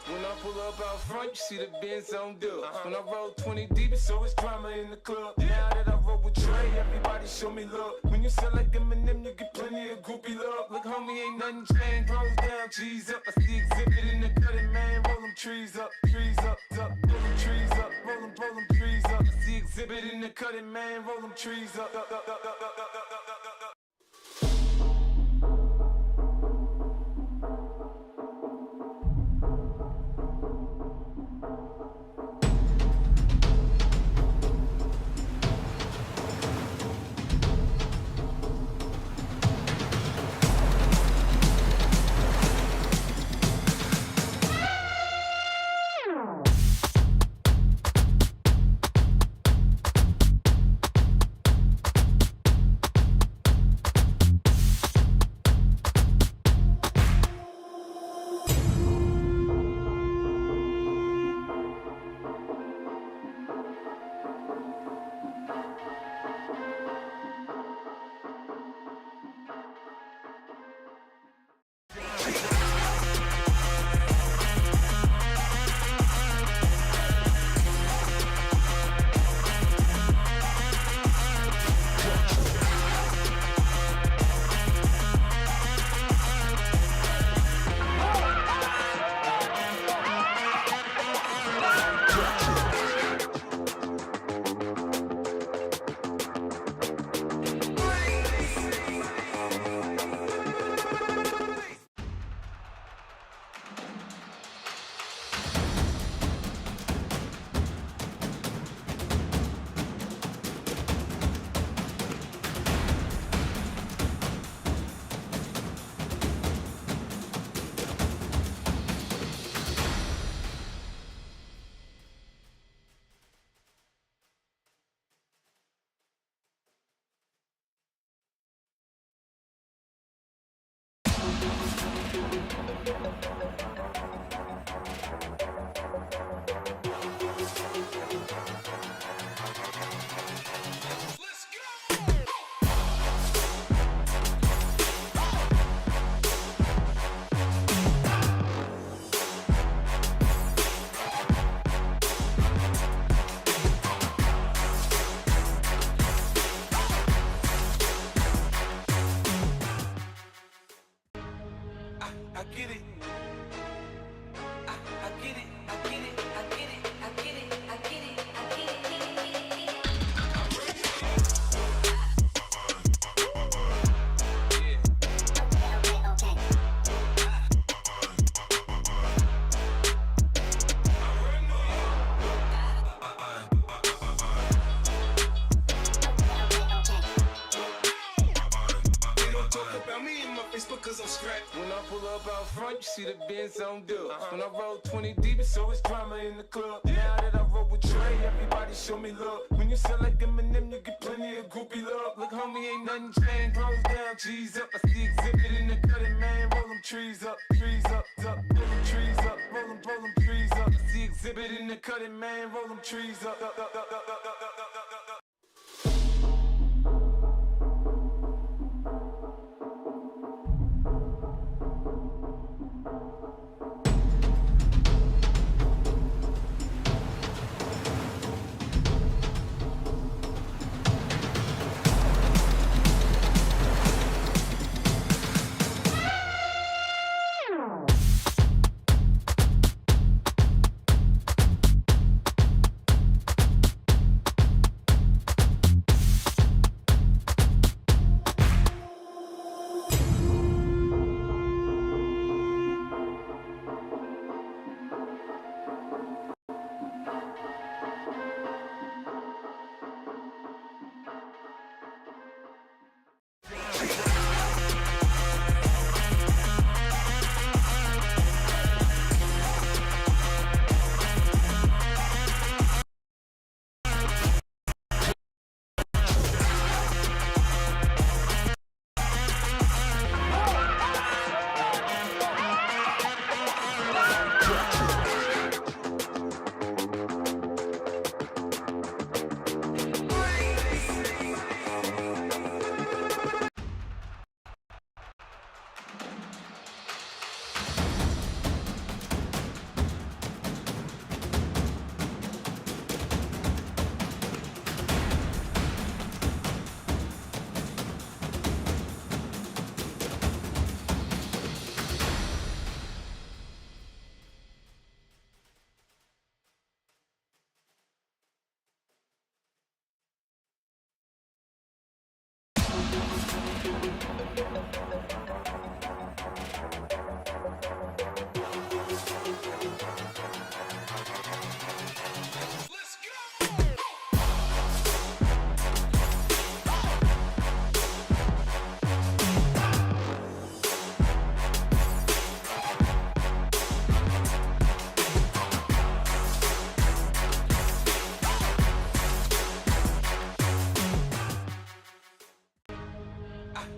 When I pull up out front, you see the Benz on dub. When I roll 20 deep, it's always drama in the club. Now that I roll with Trey, everybody show me love. When you sell like Eminem, you get plenty of groupie love. Look, homie, ain't nothing changed. Rolls down, G's up. I see exhibit in the cutting, man. Roll them trees up, up. Roll them trees up, roll them trees up. I see exhibit in the cutting, man. Roll them trees up. I get it. I get it. I get it. I get it. I get it. I get it. I get it. When I pull up out front, you see the Benz on dub. When I roll 20 deep, it's always drama in the club. Now that I roll with Trey, everybody show me love. When you sell like Eminem, you get plenty of groupie love. Look, homie, ain't nothing changed. Rolls down, G's up. I see exhibit in the cutting, man. Roll them trees up, up. Roll them trees up, roll them trees up. I see exhibit in the cutting, man. Roll them trees up.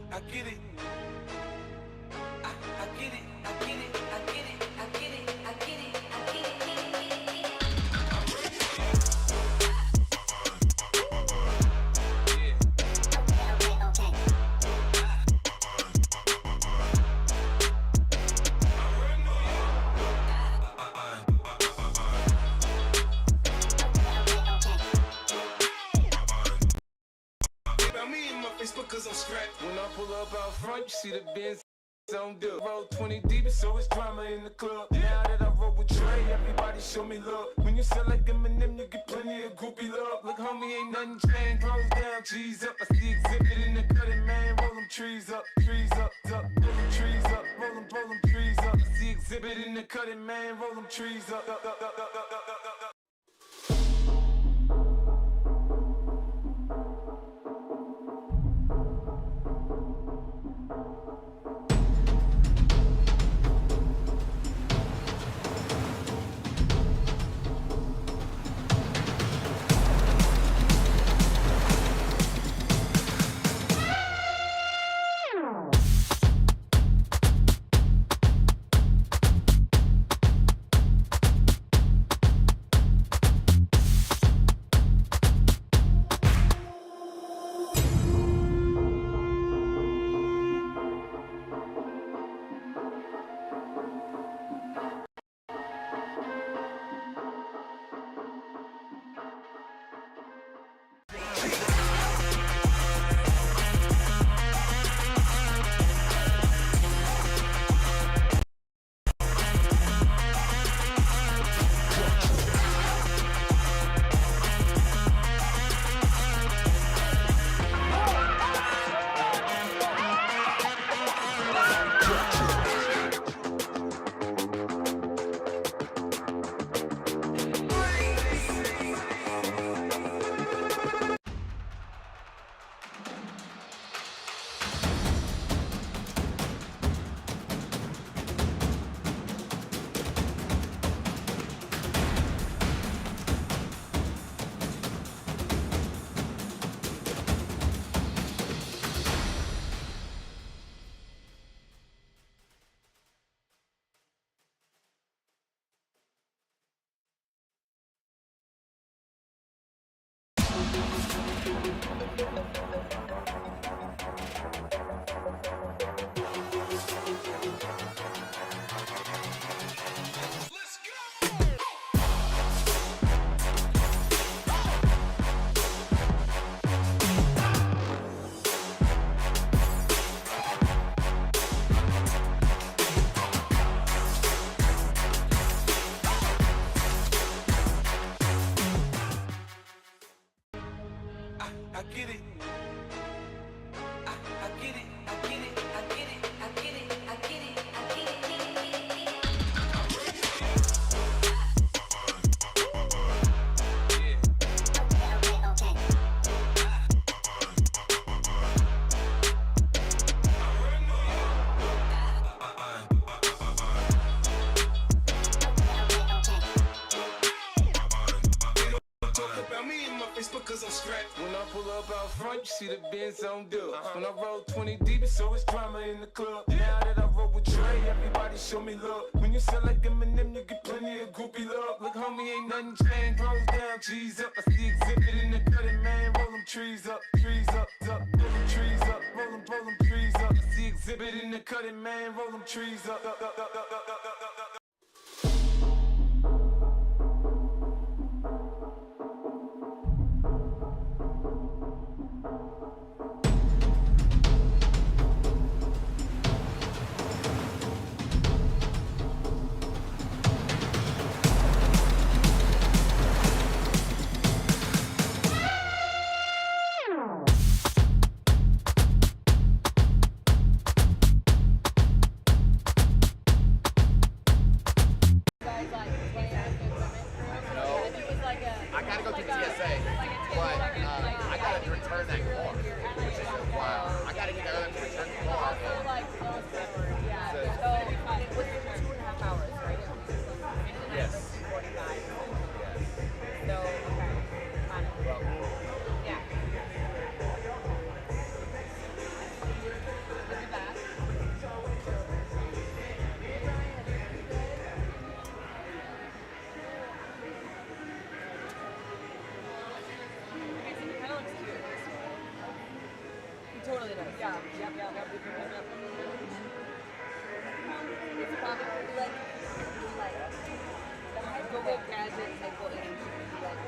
I get it. I get it. I get it. I get it. I get it. I get it. I get it. About me and my Facebook cause I'm strapped. When I pull up out front, you see the Benz on dub. Roll 20 deep, so it's drama in the club. Now that I roll with Trey, everybody show me love. When you sell like M&M, you get plenty of groupie love. Look, homie, ain't nothing changed. Rolls down, G's up. I see exhibit in the cutting, man. Roll them trees up, up. Roll them trees up, roll them trees up. I see exhibit in the cutting, man. Roll them trees up. I get it. I get it. I get it. I get it. I get it. I get it. I get it. Facebook cause I'm strapped. When I pull up out front, you see the Benz on dub. When I roll 20 deep, so it's drama in the club. Now that I roll with Trey, everybody show me love. When you sell like M&M, you get plenty of groupie love. Look, homie, ain't nothing changed. Rolls down, G's up. I see exhibit in the cutting, man. Roll them trees up, up. Roll them trees up, roll them trees up. I see exhibit in the cutting, man. Roll them trees up. It's probably like the microwave gadget type of thing should be like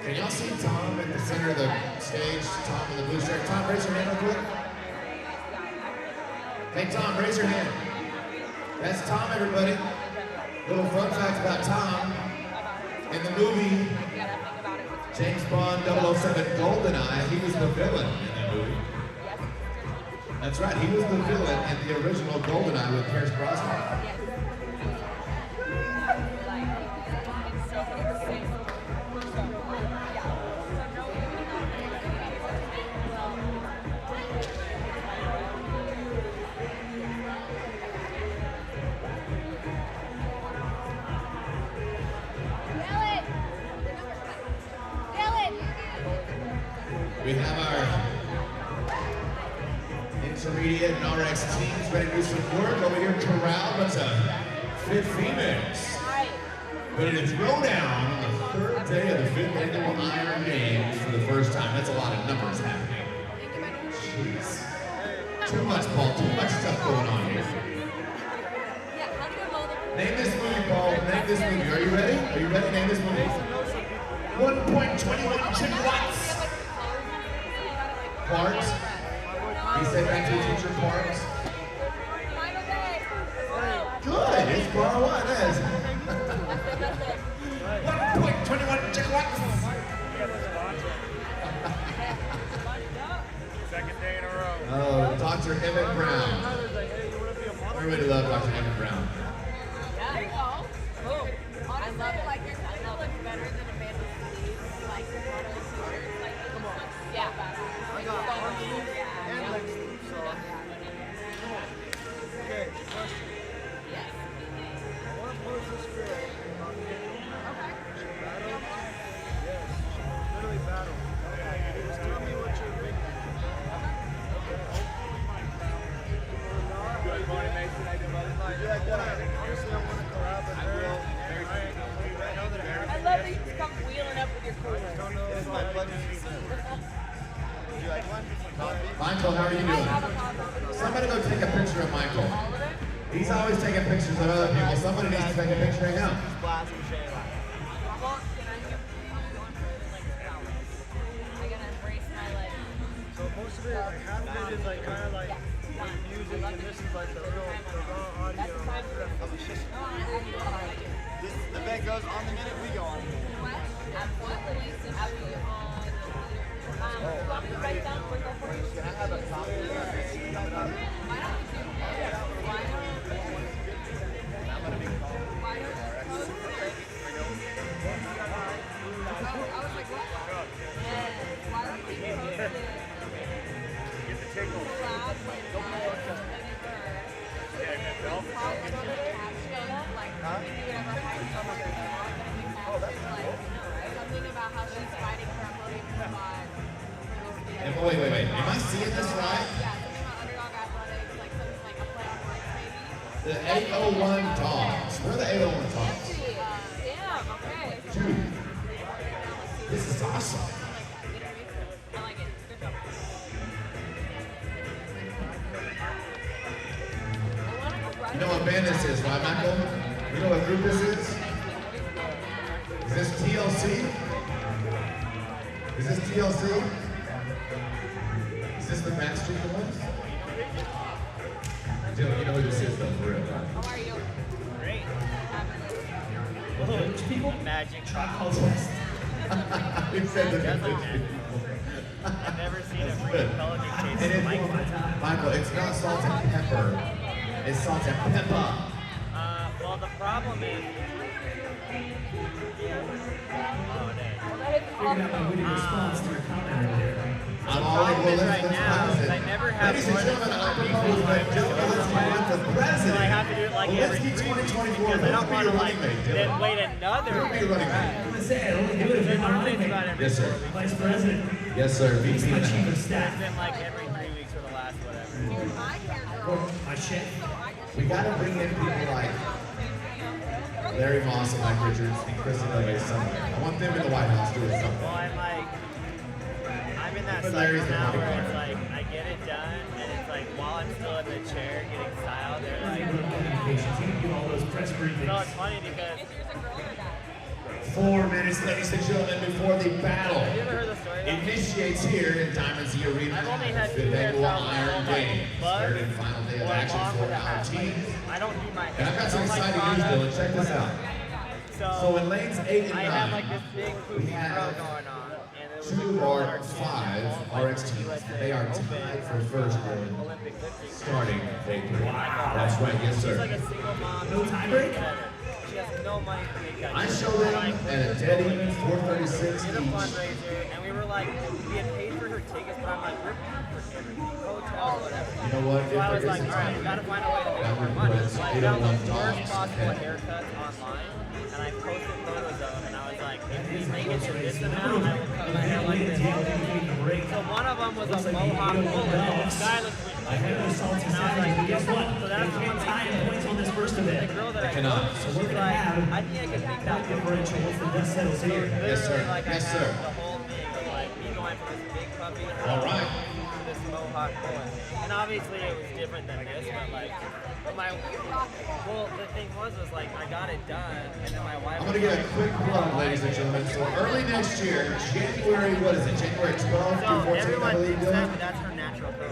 Can y'all see Tom at the center of the stage? Tom in the blue shirt. Tom, raise your hand real quick. Hey, Tom, raise your hand. That's Tom, everybody. Little fun fact about Tom. In the movie James Bond 007 GoldenEye, he was the villain in that movie. That's right, he was the villain in the original GoldenEye with Pierce Brosnan. We have our intermediate and RX teams ready to do some work. Over here, corral, bunch of fit females. Ready to throw down on the third day of the 5th annual Iron Games for the first time. That's a lot of numbers happening. Jeez. Too much, Paul. Too much stuff going on here. Name this movie, Paul. Name this movie. Are you ready? Are you ready? Name this movie. 1.21 kilowatts. Parts. He said back to the teacher, parts. Good. It's bar one. That is. 1.21 kilowatts. Second day in a row. Oh, Dr. Emmett Brown. Everybody loves Dr. Emmett Brown. There you go. Boom. Honestly, I love it. Like your title looks better than Amanda's sleeves. Like one of the t-shirts. Like come on. Yeah. I got arm sleeves and leg sleeves, so. Okay, question. Yes. What was this girl? Okay. She battled? Yes, she literally battled. Just tell me what you're thinking. Good morning, Mason. How you doing, brother? Yeah, honestly, I want to collab with her. I know that I love that you just come wheeling up with your cooler. don't know if my pleasure. Would you like one? Michael, how are you doing? Somebody go take a picture of Michael. All of it? He's always taking pictures of other people. Somebody needs to take a picture of him. Well, can I hear going for like flowers? I gotta embrace my like. So most of it, like half of it is like kind of like music, and this is like the raw audio. That's the time for it. The bet goes on the minute we go on. Absolutely. Absolutely. Want me to write down for the first? Can I have a copy of that? Why don't we do? Why don't? I'm gonna be calling. Why don't? I was like, what? Yeah. Why don't we post it? Get the tickle. Collab with something about how she's fighting for a podium spot. And wait. Am I seeing this right? Yeah, something about underdog athletics, like something like a playoff race maybe. The 801 Dogs. Where are the 801 Dogs? Damn, okay. Dude, this is awesome. I like it. Good job. You know what band this is, right, Michael? You know what group this is? Is this TLC? Is this TLC? Is this the Backstreet Boys? You know who this is, though, for real, right? How are you? Great. people? Magic Chocolate twist. He said the Doesn't village matter. people. I've never seen a freaking pelican chase And a it's, microphone. Michael, it's not salt and pepper. It's salt and pepper. Well, the problem is. Oh, dang. Figured out my witty response to your comment earlier. I'm The all like, problem is well, right now is I never have ladies and more than gentlemen, I 4 people propose in my that Dylan window. is the So president. I have to do it like Well, every let's 3 keep weeks 2024. because I don't Who's want to your like running mate, then Dylan? wait another. Who's your running mate? I'm gonna say, I only do it if you're my running It's about mate. every Yes, sir. 4 weeks. Vice President. Yes, sir. VP He's in my the chief of house. It's staff. been like every 3 weeks for the last whatever. My shit. We gotta bring in people like Larry Moss and Mike Richards and Kristen Levy somewhere. I want them in the White House doing Well, something. I'm in that But cycle Larry's the now money where guy. it's like I get it done and it's like while I'm still in the chair getting styled, they're You like. run communications. You can do all those press So briefings. it's funny because 4 minutes, ladies and gentlemen, before the battle have you ever heard the story about initiates here in Diamond Z Arena. I've only had 2 Fifth annual hairstyles Iron my Games, buzz third and final day of or action long for with a our hat. Like, teams. I don't do my And hair. I've got I some don't like exciting news, Dylan. products, Check this out. So So in lanes 8 and 9, I have like this big we poopy have throw going on. And there was a 2 girl or on our team that 5 qualified RX for teams. USA They are Open tied for first in Olympic lifting. starting day 3. That's right, yes, She's sir. like a single mom. No tiebreak? She has no money to make that. I trip. showed them Like, at a dead even 436 did a each. fundraiser, and we were like, we had paid for her tickets, but I'm like, we're paying for everything, hotel, whatever. You know what? So I was If there like, is a all right, we gotta find a way to make that more money. regrets So I found the $801 worst possible and- haircuts online, and I posted photos of them, and I was like, if we make it to this amount, I will cut my hair like this. So one of them was a mohawk mullet, and the guy looked I had those salty salads, but guess what? so that's You can't one tie thing. points on this first The event. girl that I cannot. coached, So she's we're gonna like, have I think I could make that work. differential once the dust settles here. Yes, sir. Literally, like, Yes, I sir. had the whole thing of like me going from this big puppy All right. to this mohawk boy. And obviously it was different than this, but like, well, the thing was like I got it done, and then my wife. I'm going to get a quick plug, ladies and gentlemen. So early next year, January, what is it? January 12th So through 14th, I everyone believe, thinks that, Dylan? but that's her natural code.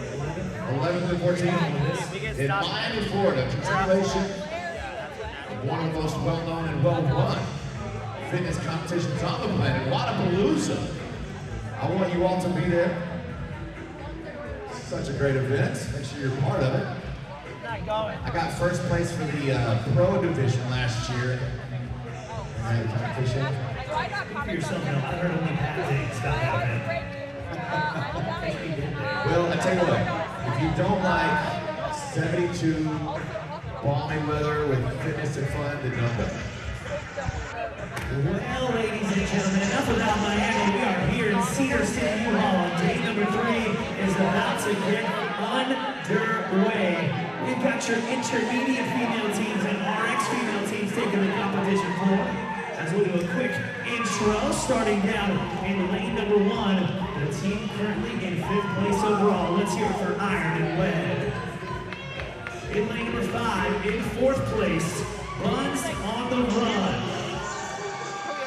11th and 14th. We get In stopped. Miami, Florida, continuation Yeah, that's her natural. of one of the most well-known and well-run fitness competitions on the planet, Wadapalooza. I want you all to be there. Such a great event. Make sure you're part of it. Not going. I got first place for the pro division last year. In that competition. For yourself, now, I've heard only bad things about that event. Well, I tell you what, if you don't like 72 balmy weather with fitness and fun, then don't go. Well, ladies and gentlemen, enough about Miami. We are here in Cedar City, Utah. Day number 3 is about to get underway. We've got your intermediate female teams and RX female teams taking the competition floor. As we'll do a quick intro, starting down in lane number 1, the team currently in 5th place overall. Let's hear it for Iron and Wed. In lane number 5, in 4th place, Buns on the Run.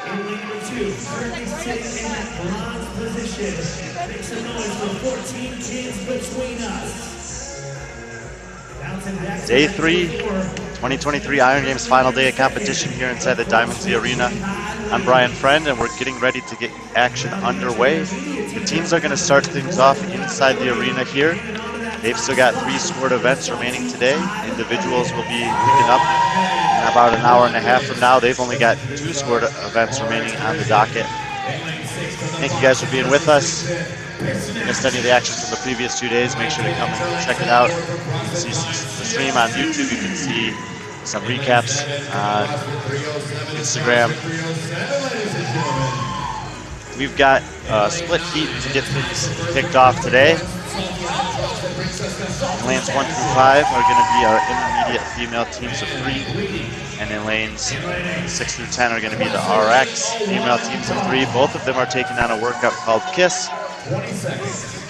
In lane number 2, currently sitting in that bronze position. Make some noise for 14 kids between us. Bouncing back to Day lane 3, number 4. 2023 Iron Games final day of competition here inside the Diamond Z Arena. I'm Brian Friend, and we're getting ready to get action underway. The teams are going to start things off inside the arena here. They've still got 3 scored events remaining today. Individuals will be picking up in about an hour and a half from now. They've only got 2 scored events remaining on the docket. Thank you guys for being with us. If you missed any of the action from the previous 2 days, make sure to come and check it out. You can see the stream on YouTube. You can see some recaps on Instagram. We've got split heat to get things kicked off today. Lanes 1 through 5 are going to be our intermediate female teams of 3. And in lanes 6 through 10 are going to be the RX female teams of 3. Both of them are taking on a workout called KISS.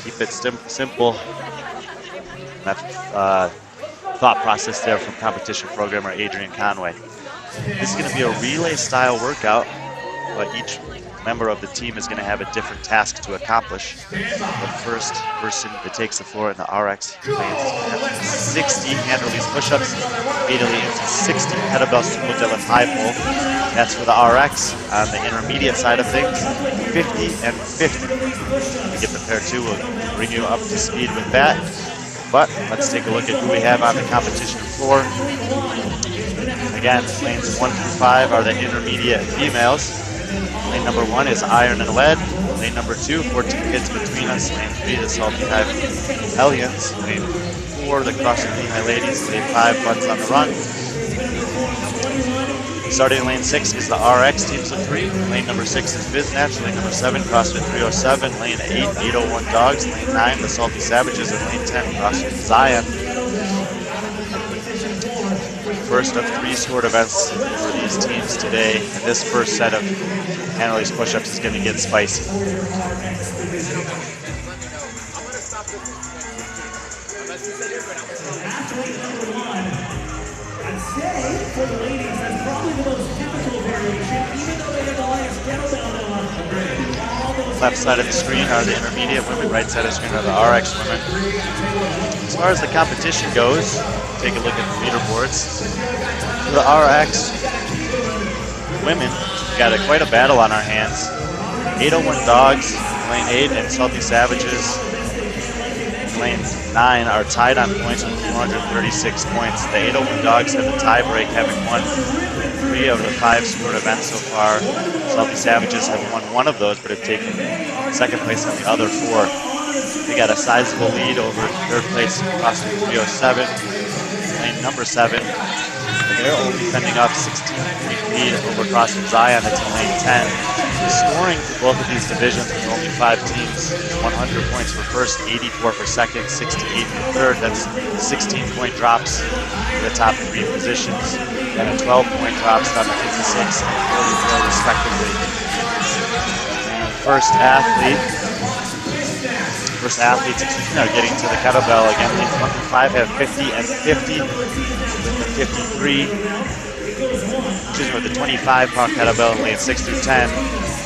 Keep it simple. That thought process there from competition programmer Adrian Conway. This is going to be a relay style workout, but each member of the team is going to have a different task to accomplish. The first person that takes the floor in the RX lanes is going to have 60 hand release push-ups, immediately into 60 kettlebell sumo deadlift high pull. That's for the RX. On the intermediate side of things, 50 and 50. To get the pair two, we'll bring you up to speed with that. But let's take a look at who we have on the competition floor. Again, lanes 1 through 5 are the intermediate females. Lane number 1 is iron and lead. Lane number 2, 14 kids between us. Lane 3, the salty high hellions. Lane 4, the CrossFit Lehigh ladies. Lane 5, buns on the run. Starting in lane 6 is the RX teams of 3. Lane number 6 is Biznatch. Lane number 7, CrossFit 307. Lane 8, 801 Dogs. Lane 9, the Salty Savages. And lane 10, CrossFit Zion. First of 3 sport events for these teams today. And this first set of hand release push-ups is going to get spicy. I'd say for the ladies, that's probably the most difficult variation, even though they have the highest kettlebell though. Left side of the screen are the intermediate women, right side of the screen are the RX women. As far as the competition goes, take a look at the leaderboards. For the RX women, we've got quite a battle on our hands. 801 Dogs, lane 8, and Salty Savages, lane 9 are tied on points with 236 points. The 801 Dogs have the tie break, having won 3 of the 5 sport events so far. Salty Savages have won 1 of those, but have taken second place in the other 4. They got a sizable lead over third place CrossFit 307, lane number 7. They're only fending off 16-point lead over CrossFit Zion until lane 10. The scoring for both of these divisions with only 5 teams is 100 points for first, 84 for second, 68 for third. That's 16-point drops for the top 3 positions, and a 12-point drops down to 56 and 44 respectively. First athletes are getting to the kettlebell again. Lanes 1 through 5 have 50 and 50. The 25-pound kettlebell in lanes 6 through 10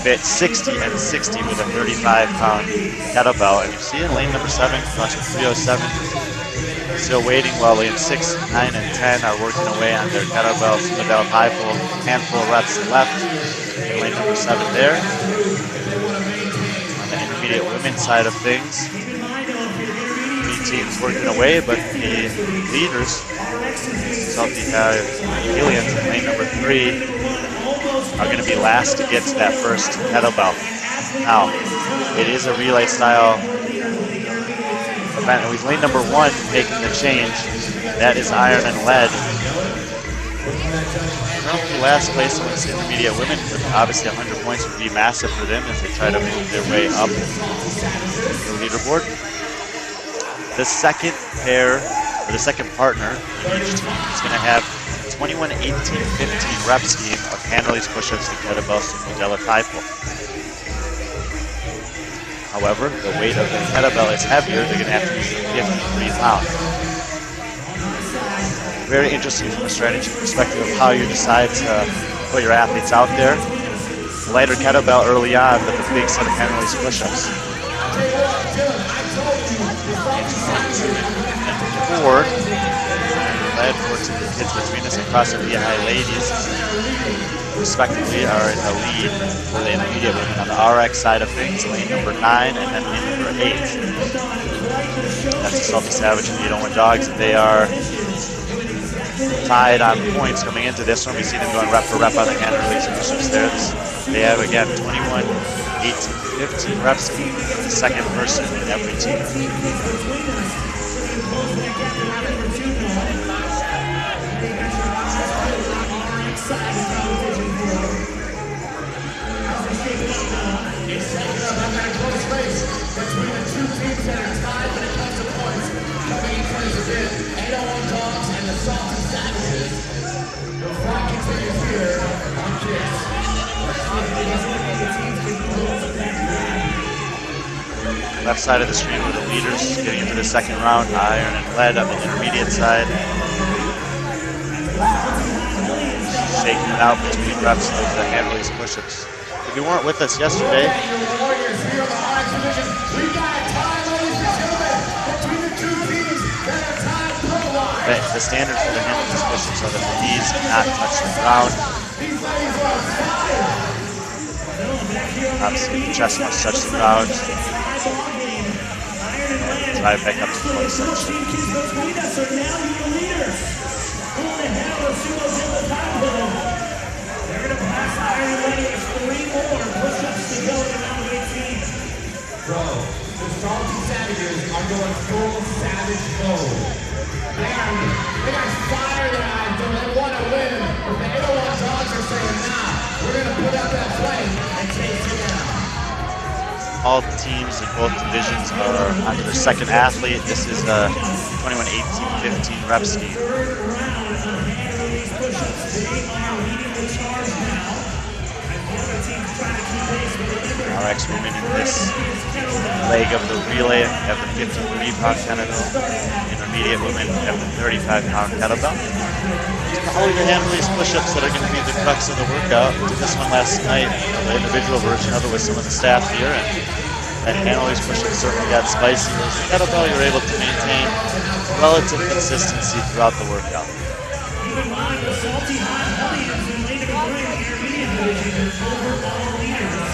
fit 60 and 60 with a 35-pound kettlebell. And you see in lane number 7, CrossFit 307, still waiting while lanes 6, 9, and 10 are working away on their kettlebells. Without high pull, handful of reps left. In lane number 7 there. On the intermediate women's side of things, 3 teams working away, but the leaders, Salty Aliens in lane number 3, are going to be last to get to that first kettlebell. Now, it is a relay style event, and with lane number 1 making the change, that is iron and lead. Currently last place amongst intermediate women, but obviously 100 points would be massive for them as they try to move their way up the leaderboard. The second pair, or the second partner in each team is going to have 21, 18, 15 rep scheme of hand release push-ups and kettlebell sumo deadlift high pull. However, the weight of the kettlebell is heavier. They're going to have to use 53 pounds. Very interesting from a strategy perspective of how you decide to put your athletes out there. Lighter kettlebell early on, but the big set of hand release push-ups. 4, led 14 kids between us and CrossFit Lehigh ladies, respectively, are in the lead for the intermediate women on the RX side of things, lane number 9 and then lane number 8. That's the Salty Savage and the 801 Dogs, and they are tied on points coming into this one. We see them going rep for rep on the hand release push-ups there. They have, again, 21, 18, 15 reps for the second person in every team. Left side of the screen were the leaders getting into the second round, iron and lead on the intermediate side. Shaking it out between reps of the hand release push-ups. if you weren't with us yesterday, Warriors here in the RX division. We got a tie, ladies and gentlemen, between the two teams that are tied pro-wise. the standard for the handle these push-ups are that the knees cannot touch the ground. These ladies are on fire. Obviously, the chest must touch the ground. Drive back up to close section. Between us are now your leaders. Who in the hell is who was in the title? They're going to pass Iron Lady with 3 more push-ups to go to round 18. Bro, the Salty Savages are going full savage mode. They got fire in their eyes, so they want to win. But the 801 Dogs are saying, nah, we're going to put up that flame and chase it down. All teams in both divisions are onto their second athlete. This is a 21-18-15 rep scheme. RX women in this leg of the relay have the 53-pound kettlebell. Intermediate women have the 35-pound kettlebell. All your hand release push-ups that are going to be the crux of the workout. Did this one last night, the individual version of it with some of the staff here, and hand release push-ups certainly got spicy. With the kettlebell, you're able to maintain relative consistency throughout the workout. Keep in mind, the Salty Hot Hellions in Lady Green Intermediate Division are overall leaders.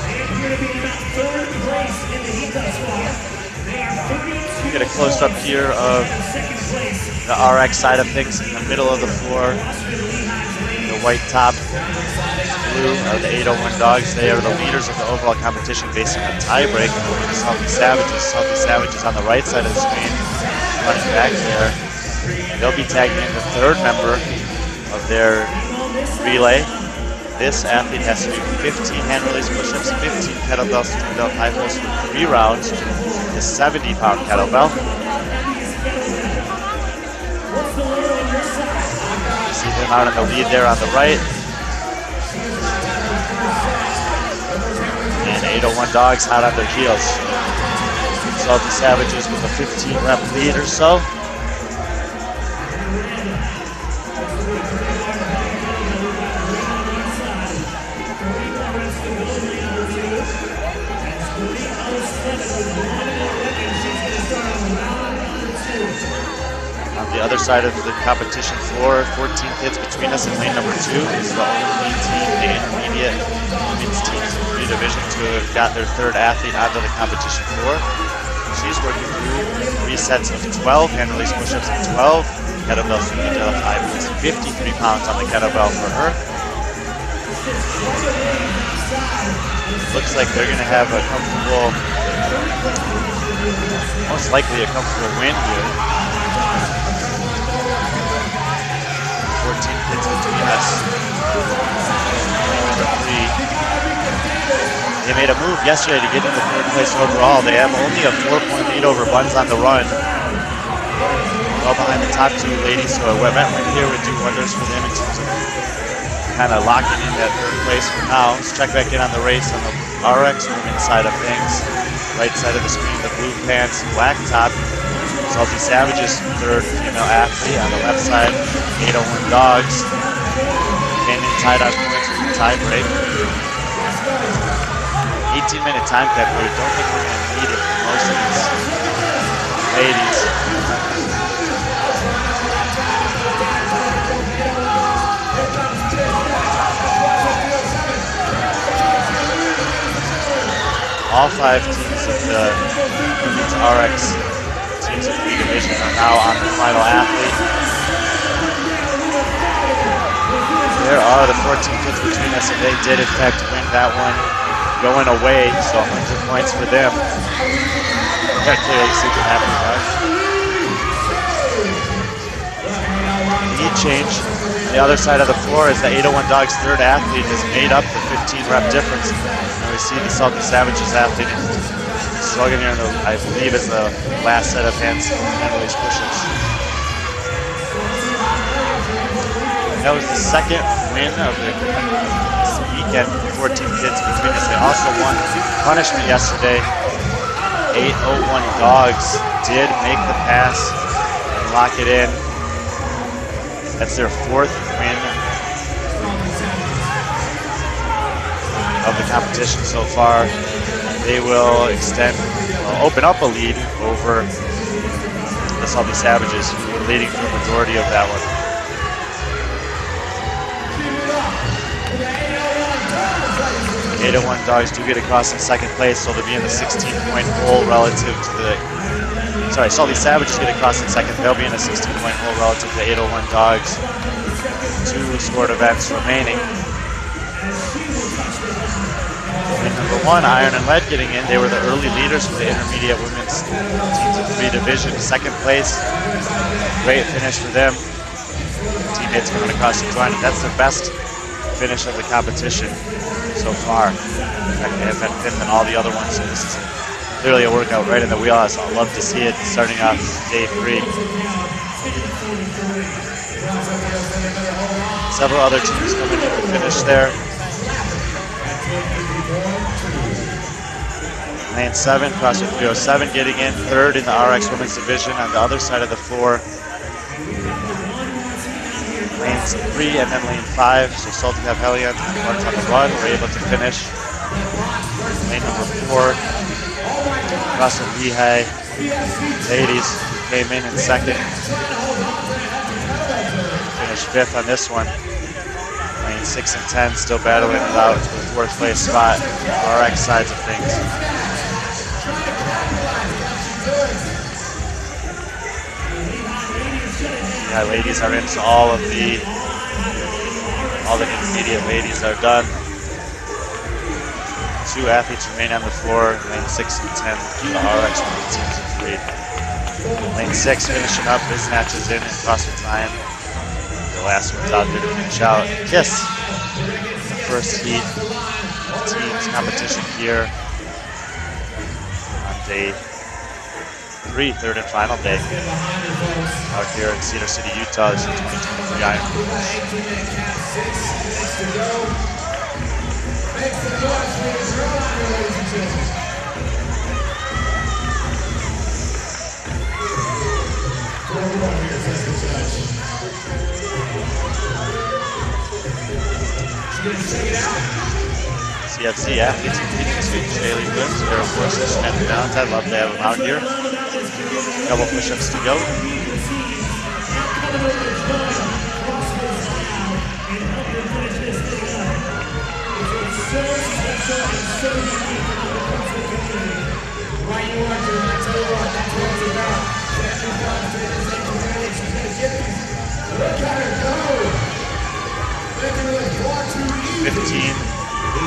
They appear to be in about 3rd place in the heat thus far. They are 32. Get a close-up here of the RX side of things in the middle of the floor. The white top, blue are the 801 Dogs. They are the leaders of the overall competition based on a tiebreak over the Salty Savages. Salty Savages on the right side of the screen, running back there. They'll be tagging in the 3rd member of their relay. This athlete has to do 15 hand release push-ups, 15 kettlebells, stand up high pulse for 3 rounds. The 70-pound kettlebell. See them out in the lead there on the right. And 801 Dogs hot on their heels. Salty Savages with a 15 rep lead or so. On the other side of the competition floor, 14 kids between us in lane number 2 is the only team, the intermediate women's teams in 3 divisions who have got their 3rd athlete onto the competition floor. She's working through 3 sets of 12 hand release push-ups and 12 kettlebell swinging to 5 pounds, 53 pounds on the kettlebell for her. Looks like they're going to have a comfortable, most likely a comfortable win here. 14 kids between us. Number 3. They made a move yesterday to get into 3rd place overall. They have only a 4-point lead over Buns on the run. Well behind the top 2 ladies, so a event like here would do wonders for them in terms of kind of locking in that 3rd place for now. Let's check back in on the race on the RX women's side of things. Right side of the screen, the blue pants, black top. Salty Savages, 3rd female athlete. On the left side, 801 Dogs. Canyon tied on points with the tie break. 18-minute time calculator. Don't think we're going to need it for most of these ladies. All 5 teams of the women's RX teams of 3 divisions are now on the final athlete. There are the 14 kids between us, and they did in fact win that one going away, so 100 points for them. That clearly see what happened, guys. Lead change. The other side of the floor is the 801 Dogs' 3rd athlete has made up the 15 rep difference. And we see the Salty Savages athlete slugging here in the, I believe is the last set of hand release push-ups. That was the 2nd win of the weekend for 14 kids between us. They also won punishment yesterday. 801 Dogs did make the pass and lock it in. That's their 4th win of of the competition so far. They will open up a lead over the Salty Savages, who are leading for the majority of that one. 801 Dogs do get across in second place, so they'll be in the 16-point hole relative to the. Sorry, Salty Savages get across in second. They'll be in a 16-point hole relative to 801 Dogs. 2 scored events remaining. And number 1, Iron and Lead getting in. They were the early leaders for the intermediate women's teams of 3 division. Second place. Great finish for them. Teammates coming across to join it. That's their best finish of the competition so far. In fact, they have been fifth in all the other ones, so this is clearly a workout right in the wheelhouse. I'd love to see it starting off day 3. Several other teams coming in to finish there. Lane 7, CrossFit 307 getting in, third in the RX Women's Division on the other side of the floor. Lanes 3 and then lane 5, so Salty have Hellion on the run, were able to finish. Lane number 4, CrossFit Lehigh ladies came in second. Finished 5th on this one. Lane 6 and 10 still battling it out for the 4th place spot, RX sides of things. Yeah, ladies are in, so all the intermediate ladies are done. 2 athletes remain on the floor, lane 6 and 10 for the RX women's teams of 3. Lane 6 finishing up, Biznatch is in and CrossFit Zion. The last one's out there to finish out. KISS, the first heat teams competition here on day 3, third and final day out here in Cedar City, Utah. This is 2023 Iron CFC athletes competing between Shaylee Woods, Eric Wilson, and Samantha Valentine. I'd love to have them out here. Couple push-ups to go.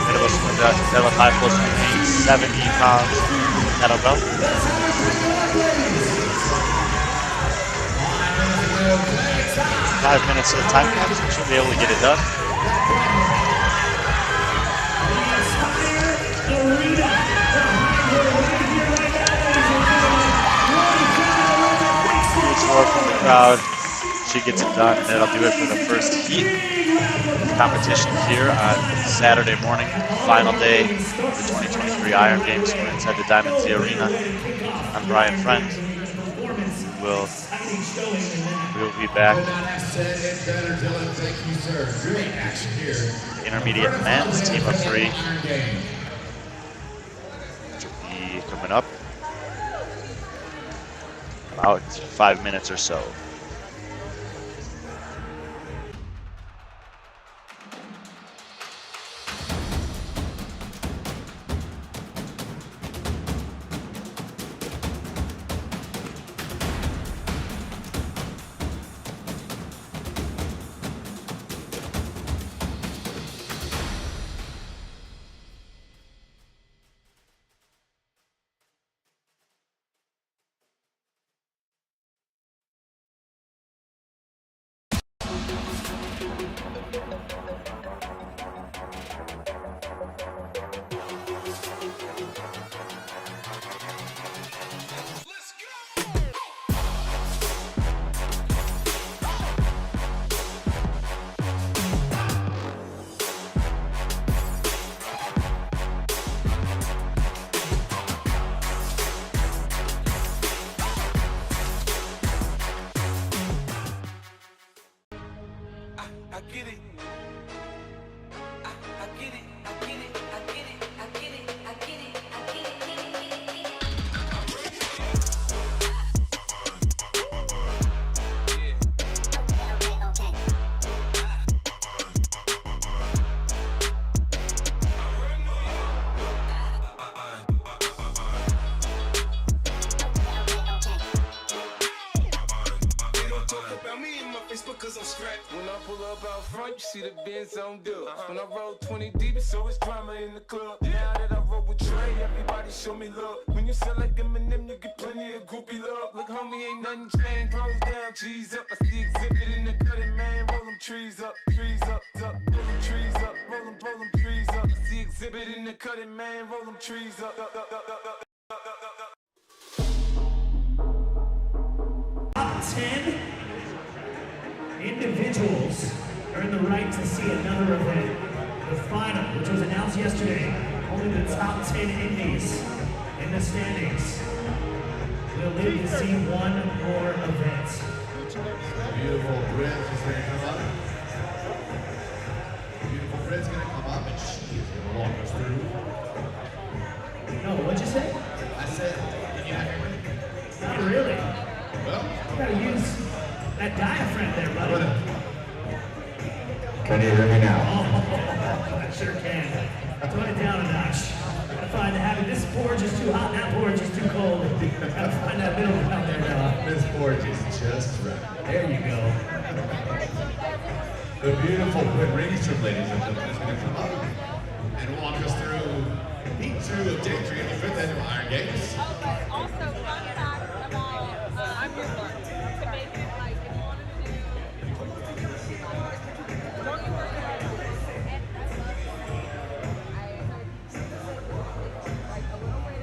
Middle swing deadlift high pull swing, 70 pounds kettlebell. 5 minutes of the time cap, so we should be able to get it done. Huge roar from the crowd. She gets it done, and that'll do it for the first heat competition here on Saturday morning, final day of the 2023 Iron Games. We're inside the Diamond Z Arena. I'm Brian Friend. We'll be back. Intermediate men's team of 3, which will be coming up about 5 minutes or so. you see the Benz on dub. When I roll 20 deep, it's always drama in the club. Now that I roll with Dre, everybody show me love. When you sell like M&M, you get plenty of groupie love. Look, homie, ain't nothing changed. Rolls down, G's up. I see exhibit in the cutting, man. Roll them trees up, roll them trees up, roll them trees up. I see exhibit in the cutting, man. Roll them trees up. Top 10 individuals earn the right to see another event. The final, which was announced yesterday, only the top 10 indies in the standings will live to see one more event. Beautiful Brit is going to come up. Beautiful Brit's going to come up and she is going to walk us through. No, what'd you say? I said, can you not hear me? Not really. Well, You gotta use that diaphragm there, buddy. can you hear me now? Oh, I sure can. Tone it down a notch. Gotta find the habit. This porridge is too hot, that porridge is too cold. Gotta find that middle ground there now. This porch is just right. There you go. The beautiful Brit Ringstrom, ladies and gentlemen, is going to come up and walk us through Heat 2 of Day 3 of the 5th Annual Iron Games. Okay, also, fun fact about, I'm your book, to make it like, if you wanted to do, don't you worry about it. Like, a little way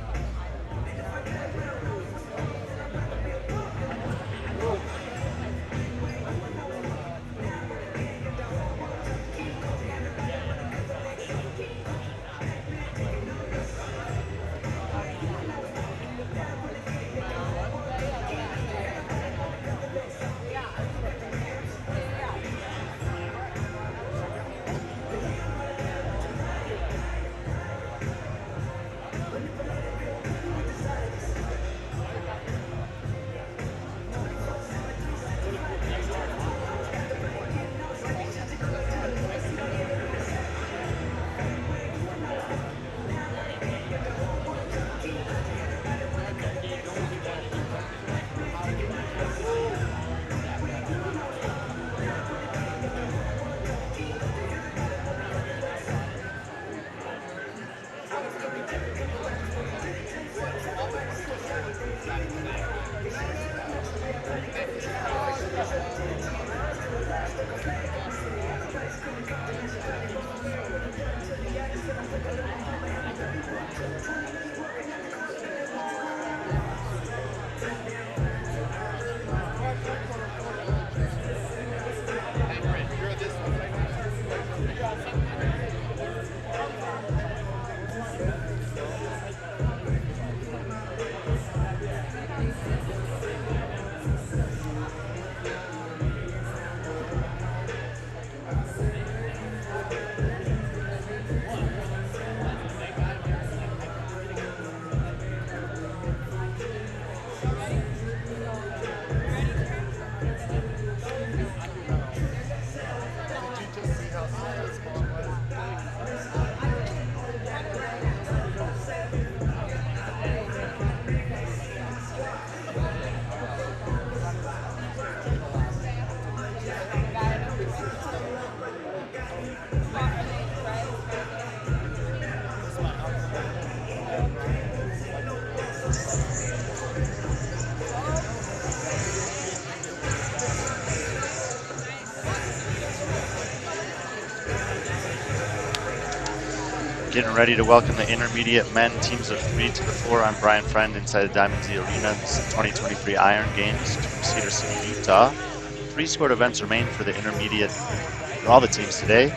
Getting ready to welcome the intermediate men teams of 3 to the floor. I'm Brian Friend inside the Diamond Z Arena. This is the 2023 Iron Games from Cedar City, Utah. 3 scored events remain for the intermediate for all the teams today.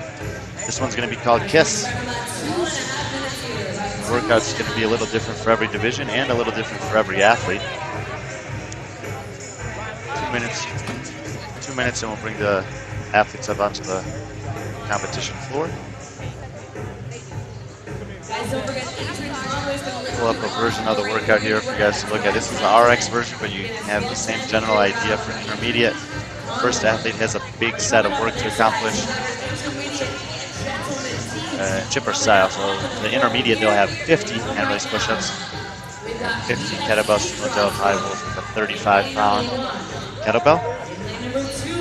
This one's going to be called KISS. The workout's going to be a little different for every division and a little different for every athlete. 2 minutes and we'll bring the athletes up onto the competition floor. Pull up a version of the workout here for you guys to look at. This is the RX version, but you have the same general idea for intermediate. First athlete has a big set of work to accomplish. Chipper style, so the intermediate they'll have 50 hand raise push-ups, 50 kettlebell single delt high rolls with a 35-pound kettlebell.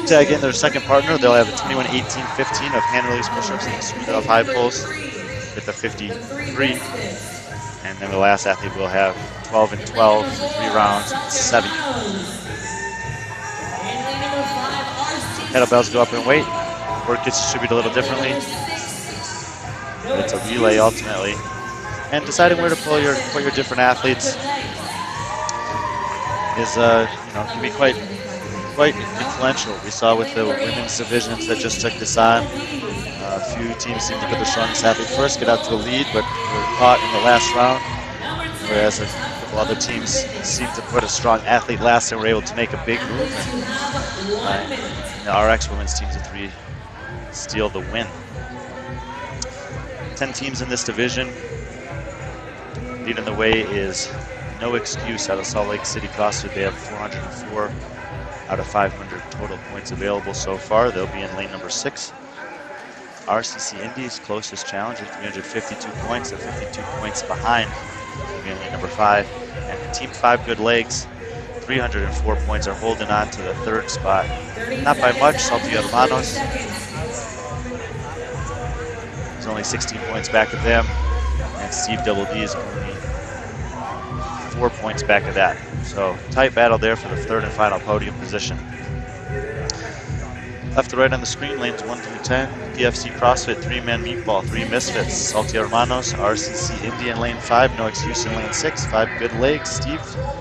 tag in their second partner, they'll have a 21-18-15 of hand release push-ups and smooth off high pulls with a 53. And then the last athlete will have 12 and 12 for 3 rounds, 70. Kettlebells go up in weight. Work gets distributed a little differently. But it's a relay ultimately. And deciding where to put your different athletes is can be quite influential. We saw with the women's divisions that just took this on. A few teams seem to put their strongest athlete first, get out to a lead, but were caught in the last round. Whereas a couple other teams seem to put a strong athlete last and were able to make a big move. And the RX women's teams of 3 steal the win. 10 teams in this division. Leading the way is No Excuse out of Salt Lake City CrossFit. They have 404 out of 500 total points available so far. They'll be in lane number 6. RCC Indy's closest challenge at 352 points. They're 52 points behind. They'll be in lane number 5. And Team 5 Good Legs, 304 points, are holding on to the 3rd spot. Not by much. Saltillo Hermanos is only 16 points back of them. And Steve Double D is only 4 points back of that. So tight battle there for the 3rd and final podium position. Left to right on the screen, lanes 1 through 10. DFC CrossFit, 3-man meatball, 3 misfits. Saltillo Hermanos, RCC Indy in lane 5, No Excuse in lane 6. 5 Good Legs,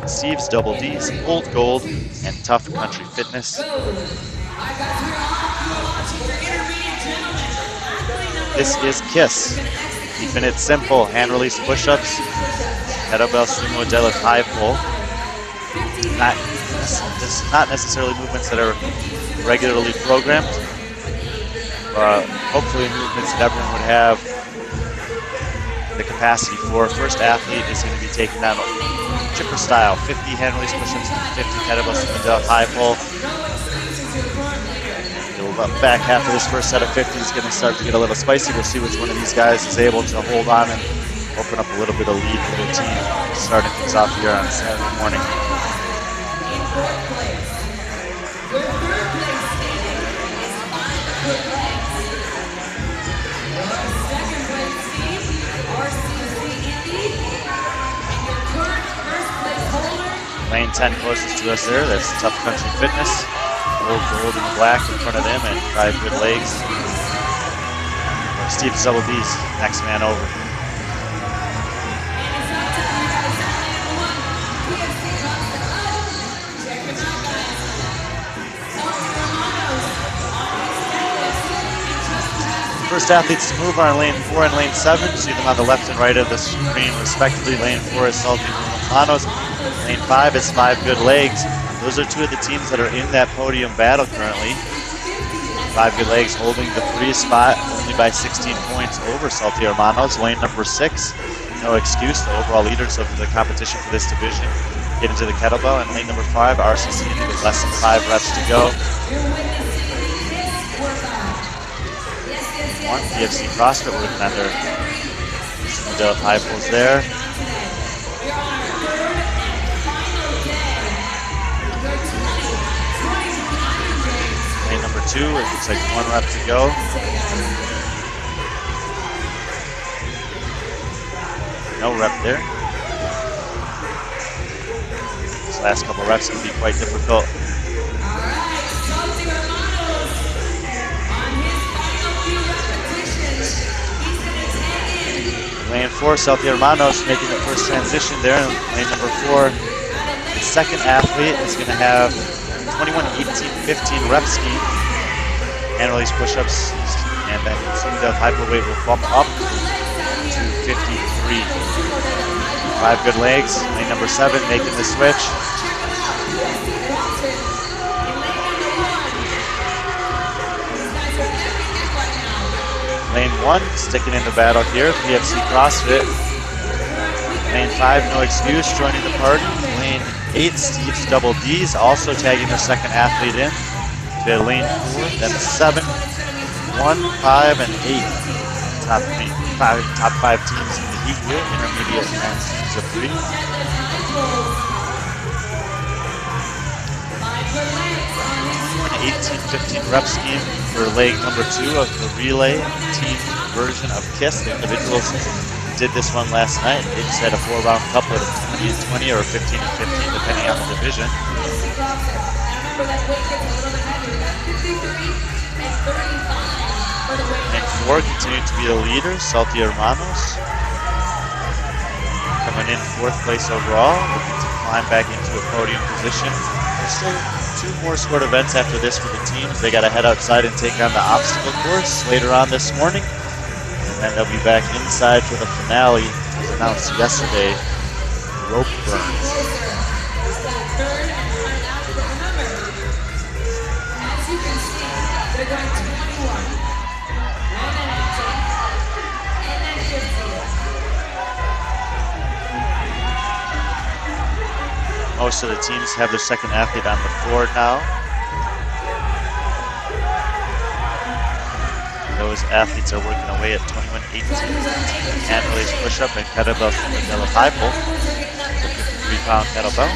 Steve's Double D's, Old Gold, and Tough Country Fitness. This is KISS. Keeping it simple, hand release push-ups, kettlebell sumo deadlift high pull. Not necessarily movements that are regularly programmed, but hopefully movements that everyone would have the capacity for. First athlete is going to be taking down chipper style, 50 hand release push-ups, 50 kettlebell sumo deadlift high pull. The back half of this first set of 50 is going to start to get a little spicy. We'll see which one of these guys is able to hold on and open up a little bit of lead for the team, starting things off here on Saturday morning. Lane 10 closest to us there, that's Tough Country Fitness. Old Gold in the black in front of them, and 5 Good Legs. Steve Double D's next man over. First athletes to move are in lane 4 and lane 7. See them on the left and right of the screen respectively. Lane 4 is Saltillo Hermanos. Lane 5 is 5 Good Legs. Those are 2 of the teams that are in that podium battle currently. 5 Good Legs holding the 3 spot only by 16 points over Saltillo Hermanos. Lane number 6, No Excuse, the overall leaders of the competition for this division, get into the kettlebell. And lane number 5, RCC with less than 5 reps to go. One DFC CrossFit working on their deadlift high pulls there. Lane number 2, it looks like 1 rep to go. No rep there. These last couple reps can be quite difficult. Lane 4, Saltillo Hermanos making the first transition there. In lane number 4, the second athlete is going to have 21-18-15 rep scheme. Hand release push-ups, and then the hyper weight will bump up to 53. 5 Good Legs, lane number 7 making the switch. Lane 1 sticking in the battle here, PFC CrossFit. Lane 5, No Excuse, joining the party. Lane 8, Steve's Double D's, also tagging their second athlete in. To lane 4, then 7, 1, 5, and 8. Top 5 teams in the heat here, intermediate and teams of 3. 18-15 rep scheme for leg number 2 of the relay team version of KISS. The individuals did this one last night. They just had a 4-round couplet of 20 and 20 or 15 and 15 depending on the division. And 4 continue to be the leaders, Salty Hermanos. Coming in 4th place overall, looking to climb back into a podium position. There's still 2 more sport events after this for the teams. They got to head outside and take on the obstacle course later on this morning. And then they'll be back inside for the finale, as announced yesterday, rope burns. Most of the teams have their second athlete on the floor now. Those athletes are working away at 21-18, hand release push-up and kettlebell from the high pull, the 53-pound kettlebell.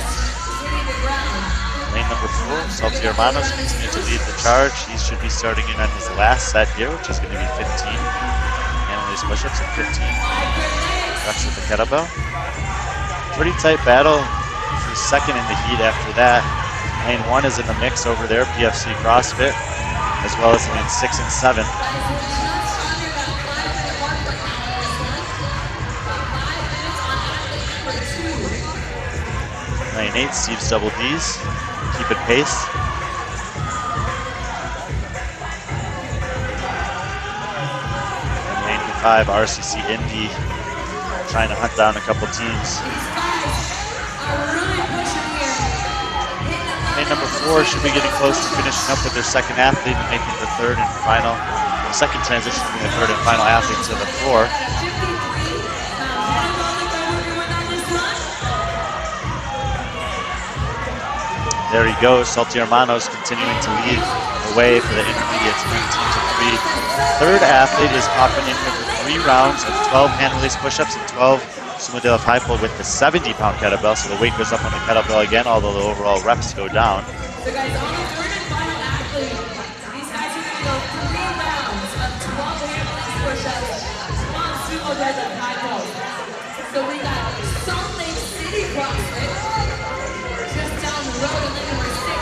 Lane number 4, Salty Hermanos, continue to lead the charge. He should be starting in on his last set here, which is going to be 15 hand release push-ups and 15 reps with the kettlebell. Pretty tight battle. Second in the heat after that. Lane 1 is in the mix over there, PFC CrossFit, as well as lane 6 and 7. Lane 8, Steve's Double D's, keep it pace. And lane 5, RCC Indy, trying to hunt down a couple teams. Lane number 4 should be getting close to finishing up with their second athlete and making the third and final, the second transition from the third and final athlete to the floor. There he goes, Salty Hermanos continuing to lead the way for the intermediates, 19 to 3. Third athlete is popping in here for 3 rounds of 12 hand release push-ups and 12 sumo de la high pull with the 70-pound kettlebell, so the weight goes up on the kettlebell again, although the overall reps go down. So guys, on the third and final athlete, these guys are going to go 3 rounds of 12 hand release push-ups, 1 sumo de la high pull. So we got Salt Lake City CrossFit, just down the road in lane number 6.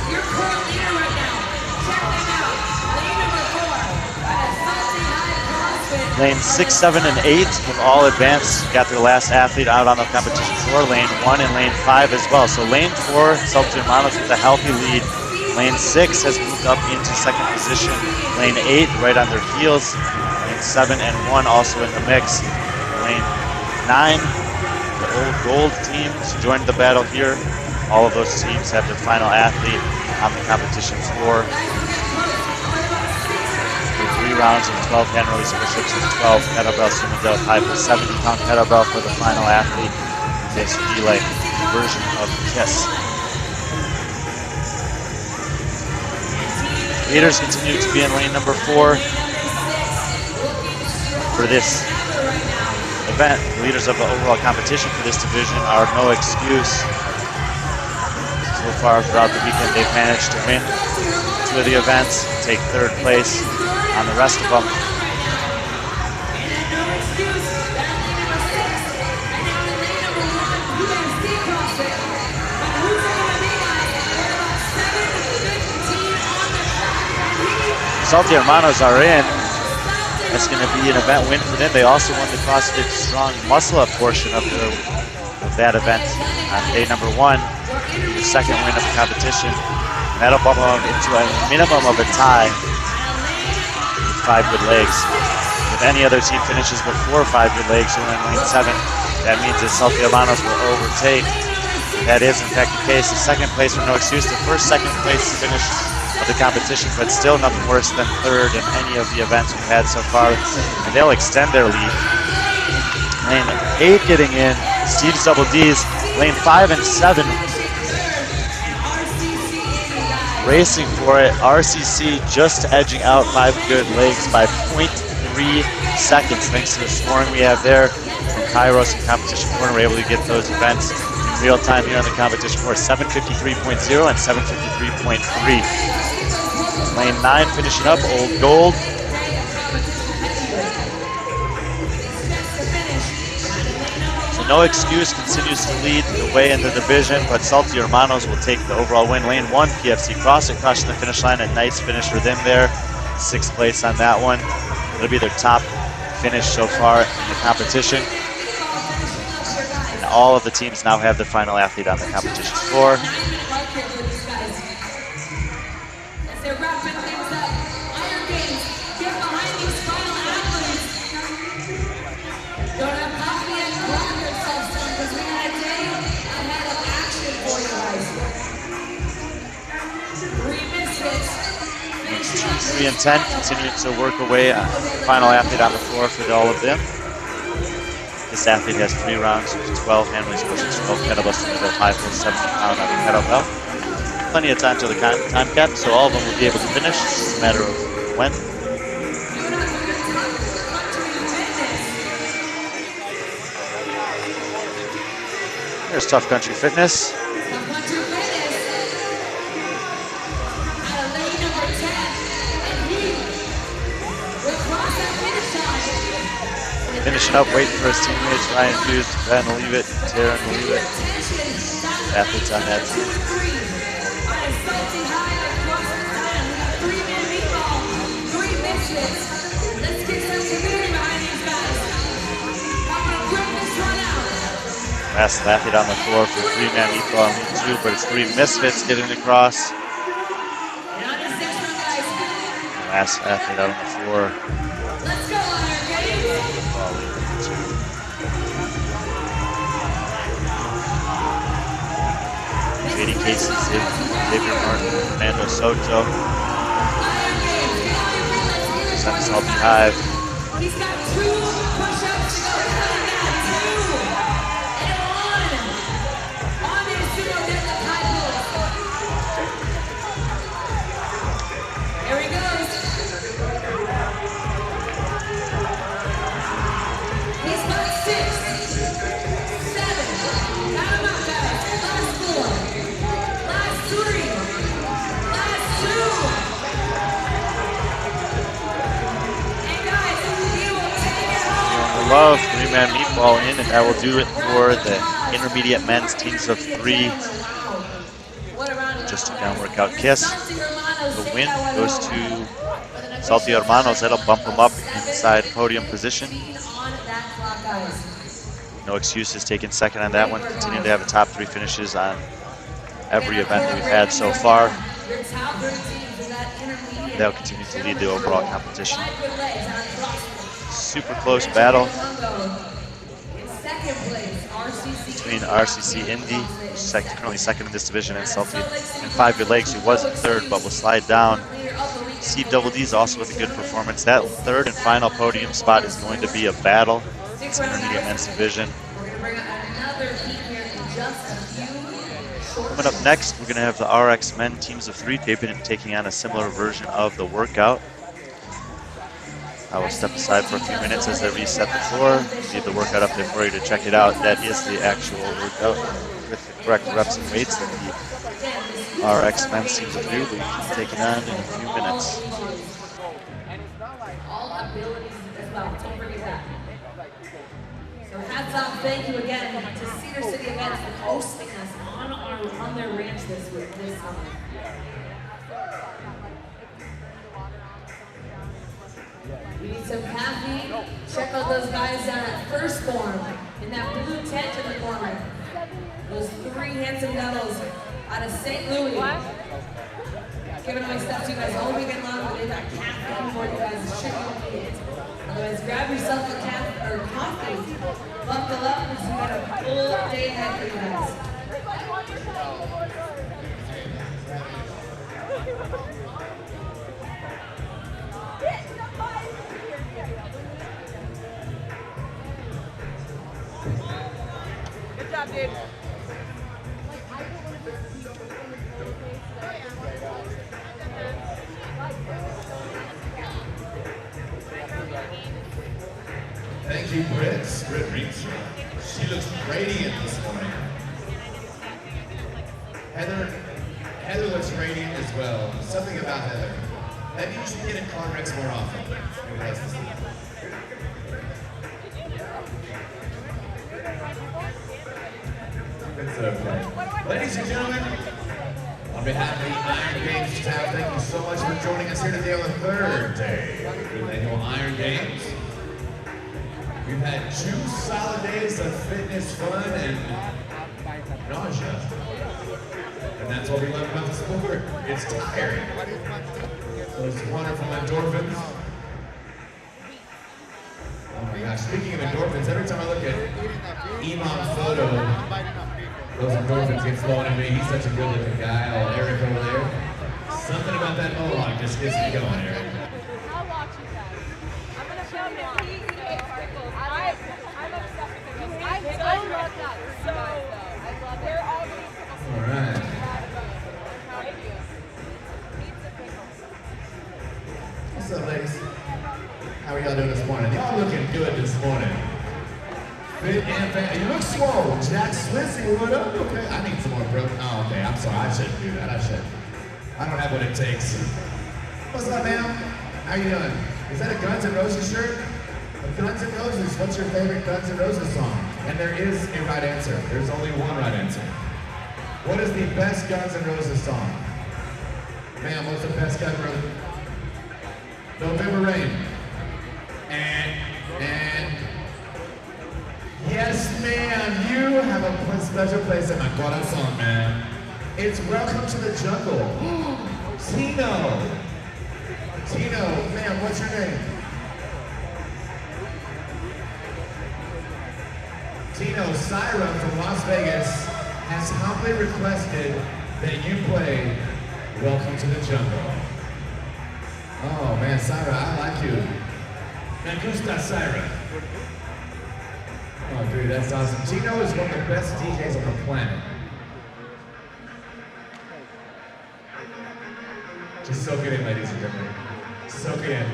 Your current leader right now, check them out. Lane number 4, at Salty High CrossFit. Lane 6, 7, and 8 have all advanced, got their last athlete out on the competition floor. Lane 1 and lane 5 as well. So lane 4, Salty Hermanos with a healthy lead. Lane 6 has moved up into second position. Lane 8 right on their heels. Lane 7 and 1 also in the mix. Lane 9, the old gold teams joined the battle here. All of those teams have their final athlete on the competition floor. 3 rounds of 12 hand release push-ups and 12 kettlebell sumo de la high pull, 70-pound kettlebell for the final athlete in this relay version of KISS. Leaders continue to be in lane number 4 for this event. The leaders of the overall competition for this division are no excuse. So far throughout the weekend, they've managed to win 2 of the events, take 3rd place on the rest of them. Salty Hermanos are in. That's going to be an event win for them. They also won the CrossFit Strong Muscle Up portion of that event on day number 1, the second win of the competition. And that'll bump them into a minimum of a tie. 5 good legs. If any other team finishes before 5 good legs who are in lane 7, that means that Salty Hermanos will overtake. That is in fact the case. The second place for no excuse. The first, second place finish of the competition, but still nothing worse than 3rd in any of the events we've had so far. And they'll extend their lead. Lane 8 getting in, Steve's Double D's. Lane 5 and 7 racing for it. RCC just edging out 5 good legs by 0.3 seconds thanks to the scoring we have there from Kairos and Competition Corner. We're able to get those events in real time here on the competition floor, 7:53.0 and 7:53.3. Lane 9 finishing up, Old Gold. So No Excuse continues to lead the way in the division, but Salty Hermanos will take the overall win. Lane 1, PFC CrossFit crossing the finish line. A nice finish for them there. 6th place on that one. It'll be their top finish so far in the competition. And all of the teams now have their final athlete on the competition floor. They're wrapping things up. Iron Games, get behind these final athletes. Don't have coffee and grab yourselves some because we got a day ahead of action for you guys. 3 misfits. 3 and 10 continuing to work away. Final athlete on the floor for all of them. This athlete has 3 rounds, 12 hand release pushes, 12 kettlebells to go 5 plus 70 pound on the kettlebell. Plenty of time till the time cap, so all of them will be able to finish. It's just a matter of when. There's Tough Country Fitness. Finishing up, waiting for his teammates, Ryan Hughes, Ben will leave it, Taryn will leave it. Athletes on that team. Last athlete on the floor for 3-man meatball in League 2, but it's 3 misfits getting across. Last athlete out on the floor. Let's go, Iron Games! JD Casey, Xavier Martin, Fernando Soto. Present Salty Hive. He's got 2 push-ups to go. Here he goes. He's got 6, 7. Count him out, guys. Last 4. Last 3. Last 2. And guys, he will take it home. Love 3-man meatball in, and that will do it for the intermediate men's teams of 3. Just a down workout kiss. The win goes to Salty Hermanos. That'll bump them up inside podium position. No Excuses taking second on that one. Continuing to have the top 3 finishes on every event that we've had so far. They'll continue to lead the overall competition. Super close battle between RCC Indy, currently second in this division, and Salty, and 5 Good Legs, who was in 3rd but will slide down. C-Double-D is also with a good performance. That 3rd and final podium spot is going to be a battle. It's intermediate men's division. Coming up next, we're going to have the RX men teams of 3 taking on a similar version of the workout. I will step aside for a few minutes as they reset the floor. Leave the workout up there for you to check it out. That is the actual workout with the correct reps and weights that the RX men's teams of 3 will be taking on in a few minutes. All abilities as well. Don't forget that. So hats off, thank you again to Cedar City Events for hosting us on their ranch this summer. We need some caffeine. Check out those guys down at First Form in that blue tent in the corner. Those 3 handsome devils out of St. Louis. Giving away stuff to you guys all weekend long, but they got caffeine for you guys. Should you need it. Otherwise, grab yourself a coffee. Buckle up because we got a full day ahead for you guys. Good job, dude. Thank you, Britt. Britt Reach. She looks radiant this morning. Heather looks radiant as well. Something about Heather. Maybe you should get in car wrecks more often. Maybe that's the thing. It's okay. Ladies and gentlemen, on behalf of the Iron Games staff, thank you so much for joining us here today on the third day of the annual Iron Games. We've had 2 solid days of fitness, fun, and nausea. And that's what we love about the sport. It's tiring. Those wonderful endorphins. Oh my gosh, speaking of endorphins, every time I look at Imam's photo, those endorphins get flowing in me. He's such a good looking guy. Oh, Eric over there. Something about that mohawk just gets me going, Eric. I'll watch you guys. I'm gonna film him. He hates pickles. I'm obsessed with pickles. I love that. So I love it. We're all gonna eat pickles. All right. Proud of you. Eat some pickles. What's up, ladies? How are y'all doing this morning? Y'all looking good this morning. Fit and fat. You look swole. Jack Swissy, what up? Okay, I need some more protein. Oh, okay, I'm sorry. I shouldn't do that. I don't have what it takes. What's up, ma'am? How you doing? Is that a Guns N' Roses shirt? Guns N' Roses. What's your favorite Guns N' Roses song? And there is a right answer. There's only one right answer. What is the best Guns N' Roses song? Ma'am, what's the best Guns N' Roses? November Rain. And yes, ma'am, you have a special place in my corazón, man. It's Welcome to the Jungle. Tino, ma'am, what's your name? Tino, Syra from Las Vegas has humbly requested that you play Welcome to the Jungle. Oh man, Syra, I like you. Me gusta, Syra. Oh dude, that's awesome. Tino is one of the best DJs on the planet. Just soak it in, ladies and gentlemen. Soak it in.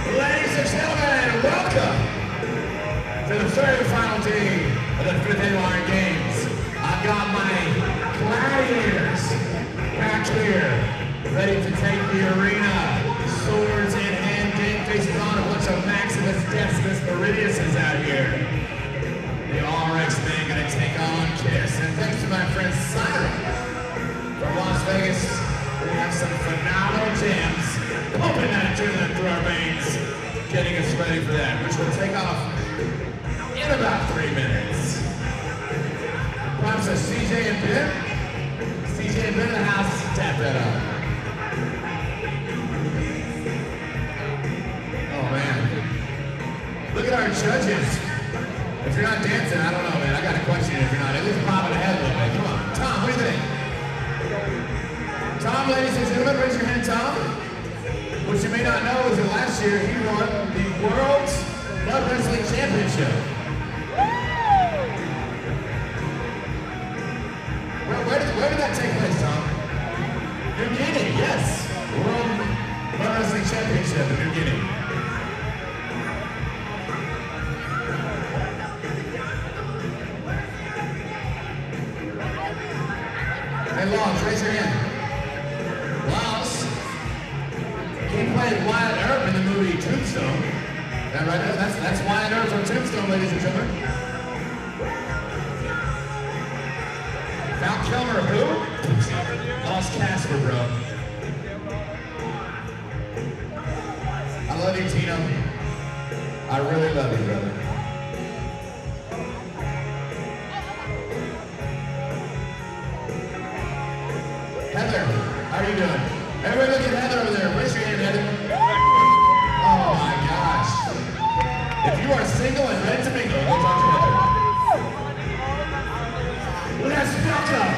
Ladies and gentlemen, welcome to the third and final day of the 5th Annual Iron Games. I've got my gladiators back here, ready to take the arena. Swords in hand, game faces on, a bunch of Maximus Decimus Meridiuses out here. The RX man gonna take on Kiss. And thanks to my friend Syra from Las Vegas, we have some phenomenal jams pumping that adrenaline through our veins, getting us ready for that, which will take off in about 3 minutes. Props to CJ and Ben. CJ and Ben in the house, tap that up. Oh man. Look at our judges. If you're not dancing, I don't know, man. I got a question if you're not. At least bobbing the head a little bit. Come on. Tom, what do you think? Tom, ladies and gentlemen, raise your hand, Tom. What you may not know is that last year he won the World's Mud Wrestling Championship. Where did that take place, Tom? New Guinea, yes. World Mud Wrestling Championship in New Guinea. Hey, Lawrence, raise your hand. Lawrence. He played Wyatt Earp in the movie Tombstone. That right? That's Wyatt Earp from Tombstone, ladies and gentlemen. Val Kilmer, who? Lost Casper, bro. I love you, Tino. I really love you, brother. Heather, how are you doing? Everybody look at Heather over there. Raise your hand, Heather. Oh my gosh. If you are single and ready to mingle, go talk to Heather. Let's welcome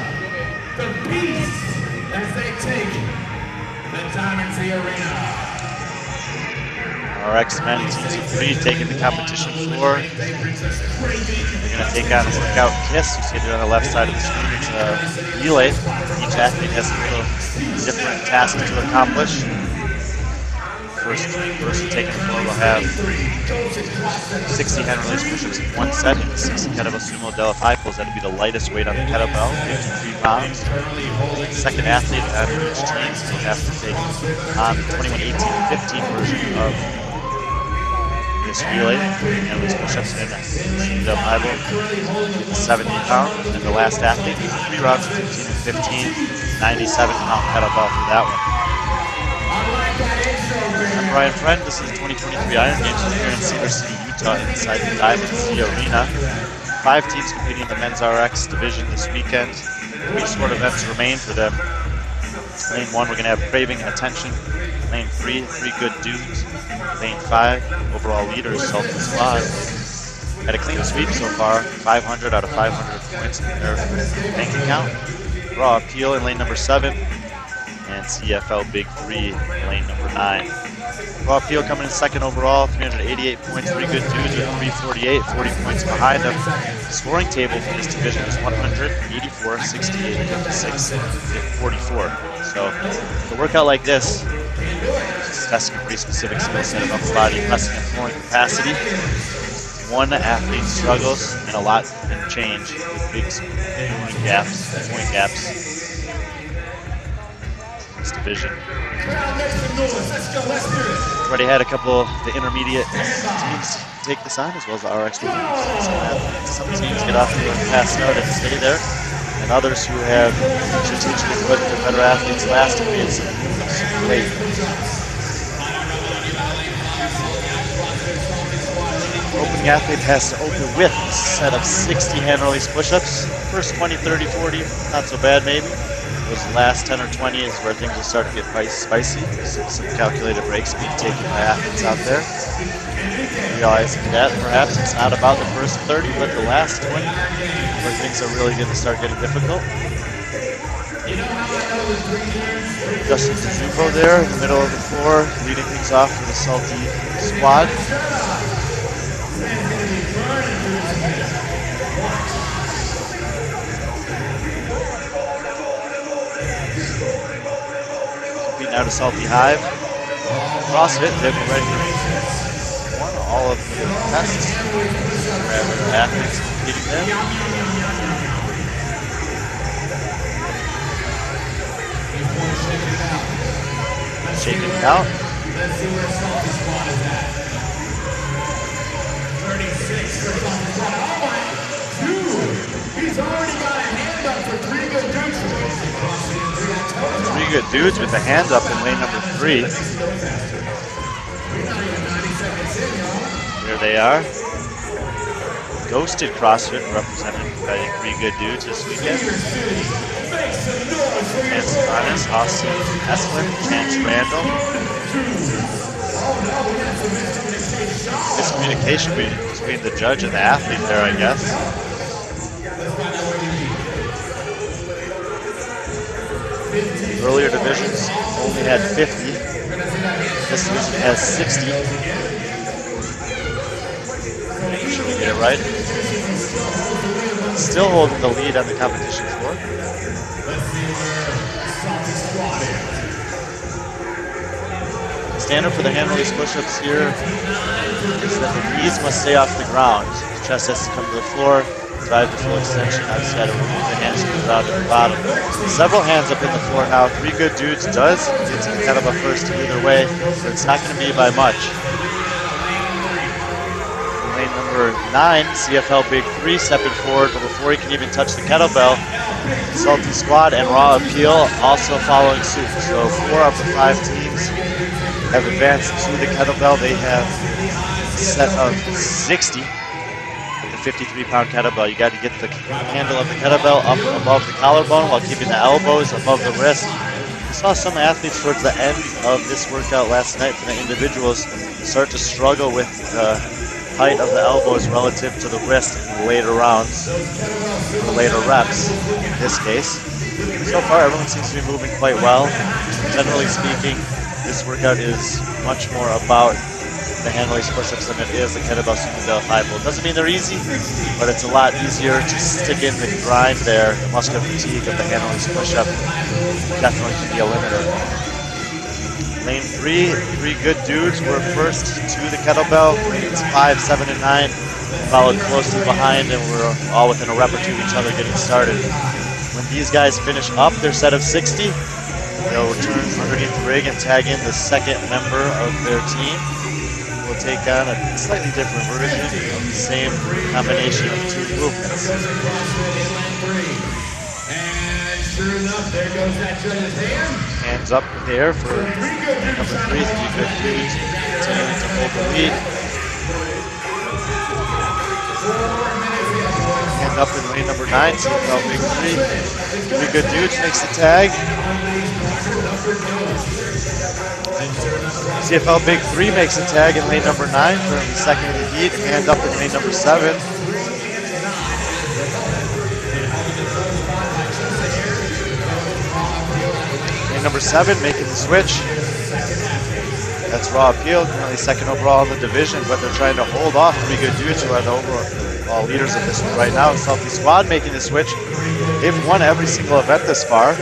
the beasts as they take the Diamond Z Arena. RX men, teams of 3 taking the competition floor. They're going to take on Workout Kiss. You see it there on the left side of the screen. It's a relay. Each athlete has a little different task to accomplish. First person taking the floor will have 60 hand release push-ups in one set and 60 kettlebell sumo deadlift high pulls. That'll be the lightest weight on the kettlebell, 53 pounds. Second athlete on each team will have to take on the 21-18-15 version of this relay, and release push-ups in sumo deadlift high pull, 70 pounds. And the last athlete, 3 rounds of 15 and 15, 97-pound kettlebell for that one. I'm Brian Friend. This is 2023 Iron Games here in Cedar City, Utah, inside the Diamond Sea Arena. 5 teams competing in the men's RX division this weekend. 3 sport events remain for them. Lane 1, we're going to have Craving and Attention. Lane 3, 3 Good Dudes. Lane 5, overall leaders, Salty Squad. Had a clean sweep so far, 500 out of 500 points in their bank account. Raw Appeal in lane number 7. And CFL Big 3, lane number 9. Raw Appeal coming in second overall, 388 points, 3 Good Dudes with 348, 40 points behind them. The scoring table for this division is 100, 84, 68, 56, and 44. So, a workout like this, just testing a pretty specific skill set of upper body pressing and pulling capacity. One athlete struggles, and a lot can change with big point gaps. This division. Already had a couple of the intermediate teams take this on, as well as the RX teams. Some teams get off to a fast start and stay there, and others who have strategically put their better athletes last and made some moves late. Opening athlete has to open with a set of 60 hand release push-ups. First 20, 30, 40, not so bad maybe. Those last 10 or 20 is where things will start to get spicy. Some calculated breaks being taken by athletes out there. Realizing that perhaps it's not about the first 30, but the last 20, where things are really going to start getting difficult. Justin Tsuzupo there in the middle of the floor, leading things off for the Salty Squad. Now to Salty Hive. CrossFit, they've already won all of the tests. Athletes competing there. Shaking it out. Let's see where Salty Squad is at. 36 for Salty Squad. Oh my dude! He's already got a hand up for 3 Good Dudes. 3 Good Dudes with a hand up in lane number 3. Here they are. Ghosted CrossFit represented by 3 Good Dudes this weekend. Chance Honest, Austin Esplin, Chance Randall. Miscommunication between the judge and the athlete there, I guess. Earlier divisions only had 50. This division has 60. Make sure we get it right. Still holding the lead on the competition floor. Standard for the hand release push-ups here is that the knees must stay off the ground. The chest has to come to the floor. Drive the full extension. I've just got to remove the hands from the ground at the bottom. Several hands up in the floor now. 3 Good Dudes does get to kind of a first either way, but it's not going to be by much. Lane number 9, CFL Big 3 stepping forward, but before he can even touch the kettlebell, Salty Squad and Raw Appeal also following suit. So 4 of the 5 teams have advanced to the kettlebell. They have a set of 60. 53-pound kettlebell. You got to get the handle of the kettlebell up above the collarbone while keeping the elbows above the wrist. We saw some athletes towards the end of this workout last night for the individuals start to struggle with the height of the elbows relative to the wrist in the later rounds, the later reps in this case. So far, everyone seems to be moving quite well. Generally speaking, this workout is much more about the hand release push-ups than it is the kettlebell sumo deadlift high pull. Doesn't mean they're easy, but it's a lot easier to stick in the grind there. The muscular fatigue of the hand release push-up definitely can be a limiter. Lane 3, 3 good dudes were first to the kettlebell. Lanes 5, 7, and 9 followed closely behind, and we're all within a rep or two of each other getting started. When these guys finish up their set of 60, they'll return underneath the rig and tag in the second member of their team. We'll take on a slightly different version of the same combination of two movements. And sure enough, there goes that judge's hand. Hands up there for number 3, 3 good dudes continuing to hold the lead. Hand up in lane number 9, CFL Big 3. 3 good dudes makes the tag. CFL Big 3 makes a tag in lane number 9, currently second in the heat. Hand up in lane number 7. Lane number 7 making the switch. That's Raw Appeal, currently second overall in the division, but they're trying to hold off 3 good dudes who are the overall leaders of this one right now. Salty Squad making the switch. They've won every single event this far.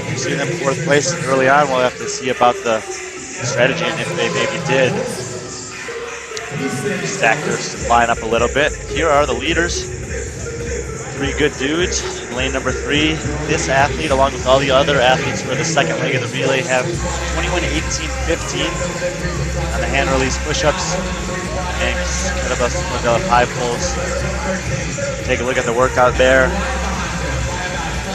We've seen them 4th place early on. We'll have to see about the strategy and if they maybe did stack their line up a little bit. Here are the leaders. 3 good dudes. Lane number 3. This athlete, along with all the other athletes for the second leg of the relay, have 21-18-15 on the hand release push-ups and kettlebell sumo deadlift high pulls. Take a look at the workout there.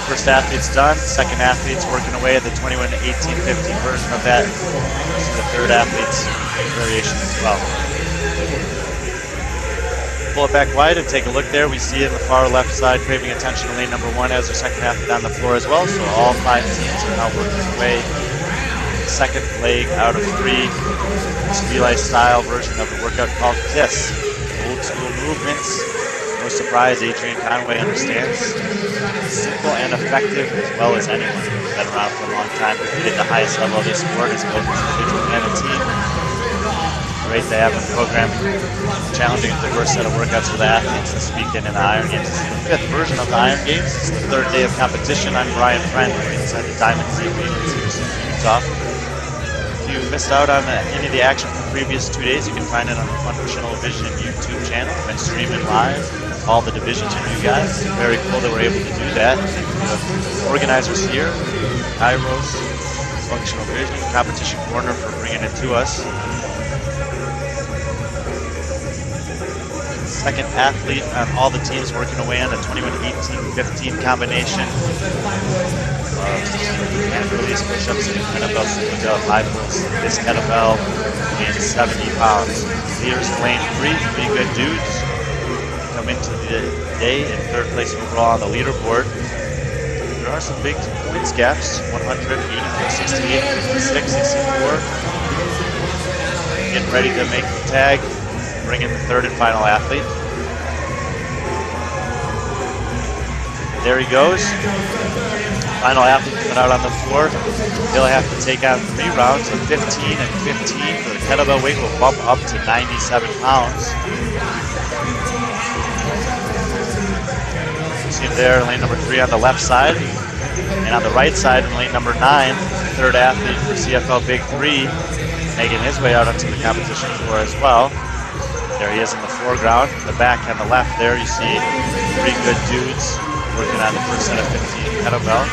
First athlete's done. Second athlete's working away at the 21-18-15 version of that. This is the third athlete's variation as well. Pull it back wide and take a look there. We see in the far left side craving attention in lane number 1 as their second athlete on the floor as well. So all 5 teams are now working away. Second leg out of 3. This relay style version of the workout called KISS. Old school movements. No surprise, Adrian Conway understands. Simple and effective as well as anyone who's been around for a long time, competed at the highest level of this sport as both an individual and a team. Great to have a program challenging a diverse set of workouts for the athletes this weekend in the Iron Games. This is the 5th version of the Iron Games. It's the 3rd day of competition. I'm Brian Friend inside the Diamond Z Arena in Cedar City, Utah. If you missed out on any of the action from the previous 2 days, you can find it on the Functional Vision YouTube channel. We've been streaming live all the divisions for you guys. Very cool that we're able to do that. Thank you to the organizers here, Kairos, Functional Vision, Competition Corner for bringing it to us. Second athlete on all the teams working away on the 21-18-15 combination of hand release push-ups and kettlebell sumo deadlift high pulls. This kettlebell weighing 70 pounds. Leaders in lane 3, 3 good dudes come into the day in 3rd place overall on the leaderboard. There are some big points gaps: 100, 84, 68, 56, 64. Getting ready to make the tag. Bring in the 3rd and final athlete. There he goes. Final athlete coming out on the floor. He'll have to take on 3 rounds of 15 and 15. For the kettlebell weight will bump up to 97 pounds. You see him there, lane number 3 on the left side. And on the right side, in lane number 9, the 3rd athlete for CFL Big 3, making his way out onto the competition floor as well. There he is in the foreground. In the back on the left there, you see 3 good dudes working on the first set of 15 kettlebell.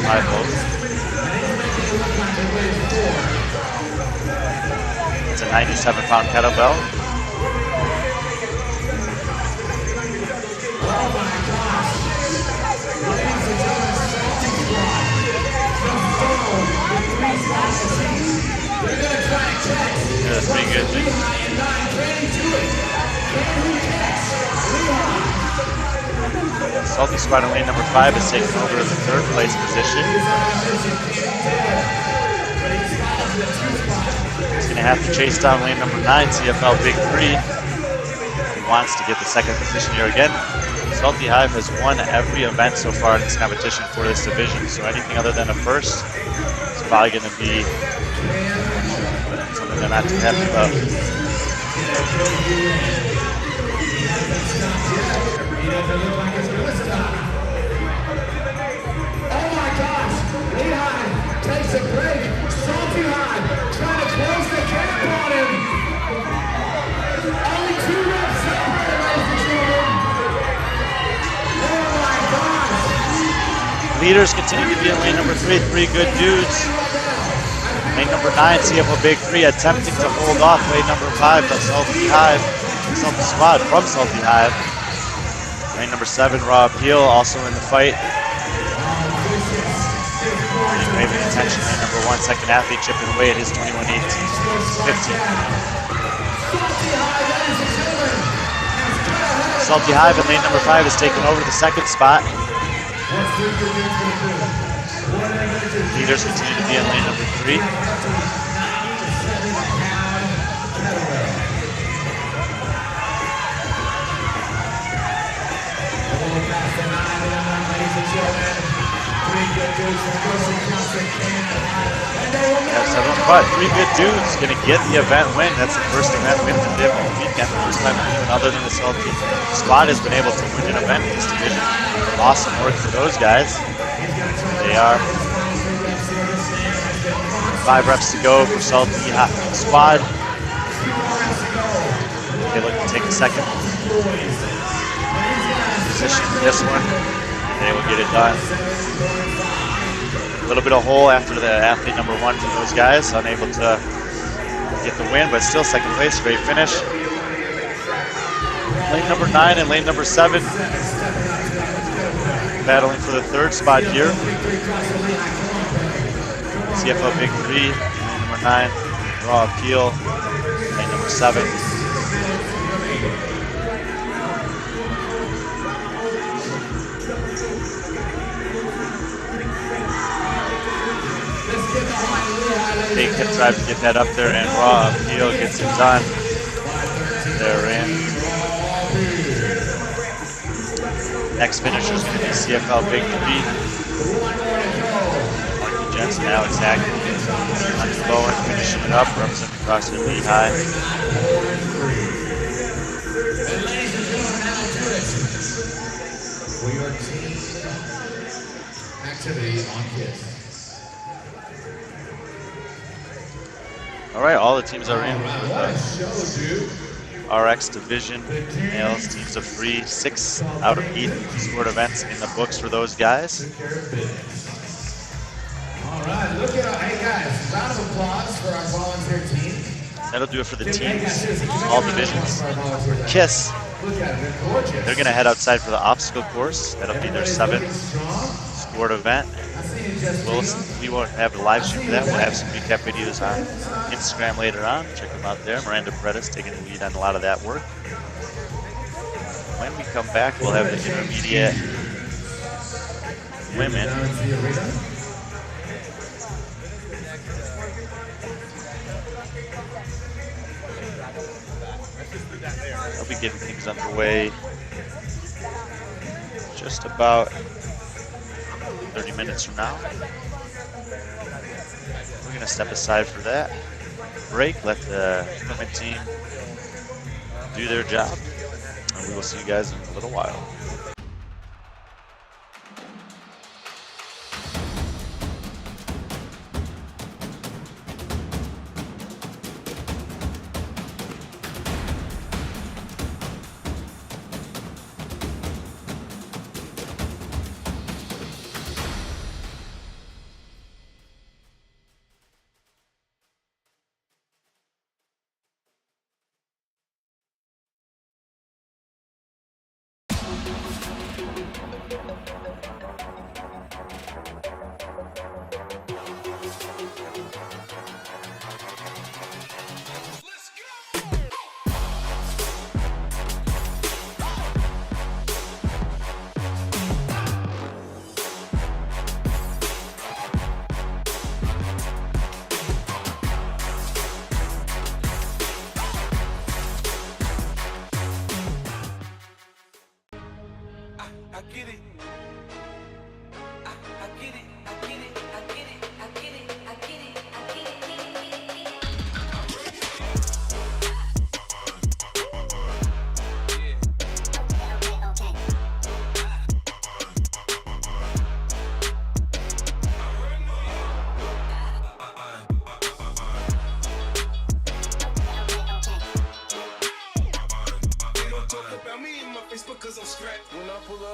High pulls. It's a 97-pound kettlebell. That's pretty good. Salty Squad in lane number 5 is taking over the 3rd place position. He's going to have to chase down lane number 9, CFL Big 3. He wants to get the 2nd position here again. Salty Hive has won every event so far in this competition for this division, so anything other than a first is probably going to be something they're not too happy about. He doesn't look like it's gonna stop. Oh my gosh! Lehigh takes a break. Salty High trying to close the gap on him. Only 2 reps separated, ladies and gentlemen. Oh my gosh! Leaders continue to be in lane number 3. 3 good dudes. Lane number 9, CFO Big 3 attempting to hold off lane number 5, the Salty Hive. Salty Squad from Salty Hive. Lane number 7, Raw Appeal, also in the fight. Craving attention, lane number 1, second athlete chipping away at his 21-18, 15. Salty Hive in lane number 5 is taking over the second spot. Leaders continue to be in lane number 3. But 3 good dudes gonna get the event win. That's the first event win for them all weekend. First time anyone other than the Salty Squad has been able to win an event in this division. Awesome work for those guys. They are. 5 reps to go for Salty Squad. They look to take a second position for this one. They will get it done. A little bit of hole after the athlete number 1 for those guys. Unable to get the win, but still second place. Great finish. Lane number 9 and lane number 7 battling for the 3rd spot here. CFO Big 3, lane number 9, Raw Appeal, lane number 7. Big hip drive to get that up there, and Raw Appeal gets it done. They're in. Next finisher is going to be CFL Big 3. Jensen, Alex Hackett, Hunter Bowen finishing it up, representing CrossFit Lehigh. For your team activity on KISS. All right, all the teams are in. What a show, dude. RX Division males, teams of 3, 6 out of 8 sport events in the books for those guys. All right, look at our, hey guys, round of applause for our volunteer team. That'll do it for the teams, all divisions. KISS, they're going to head outside for the obstacle course. That'll be their 7th sport event. We won't have a live stream for that. We'll have some recap videos on Instagram later on. Check them out there. Miranda Paredes taking the lead on a lot of that work. When we come back, we'll have the intermediate women. I'll be getting things underway just about 30 minutes from now. We're going to step aside for that break, let the equipment team do their job, and we will see you guys in a little while.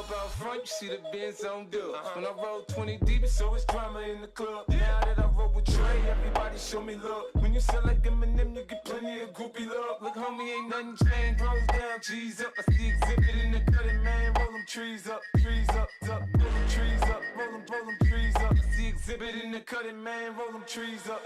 up out front, you see the Benz on dub. When I roll 20 deep, it's always drama in the club. Now that I roll with Dre, everybody show me love. When you sell like M&M, you get plenty of groupie love. Look, homie, ain't nothing changed. Rolls down, G's up. I see exhibit in the cutting, man. Roll them trees up, trees up. Roll them trees up, roll them trees up. I see exhibit in the cutting, man. Roll them trees up.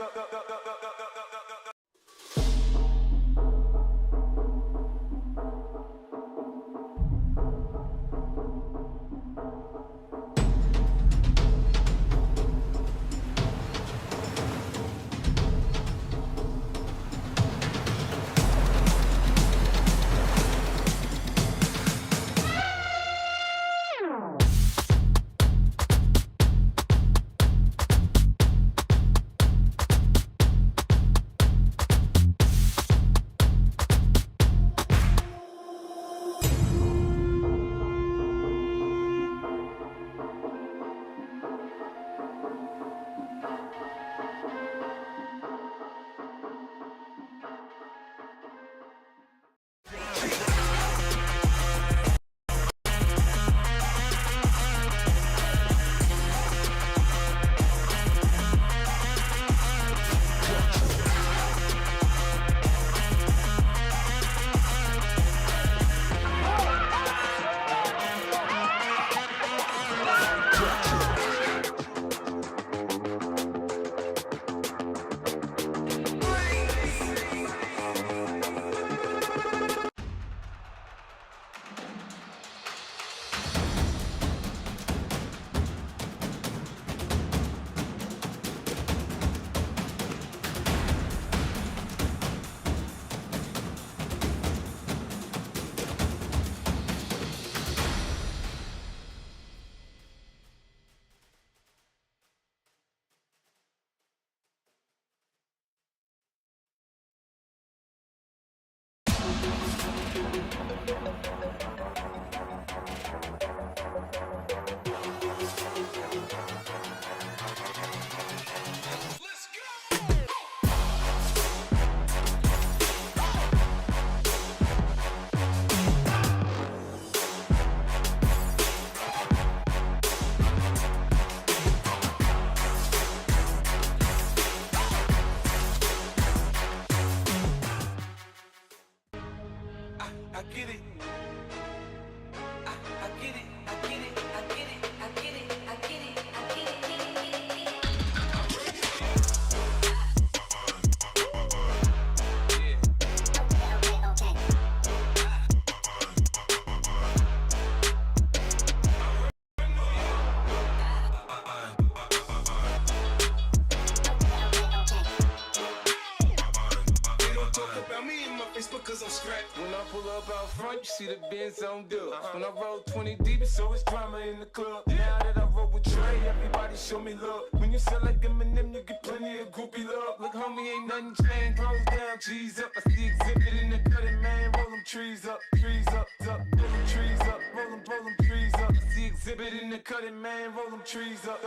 I get it. I get it. I get it. I get it. I get it. I get it. I get it. Cause I'm scrapped. When I pull up out front, you see the Benz on dub. When I roll 20 deep, it's always drama in the club. Now that I roll with Dre, everybody show me love. When you sell like M&M, you get plenty of groupie love. Look, homie, ain't nothing changed. Rolls down, G's up. I see exhibit in the cutting, man. Roll them trees up, trees up. Roll them trees up, roll them trees up. I see exhibit in the cutting, man. Roll them trees up.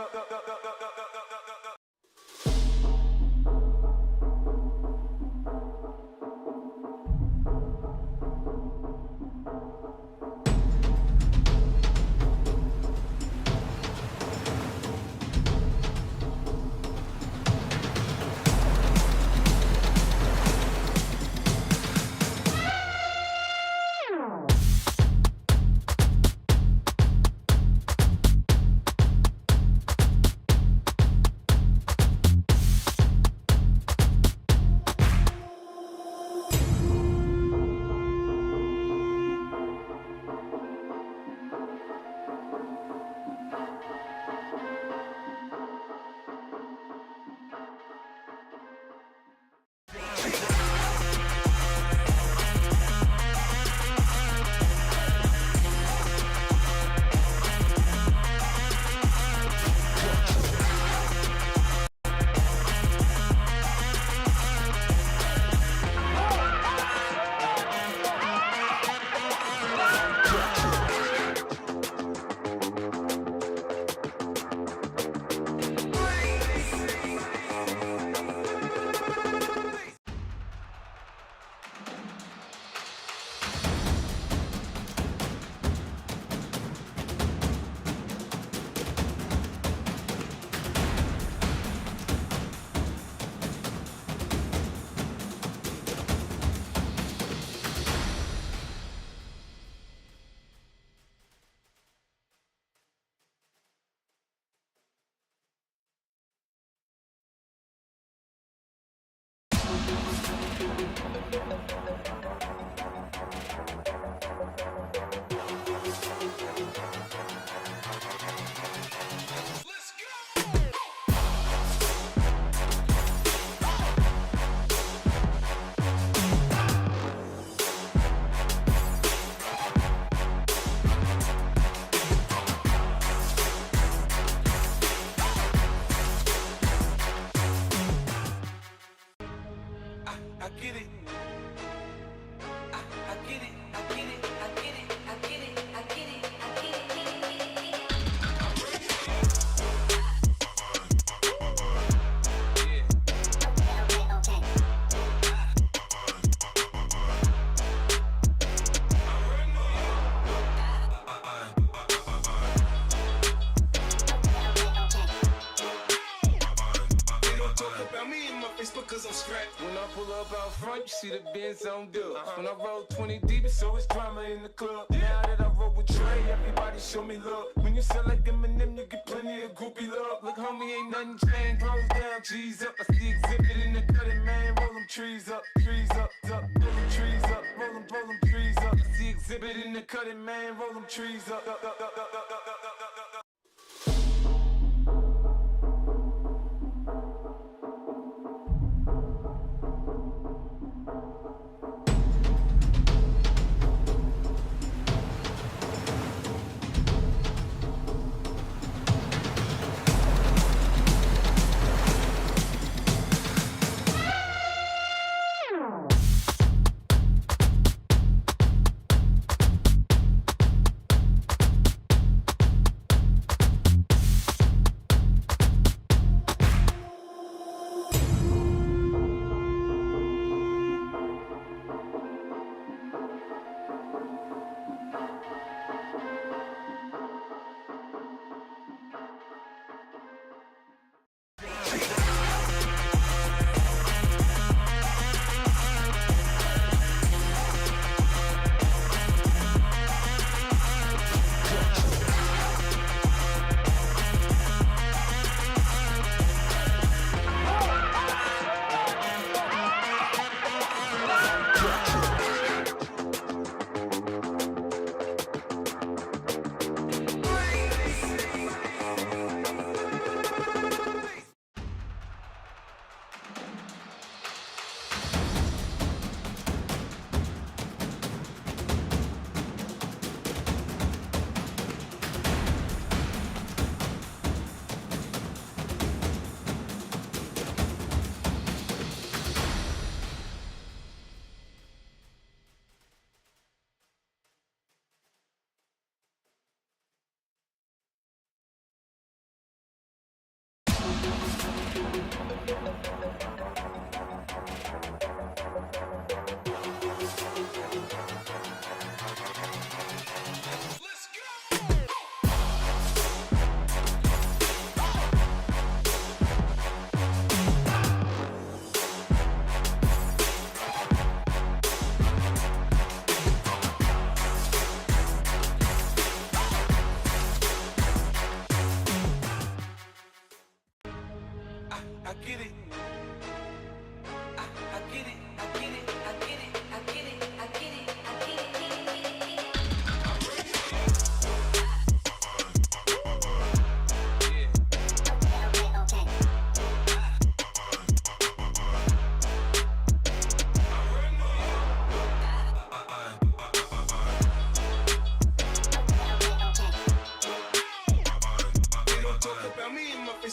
get it. I get it. I get it. I get it. I get it. I get it. I get it. Because I'm strapped. When I pull up out front, you see the Benz on dub. When I roll 20 deep, so it's drama in the club. Now that I roll with Dre, everybody show me love. When you sell like M&M, you get plenty of groupie love. Look, homie, ain't nothing changed. Rolls down, G's up. I see exhibit in the cutting, man. Roll them trees up, up. Roll them trees up, roll them trees up. I see exhibit in the cutting, man. Roll them trees up. I get it. I get it. I get it. I get it. I get it. I get it. I get it.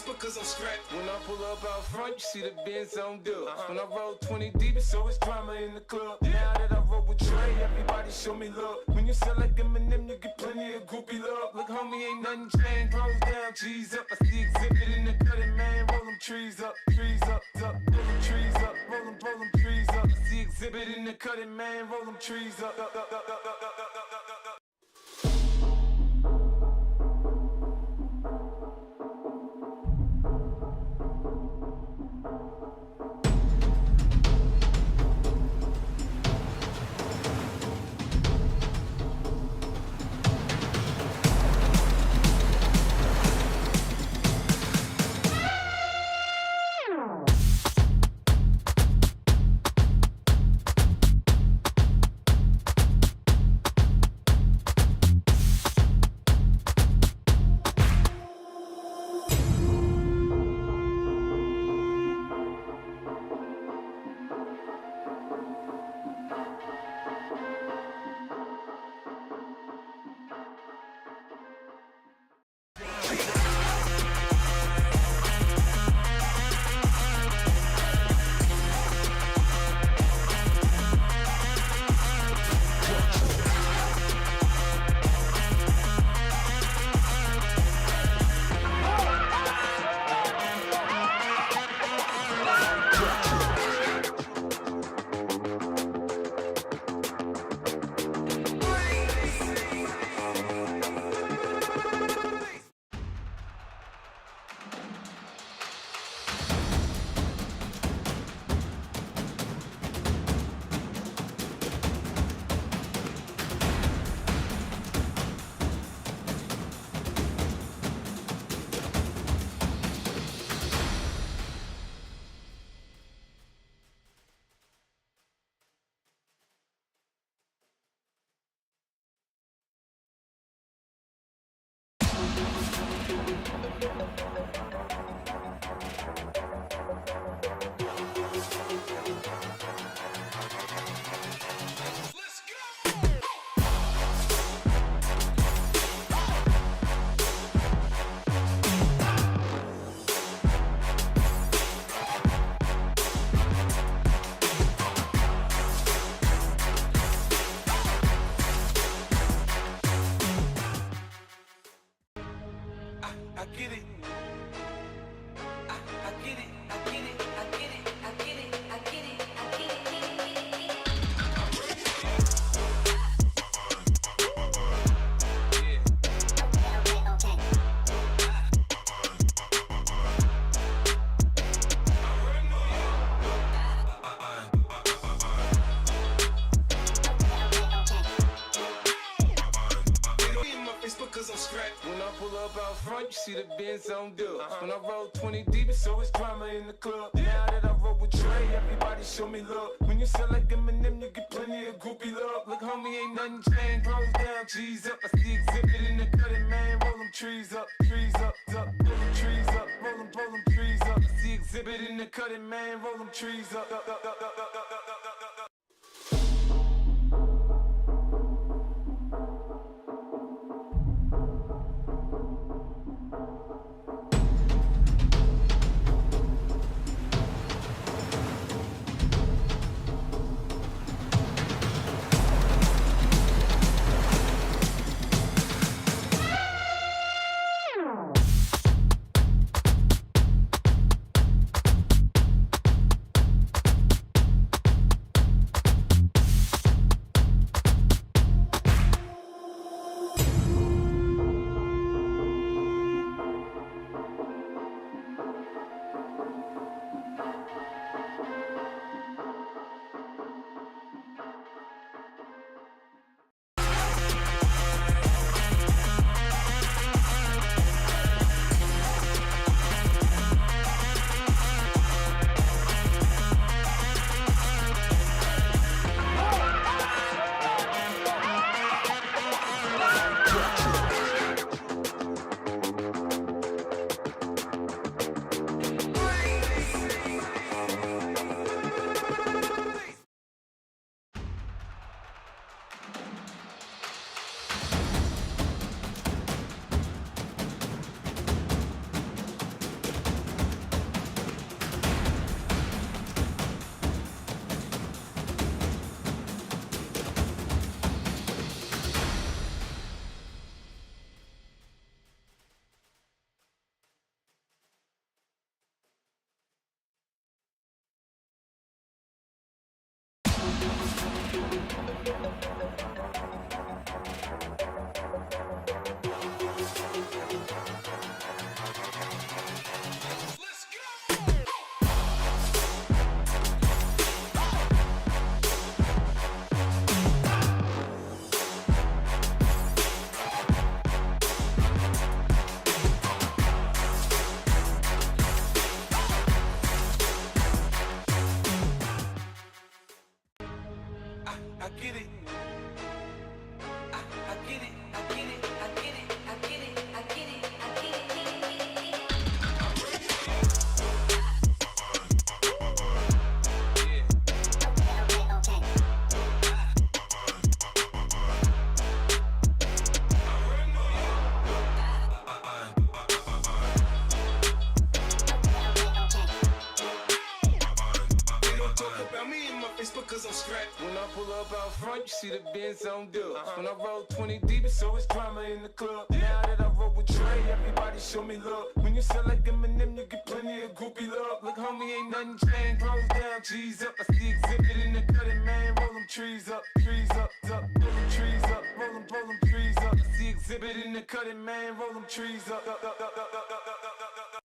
Because I'm strapped. When I pull up out front, you see the Benz on dub. When I roll 20 deep, so it's drama in the club. Now that I roll with Dre, everybody show me love. When you sell like M&M, you get plenty of groupie love. Look, homie, ain't nothing changed. Rolls down, G's up. I see exhibit in the cutting, man. Roll them trees up, up. Roll them trees up, roll them trees up. I see exhibit in the cutting, man. Roll them trees up. see the Benz on dub. When I roll 20 deep, it's always drama in the club. Now that I roll with Dre, everybody show me love. When you sell like M&M, you get plenty of groupie love. Look, homie, ain't nothing changed. Rolls down, G's up. I see exhibit in the cutting, man. Roll them trees up, trees up, up. Roll them trees up, roll them trees up. I see exhibit in the cutting, man. Roll them trees up, up, up, up, up, up, up, up, up. I get it. I get it. I get it. I get it. I get it. I get it. I get When I pull up out front, you see the Benz on dub. When I roll 20 deep, it's always drama in the club. Now that I roll with Dre, everybody show me love. When you sell like M&M, you get plenty of groupie love. Look, homie, ain't nothing changed. Rolls down, G's up. I see exhibit in the cutting, man. Roll them trees up, up. Roll them trees up, roll them trees up. I see exhibit in the cutting, man. Roll them trees up, up, up, up, up, up, up, up, up.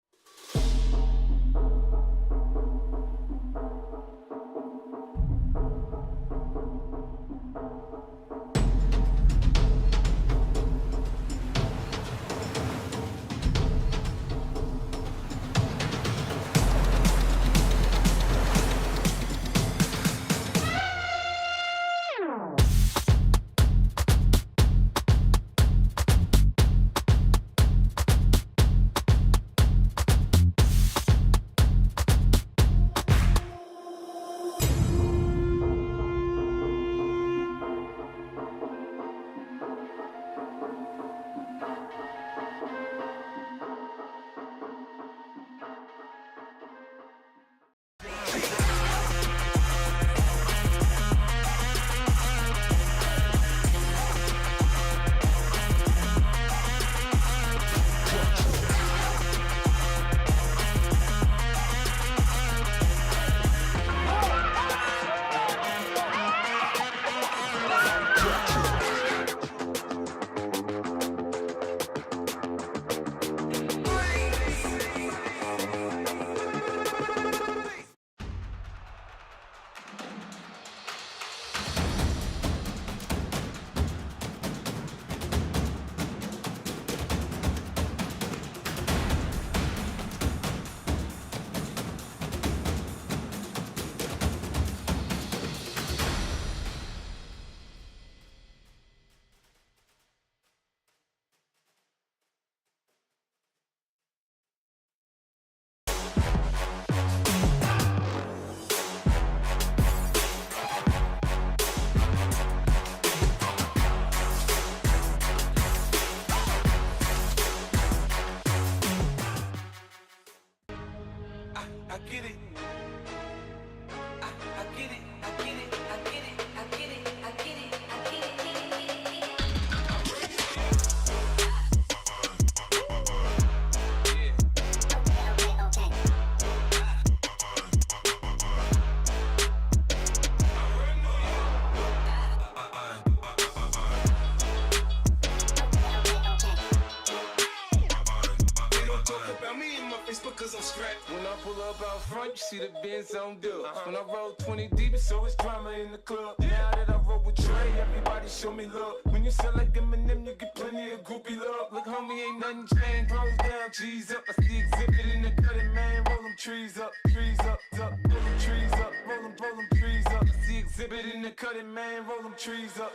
I get it. I get it. I get it. I get it. I get it. I get it. I get it. Cause I'm strapped. When I pull up out front, you see the Benz on dubs. When I roll 20 deep, it's always drama in the club. Now that I roll with Trey, everybody show me love. When you sell like Eminem, you get plenty of groupie love. Look, homie, ain't nothing changed. Rolls down, G's up. I see exhibit in the cutting, man. Roll them trees up, up. Roll them trees up, roll them trees up. I see exhibit in the cutting, man. Roll them trees up.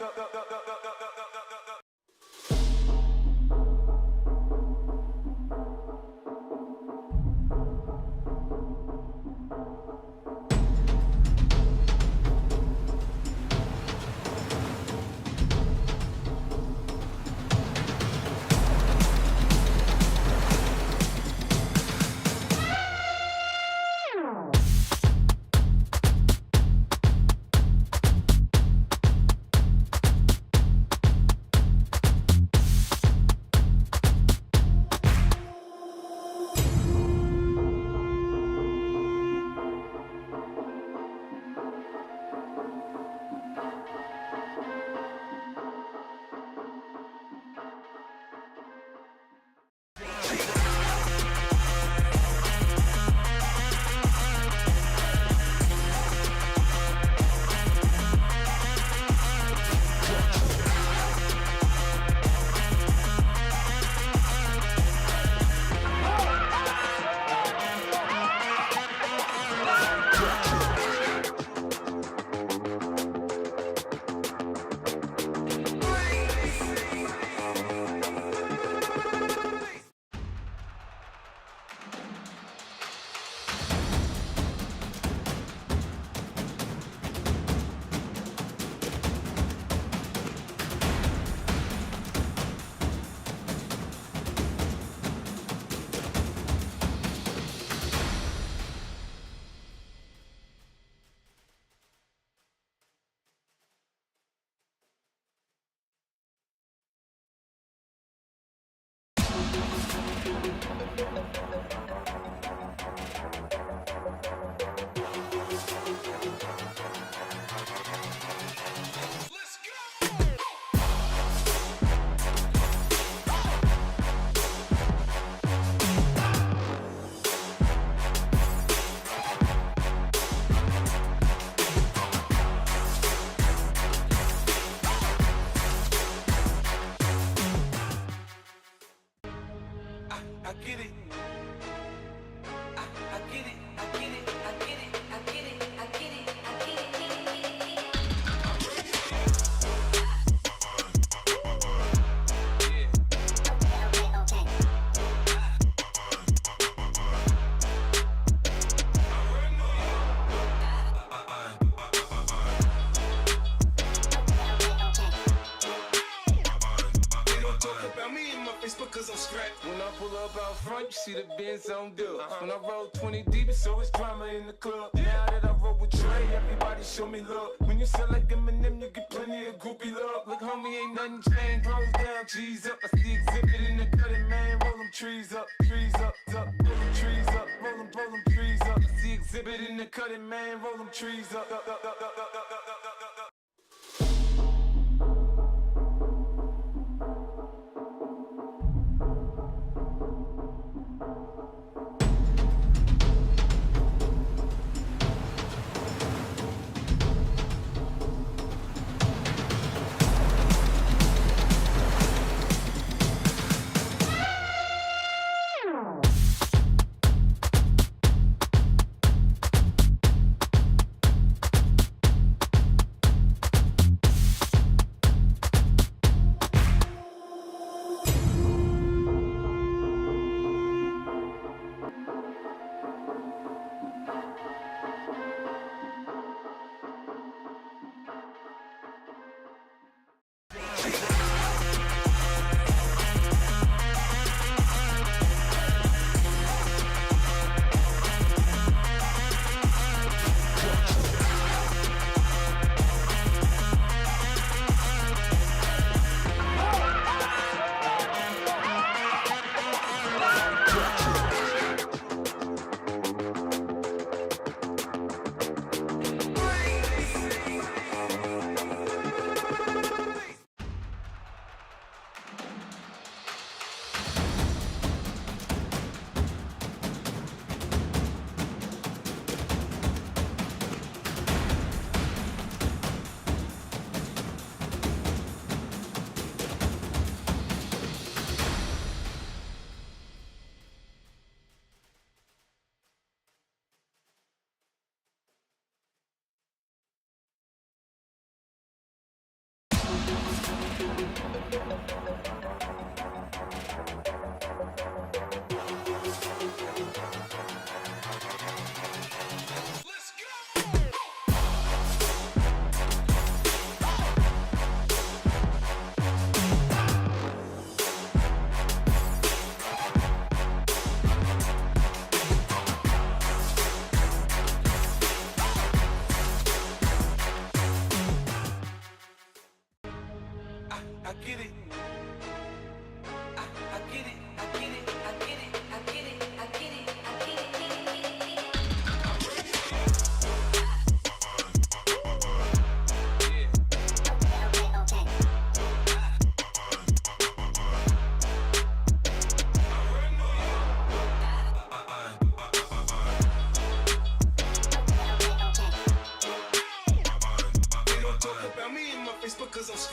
I get it. I get it. I get it. I get it. I get it. I get it. I get it. Cause I'm strapped. When I pull up out front, you see the Benz on dubs. When I roll 20 deep, it's always drama in the club. Now that I roll with Trey, everybody show me love. When you sell like Eminem, you get plenty of groupie love. Look, homie, ain't nothing changed. Rolls down, G's up. I see exhibit in the cutting, man. Roll them trees up, up. Roll them trees up, roll them trees up. I see exhibit in the cutting, man. Roll them trees up.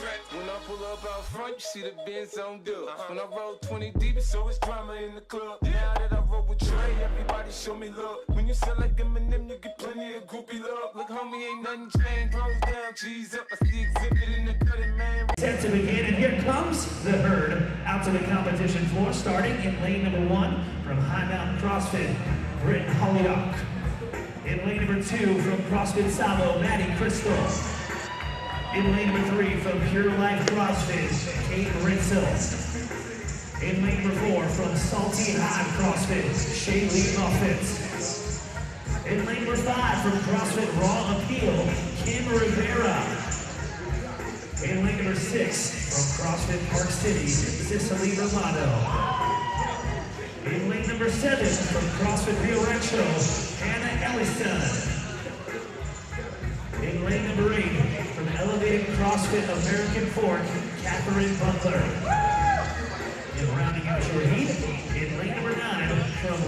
When I pull up out front, you see the Benz on dub. When I roll 20 deep, it's always drama in the club. Now that I roll with Dre, everybody show me love. When you sell like MMFF, you get plenty of groupie love. Look, homie, ain't nothing changed. Rolls down, G's up. I see exhibit in the 30 man. Set to begin, and here comes the herd out to the competition floor, starting in lane number 1 from High Mountain CrossFit, Britt Holyock. In lane number 2 from CrossFit Sabo, Maddie Crystal. In lane number 3 from Pure Life CrossFit, Kate Ritzel. In lane number 4 from Salty Hot CrossFit, Shaylee Muffet. In lane number 5 from CrossFit Raw Appeal, Kim Rivera. In lane number 6 from CrossFit Park City, Cicely Romano. In lane number 7 from CrossFit Rio Rancho, Hannah Ellison. In lane number 8 from Elevated CrossFit American Fork, Catherine Butler. And rounding out your heat, in lane number 9 from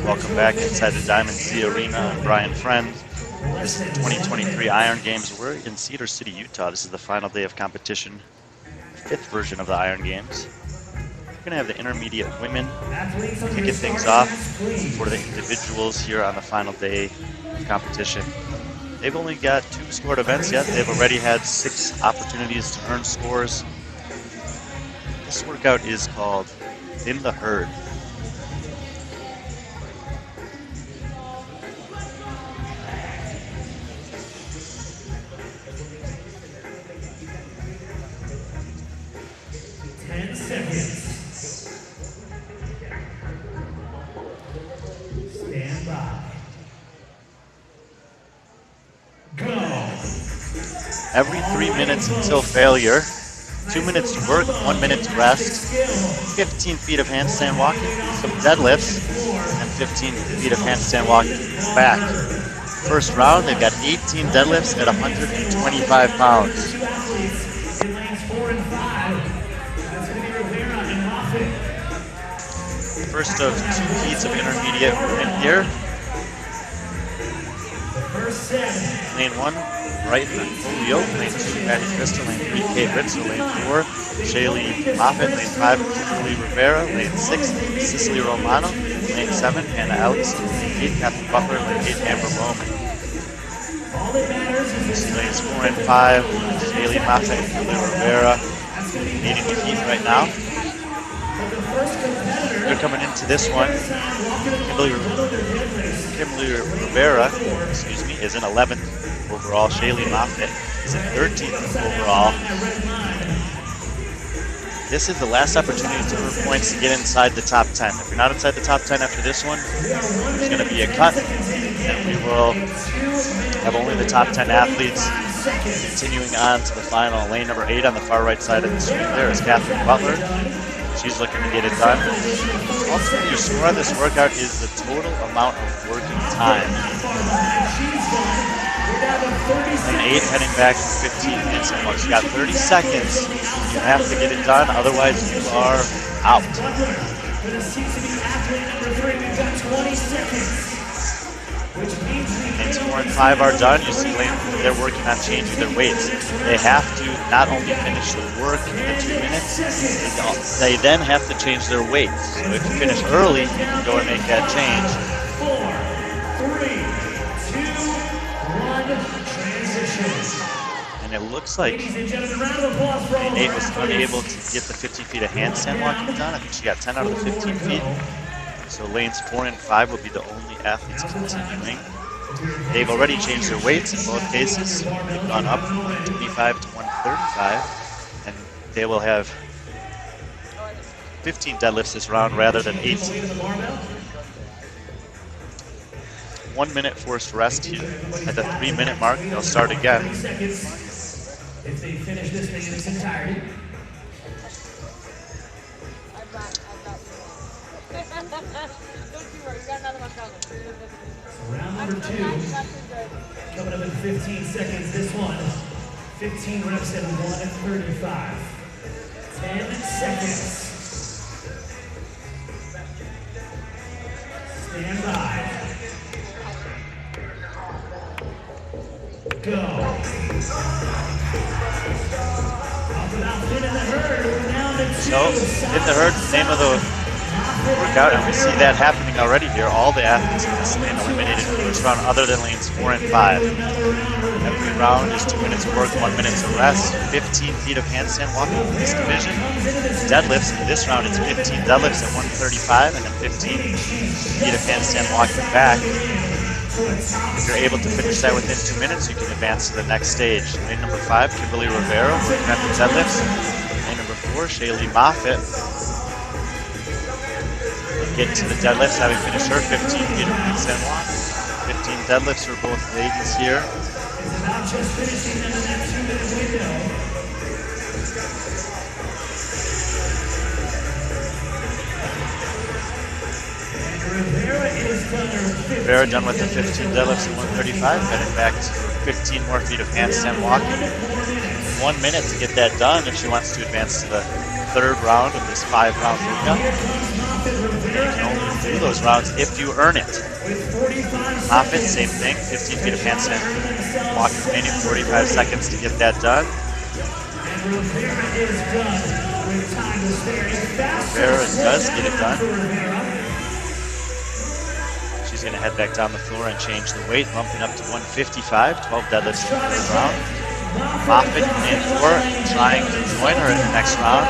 Welcome back inside the Diamond Z Arena. I'm Brian Friend. This is the 2023 Iron Games. We're in Cedar City, Utah. This is the final day of competition, 5th version of the Iron Games. We're going to have the intermediate women kicking things off for the individuals here on the final day of competition. They've only got 2 scored events yet. They've already had 6 opportunities to earn scores. This workout is called In the Herd. Stand by. Go. Every 3 minutes until failure. 2 minutes to work, 1 minute to rest. 15 feet of handstand walking, some deadlifts, and 15 feet of handstand walking back. First round, they've got 18 deadlifts at 125 pounds. In lanes 4 and 5, that's going to be Rivera and Moffitt. First of 2 heats of intermediate in here. The first set. Lane 1, Brighton Julio. Lane 2, Maddie Crystal. Lane 3, Kate Ritzel. Lane 4, Shaylee Moffitt. Lane 5, Kimberly Rivera. Lane 6, Cicely Romano. Lane 7, Hannah Ellison. Lane 8, Catherine Butler. Lane 8, Amber Roman. All that matters is Lanes 4 and 5, Shaylee Moffitt and Kimberly Rivera leading the heat right now. They're coming into this one. Kimberly Rivera, is in 11th overall. Shaylee Moffitt is in 13th overall. This is the last opportunity to earn points to get inside the top 10. If you're not inside the top 10 after this one, there's going to be a cut, and we will have only the top 10 athletes continuing on to the final. Lane number 8 on the far right side of the screen there is Catherine Butler. She's looking to get it done. Ultimately, your score on this workout is the total amount of working time. Lane 8 heading back for 15 minutes and once you got 30 seconds, you have to get it done, otherwise you are out. Lanes 4 and 5 are done. You see they're working on changing their weights. They have to not only finish the work in the 2 minutes, they then have to change their weights. So if you finish early, you can go and make that change. 4, 3, 2, 1, transition. And it looks like Ladies and gentlemen, round of applause for all Nate of was our unable athletes. to get the 15 feet of handstand walking done. I think she got 10 out of the 15 feet. So lanes 4 and 5 will be the only athletes continuing. They've already changed their weights in both cases. They've gone up from 125 to 135, and they will have 15 deadlifts this round rather than 18. 1 minute forced rest here. At the 3 minute mark, they'll start again. If they finish this thing in its entirety. Don't you worry, you got another one coming. Round number 2, coming up in 15 seconds. This one, 15 reps at 1:35. 10 seconds. Stand by. Go. So, in the herd, name of the workout, and we see that happening already here. All the athletes in this lane eliminated in the first round other than lanes 4 and 5. Every round is 2 minutes of work, 1 minute of rest, 15 feet of handstand walking in this division. Deadlifts, in this round it's 15 deadlifts at 135 and then 15 feet of handstand walking back. If you're able to finish that within 2 minutes, you can advance to the next stage. Lane number 5, Kimberly Rivera, working at the deadlifts. Lane number 4, Shaylee Moffitt. Get to the deadlifts, having finished her 15 feet of handstand walk. 15 deadlifts for both ladies here. Rivera done with the 15 deadlifts at 135, heading back to 15 more feet of handstand walking. 1 minute to get that done if she wants to advance to the third round of this 5-round workout. You can only do those rounds if you earn it. Moffitt, same thing, 15 feet of handstand walking, remaining 45 seconds to get that done. Rivera does get it done. She's going to head back down the floor and change the weight, bumping up to 155, 12 deadlifts in the third round. Moffitt in for trying to join her in the next round.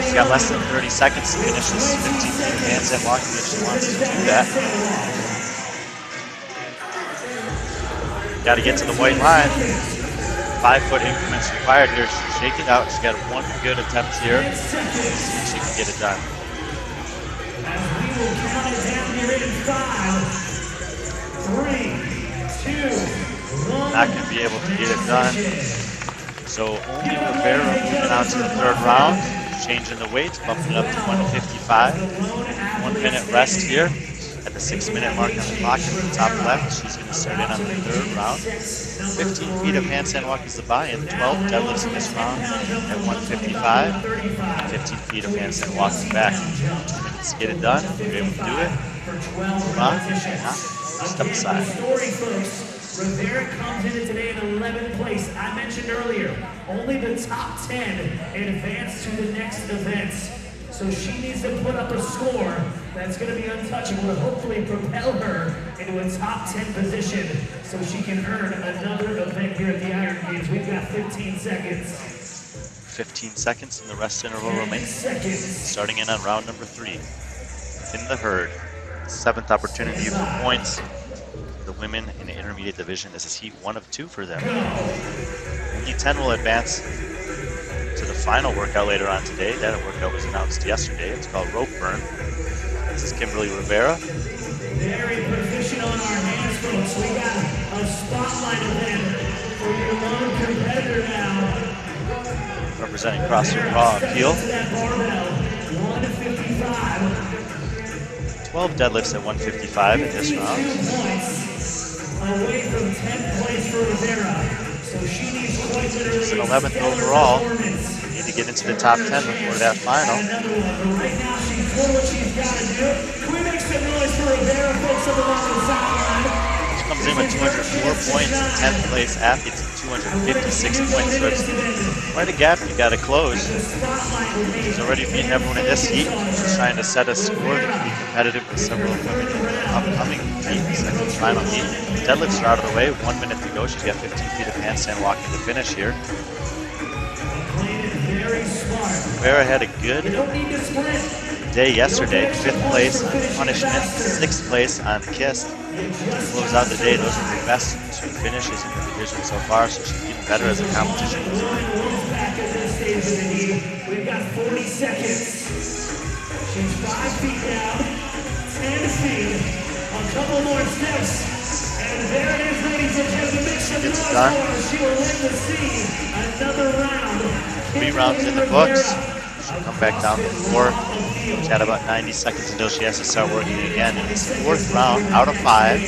She's got less than 30 seconds to finish this 15 feet of handstand walking if she wants to do that. Got to get to the white line. 5-foot increments required here. She's shaking out. She's got one good attempt here. See if she can get it done. Not going to be able to get it done. So only Rivera moving on to the third round. Changing the weight, bumping it up to 155. 1 minute rest here. At the 6-minute mark on the clock in the top left, she's going to start in on the third round. 15 feet of handstand walk is the buy-in. 12 deadlifts in this round at 155. 15 feet of handstand walking back. 2 minutes to get it done. If you're able to do it, move on. Step aside. Rivera comes in today in 11th place. I mentioned earlier, only the top 10 advance to the next events. So she needs to put up a score that's going to be untouchable to hopefully propel her into a top 10 position so she can earn another event here at the Iron Games. We've got 15 seconds. 15 seconds and the rest interval remains. Starting in on round number 3. In the herd, 7th opportunity for points. The women in the intermediate division. This is heat 1 of 2 for them. Only 10 will advance to the final workout later on today. That workout was announced yesterday. It's called rope burn. This is Kimberly Rivera. Very proficient on our hands, folks. We got a spotlight event for your lone competitor now. Representing CrossFit Raw Appeal. 12 deadlifts at 155 in this round. Away from 10th place for Rivera. So she needs quite literally. She's an 11th overall. Need to get into the top 10 before that final. Right now she's doing what she's got to do. Can we make some noise for Rivera, folks, up along the sideline? She comes in with 204 points, 10th place athletes at 256 points. So it's quite a gap you got to close. She's already beaten everyone in this heat. She's trying to set a score that can be competitive with several women in the upcoming heat, second final heat. Deadlifts are out of the way, 1 minute to go. She's got 15 feet of handstand walking to finish here. Rivera had a good day yesterday. 5th place on punishment, 6th place on KISS. To close out the day, those are the best 2 finishes in the division so far, so she's getting better as the competition goes on. We've got 40 seconds. She's 5 feet down, 10 feet, a couple more steps, and there it is, ladies and gentlemen. Make some noise for her. She will live to see another round. 3 rounds in the books. She'll come back down the floor. She's had about 90 seconds until she has to start working again. In this 4th round, out of 5,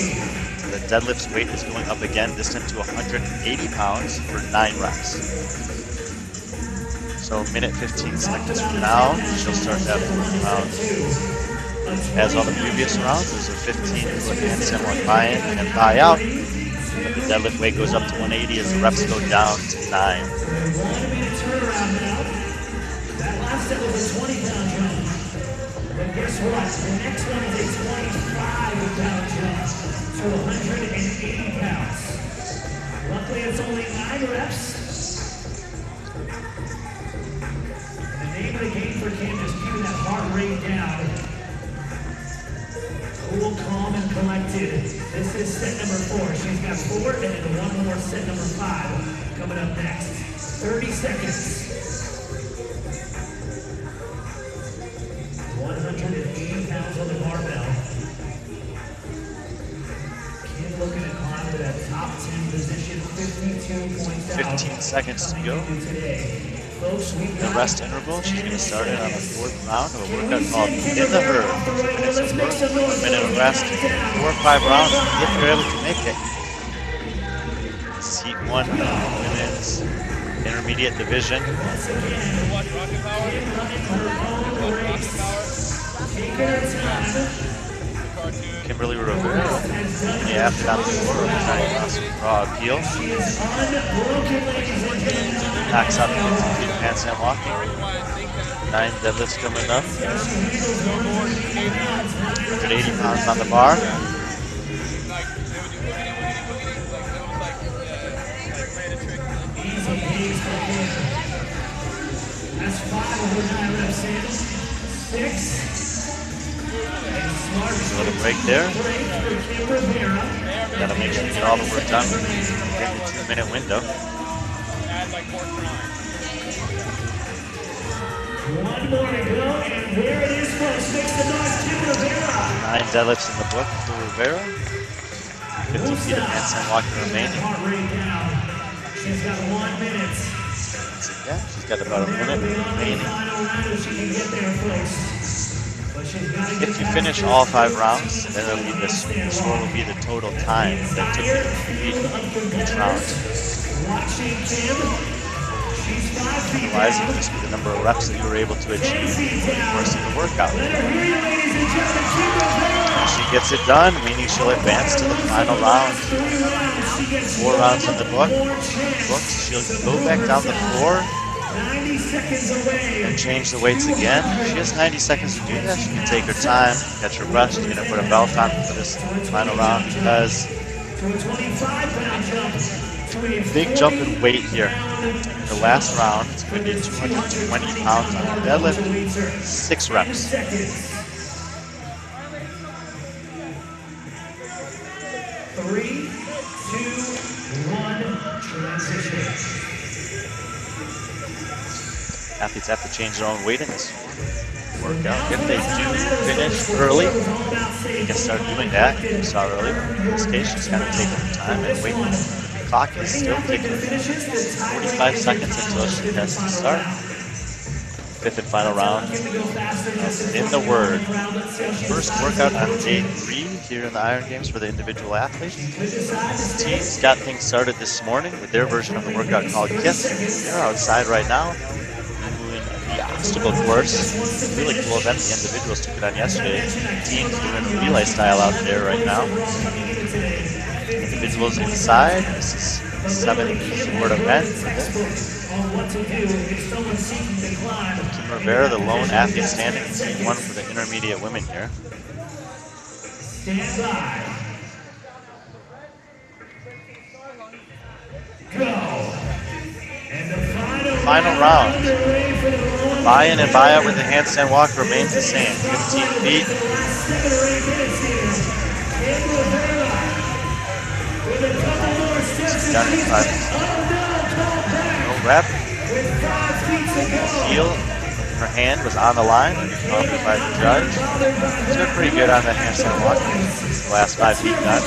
the deadlift's weight is going up again, this time to 180 pounds for 9 reps. So a minute 15 seconds from now, she'll start that 4th round. As all the previous rounds, there's a 15-foot handstand walk buy-in and then buy out. But the deadlift weight goes up to 180 as the reps go down to 9. 1 minute turnaround now. That last set was a 20-pound jump. But guess what? The next one is a 25-pound jump. So 180 pounds. Luckily, it's only 9 reps. And the name of the game for Kim is keeping that heart rate down. Cool, calm, and collected. This is set number 4. She's got 4, and then one more set number 5 coming up next. 30 seconds. 180 pounds on the barbell. Kim looking to climb to that top 10 position, 52 points out. 15 seconds to go. Today. Folks, we The rest interval, she's going to start it on the 4th round of a workout called In the Herd. 2 minutes of work, 1 minute of rest, 4 or 5 rounds if you're able to make it. Seat 1, women's intermediate division. Kimberly Rivera, only after on the floor, raw appeal. Knocks out the 50 feet handstand walking. 9 deadlifts coming up. 180 pounds on the bar. That's 5 over 9 reps in. 6. A little break there. Gotta make sure you get all the work done within the 2-minute window. 1 more to go, and there it is, folks. Makes the noise, Kim Rivera. 9 deadlifts in the book for Rivera. 50 feet of handstand walking remaining. Heart rate down. She's got 1 minute. Once again, she's got about a minute remaining. Final round if she can get there, folks. But she's got to get If you past finish the all 5 rounds, then it'll be the score will be the total time that took you to complete each round. Watching Kim. She's 5 feet Otherwise, down. it'll just be the number of reps that you were able to achieve over the course of the workout. Let her hear you, ladies and gentlemen. Kim Rivera. She gets it done, meaning she'll advance to the final round. 4 rounds in the book. She'll go back down the floor 90 seconds away. and change the weights again. She has 90 seconds to do that. She can take her time, catch her breath. She's going to put a belt on for this final round because To a 25-pound jump. To a big jump in weight here. The last round, it's going to be 220 pounds on the deadlift, 6 reps. seconds. 3, 2, 1, transition. Athletes have to change their own weight in this workout. If they do finish early, they can start doing that. You saw earlier. In this case, she's kind of taking her time and waiting. The clock is still ticking. 45 seconds until she has to start. 5th and final round In the Word. First workout on day 3 here in the Iron Games for the individual athletes. The teams got things started this morning with their version of the workout called Kiss. They're outside right now doing the obstacle course. Really cool event. The individuals took it on yesterday. Teams doing a relay style out there right now. Individuals inside. This is the 7th sport event for this. Kim Rivera, the lone athlete standing in Team 1 for the intermediate women here. Stand by. Go. And the Final round. Buy-in and buy-out with the handstand walk remains the same. 15 feet. She's done it 5 feet. No rep. Heel, her hand was on the line, called by the judge. She did pretty good on that handstand walk. The last 5 feet done.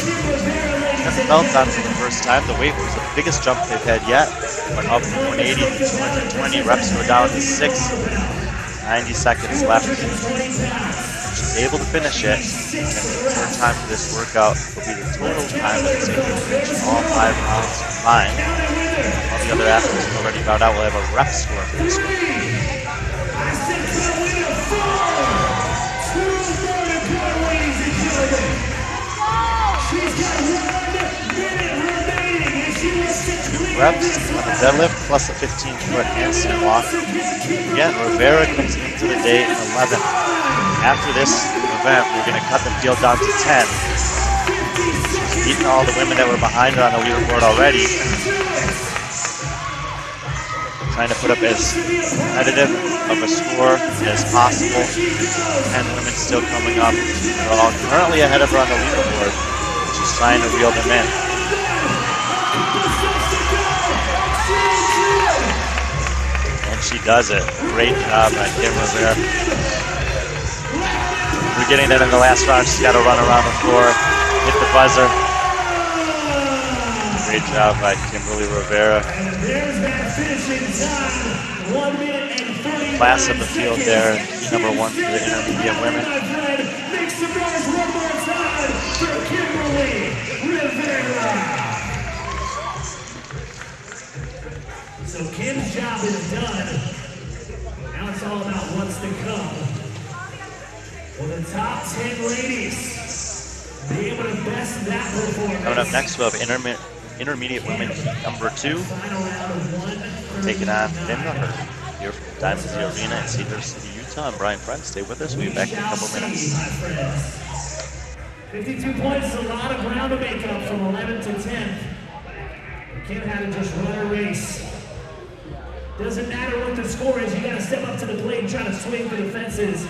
Got the belt on for the first time. The weight was the biggest jump they've had yet. Went up from 180 to 220. Reps go down to 6. 90 seconds left. She's able to finish it. And her time for this workout will be the total time that it's taken to finish all 5 rounds combined. All the other athletes who already bowed out will have a rep score for this one. She's got 1 minute remaining. reps on the deadlift plus a 15-foot handstand walk. Again, Rivera comes into the day in 11th. After this event, we're going to cut the field down to 10. She's beaten all the women that were behind her on the leaderboard already. Trying to put up as competitive of a score as possible. 10 women still coming up. They're all currently ahead of her on the leaderboard. She's trying to reel them in. And she does it. Great job by Kim Rivera. We're getting that in the last round. She's got to run around the floor, hit the buzzer. Great job by Kimberly Rivera. Class of the field there, number 1 for the intermediate women. Make some noise one more time for Kimberly Rivera. So Kim's job is done. Now it's all about what's to come. Will the top 10 ladies be able to best that performance? Coming up next, we'll have intermediate women number 2, taking on Finn the Herd. Here from Diamond Z Arena in Cedar City, Utah. I'm Brian Friend. Stay with us. We'll be back in a couple minutes. 52 points is a lot of ground to make up from 11th to 10th. Kim had to just run a race. Doesn't matter what the score is, you got to step up to the plate and try to swing for the fences.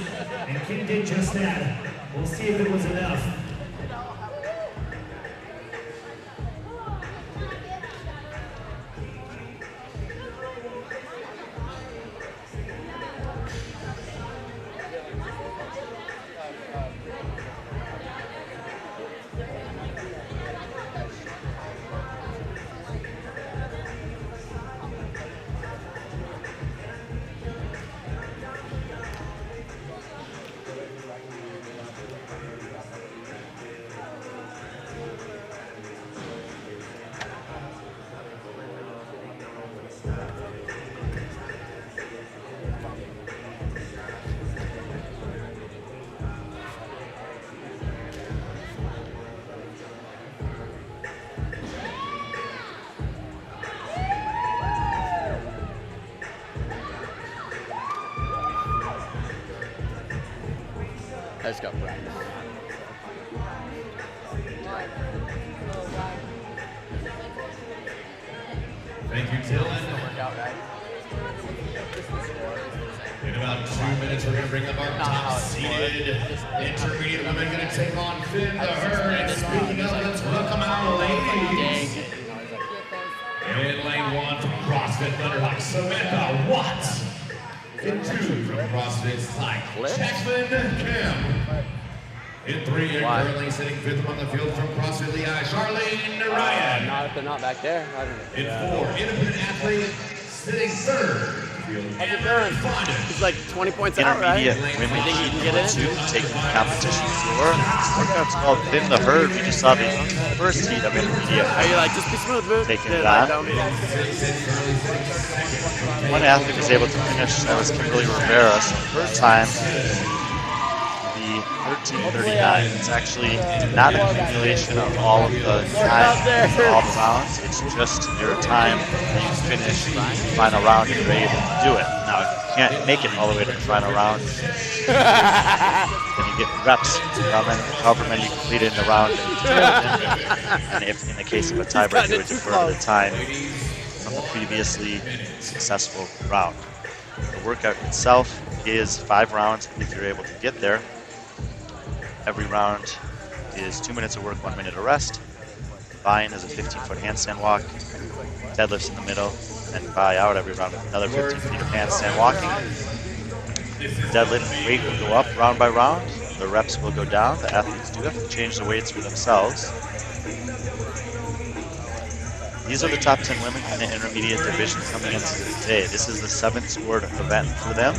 And Kim did just that. We'll see if it was enough. I just got practice. Thank you, Dylan. Workout, right? In about 2 minutes, we're going to bring up our top-seeded intermediate women going to take on Finn the Herd. And speaking of, let's welcome our ladies. In lane 1 from CrossFit Thunderhawk, Samantha Watts. In 2 from CrossFit Psych, Jacqueline Kim. In 3, you're currently sitting 5th on the field from CrossFit Lehigh, Charlene Ryan. Not if they're not back there. In 4, independent athlete, sitting 3rd. How's it going? He's like 20 points out, right? Intermediate women think you can get it? 2 taking the competition floor. This workout's called Finn the Herd. We just saw the first heat of intermediate. Are you like, just be smooth, dude? Taking it on. One athlete was able to finish, that was Kimberly Rivera. So third time, the 13:39. It's actually not an accumulation of all of the time for all the rounds. It's just your time that you finish the final round and you're able to do it. Now, if you can't make it all the way to the final round, then you get reps from however many you completed in the round. And if in the case of a tiebreak, you would defer to the time from the previously successful round. The workout itself is 5 rounds if you're able to get there. Every round is 2 minutes of work, 1 minute of rest. Buy-in is a 15-foot handstand walk. Deadlifts in the middle, and buy out every round with another 15 feet of handstand walking. Deadlift weight will go up round by round. The reps will go down. The athletes do have to change the weights for themselves. These are the top 10 women in the intermediate division coming into today. This is the 7th scored event for them.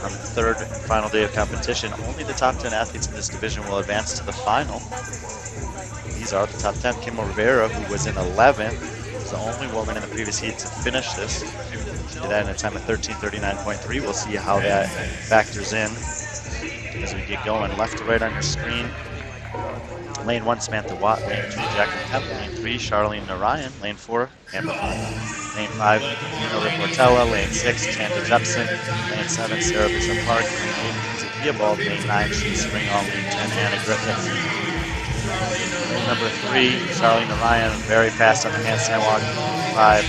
On the 3rd and final day of competition, only the top 10 athletes in this division will advance to the final. These are the top 10. Kim Rivera, who was in 11th, was the only woman in the previous heat to finish this. She did that in a time of 13:39.3. We'll see how that factors in as we get going. Left to right on your screen. Lane 1, Samantha Watt. Lane 2, Jacqueline Kemp. Lane 3, Charlene Narayan. Lane 4, Amber Fonda. Lane 5, Nina Riportella. Lane 6, Chanda Jepson. Lane 7, Sarah Bishop Park. Lane 8, Lindsay Theobald. Lane 9, Shea Springall. Lane 10, Anna Griffith. Lane number 3, Charlene Narayan, very fast on the handstand walk. Lane 5,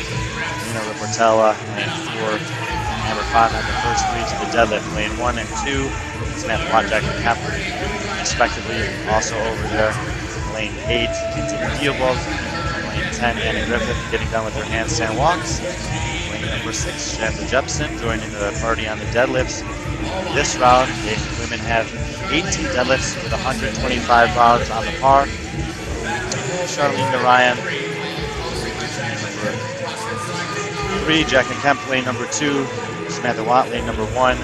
Nina Riportella. Lane 4, Amber Fonda on the first 3 to the deadlift. Lane 1 and 2, Samantha Watt, Jacqueline Kemp, respectively, also over there. Lane 8, Lindsay Theobald. Lane 10, Anna Griffith, getting done with her handstand walks. Lane number 6, Chanda Jepson, joining the party on the deadlifts. This round, the women have 18 deadlifts with 125 pounds on the par. Charlene Narayan, number 3, Jacqueline Kemp, lane number 2, Samantha Watt, lane number 1, lane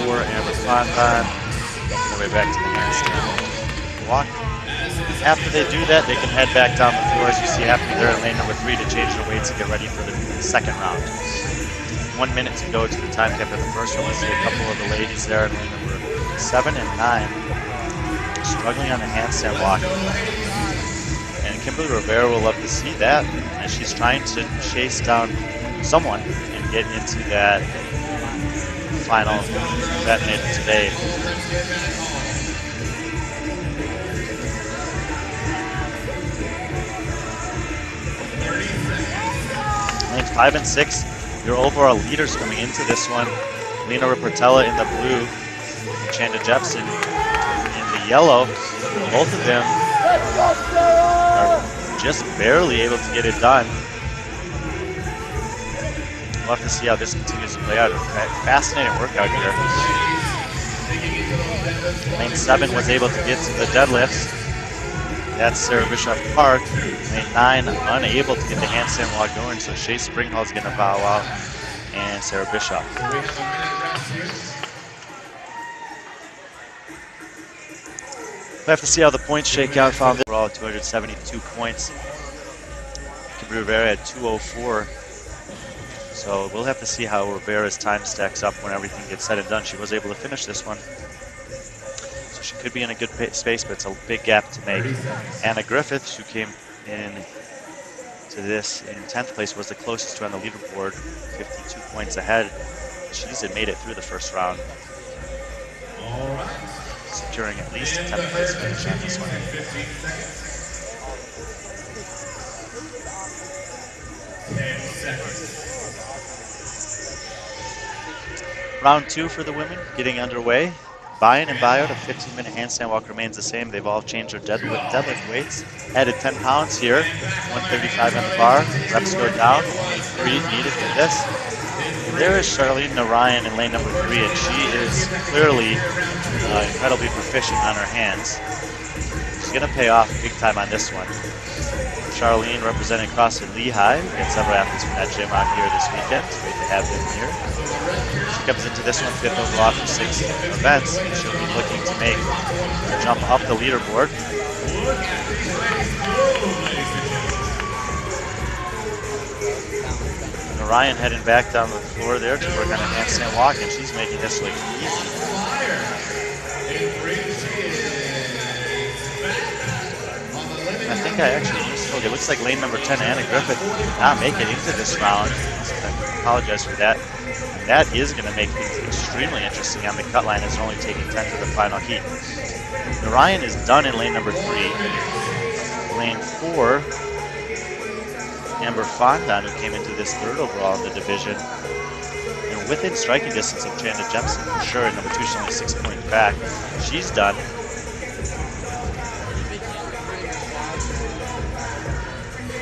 4, Amber Fonda, all the way back to the handstand walk. After they do that, they can head back down the floor, as you see happening there in lane number 3, to change their weights and get ready for the second round. 1 minute to go to the time cap of the first one. We see a couple of the ladies there in lane number 7 and 9 struggling on the handstand walk. And Kimberly Rivera will love to see that, as she's trying to chase down someone and get into that final event today. Lanes 5 and 6, your overall leaders coming into this one. Lena Riportella in the blue, and Chanda Jepson in the yellow. Both of them are just barely able to get it done. We'll have to see how this continues to play out. Fascinating workout here. Lane 7 was able to get to the deadlifts. That's Sarah Bishop Park. Lane 9 unable to get the handstand walk going, so Shea Springhall is going to bow out, and Sarah Bishop. We'll have to see how the points shake out. Found that we're all at 272 points. Kimberly Rivera at 204. So we'll have to see how Rivera's time stacks up when everything gets said and done. She was able to finish this one, so she could be in a good space, but it's a big gap to make. Anna Griffith, who came in to this in 10th place, was the closest to on the leaderboard, 52 points ahead. She's made it through the first round, securing at least a 10th place finish on this one. Round 2 for the women getting underway. Buy-in and buyout, a 15-minute handstand walk remains the same. They've all changed their deadlift weights. Added 10 pounds here, 135 on the bar. Reps go down, only 3 needed for this. And there is Charlene Narayan in lane number 3, and she is clearly incredibly proficient on her hands. She's going to pay off big time on this one. Charlene representing CrossFit Lehigh. We got several athletes from that gym out here this weekend. It's great to have them here. She comes into this one 5th overall for 6 events. She'll be looking to make a jump up the leaderboard. Narayan heading back down the floor there to work on a handstand walk, and she's making this look easy. I think I actually misspoke. It looks like lane number 10, Anna Griffith, did not make it into this round. I apologize for that. That is going to make things extremely interesting on the cut line, as they're only taking 10 to the final heat. Narayan is done in lane number 3. Lane 4, Amber Fonda, who came into this 3rd overall in the division, and within striking distance of Chanda Jepson for sure. Number 2, she's only 6 points back. She's done.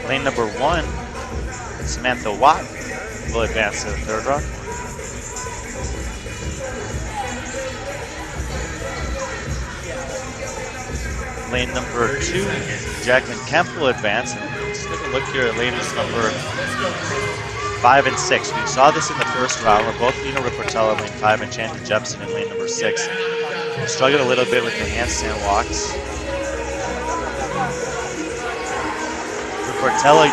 Lane number 1, Samantha Watt will advance to the 3rd round. Lane number 2, Jacqueline Kemp will advance. And let's take a look here at lanes number 5 and 6. We saw this in the first round, where both Nina Riportella in lane 5 and Chanda Jepson in lane number 6 struggled a little bit with the handstand walks. Riportella,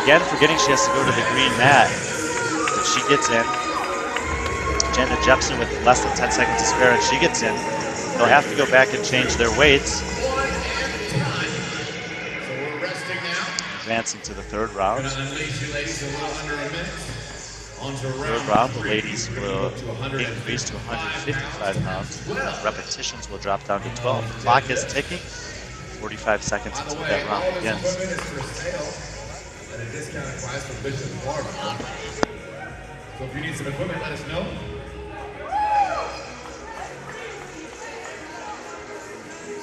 again, forgetting she has to go to the green mat. If she gets in, Chanda Jepson with less than 10 seconds to spare, and she gets in. They'll have to go back and change their weights. advancing to the third round. Gonna unleash you ladies a little under a minute. On to Third round, the ladies will increase to 155 pounds. Repetitions will drop down to 12. The clock is ticking. 45 seconds By the until way, that round all begins. equipment is for sale at a discounted price from Bishop Florida. So if you need some equipment, let us know.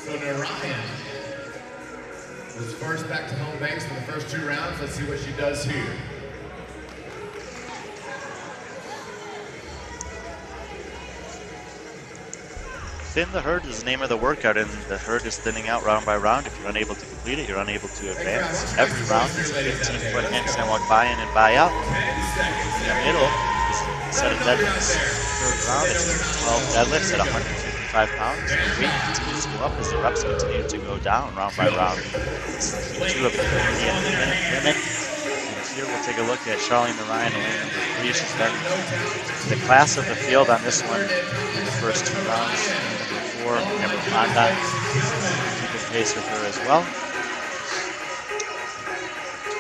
So Narayan was first back to home base for the first 2 rounds. Let's see what she does here. Thin the herd is the name of the workout, and the herd is thinning out round by round. If you're unable to complete it, you're unable to advance. Every round is a 15-foot handstand walk buy-in and buy-out. In the middle is a set of deadlifts. Third round, it's 12 deadlifts at 155 pounds. The weight continues to go up as the reps continue to go down round by round. This is the 2 of the 30-minute limit. And here we'll take a look at Charlene Ryan, lane number 3. She's been the class of the field on this one in the first 2 rounds. Amber Fonda, keeping pace with her as well.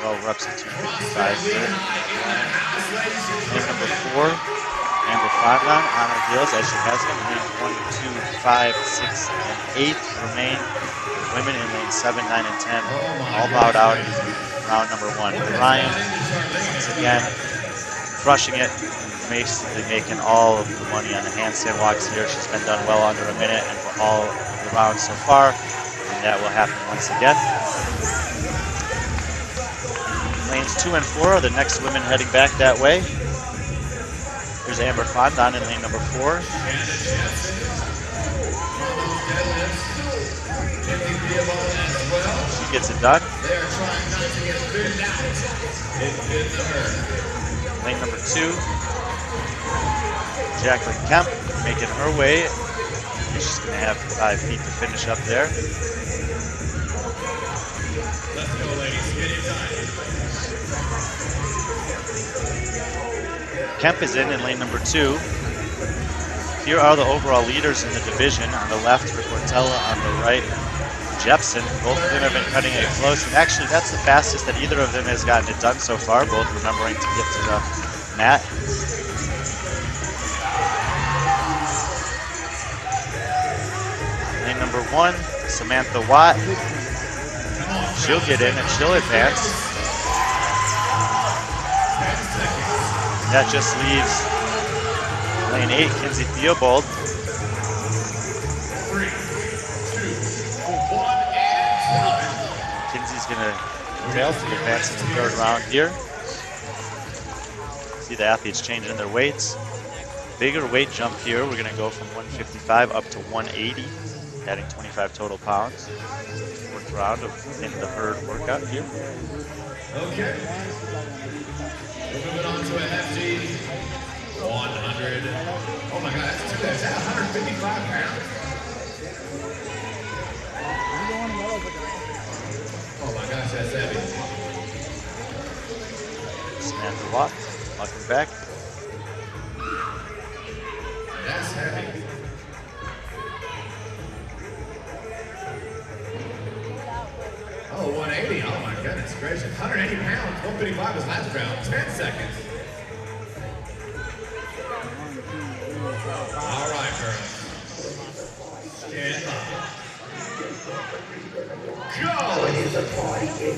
12 reps at 255 here. Lane number 4, Amber Fonda on her heels as she has them. Lane 1, 2, 5, 6, and 8 remain. Women in lane 7, 9, and 10 all bowed out in round number 1. Ryan, once again, crushing it. Basically making all of the money on the handstand walks here. She's been done well under a minute and for all of the rounds so far, and that will happen once again. Lanes 2 and 4 are the next women heading back that way. Here's Amber Fondon in lane number 4. She gets it done. Lane number 2. Jacqueline Kemp making her way. She's going to have 5 feet to finish up there. Let's go, ladies. Get in time. Kemp is in lane number 2. Here are the overall leaders in the division. On the left, Rick Ortella. On the right, Jepson. Both of them have been cutting it close. And actually, that's the fastest that either of them has gotten it done so far. Both remembering to get to the mat. Lane number 1, Samantha Watt. She'll get in and she'll advance. That just leaves lane 8, Kinsey Theobald. 3, 2, 1, and Kinsey's going to fail to advance in the 3rd round here. See the athletes changing their weights. Bigger weight jump here. We're going to go from 155 up to 180, adding 25 total pounds. 4th round of in the herd workout here. Okay. We're moving on to a hefty 100. Oh my God, that's 155 pounds. Oh my gosh, that's heavy. Samantha Watt, welcome back. That's heavy. Oh, 180. Oh my goodness gracious. 180 pounds. 155 was last round. 10 seconds. All right, girls. Stand by. Go!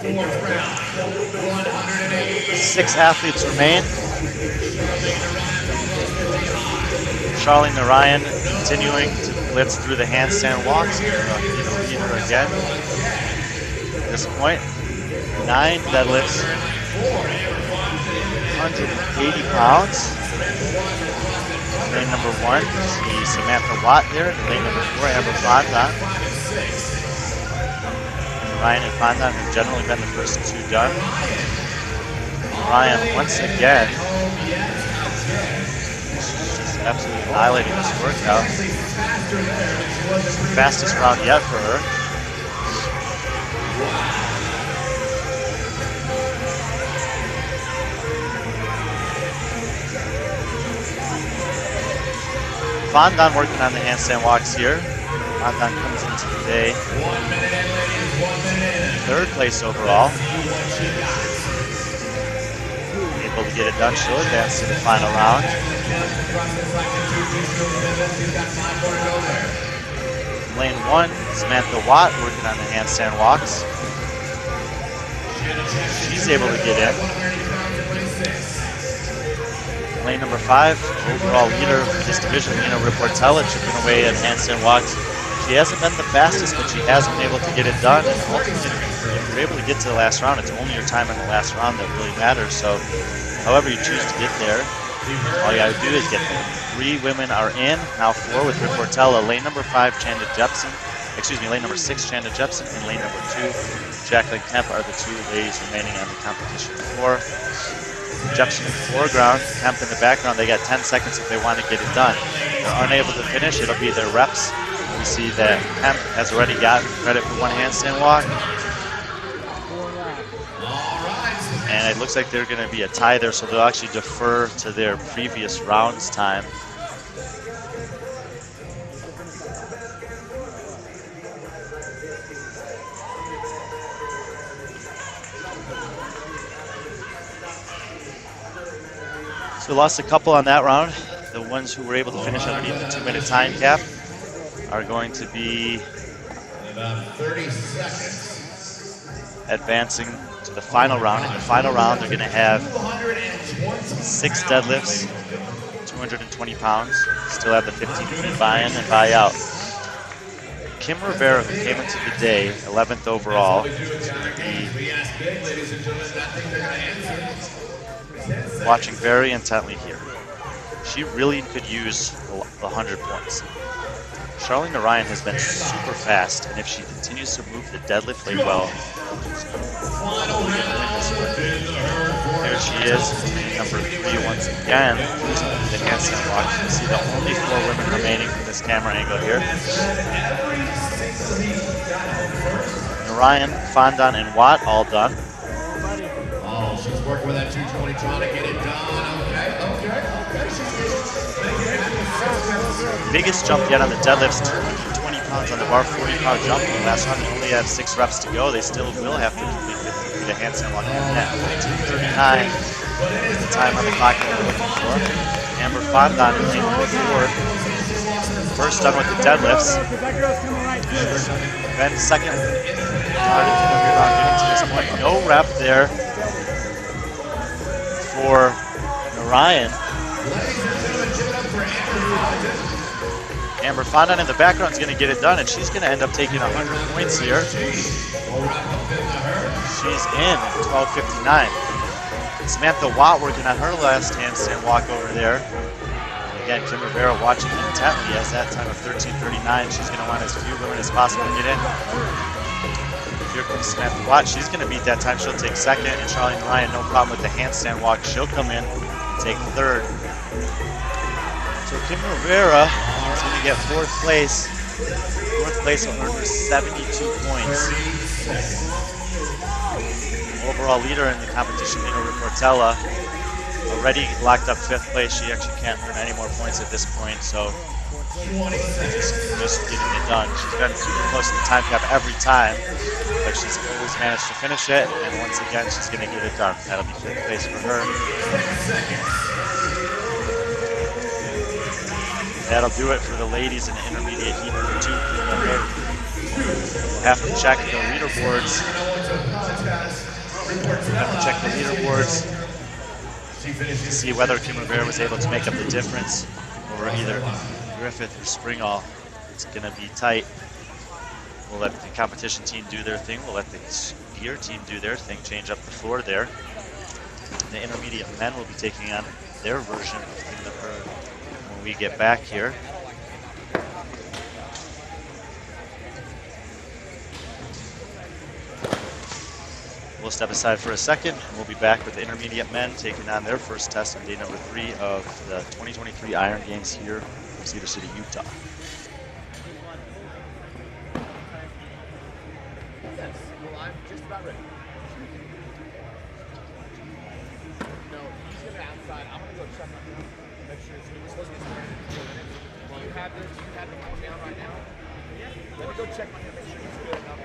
4th round. 180. 6 athletes remain. Charlene Narayan continuing to blitz through the handstand walks. Leader again. At this point, 9 deadlifts, 180 pounds. Lane number 1, see Samantha Watt there. Lane number 4, Amber Fondon. Ryan and Fondon have generally been the first 2 done. Ryan once again. Absolutely annihilating this workout. Fastest round yet for her. Fondon working on the handstand walks here. Fondon comes into the day. 1 minute in, ladies. 1 minute in. third place overall. Able to get it done, she'll advance to the final round. Lane 1, Samantha Watt working on the handstand walks. She's able to get in. Lane number 5, overall leader for this division, Lena Reportella, chipping away at handstand walks. She hasn't been the fastest, but she has been able to get it done. And ultimately, if you're able to get to the last round, it's only your time in the last round that really matters. So, however you choose to get there, all you gotta do is get there. 3 women are in, now 4 with Reportella. Lane number 5, Chanda Jepson. Lane number 6, Chanda Jepson, and lane number 2, Jacqueline Kemp are the 2 ladies remaining on the competition floor. Jepson in the foreground, Kemp in the background. They got 10 seconds if they want to get it done. If they're unable to finish, it'll be their reps. We see that Kemp has already gotten credit for 1 handstand walk. And it looks like they're going to be a tie there, so they'll actually defer to their previous round's time. So we lost a couple on that round. The ones who were able to finish underneath the 2-minute time cap are going to be about 30 seconds. Advancing to the final round. In the final round, they're going to have 6 deadlifts, 220 pounds. Still have the 15-feet buy-in and buy-out. Kim Rivera, who came into the day 11th overall, is going to be watching very intently here. She really could use 100 points. Charlene Ryan has been super fast, and if she continues to move the deadlift leg well, she's going to win this one. There she is, number 3 once again, the handstand walk. You can see the only 4 women remaining from this camera angle here. Ryan, Fondon, and Watt all done. Oh, she's working with that 220, trying to get it done. Okay. Biggest jump yet on the deadlifts, 220 pounds on the bar, 40-pound jump. In the last round, they only have 6 reps to go. They still will have to complete the handstand walk on that. 14:39 is the time on the clock that we're looking for. Amber Fondon in lane number 4. First done with the deadlifts. Then second target for every round getting to this point. No rep there for Ryan. Amber Fondon in the background is going to get it done, and she's going to end up taking 100 points here. She's in at 12:59. Samantha Watt working on her last handstand walk over there. Again, Kim Rivera watching intently as that time of 13:39. She's going to want as few women as possible to get in. Here comes Samantha Watt. She's going to beat that time. She'll take second, and Charlene Ryan, no problem with the handstand walk. She'll come in and take third. So Kim Rivera is going to get 4th place. 4th place will earn her 72 points. Overall leader in the competition, Lena Reportella, already locked up 5th place. She actually can't earn any more points at this point, so just getting it done. She's been super close to the time cap every time, but she's always managed to finish it, and once again, she's going to get it done. That'll be 5th place for her. That'll do it for the ladies in the intermediate heat number 2. We'll have to check the leaderboards. To see whether Kim Rivera was able to make up the difference over either Griffith or Springall. It's going to be tight. We'll let the competition team do their thing. We'll let the skier team do their thing, change up the floor there. The intermediate men will be taking on their version of King the Herd when we get back here. We'll step aside for a second, and we'll be back with the intermediate men taking on their first test on day number 3 of the 2023 Iron Games here from Cedar City, Utah. Yes, well, I'm just about ready. No, he's going to be outside. I'm going to go check on him, make sure he was supposed to get ready for 2 minutes. Well, you have him going down right now? Yeah. Let me go check on him, make sure he's good enough.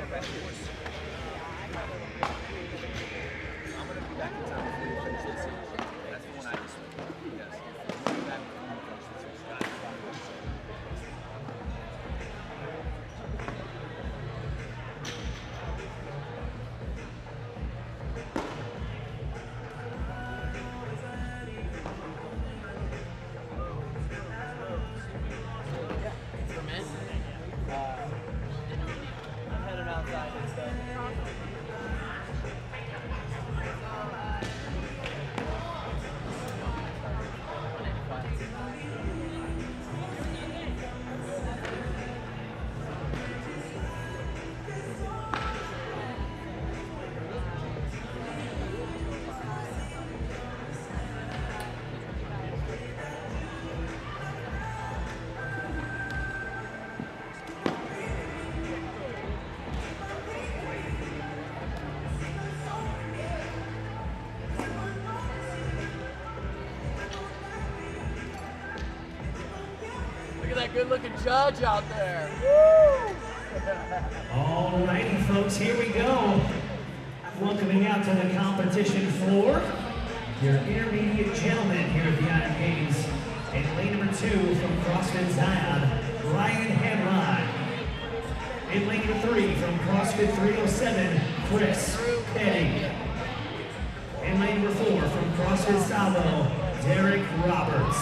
that good-looking judge out there. Woo! Alrighty, folks, here we go. Welcoming out to the competition floor, your intermediate gentlemen here at the Iron Games. In lane number 2 from CrossFit Zion, Ryan Hamline. In lane number 3 from CrossFit 307, Chris Petty. In lane number 4 from CrossFit Sabo, Derek Roberts.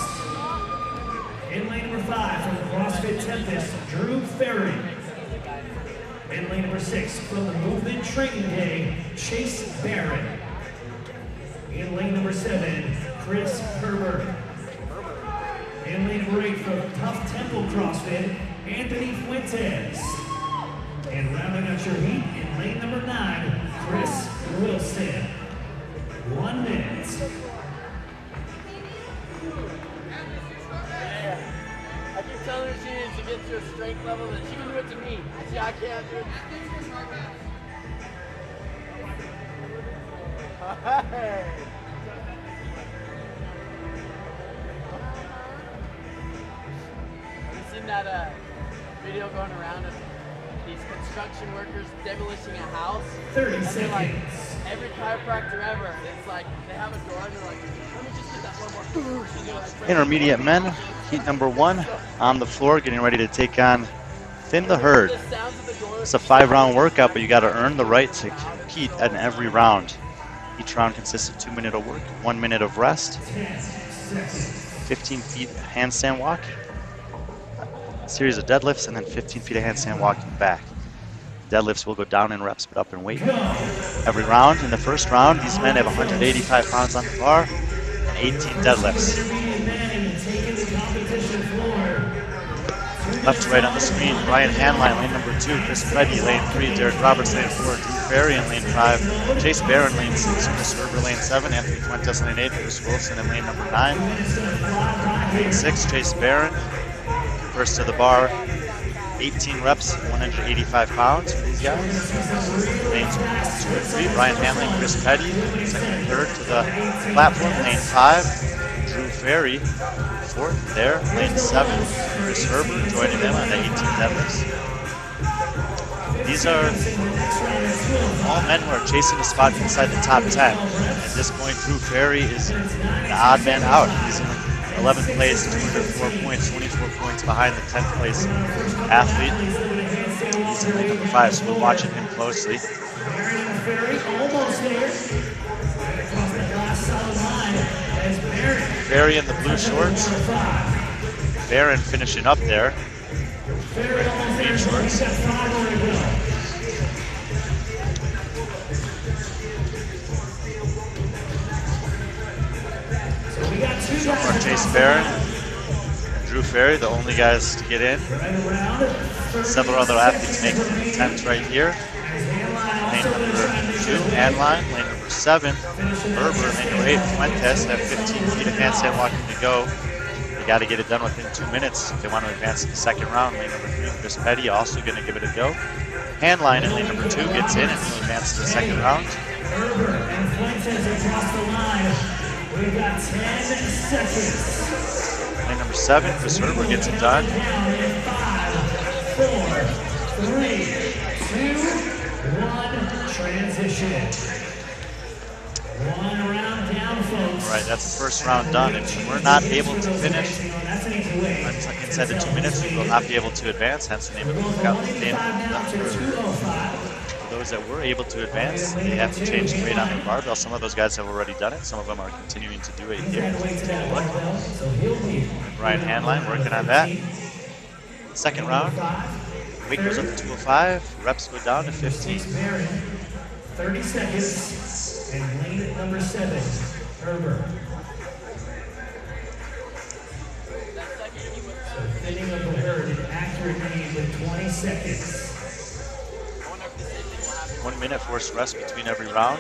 In lane number 5 from CrossFit Tempest, Drew Ferry. In lane number 6 from the Movement Training Day, Chase Barron. In lane number 7, Chris Herbert. In lane number 8 from Tough Temple CrossFit, Anthony Fuentes. And rounding out your heat in lane number 9, Chris Wilson. 1 minute. I keep telling her she needs to get to a strength level that she can do it to me. See, I can't do it. Hey. Have you seen that video going around of these construction workers demolishing a house? 30 seconds. Like, every chiropractor ever, it's like they have a door and they're like, let me just get that one more. And they're like, Intermediate men, heat number 1 on the floor, getting ready to take on Thin the Herd. It's a 5-round workout, but you got to earn the right to compete in every round. Each round consists of 2 minutes of work, 1 minute of rest, 15 feet handstand walk, a series of deadlifts, and then 15 feet of handstand walking back. Deadlifts will go down in reps, but up in weight. Every round, in the first round, these men have 185 pounds on the bar and 18 deadlifts. Left to right on the screen, Ryan Hanline, lane number 2, Chris Preddy, lane 3, Derek Roberts, lane 4, Drew Ferry in lane 5, Chase Barron, lane 6, Chris Herber, lane 7, Anthony Fuentes, lane 8, Chris Wilson in lane number 9. Lane 6, Chase Barron, first to the bar, 18 reps, 185 pounds for these guys. Lane 2 and 3, Ryan Hanline, Chris Petty, second and third to the platform. Lane 5, Drew Ferry, fourth there. Lane 7, Chris Herbert joining them on the 18 deadlifts. These are all men who are chasing a spot inside the top 10. At this point, Drew Ferry is the odd man out. He's in 11th place, 204 points, 24 points behind the 10th place athlete. He's in lane number 5, so we're watching him closely. Ferry in the blue shorts. Barron finishing up there. Green shorts. So far, Chase Barron and Drew Ferry, the only guys to get in. Several other athletes making the 10th right here. Lane number 2, Anline. Lane number 7, Herbert. Lane number 8, Fuentes. They have 15 feet of handstand walking to go. They got to get it done within 2 minutes if they want to advance to the second round. Lane number 3, Chris Petty, also going to give it a go. Handline in lane number 2 gets in and will advance to the second round. Herbert and Fuentes across the line. We've got 10 seconds. Lane number 7, Chris Herbert gets it done. 5, 4, 3, 2, 1. Transition. 1 round down, folks. All right, that's the first round done. If we're not able to finish inside the 2 minutes, we will not be able to advance. Hence the name of the workout. Those that were able to advance, they have to change the weight on the barbell. Some of those guys have already done it. Some of them are continuing to do it here. Ryan Hanline working on that. Second round, weight goes up to 205, reps go down to 15. 30 seconds, and lane number 7, Herbert. So thinning of the herd, an accurate name with 20 seconds. 1 minute forced rest between every round.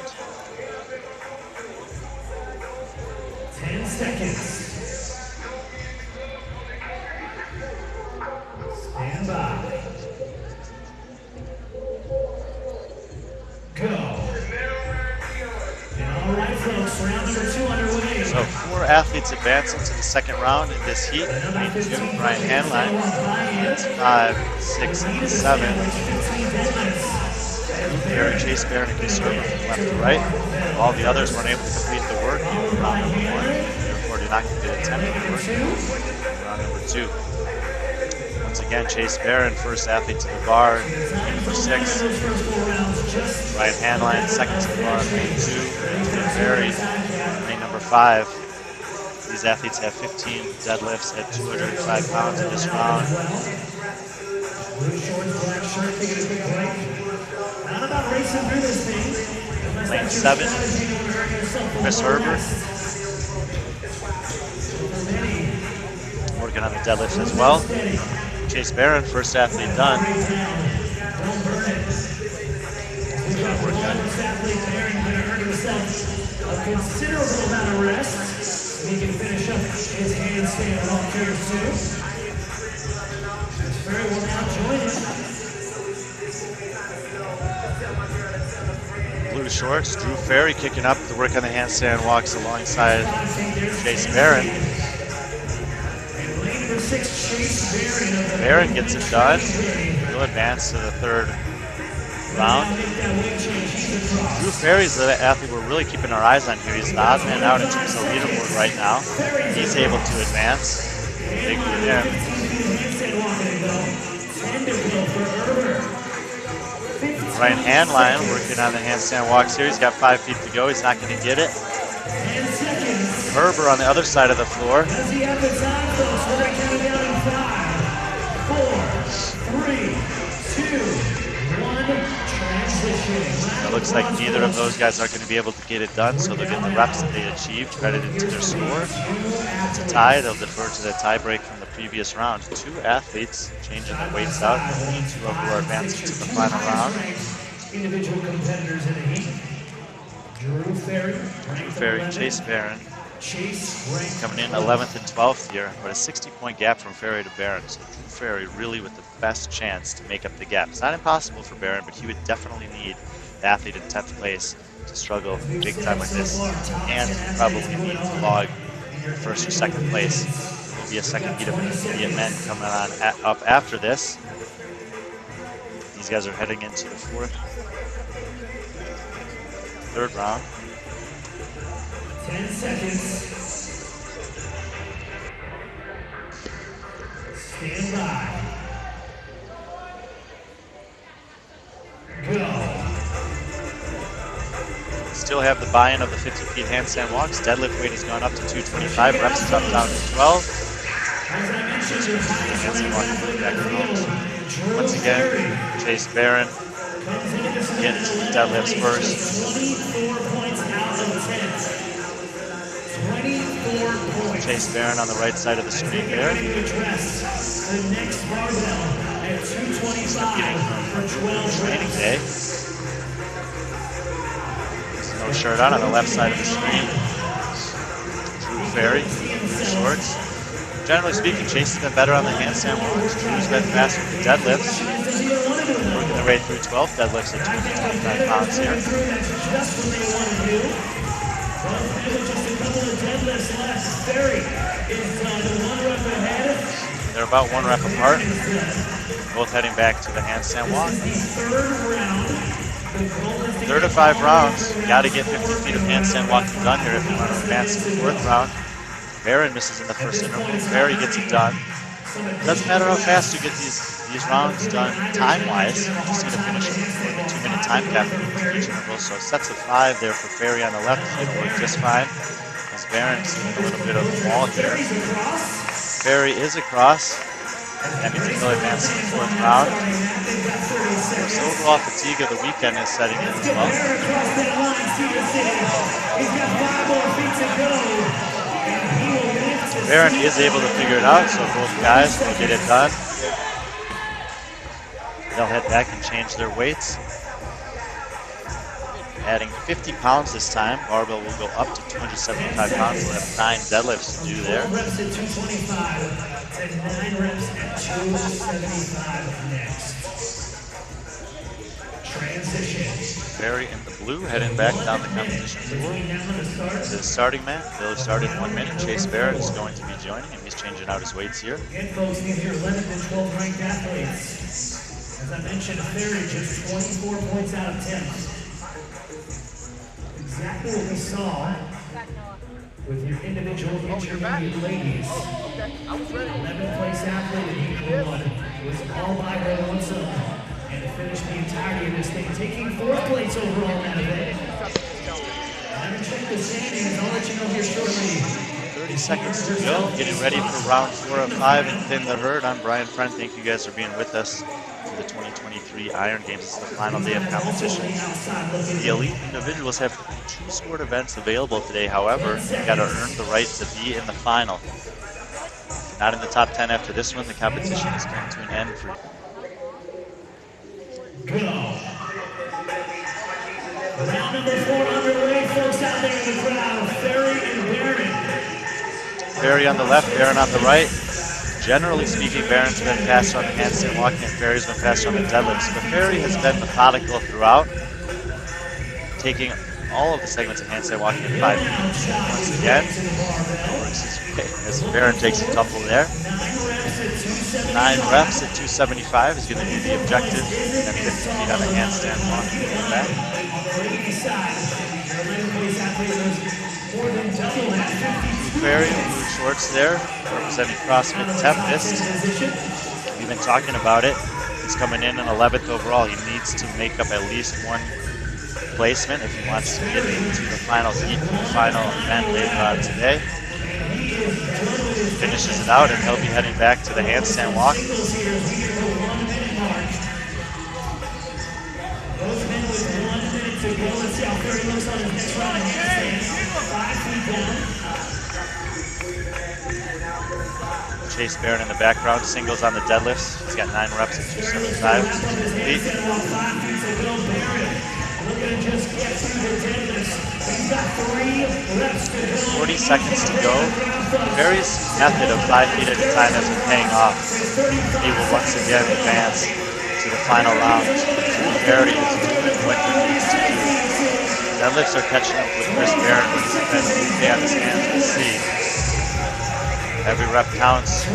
10 seconds. Stand by. Go. And all right, folks. So 4 athletes advance into the second round in this heat. Lane 2, Brian Hanline. Lanes 5, 6, and 7. Barry, Chase Barron, and Conserva from left to right. All the others weren't able to complete the work in round number 1. Therefore, did not complete the attempt to work in round number 2. Once again, Chase Barron, first athlete to the bar, lane number 6. Brian Hanline, second to the bar, lane 2. Barry, lane number 5. These athletes have 15 deadlifts at 205 pounds in this round. Lane 7, Chris Herbert. Working on the deadlifts as well. Chase Barron, first athlete done. A considerable amount of rest. He can finish up his handstand walk here too. Ferry will now join him. Blue shorts, Drew Ferry kicking up the work on the handstand walks alongside Chase Barron. Barron gets it done. He'll advance to the third round. Drew Ferry's the athlete we're really keeping our eyes on here. He's the odd man out in terms of the leaderboard right now. He's able to advance. Big for him. Ryan Hanline working on the handstand walks here. He's got 5 feet to go. He's not going to get it. Herbert on the other side of the floor. It looks like neither of those guys are going to be able to get it done, so they'll get the reps that they achieved credited to their score. It's a tie. They'll defer to the tie break from the previous round. 2 athletes changing their weights out. 2 of who are advancing to the final round. Individual competitors in the heat. Drew Ferry, Chase Barron. Coming in 11th and 12th here, but a 60-point gap from Ferry to Barron. So Drew Ferry really with the best chance to make up the gap. It's not impossible for Barron, but he would definitely need the athlete in 10th place to struggle big time like this, and probably need to log first or second place. There will be a second heat of intermediate men coming on up after this. These guys are heading into the third round. 10 seconds. Stand by. Go. Still have the buy-in of the 50 feet handstand walks. Deadlift weight has gone up to 225. Reps dropped down to 12. Once again, Chase Barron getting to the deadlifts first. 24 points. Chase Barron on the right side of the screen there. The next barbell at 225 for 12 Training day. There's no shirt on the left side of the screen. Drew Ferry, shorts. Generally speaking, Chase has been better on the handstand walks. Drew's been faster with the deadlifts. Working their way through 12 deadlifts at 225 pounds here. They're about 1 rep apart. Both heading back to the handstand walk. 3rd of 5 rounds. Got to get 50 feet of handstand walking done here if you want to advance to the 4th round. Barron misses in the first interval. Ferry gets it done. It doesn't matter how fast you get these rounds done time-wise. You just need to finish it within the 2-minute time cap for each interval. So sets of 5 there for Ferry on the left. It'll work just fine. As Barron's seeing a little bit of a wall here. Ferry is across. That means he'll advance to the 4th round. So overall fatigue of the weekend is setting in as well. Barron is able to figure it out, so both guys will get it done. They'll head back and change their weights. Adding 50 pounds this time. Barbell will go up to 275 pounds. We'll have 9 deadlifts to do there. 4 reps at 225 to 9 reps at 275 next. Transition. Ferry in the blue heading back down the competition floor to the starting mat. They'll start in 1 minute. Chase Barrett is going to be joining him. He's changing out his weights here. Again, folks, these are your 11th and 12th ranked athletes. As I mentioned, Ferry just 24 points out of 10. Exactly what we saw with your individual intermediate ladies. 11th place athlete in heat number 1 was all by her own self and finished the entirety of this thing, taking 4th place overall in that event. Haven't checked the standings. I'll let you know here shortly. 30 seconds to go. Getting ready for round 4 of 5 in Thin the Herd. I'm Brian Friend. Thank you guys for being with us for the 2023 Iron Games. It's the final day of competition. The elite individuals have 2 sport events available today. However, you got to earn the right to be in the final. If you're not in the top 10 after this one, the competition is coming to an end for you. Go. Round number 4 underway, folks out there in the crowd. Ferry and Barron. Ferry on the left, Barron on the right. Generally speaking, Barron's been faster on the handstand walking and Ferry's been faster on the deadlifts. But Ferry has been methodical throughout, taking all of the segments of handstand walking in 5 minutes. Once again, as Barron takes a tumble there. 9 reps at 275 is going to be the objective, and then 50 feet on the handstand walking back. Ferry in blue shorts there, representing CrossFit Tempest. We've been talking about it. He's coming in 11th overall. He needs to make up at least 1 placement if he wants to get into the final heat, the final event later on today. Finishes it out, and he'll be heading back to the handstand walk. Chase Barron in the background, singles on the deadlifts. He's got 9 reps at 275. 40 seconds to go. Ferry's method of 5 feet at a time has been paying off. He will once again advance to the final round. Ferry is doing what he needs to do. Deadlifts are catching up with Chris Barron, but he's been moving on his hands. We'll see. Every rep counts. Come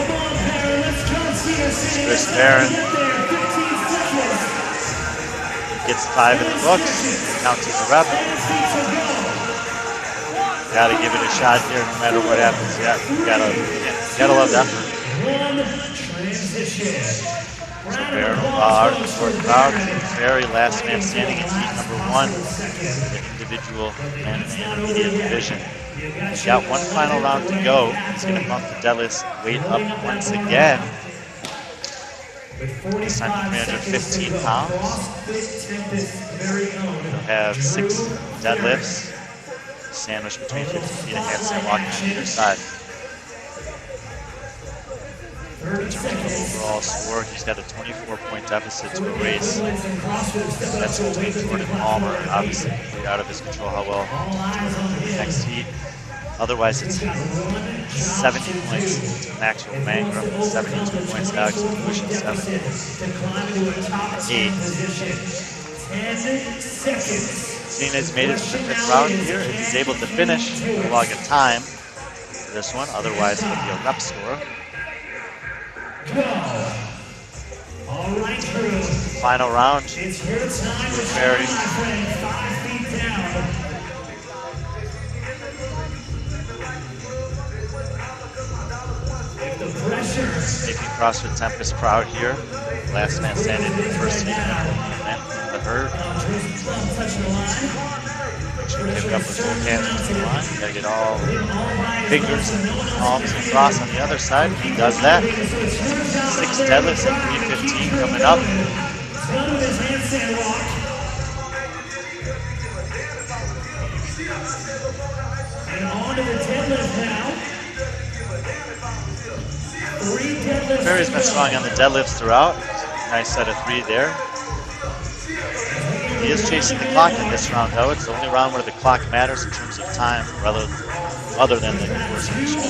on, Barron, let's go, Cedar City. Chris Barron gets 5 in the books, counts as a rep. Gotta give it a shot here no matter what happens. Yeah, gotta love that. So Barron will bow out of the short crowd. Ferry, last man standing in heat number 1, the individual and the intermediate division. He's got 1 final round to go. He's gonna bump the deadlift weight up once again. This time to 315 pounds. He'll have 6 deadlifts, sandwiched between 50 feet and handstand walking on either side. Overall score, he's got a 24-point deficit to erase. That's between Jordan Palmer and obviously completely out of his control how well next heat. Otherwise, it's 70 points to Maxwell Mangrum, 72 points to Alex Pushin, 7, 8. Cena's made it to the 5th round here. If he's able to finish, he'll log a time for this one. Otherwise, it'll be a rep score. All right, crew. Final round. It's your time to Ferry. my friend. 5 feet down. If the pressure. Making CrossFit Tempest proud here. Last man standing in the first heat event in the herd. Make sure you pick up with both hands on the line. You gotta get all fingers and palms across on the other side. He does that. 6 deadlifts at 315 coming up. Done with his handstand walk. And on to the deadlift now. 3 deadlifts. Ferry's been strong on the deadlifts throughout. Nice set of 3 there. He is chasing the clock in this round, though. It's the only round where the clock matters in terms of time, rather other than the course of the show.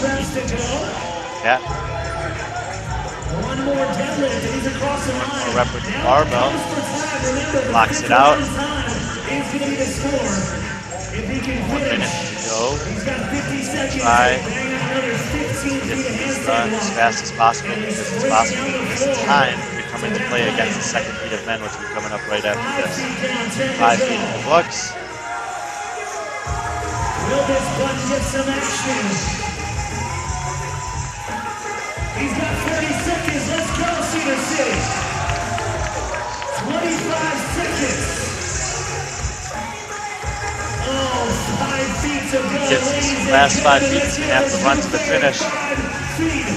Yeah. 1 more deadlift, and he's across the One line. more rep with the Now barbell. goes for time. Remember, the Locks it 51 out. time is going to be the score. If he can 1 minute finish, to go. he's got 50 seconds. Try. Bang out another 15 Get feet of this handstand done as walk. fast as possible, And he's because it's straight possible down the this floor. time we come So into that play against time, the second heat of men, which will be coming up right after 5 this. feet down, 10 to 5 go. feet in the books. Will this button get some action? He's got 30 seconds. Let's go, Cedar City. 25 seconds. Oh, 5 feet to go. Gets ladies these and last 5 gentlemen. feet, Let's he's go. gonna have to run to the finish. 5 feet.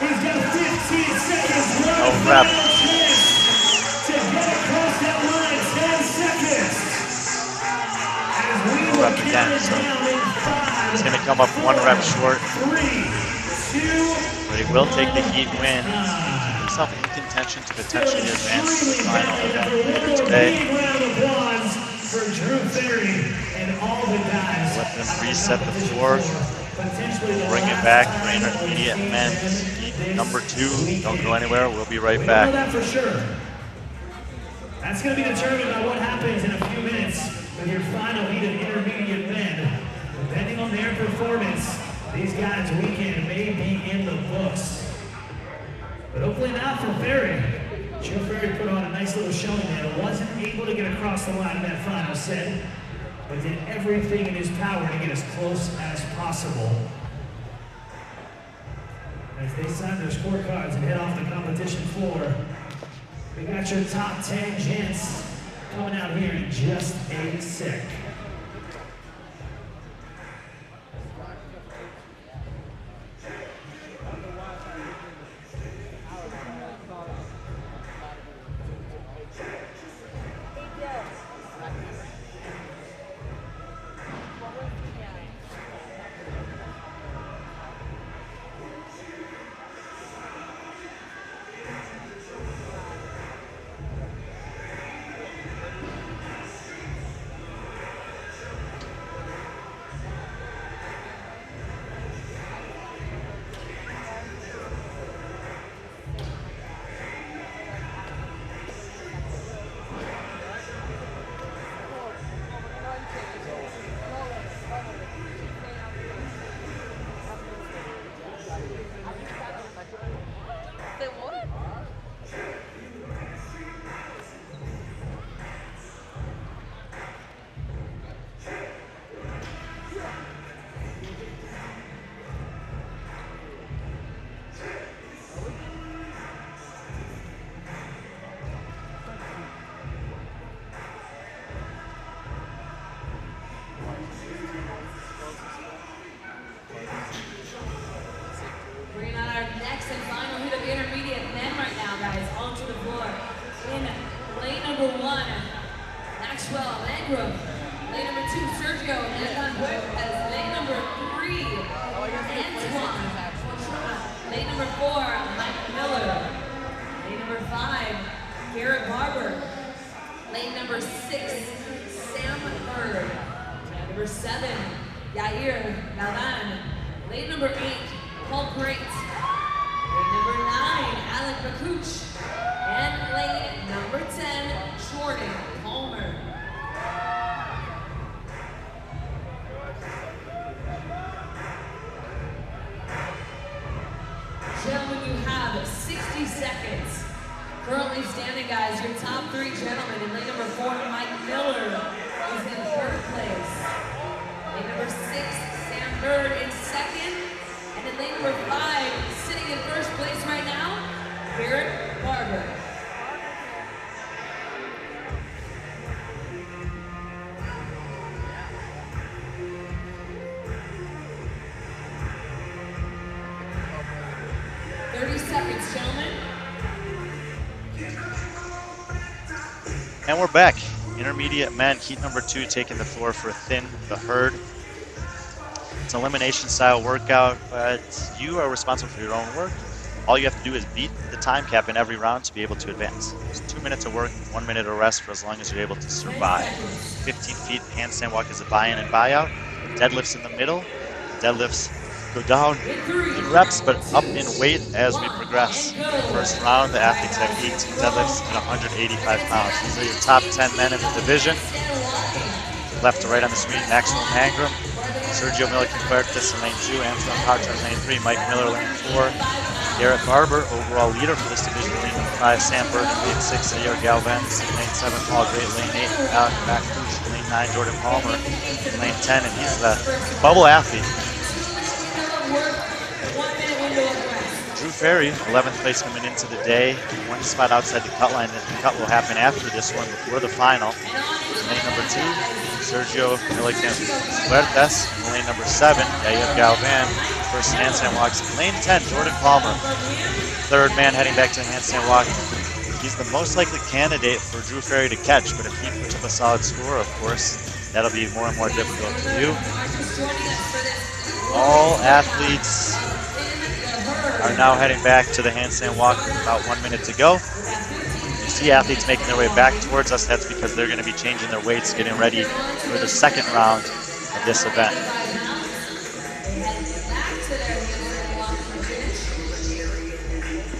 He's got 15 seconds. One No rep. final chance to get across that line. 10 seconds. As we No will rep count again, it so down in 5, he's gonna come up 1 rep 4, short, 3, 2, but he will take the heat win. Keep himself in contention to potentially advance to the final event later today. big round of applause for Drew Ferry and all the guys. Let them reset the floor, Potentially the bring it last back time for that intermediate we've men's seen heat this number 2. Don't weekend. go anywhere, we'll be right We don't know back. that for sure. That's going to be determined by what happens in a few minutes with your final heat of intermediate men. Depending on their performance, these guys' weekend may be in the books. But hopefully not for Ferry. Joe Ferry put on a nice little showing there. Wasn't able to get across the line in that final set, but did everything in his power to get as close as possible. As they sign their scorecards and head off the competition floor, we got your top 10 gents coming out here in just a sec. Say what? Bringing on our next and final heat of intermediate men right now, guys, onto the floor. In lane number 1, Maxwell Landrum. Lane number 2, Sergio Anton. As lane number 3, Antoine. Lane number 4, Mike Miller. Lane number 5, Garrett Barber. Lane number 6, Sam Bird. Lane number 7, Yair Galan. Lane number 8, Paul Great. Lane number 9, Alec Bakuch. And lane number 10, Jordan Palmer. Gentlemen, you have 60 seconds. Currently standing, guys, your top 3 gentlemen. In lane number 4, Mike Miller is in 3rd place. Lane number 6, Sam Bird in 2nd. And in lane number 5, sitting in 1st place right now, Garrett Barber. Seconds, gentlemen. And we're back. Intermediate men, heat number 2, taking the floor for Thin the Herd. It's an elimination style workout, but you are responsible for your own work. All you have to do is beat the time cap in every round to be able to advance. It's 2 minutes of work, 1 minute of rest for as long as you're able to survive. 15 feet handstand walk is a buy-in and buy-out. Deadlifts in the middle. Deadlifts go down in reps, but up in weight as we progress. First round, the athletes have 18 deadlifts and 185 pounds. These are your top 10 men in the division. Left to right on the screen, Maxwell Mangrum, Sergio Milliken Huertas in lane 2, Antoine Paucher in lane 3, Mike Miller lane 4, Garrett Barber, overall leader for this division, lane 5, Sam Bird in lane 6, Ayer Galvez in lane 7, Paul Great lane 8, Alec McCouche in lane 9, Jordan Palmer in lane 10, and he's the bubble athlete. Drew Ferry, 11th place coming into the day, one spot outside the cut line. The cut will happen after this one before the final. In lane number 2, Sergio Milliken Huertas. In lane number 7, Ayer Galvez. First handstand walks. In lane 10, Jordan Palmer. Third man heading back to the handstand walk. He's the most likely candidate for Drew Ferry to catch, but if he puts up a solid score, of course, that'll be more and more difficult to do. All athletes are now heading back to the handstand walk with about 1 minute to go. You see athletes making their way back towards us. That's because they're going to be changing their weights, getting ready for the second round of this event.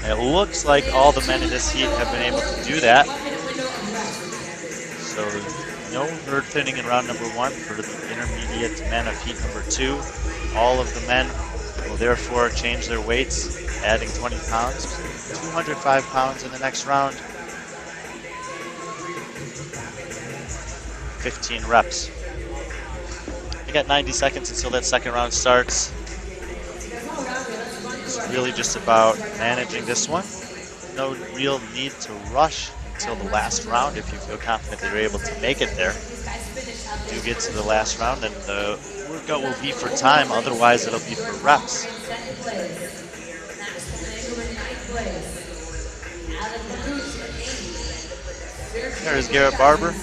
It looks like all the men in this heat have been able to do that. So no herd thinning in round number 1 for the intermediate men of heat number 2. All of the men will therefore change their weights, adding 20 pounds, 205 pounds in the next round. 15 reps. We got 90 seconds until that second round starts. It's really just about managing this one. No real need to rush until the last round if you feel confident that you're able to make it there. Do get to the last round and the workout will be for time, otherwise it'll be for reps. There's Garrett Barber,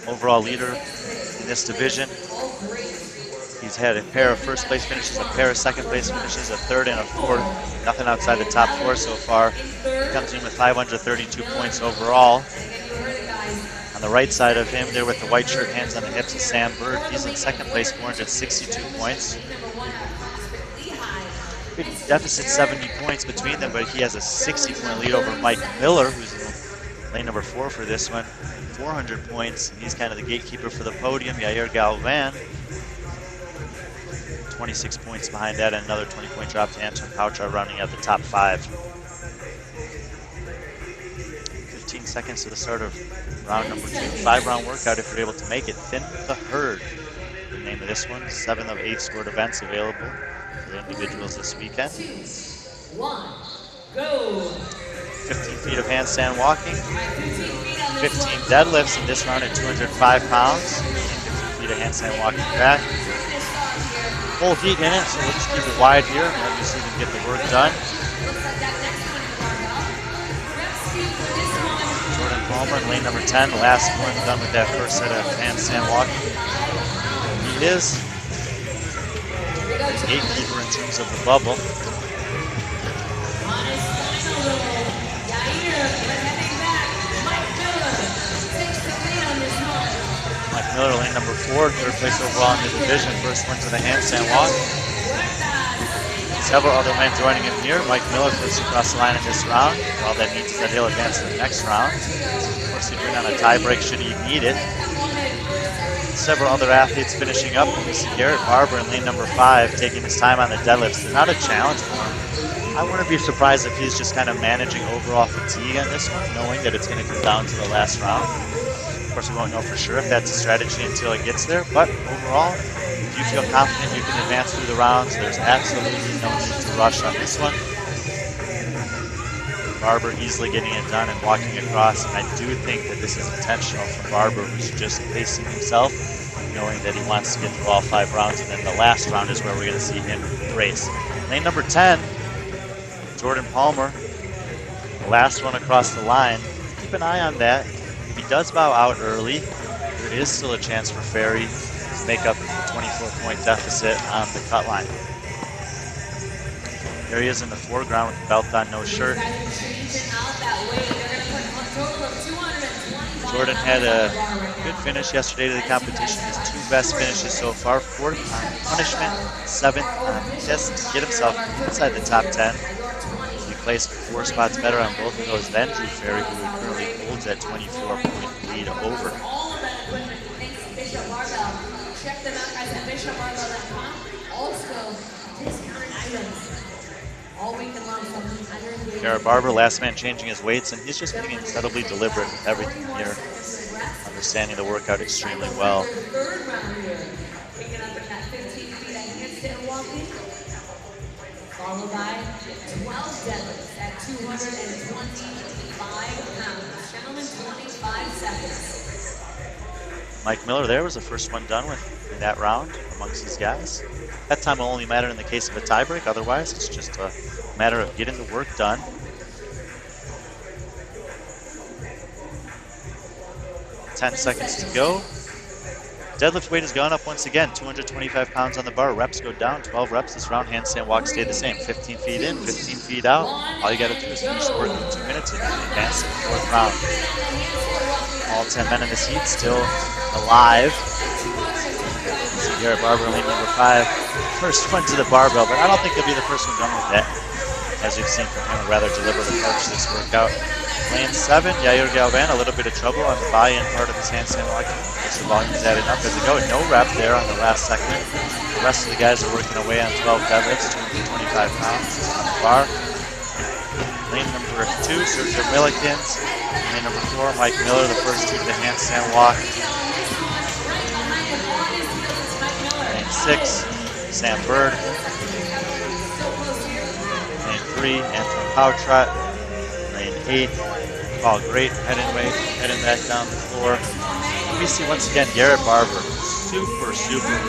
overall leader in this division. He's had a pair of first place finishes, a pair of second place finishes, a third and a fourth. Nothing outside the top 4 so far. He comes in with 532 points overall. On the right side of him, there with the white shirt, hands on the hips, is Sam Bird. He's in second place, 462 points. Big deficit, 70 points between them, but he has a 60-point lead over Mike Miller, who's in lane number 4 for this one, 400 points. And he's kind of the gatekeeper for the podium. Ayer Galvez, 26 points behind that, and another 20-point drop to Antoine Paucher, rounding out the top 5. 15 seconds to the start of round number 2. 5-round workout if you're able to make it. Thin the herd, the name of this one. 7 of 8 scored events available for the individuals this weekend. 2, 1, go. 15 feet of handstand walking. 15 deadlifts in this round at 205 pounds. 15 feet of handstand walking back. Full heat in it, so we'll just keep it wide here and obviously we can get the work done. Jordan Palmer in lane number 10, the last one done with that first set of handstand walking. He is the gatekeeper in terms of the bubble. Mike Miller, lane number 4, third place overall in the division, first one to the handstand walk. Several other men joining him here. Mike Miller first across the line in this round. All that means is that he'll advance to the next round. Of course, he'd bring on a tie break should he need it. Several other athletes finishing up. We see Garrett Barber in lane number 5 taking his time on the deadlifts. It's not a challenge for him. I wouldn't be surprised if he's just kind of managing overall fatigue on this one, knowing that it's going to come down to the last round. Of course, we won't know for sure if that's a strategy until it gets there, but overall, if you feel confident you can advance through the rounds, there's absolutely no need to rush on this one. Barber easily getting it done and walking across, and I do think that this is intentional from Barber, who's just pacing himself, knowing that he wants to get through all 5 rounds, and then the last round is where we're going to see him race. Lane number 10, Jordan Palmer, the last one across the line. Keep an eye on that. If he does bow out early, there is still a chance for Ferry to make up the 24-point deficit on the cut line. There he is in the foreground with the belt on, no shirt. Jordan had a good finish yesterday to the competition. His 2 best finishes so far, 4th on punishment, 7th on kiss to get himself inside the top 10. He placed 4 spots better on both of those than Drew Ferry, who currently holds that 24-point lead over. All of that equipment thanks to Bishop Barbell. Check them out, guys, at bishopbarbell.com. Also, discounted items. All weekend long, something under Garrett Barber, last man changing his weights, and he's just being incredibly deliberate with everything here, understanding the workout extremely well. Third round here. Picking up in that 15 feet of handstand walking. Followed by 12 deadlifts at 225 pounds. Gentlemen, 25 seconds. Mike Miller there was the first one done with in that round amongst these guys. That time will only matter in the case of a tiebreak, otherwise it's just a matter of getting the work done. 10 seconds to go. Deadlift weight has gone up once again, 225 pounds on the bar. Reps go down, 12 reps this round. Handstand walk stay the same, 15 feet in, 15 feet out. All you gotta do is finish the work in 2 minutes and advance to the 4th round. All 10 men in this heat still alive. So Garrett Barber, lane number 5. First one to the barbell, but I don't think he'll be the first one done with that. As we've seen from him, a rather deliberate approach to this workout. Lane 7, Yair Galvan, a little bit of trouble on the buy-in part of his handstand walking. Gets the volumes added up as they go. No rep there on the last segment. The rest of the guys are working away on 12 deadlifts, 225 pounds on the bar. Lane number 2, Sergio Millikins. Lane number 4, Mike Miller, the first two to the handstand walk. Lane 6, Sam Bird. Lane 3, Anton Powtrot. Lane 8, Paul Great, heading back down the floor. We see once again Garrett Barber, super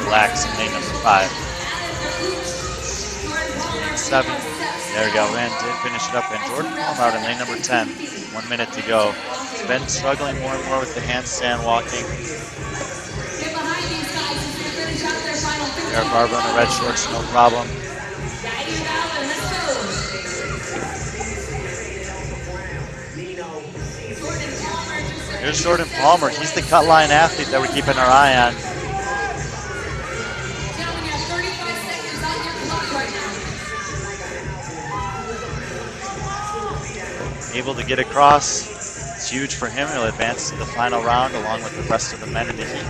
relaxed in lane number 5. Lane 7, there Galvan did finish it up, and Jordan Palmer out in lane number 10. 1 minute to go. He's been struggling more and more with the handstand walking. Garrett Barber in the red shorts, no problem. Here's Jordan Palmer. He's the cut line athlete that we're keeping our eye on. Able to get across. It's huge for him. He'll advance to the final round along with the rest of the men in the heat.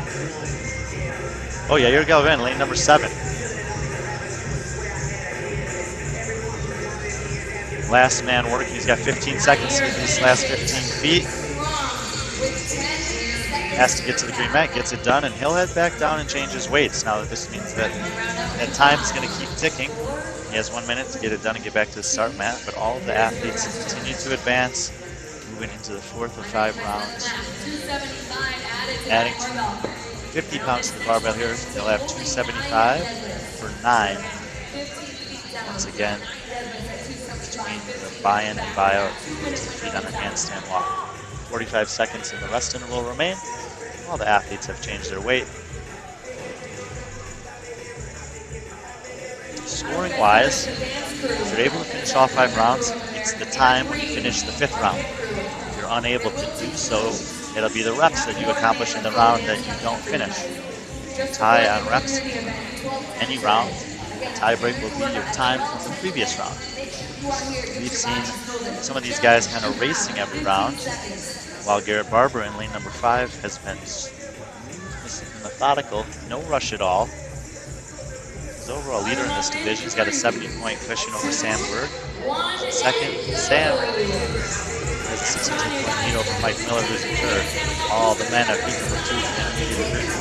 Oh yeah, Yair Galvan, lane number 7. Last man working. He's got 15 seconds to get these last 15 feet. Has to get to the green mat, gets it done, and he'll head back down and change his weights. Now this means that time is going to keep ticking. He has 1 minute to get it done and get back to the start mat, but all of the athletes continue to advance, moving into the 4th of 5 rounds. Adding 50 pounds to the barbell here, they'll have 275 for 9. Once again, between the buy-in and buy-out, 2 feet on a handstand walk. 45 seconds and the rest interval remain. All the athletes have changed their weight. Scoring-wise, if you're able to finish all 5 rounds, it's the time when you finish the 5th round. If you're unable to do so, it'll be the reps that you accomplish in the round that you don't finish. If you tie on reps any round, the tie break will be your time from the previous round. We've seen some of these guys kind of racing every round, while Garrett Barber in lane number 5 has been methodical, no rush at all. He's overall leader in this division. He's got a 70-point cushion over Sam Bird. Second, Sam has a 62-point lead over Mike Miller, who's in third. All the men have beat number 2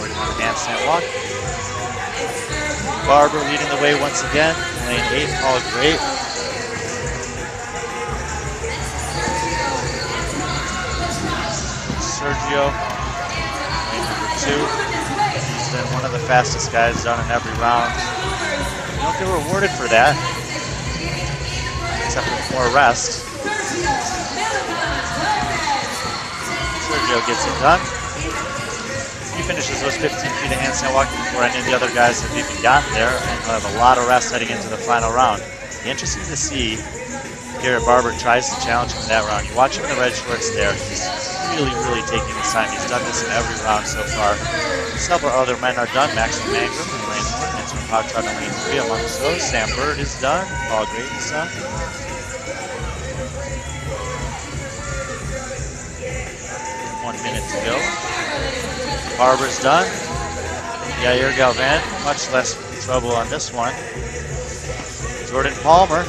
working on a handstand walk. Barber leading the way once again. Lane 8, Paul Great. Sergio, lane number 2. He's been one of the fastest guys done in every round. You don't get rewarded for that, except for more rest. Sergio gets it done. He finishes those 15 feet of handstand walking before any of the other guys have even gotten there, and he'll have a lot of rest heading into the final round. It'll be interesting to see Garrett Barber tries to challenge him in that round. You watch him in the red shorts there. He's really taking his time. He's done this in every round so far. Several other men are done. Maxwell Mangrum in lane 1, Antoine Pautrod in lane 3 amongst those. Sam Bird is done. Paul Great is done. 1 minute to go. Barber's done. Yair Galvan, much less trouble on this one. Jordan Palmer,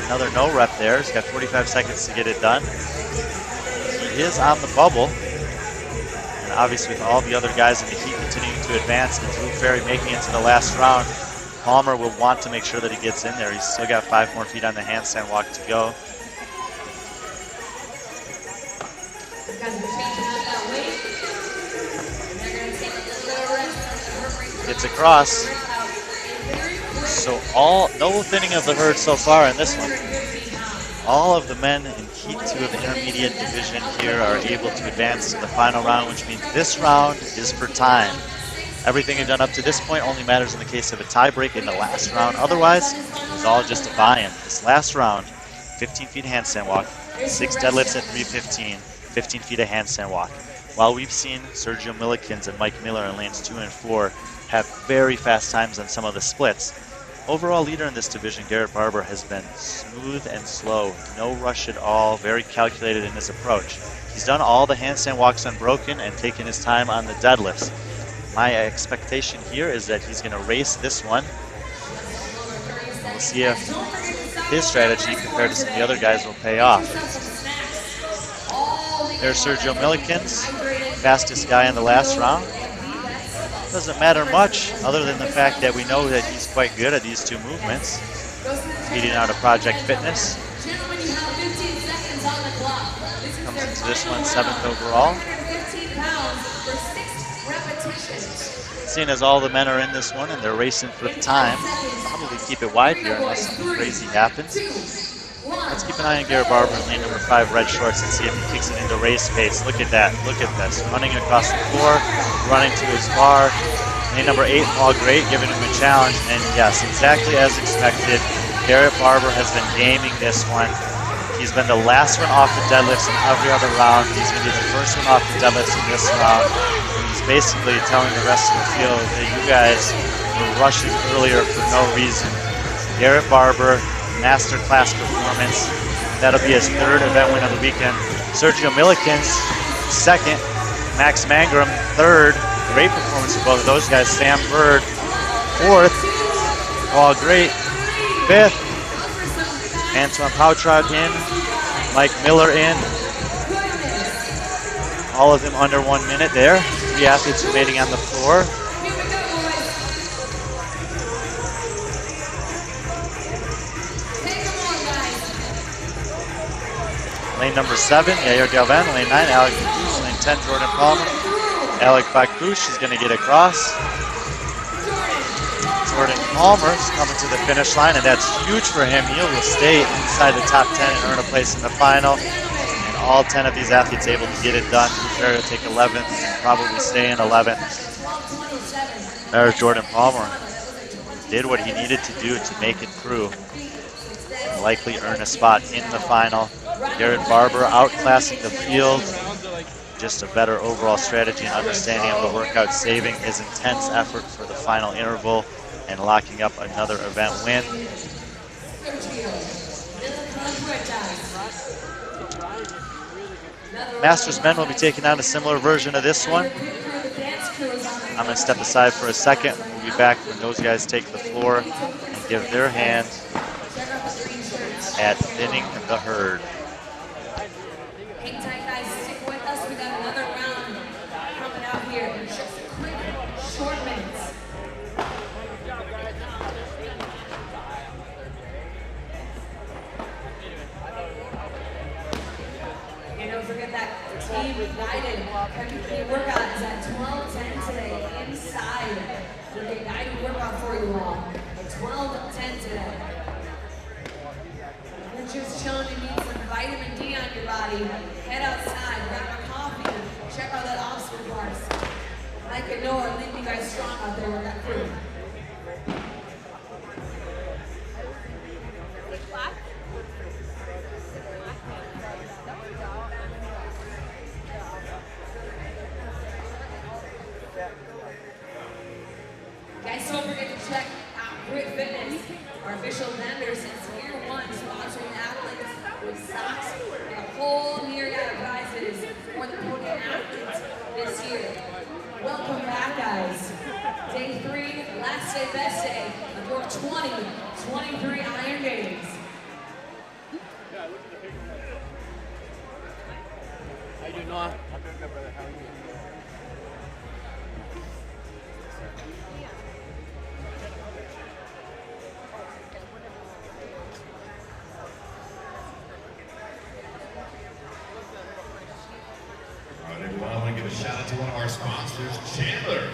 another no rep there. He's got 45 seconds to get it done. He is on the bubble. And obviously with all the other guys in the heat continuing to advance and Drew Ferry making it to the last round, Palmer will want to make sure that he gets in there. He's still got 5 more feet on the handstand walk to go. Gets across. So no thinning of the herd so far in this one. All of the men in Heat 2 of the intermediate division here are able to advance to the final round, which means this round is for time. Everything you've done up to this point only matters in the case of a tiebreak in the last round. Otherwise, it's all just a buy-in. This last round, 15 feet handstand walk, 6 deadlifts at 315, 15 feet of handstand walk. While we've seen Sergio Millikins and Mike Miller in lanes 2 and 4 have very fast times on some of the splits, overall leader in this division, Garrett Barber, has been smooth and slow. No rush at all, very calculated in his approach. He's done all the handstand walks unbroken and taken his time on the deadlifts. My expectation here is that he's going to race this one. We'll see if his strategy compared to some of the other guys will pay off. There's Sergio Millikins, fastest guy in the last round. Doesn't matter much other than the fact that we know that he's quite good at these two movements. Beating out a Project Fitness. Comes into this one 7th overall. Seeing as all the men are in this one and they're racing for time, probably keep it wide here unless something crazy happens. Let's keep an eye on Garrett Barber in lane number 5, red shorts, and see if he kicks it into race pace. Look at that. Look at this. Running across the floor, running to his bar. Lane number 8, Paul Great, giving him a challenge. And yes, exactly as expected, Garrett Barber has been gaming this one. He's been the last one off the deadlifts in every other round. He's going to be the first one off the deadlifts in this round. And he's basically telling the rest of the field that you guys were rushing earlier for no reason. Garrett Barber, masterclass performance. That'll be his 3rd event win of the weekend. Sergio Millikins, 2nd. Max Mangrum, 3rd. Great performance for both of those guys. Sam Bird, 4th. Paul Great, 5th. Antoine Pautrod in. Mike Miller in. All of them under 1 minute there. 3 athletes remaining on the floor. Lane number 7, Yair Galvan. Lane 9, Alec Bakouche. Lane 10, Jordan Palmer. Alec Bakouche is going to get across. Jordan Palmer's coming to the finish line, and that's huge for him. He will stay inside the top 10 and earn a place in the final. And all 10 of these athletes able to get it done. Fair to take 11th and probably stay in 11th. There's Jordan Palmer. Did what he needed to do to make it through. And likely earn a spot in the final. Garrett Barber outclassing the field. Just a better overall strategy and understanding of the workout, saving his intense effort for the final interval and locking up another event win. Masters men will be taking on a similar version of this one. I'm going to step aside for a second. We'll be back when those guys take the floor and give their hand at thinning the herd. Hang tight, guys. Stick with us. We got another round coming out here in just a quick, short minutes. And don't forget that Team United MVP workout is at 12:10 today inside. We're a guided workout for you all at 12:10 today. We're just chilling and need some vitamin D on your body. Head outside, grab a coffee, check out that obstacle course. Mike and Noah leave you guys strong out there with that crew. Grit Fitness, our official vendor since year one, sponsoring athletes with socks and a whole myriad of prizes for the podium athletes this year. Welcome back, guys. Day 3, last day, best day of your 2023 Iron Games. How you doing, Noah? I'm doing good, brother. How are you? All right, everyone, I want to give a shout out to one of our sponsors, Chandler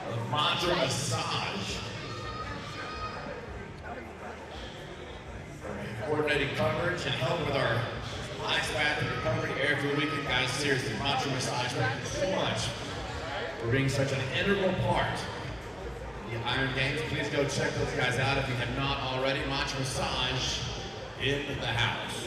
of Mantra Massage. Coordinating coverage and help with our ice bath and recovery every weekend, guys. Seriously, Mantra Massage, thank you so much for being such an integral part of the Iron Games. Please go check those guys out if you have not already. Mantra Massage in the house.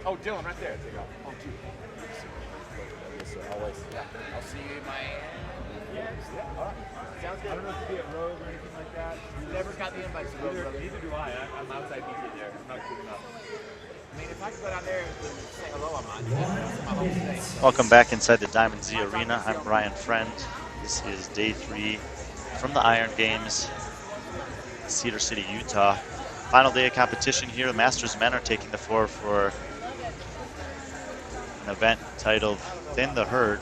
Oh, Dylan, right there. There you go. Oh, two. Always. Yeah. I'll see you in Miami. Yeah. All right. Sounds good. I don't know if you be at Rogue or anything like that. Never got the invite to Rogue. Neither do I. I'm outside DJ there. I'm not good enough. I mean, if I could go down there and say hello, I'm not. Welcome back inside the Diamond Z Arena. I'm Brian Friend. This is day 3 from the Iron Games, Cedar City, Utah. Final day of competition here. The Masters men are taking the floor for an event titled Thin the Herd.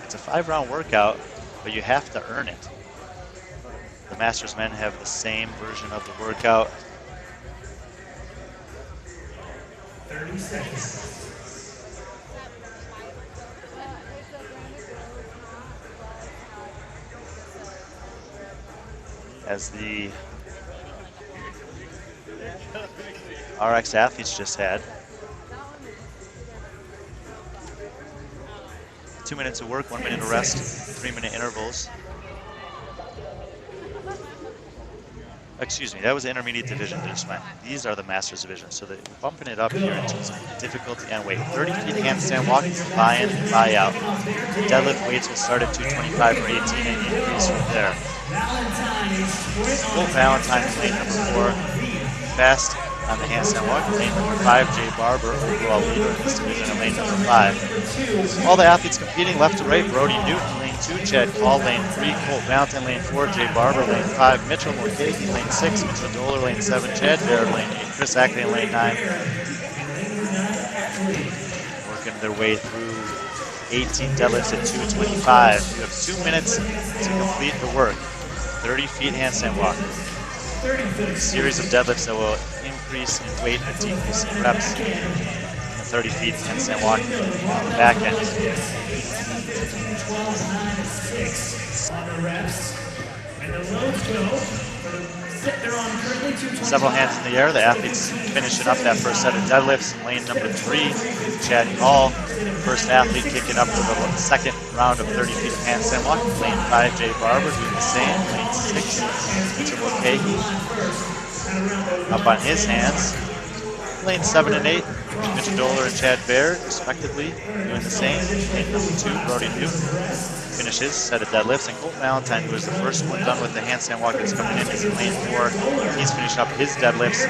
It's a 5-round workout, but you have to earn it. The Masters men have the same version of the workout. 30 seconds. As the RX athletes just had. 2 minutes of work, 1 minute of rest, 3-minute intervals. Excuse me, that was the intermediate division that just went. These are the Masters division, so they're bumping it up here in terms of difficulty and weight. 30 feet handstand walk, buy in, buy out. Deadlift weights will start at 225 or 18 and increase from there. Full Valentine lane number 4. Fast on the handstand walk. Lane number 5, Jay Barber, overall leader in this division, and lane number 5. All the athletes competing left to right. Brody Newton, lane 2, Chad Call, lane 3, Colt Valentine, lane 4, Jay Barber, lane 5, Mitchell Mulcahy, lane 6, Mitchell Doler, lane 7, Chad Baird, lane 8, Chris Ackley, lane 9. Working their way through 18 deadlifts at 225. You have 2 minutes to complete the work. 30 feet handstand walk. A series of deadlifts that will increase in weight and decrease in reps. And 30 feet handstand walk on the back end. 12, 9, 6 on the reps. And the loads go for the set they're on currently 225. Several hands in the air. The athletes finishing up that first set of deadlifts. Lane number 3, Chad Hall. First athlete kicking up for the second round of 30 feet of handstand walk. Lane 5, Jay Barber doing the same. Lane 6, Mitchell Mulcahy up on his hands. Lane 7 and 8, Mitchell Doler and Chad Baird, respectively, doing the same. Lane number 2, Brody Newton finishes set of deadlifts. And Colt Valentine, who was the first one done with the handstand walk that's coming in, is in lane 4. He's finishing up his deadlifts.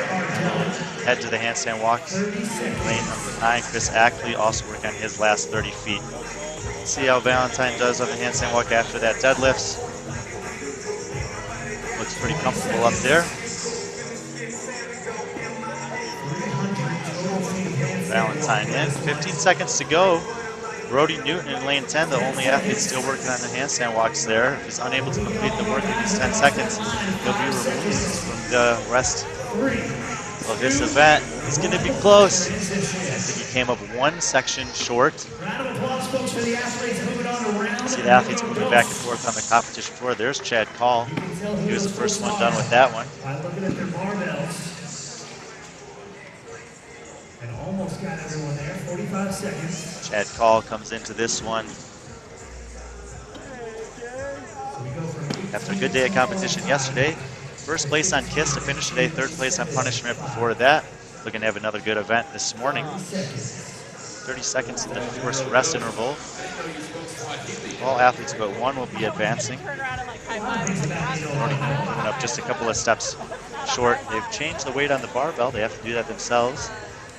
Head to the handstand walks. Lane number 9, Chris Ackley, also working on his last 30 feet. See how Valentine does on the handstand walk after that deadlifts. Looks pretty comfortable up there. Valentine in, 15 seconds to go. Brody Newton in lane 10, the only athlete still working on the handstand walks there. If he's unable to complete the work in these 10 seconds, he'll be removed from the rest of this event. It's going to be close. I think he came up 1 section short. Round of applause, folks, for the athletes moving on to round. See the athletes moving back and forth on the competition floor. There's Chad Call. He was the first one done with that one. By looking at their barbells. And almost got everyone there, 45 seconds. Chad Call comes into this one after a good day of competition yesterday. First place on Kiss to finish today, third place on Punishment before that. Looking to have another good event this morning. 30 seconds in the first rest interval. All athletes but one will be advancing. Already coming up just a couple of steps short. They've changed the weight on the barbell. They have to do that themselves.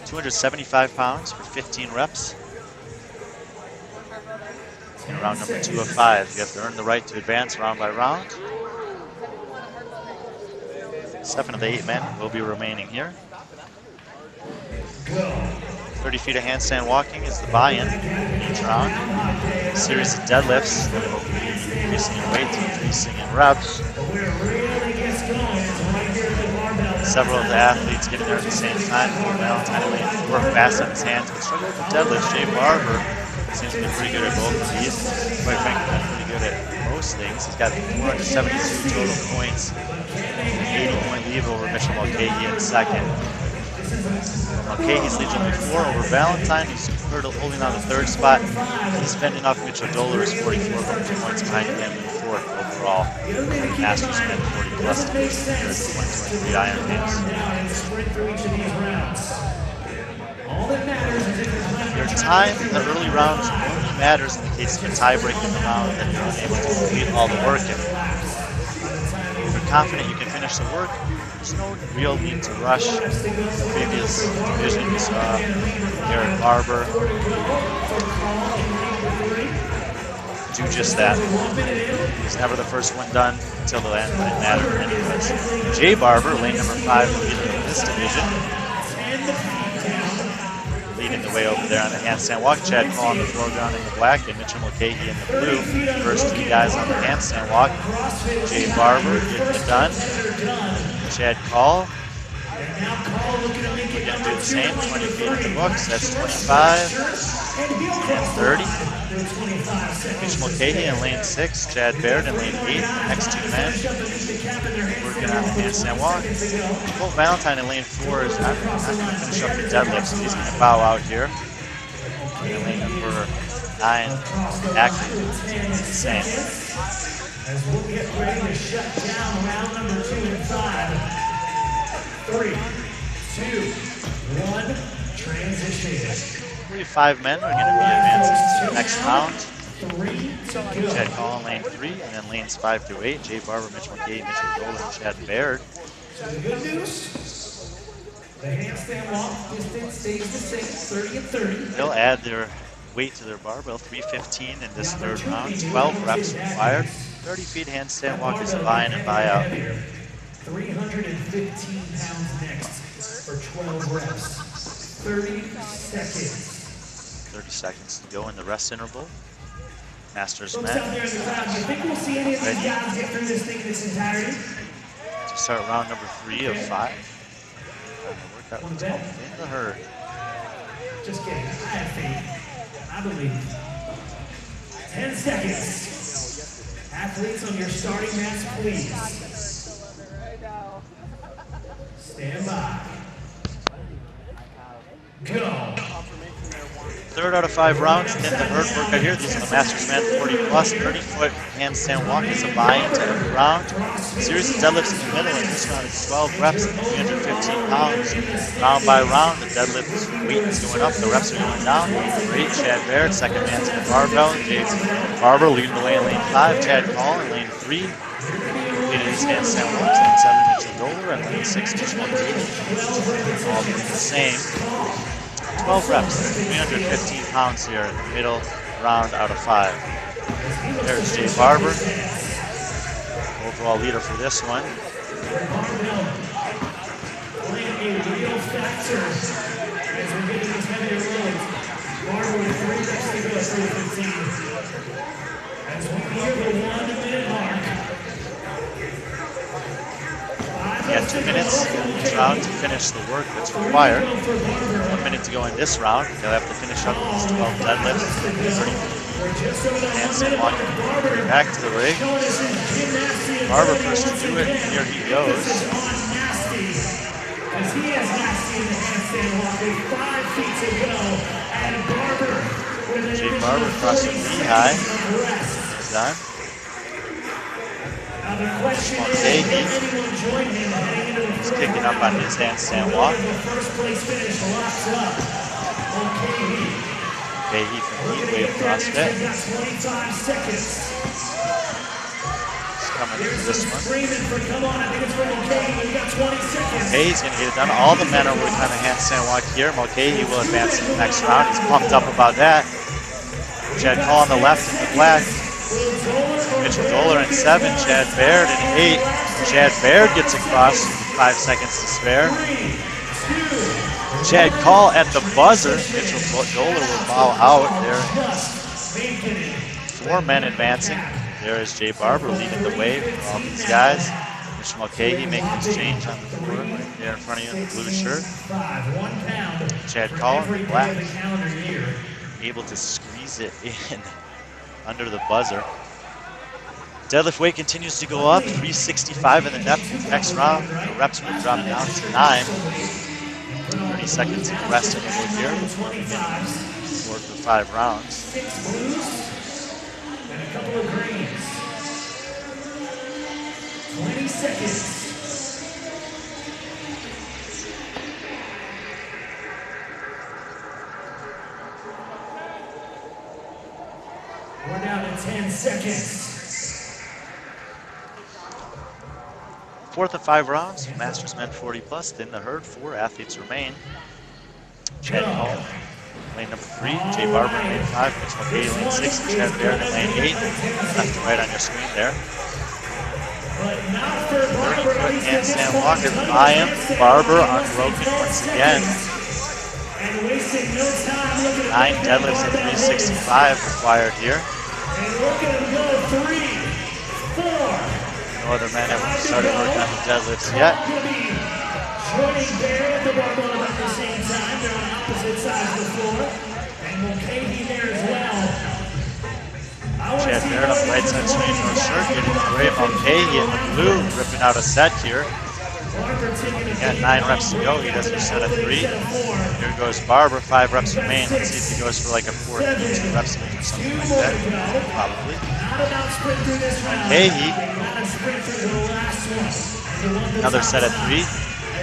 275 pounds for 15 reps. In round number 2 of 5. You have to earn the right to advance round by round. 7 of the 8 men will be remaining here. 30 feet of handstand walking is the buy-in each round. A series of deadlifts, increasing in weight, increasing in reps. Several of the athletes getting there at the same time. Valentine Lane work fast on his hands, but struggling with the deadlifts. Jay Barber seems to be pretty good at both of these. Quite frankly, not pretty good at most things. He's got 472 total points. 80-point lead over Mitchell Mulcahy in second. Mulcahy's leads only 4 over Valentine, who's holding on the 3rd spot. He's fending off Mitchell Doler, who's 44 points behind him in 4th overall. Masters men 40 plus to finish the 2023 Iron Games. Your time in the early rounds only matters in the case of a tie-breaking round that you're unable to complete all the work in. If you're confident you can finish the work, there's no real need to rush. The previous division we saw Eric Barber do just that. He's never the first one done until the end, but it mattered anyways. Jay Barber, lane number 5, leader of this division. Leading the way over there on the handstand walk. Chad Call on the foreground in the black and Mitchell Mulcahy in the blue. First 3 guys on the handstand walk. Jay Barber getting it done. Chad Call. We're going to do the same, 20 feet in the books. That's 25 and 30. Mitch Mulcahy in lane 6, Chad Baird in lane 8. Next 2 men working on the handstand walk. Colt Valentine in lane 4 is not going to finish up the deadlift, so he's going to bow out here. In lane number 9, actually the same. As we'll get ready to shut down round number 2 and 5. 3, 2, 1, transition. I believe 5 men are going to be advancing to the next round. Chad Call in lane 3, and then lanes 5 through 8. Jay Barber, Mitch Mulcahy, Mitchell Dolan, and Chad Baird. So the good news, the handstand walk distance stays the same, 30 and 30. They'll add their weight to their barbell, 315 in this 3rd round. 12 reps required. 30 feet handstand walk is a buy-in and buy-out. 315 pounds next for 12 reps. 30 seconds. 30 seconds to go in the rest interval. Masters Folks out there in the crowd, do you think we'll see any of these guys get through this thing in its entirety? To start round number 3 of 5. Work out what's called in the herd. Just kidding. I have faith. I believe. 10 seconds. Athletes on your starting mats, please. Stand by. Go. 3rd out of 5 rounds in the herd workout here. These are the Masters Men 40 plus. 30-foot handstand walk is a buy-in to every round. Series of deadlifts in the middle, and this round is 12 reps at 315 pounds. Round by round, the deadlift weight is going up, the reps are going down. Great, Chad Baird, second man to the barbell. Jay Barber leading the way in lane 5. Chad Call in lane 3. Completed his handstand walks. Lane 7, Mitchell Doler, and lane 6, Mitch Mulcahy. All doing the same. 12 reps, 315 pounds here in the middle round out of 5. There's Jay Barber, overall leader for this one. minutes in each round to finish the work that's required. 1 minute to go in this round. They'll have to finish up these 12 deadlifts. 30 handstand walk back to the ring. Barber first to do it, and here he goes. As he is nasty in the handstand walk with 5 feet to go, and Barber with an Jay Barber crossing knee high. Done. Now the question is, Okay, can anyone join him heading into the he's kicking up on his handstand walk. The first place finish locks up. Okay, he from Heatwave CrossFit. Got 25 seconds. He's coming into this one. Screaming for come on, I think it's for Mulcahy. We've got 20 seconds. Mulcahy's going to get it done. All the men are working on the handstand walk here. Mulcahy will advance to the next round. He's pumped up about that. Chad Call on the left in the black. Mitchell Doler in 7. Chad Baird in 8. Chad Baird gets across. 5 seconds to spare. Chad Call at the buzzer. Mitchell Doler will bow out there. 4 men advancing. There is Jay Barber leading the way for all these guys. Mitchell Mulcahy making his change on the floor right there in front of you in the blue shirt. Chad Call in the black. Able to squeeze it in under the buzzer. Deadlift weight continues to go up. 365 in the next round. The reps will drop down to 9. 30 seconds of rest interval here. 4 to 5 rounds. 6 blues and a couple of greens. 20 seconds. We're down to 10 seconds. 4th of 5 rounds, Masters men 40 plus, then the herd, 4 athletes remain. Chad Call, lane number 3, Jay Barber in lane 5, Mitch Mulcahy lane 6, and Chad Baird in lane 8. Left and right on your screen there. 30-foot handstand walk is Ryan Barber unbroken once again. 9 deadlifts at 365 required here. No other men have started working on the deadlifts yet. Joining Baird at the barbell about the same time. They're on opposite sides of the floor. And Mulcahy there as well. Chad Baird on the right side screen, no shirt, getting away. Mulcahy in the blue, ripping out a set here. He got 9 reps to go. He does a set of 3. Here goes Barber. 5 reps remain. Let's see if he goes for like a 4th 2 reps or something like that. Probably. Mulcahy. Another set of 3.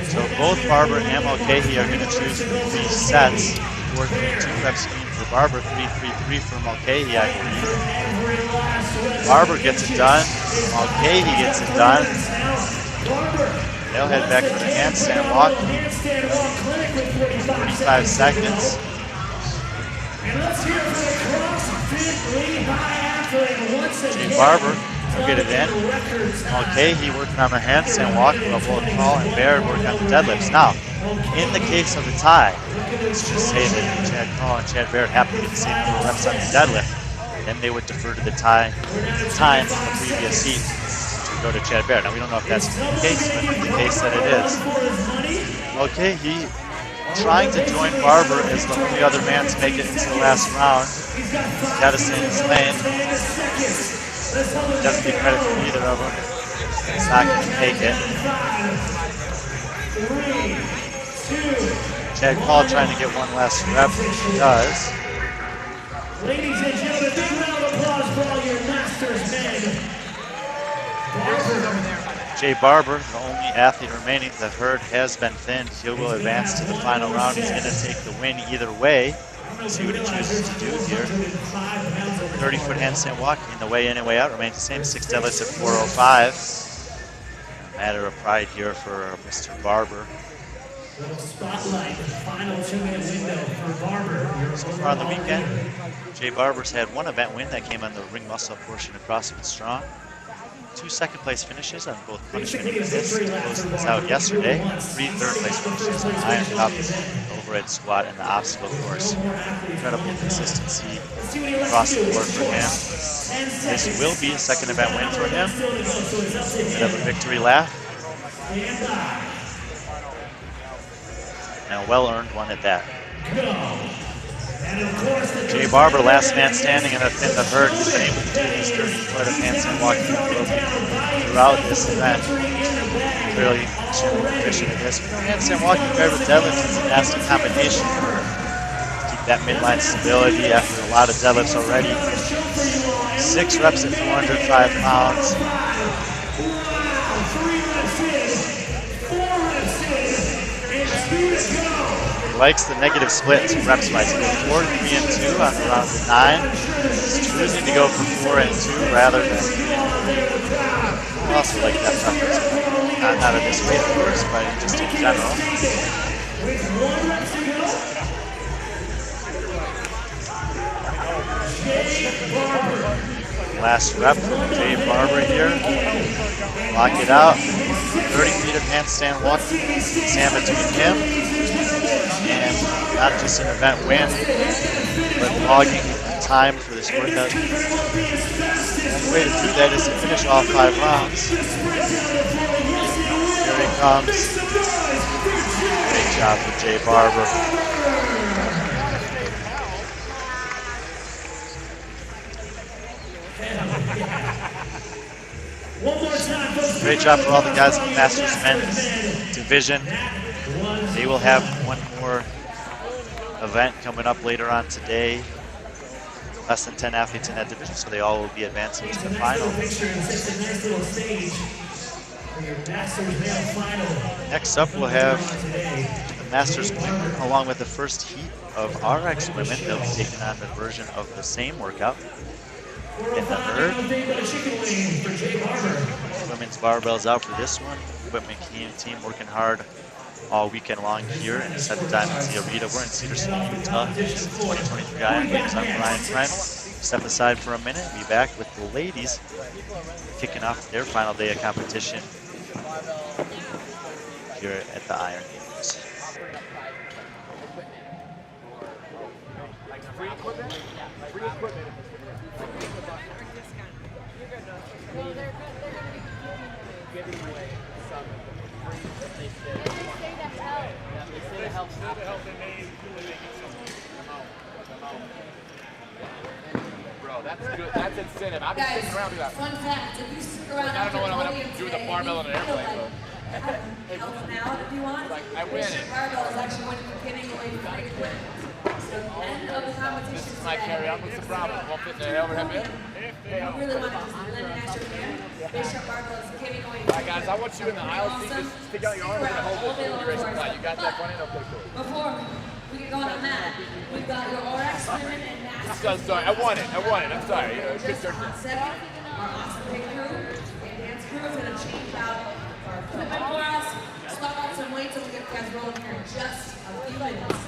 So both Barber and Mulcahy are going to choose 3 sets. 4 2 reps clean for Barber. 3-3-3 for Mulcahy, I believe. Barber gets it done. Mulcahy gets it done. They'll head back for the handstand walk. 45 seconds. Jay Barber will get it in. Mulcahy working on the handstand walk, while both Call and Baird working on the deadlifts. Now, in the case of the tie, let's just say that Chad Call and Chad Baird happen to get the same number of reps on the deadlift, then they would defer to the time from the previous heat to go to Chad Baird. Now, we don't know if that's the case, but in the case that it is. Mulcahy trying to join Barber as the only other man to make it into the last round. Got to stay in his lane. Doesn't get credit for either of them. He's not going to make it. Chad Call trying to get one last rep. He does. Ladies and gentlemen, big round of applause for all your Masters men. Jay Barber, the only athlete remaining. The herd has been thinned. He will advance to the final round. He's going to take the win either way. See what he chooses to do here. 30-foot handstand walk in the way in and way out remains the same. 6 deadlifts at 405. A matter of pride here for Mr. Barber. Little spotlight, final 2-minute window for Barber. So far on the weekend, Jay Barber's had 1 event win that came on the ring muscle portion of CrossFit Strong. 2 second-place finishes on both punishment and resist to close things out yesterday. 3 third-place finishes on Iron Cup, overhead squat, and the obstacle course. Incredible consistency across the board for him. This will be a second event win for him. Bit of a victory lap. and a well-earned one at that. Jay Barber, last man standing in the herd. He's been able to do his 30-foot of handstand walking throughout this event. Clearly extremely proficient at this. Handstand walking paired with deadlifts is a nasty combination. Keep that midline stability after a lot of deadlifts already. 6 reps at 405 pounds. He likes the negative split 2 reps by 4, 3, and 2 on the round of 9. He's choosing to go for 4 and 2 rather than 3 and 3. I also like that preference. Not out of this weight, of course, but just in general. Last rep from Jay Barber here. Lock it out. 30 feet of handstand walk. Stand between him and not just an event win, but logging time for this workout. The only way to do that is to finish all 5 rounds. Here he comes. Great job for Jay Barber. Great job for all the guys in the Masters men's division. They will have one more event coming up later on today. Less than 10 athletes in that division, so they all will be advancing to the final. Next up, we'll have the Masters women along with the first heat of RX women. They'll be taking on the version of the same workout in the herd. Women's barbells out for this one. Equipment team working hard all weekend long here inside the Diamonds Arena. We're in Cedar City, Utah. This is 2023 Iron Games. I'm Brian Friend. Step aside for a minute. Be back with the ladies kicking off their final day of competition here at the Iron Games. Free equipment? Free equipment. Well, they're Giving away some free. They say to help. Yeah, they say to help. Not to help, they may get some. Come out. Bro, that's good. That's incentive. I'll be Guys, sitting around with that. fun fact, if you stick around I don't know what I'm after gonna do with a today, barbell you on an feel airplane, like, help them out if you want. Like, I win This it. barbell is actually when you're getting away from free equipment. So the end of the competition This is my carry out. What's the problem? Won't fit in the overhead bin? If you really want to just lend an extra hand, Bishop Barbell is giving away All right, guys, I want you in the aisle seat. Just stick out your arm and hold it for the duration of the fight. You got that front end? Okay, cool. Before we get going on that, we've got your RX women and Masters. Sorry, I won it. I'm sorry. Good Just turn. on second, our awesome big crew and dance crew is going to change out our equipment for us, swap out some weights, and we'll get you guys rolling here in just a few minutes.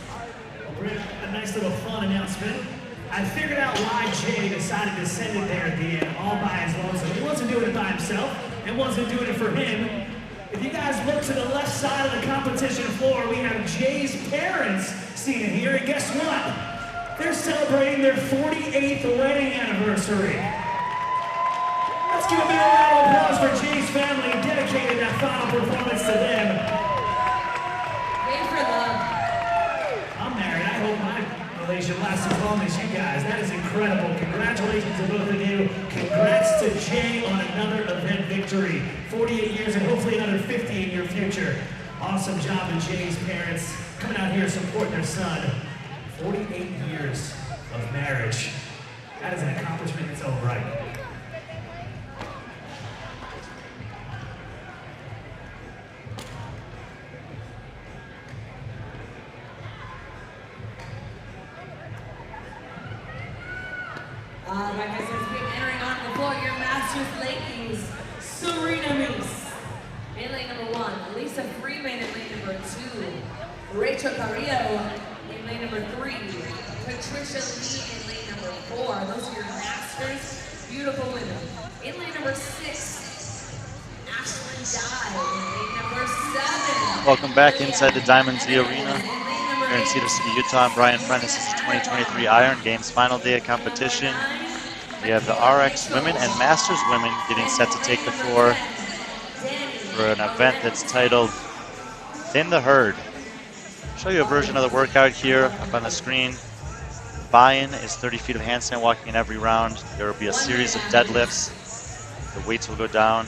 A nice little fun announcement. I figured out why Jay decided to send it there at the end all by his lonesome. He wasn't doing it by himself and wasn't doing it for him. If you guys look to the left side of the competition floor, we have Jay's parents seated here, and guess what? They're celebrating their 48th wedding anniversary. Let's give a big round of applause for Jay's family and dedicated that final performance to them. Wait for love. I'm married. I hope my relation lasts as long as you guys. That is incredible. Congratulations to both of you. Congrats to Jay on another event victory. 48 years and hopefully another 50 in your future. Awesome job to Jay's parents coming out here supporting their son. 48 years of marriage. That is an accomplishment in its own right. Like I said, we're entering on the floor, your Masters ladies, Serena Meese in lane number 1, Lisa Freeman in lane number 2, Rachel Carrillo in lane number 3, Patricia Lee in lane number 4. Those are your Masters, beautiful women. In lane number 6, Ashlyn Dye in lane number 7. Welcome back inside the Diamonds Arena here in Cedar City, Utah. I'm Brian Friend. This is the 2023 Iron Games final day of competition. We have the RX women and Masters women getting set to take the floor for an event that's titled Thin the Herd. Show you a version of the workout here up on the screen. Buy-in is 30 feet of handstand walking in every round. There will be a series of deadlifts. The weights will go down,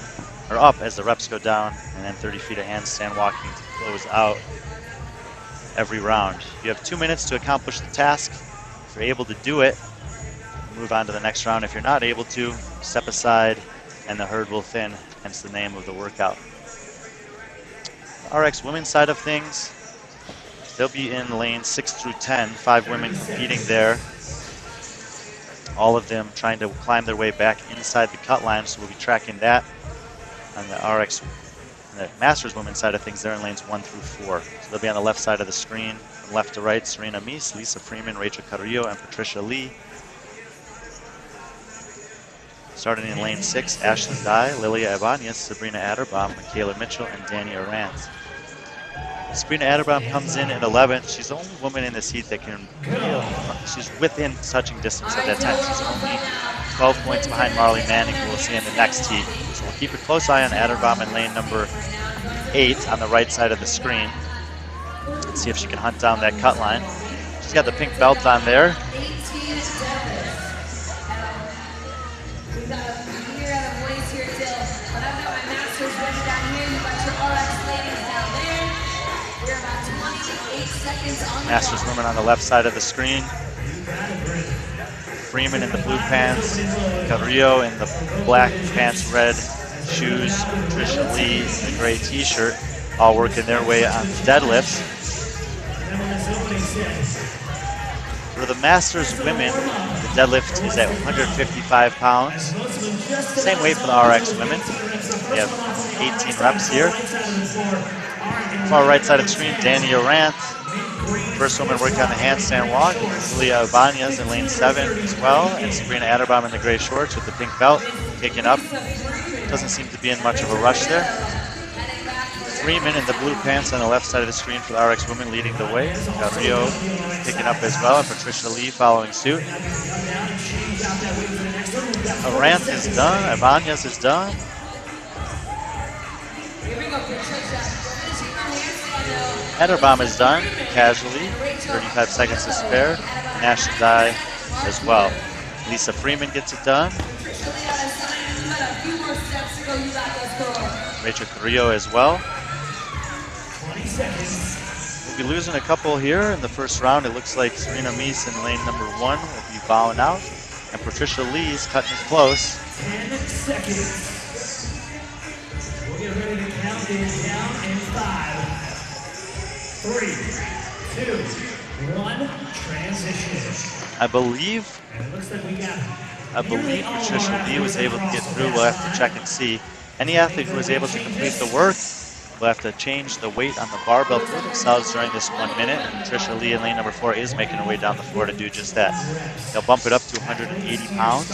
or up as the reps go down, and then 30 feet of handstand walking to close out every round. You have 2 minutes to accomplish the task. If you're able to do it, move on to the next round. If you're not able to, step aside and the herd will thin, hence the name of the workout. The RX women's side of things, they'll be in lanes 6 through 10, 5 women competing there. All of them trying to climb their way back inside the cut line, so we'll be tracking that. On the RX, the Masters women's side of things, they're in lanes 1 through 4. So they'll be on the left side of the screen. From left to right, Serena Mies, Lisa Freeman, Rachel Carrillo, and Patricia Lee. Starting in lane 6, Ashlyn Dye, Lilia Ibanez, Sabrina Adderbaum, Michaela Mitchell, and Danny Arantz. Sabrina Adderbaum comes in at 11th. She's the only woman in this heat that can, she's within touching distance of that time. She's only 12 points behind Marley Manning, who we'll see in the next heat. So we'll keep a close eye on Adderbaum in lane number 8 on the right side of the screen. Let's see if she can hunt down that cut line. She's got the pink belt on there. Masters women on the left side of the screen. Freeman in the blue pants, Carrillo in the black pants, red shoes, Patricia Lee in the gray t-shirt, all working their way on deadlifts. For the Masters women, the deadlift is at 155 pounds. Same weight for the RX women. We have 18 reps here. Far right side of the screen, Danny Arantz. First woman working on the handstand walk. Lilia Ibanez in lane 7 as well. And Sabrina Adderbaum in the gray shorts with the pink belt, kicking up. Doesn't seem to be in much of a rush there. Freeman in the blue pants on the left side of the screen for the RX women leading the way. Carrillo picking up as well, and Patricia Lee following suit. Arantz is done, Ibanez is done. Adderbaum is done, casually, 35 seconds to spare. And Ashlyn Dye as well. Lisa Freeman gets it done. Rachel Carrillo as well. We'll be losing a couple here in the first round. It looks like Serena Mies in lane number 1 will be bowing out. And Patricia Lee's cutting it close. 10 seconds. We'll get ready to count it down in 5, 3, 2, 1, transition. I believe Patricia Lee was able to get through. We'll have to check and see. Any athlete who was able to complete the work will have to change the weight on the barbell for themselves during this 1 minute. And Patricia Lee in lane number 4 is making her way down the floor to do just that. They'll bump it up to 180 pounds.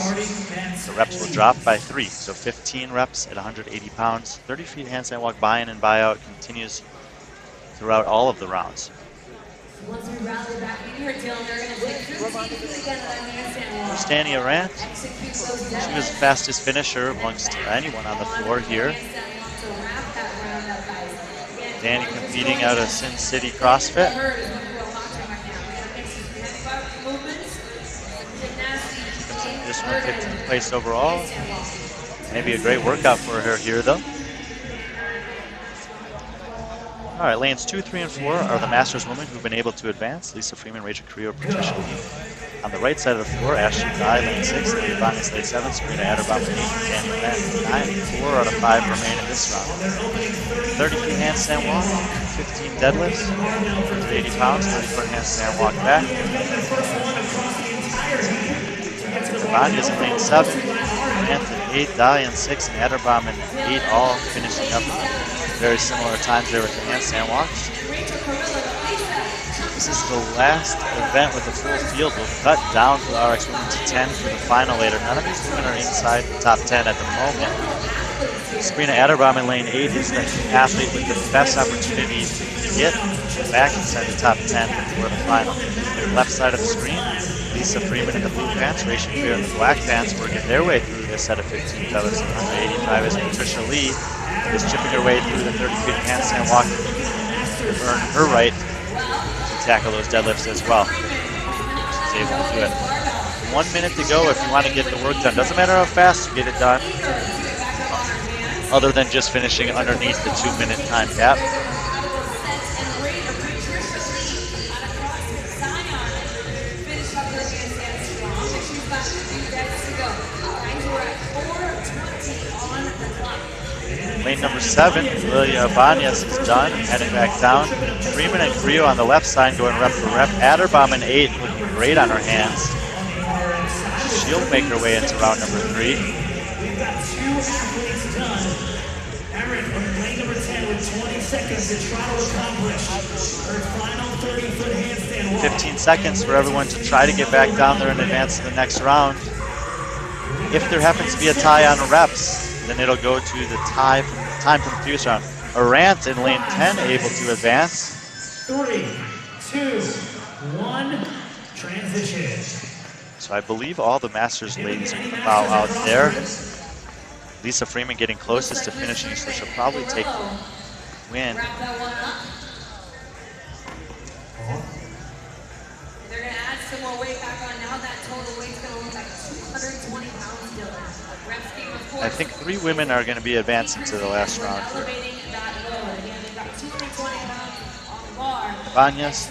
The reps will drop by 3. So 15 reps at 180 pounds. 30 feet handstand walk buy-in and buy-out continues throughout all of the rounds. Once we rally back in here, Dylan, they're going to take 15 feet again on that handstand walk. There's Danny Arantz. She was the fastest finisher amongst anyone on the floor here. Danny competing out of Sin City CrossFit. This one 15th place overall. Maybe a great workout for her here, though. All right, lanes 2, 3, and 4 are the Masters women who've been able to advance. Lisa Freeman, Rachel Carrillo, Patricia Lee. On the right side of the floor, Ashlyn Dye, lane 6, Lilia Ibanez, lane 7, Sabrina Adderbaum, lane 8, Danny Arantz, 9. 4 out of 5 remain in this round. 30 feet handstand walk, 15 deadlifts, 80 pounds, 30 foot handstand walk back. Ibanez in lane 7, Arantz in 8, Dye in 6, and Adderbaum in 8, all finishing up very similar times there with the handstand walks. This is the last event with the full field. We'll cut down for the RX women to 10 for the final later. None of these women are inside the top 10 at the moment. Sabrina Adderbaum in lane 8 is the athlete with the best opportunity to get back inside the top 10 before the final. Left side of the screen, Lisa Freeman in the blue pants, Rachel Carrillo in the black pants, working their way through this set of 15 deadlifts at 185 as Patricia Lee is chipping her way through the 30 feet handstand walk to earn her right tackle those deadlifts as well. She's able to do it. 1 minute to go if you want to get the work done. Doesn't matter how fast you get it done, other than just finishing underneath the 2-minute time cap. Lane number 7, Lilia Ibanez is done, heading back down. Freeman and Creo on the left side going rep for rep. Adderbom in 8, looking great on her hands. She'll make her way into round number 3. We've got 2 athletes done. Erin from lane number 10 with 20 seconds to try to accomplish her final 30-foot handstand walk. 15 seconds for everyone to try to get back down there and advance to the next round. If there happens to be a tie on reps, then it'll go to the time from the previous round. Arant in lane 10 able to advance. 3, 2, 1, transition. So I believe all the Masters ladies are going to bow out there. Lisa Freeman getting closest to finishing, so she'll probably take the win. Wrap that one up. They're going to add some more weight back on. Now that total weight's going to look like 220 pounds, Dylan. Rep scheme, of course. I think 3 women are going to be advancing to the last round here. Elevating that load. Again, they've got 220 pounds on the bar. Ibanez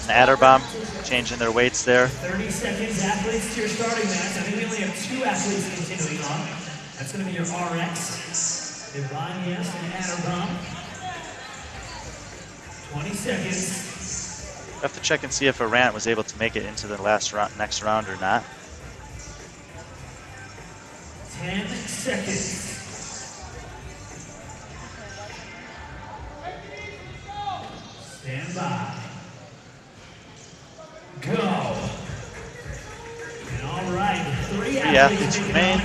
and Adderbom changing their weights there. 30 seconds, athletes to your starting match. I think we only have 2 athletes continuing on. That's going to be your RX, Ibanez and Adderbom. 20 seconds. I have to check and see if Arant was able to make it into the next round or not. 10 seconds. Stand by. Go. And all right, 3 athletes remain.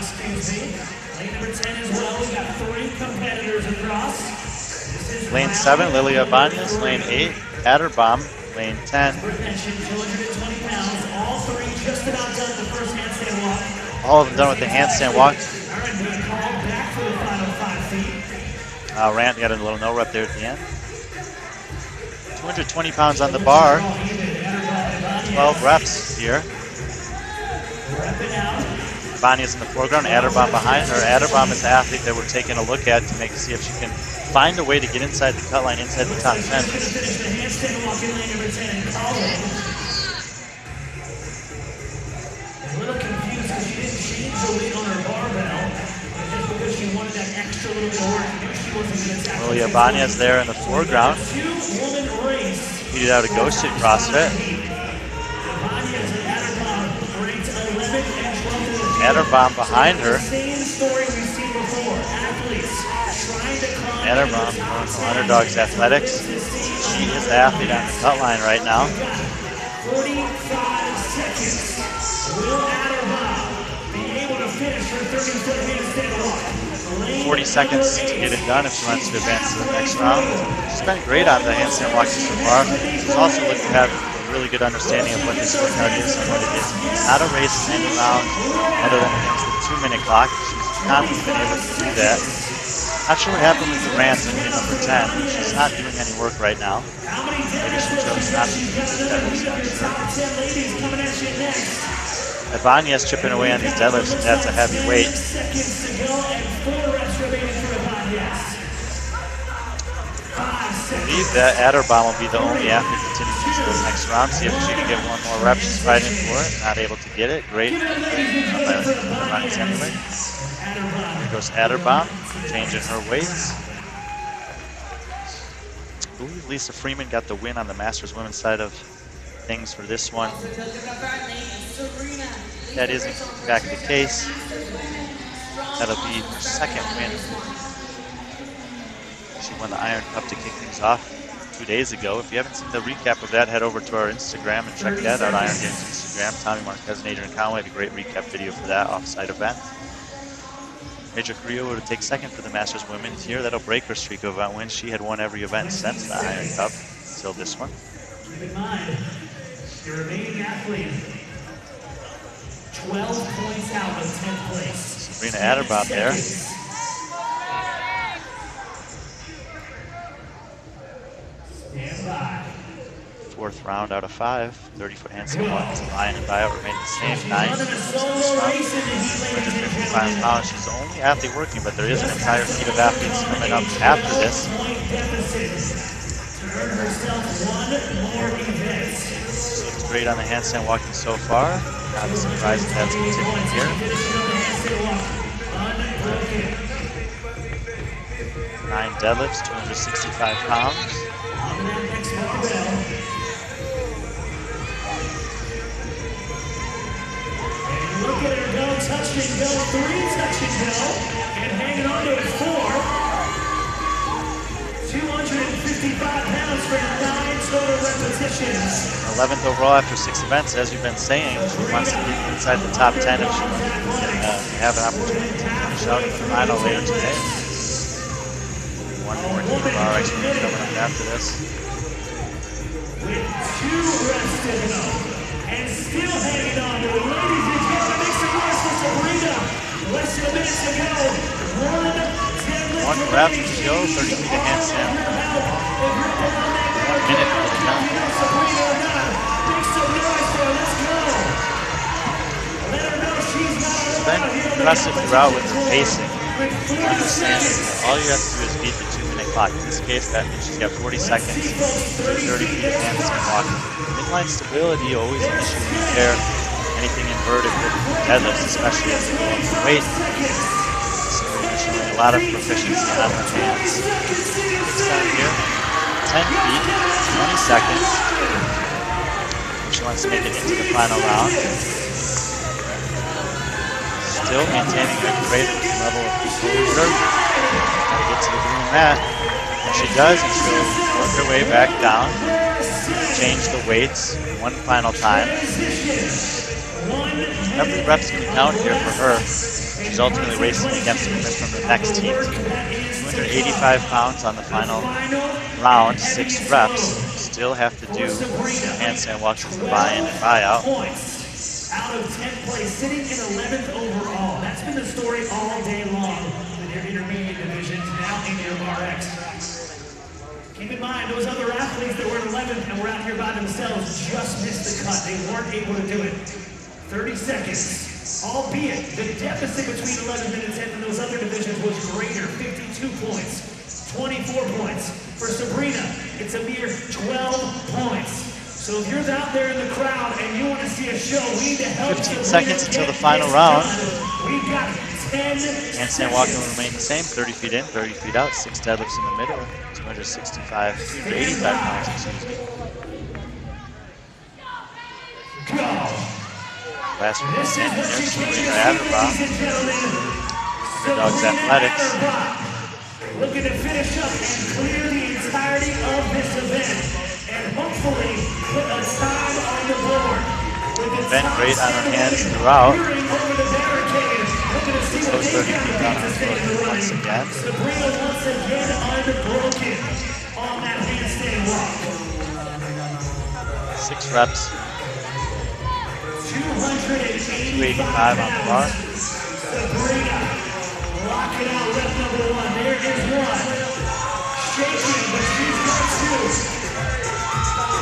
Lane number 10 as well. We got 3 competitors across. Lane 7, Lilia Ibanez. Lane 8, Adderbom. Lane 10. Retention, 220 pounds. All 3 just about done the first handstand walk. All of them done with the handstand walk. All right, being called back for the final 5 feet. Rant got a little no rep there at the end. 220 pounds on the bar. 12 reps here. Ibanez in the foreground, Adderbom behind her. Adderbom is the athlete that we're taking a look at to see if she can find a way to get inside the cut line, inside the top 10. A little confused because she didn't change the weight on her barbell. Just because she wanted that extra little bit of work. She wasn't going to tackle. Lilia Ibanez there in the foreground. Two-woman race. Beat it out of Ghosted CrossFit. Adderbom behind her. Adderbom going from Underdogs Athletics. She is the athlete on the cut line right now. 45 seconds. Will Adderbom be able to finish her 30-foot handstand walk? 40 seconds to get it done if she wants to advance to the next round. She's been great on the handstand walk so far. She's also looking to have a really good understanding of what this workout is and what it is. Not a race in any round other than against the 2-minute clock. She's not been able to do that. Not sure what happened with the Rants in number 10. She's not doing any work right now. Maybe she chose not to do that. Ibanez chipping away on these deadlifts, and that's a heavy weight. I believe that Adderbom will be the only athlete continuing to the next round. See if she can get one more rep. She's fighting for it. Not able to get it. Great. Here goes Adderbom, changing her weights. I believe Lisa Freeman got the win on the Masters women's side of things for this one. That is in fact the case. That'll be her second win. She won the Iron Cup to kick things off 2 days ago. If you haven't seen the recap of that, head over to our Instagram and check that out. Iron Games Instagram. Tommy Marquez and Adrian Conway have a great recap video for that off-site event. Major Carrillo will take second for the Masters women here. That'll break her streak of event wins. She had won every event since the Iron Cup until this one. Keep in mind, your remaining athlete, 12 points out of 10th place. Sabrina Adderbom there. Stand by. fourth round out of 5. 30-foot handstand walk to line and buyout remained the same. 9 Another this solo round. race in the heat, ladies and 155 gentlemen. pounds. She's the only athlete working, but there is an entire heat of athletes coming up after this. Point deficit. To earn herself one more event. She looks great on the handstand walking so far. Not a surprise if that's continuing here. Finishing on the handstand walk. Unbroken. 9 deadlifts, 265 pounds. On to that next barbell. And look at her go, touch and go, 3 touch and go, and hanging on to it 4. 255 pounds for 9 total repetitions. 11th overall after 6 events, as you've been saying. She wants to get inside the top 10 if she can have an opportunity to finish out in the final later today. One more heat of our experience coming up after this. With 2 reps to go, and still hanging on to it. Ladies and gentlemen, make some noise for Sabrina. Less than a minute to go. 1 rep to go, 30 feet of handstand. 1 minute for the count. She's been impressive throughout with her pacing. Understand, all you have to do is beat the 2-minute clock. In this case, that means she's got 40 seconds to 30 feet of handstand walking. Inline stability, always an issue when you pair anything inverted with deadlifts, especially as they go up in weight. So you're showing a lot of proficiency on her hands. This time here, 10 feet, 20 seconds. She wants to make it into the final round. Still maintaining a great level of composure. Gotta get to the green mat. And she does, and she'll work her way back down. Change the weights 1 final time. Every rep's going to count here for her. She's ultimately racing against women from the next team. 285 pounds on the final round, 6 reps. Still have to do handstand walks as the buy-in and buy-out. Out of 10th place, sitting in 11th overall. That's been the story all day long in their intermediate divisions, now in their RX. Keep in mind, those other athletes that were in 11th and were out here by themselves just missed the cut. They weren't able to do it. 30 seconds. Albeit, the deficit between 11th and 10th in those other divisions was greater, 52 points, 24 points. For Sabrina, it's a mere 12 points. So if you're out there in the crowd and you want to see a show, we need to help 15 seconds until the final round. We've got 10 handstand walking will remain the same, 30 feet in, 30 feet out, 6 deadlifts in the middle, 285 pounds, excuse me. Go! Last one is in here, Sabrina Aberbach. Underdogs Athletics. Looking to finish up and clear the entirety of this event. And hopefully put a time on the board. Been great on her hands throughout. Those 30 feet down on the once again. Sabrina once again unbroken on that handstand walk. 6 reps. 285 on the bar. Sabrina, lock it out, rep number 1. There is 1. Shaking, but she's got 2.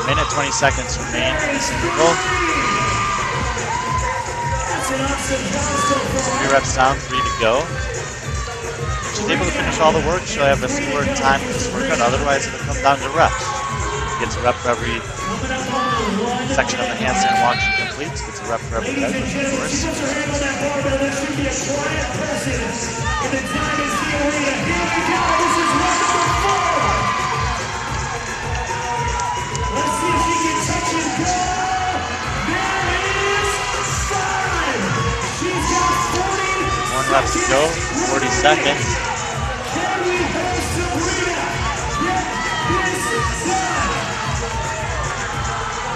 Minute 20 seconds remain in this interval. 3 reps down, 3 to go. If she's able to finish all the work, she'll have a fewer time for this workout. Otherwise, it'll come down to reps. She gets a rep for every section of the handstand walk she completes. Gets a rep for every deadlift, of course. Let's see if she can touch and go. There is 5. She's got 40. 1 rep to go, 40 seconds. Can we have Sabrina get this done?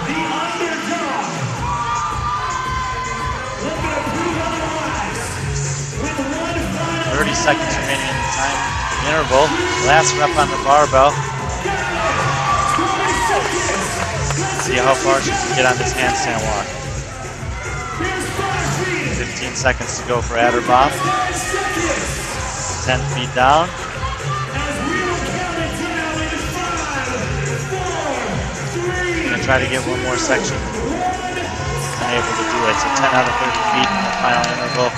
The underdog. Looking to prove otherwise. With 1 final 30 seconds remaining in the time interval. Last rep on the barbell. See how far she can get on this handstand walk. 15 seconds to go for Aberbach. 10 feet down. Gonna try to get one more section. Unable to do it. So 10 out of 30 feet in the final interval.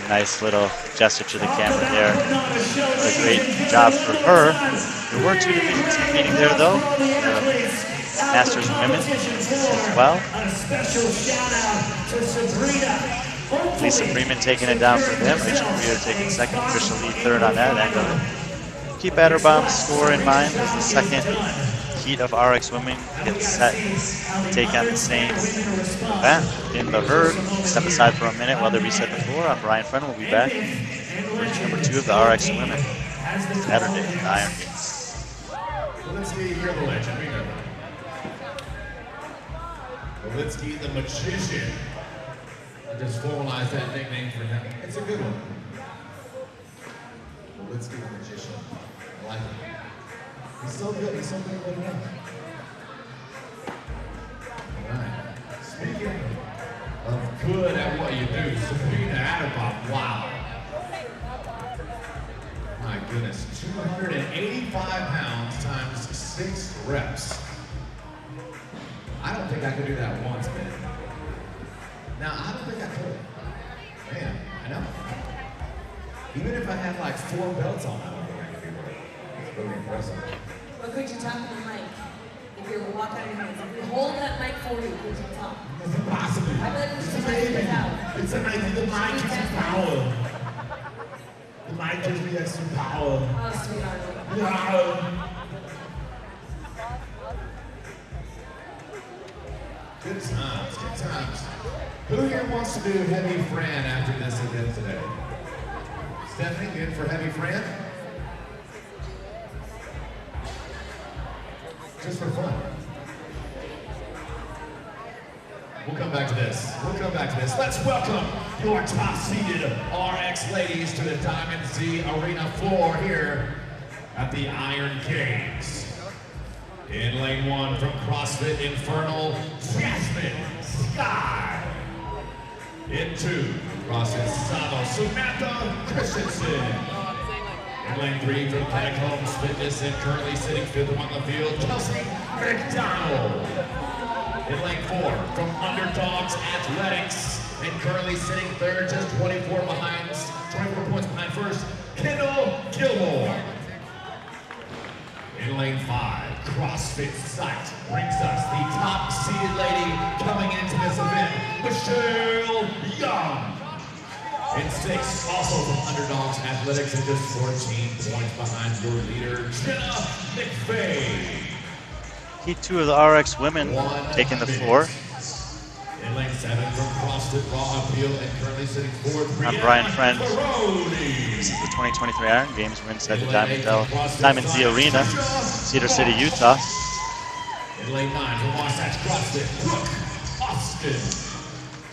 Nice little gesture to the camera there. A great job for her. There were 2 divisions competing there though. The Masters women as well. Lisa Freeman taking it down for them. Rachel Greer taking second. Trisha Lee third on that end of it. Keep Adderbaum's score in mind as the second heat of RX women gets set to take on the same event in the herd. Step aside for a minute while they reset the floor. I'm Brian Friend. We'll be back for number 2 of the RX women Saturday in the Iron Games. Walensky, you're the legend. Remember. Walensky, the magician. I just formalized that nickname for him. It's a good one. Walensky, the magician. I like it. He's so good. He's so good at what he does. All right. Speaking of good at what you do, Sabrina Adderbaum. Wow. My goodness. 285 pounds times 6 reps. I don't think I could do that once, man. Now, I don't think I could. Man, I know. Even if I had like 4 belts on, I don't think I could do it. It's really impressive. But could you talk to the mic? If you're walking on your hands, if we hold that mic for you, could you talk? It's impossible. I feel like we should mic this out. It's amazing. The mic gives me power. The mic gives me extra power. Oh, sweetheart. Yeah. Good times, good times. Who here wants to do Heavy Fran after this event today? Stephanie, good for Heavy Fran? Just for fun. We'll come back to this. We'll come back to this. Let's welcome your top-seeded RX ladies to the Diamond Z Arena floor here at the Iron Games. In lane 1 from CrossFit Infernal, Jasmine Sky. In 2, CrossFit Sano, Samantha Christensen. In lane 3 from Catacombs Fitness and currently sitting 5th on the field, Kelsey McDonald. In lane 4 from Underdogs Athletics and currently sitting 3rd, just 24 points behind first, Kendall Gilmore. In lane 5, CrossFit Sight brings us the top-seeded lady coming into this event, Michelle Young. In 6, also from Underdogs Athletics and just 14 points behind your leader, Jenna McVeigh. Heat 2 of the RX women taking the floor. In lane 7 from CrossFit Raw Appeal and currently sitting 4th, I'm Brian Friend. This is the 2023 Iron Games. We're inside the Diamond Z Arena, Cedar City, Utah. In lane 9 from Wasatch CrossFit, Brooke Austin.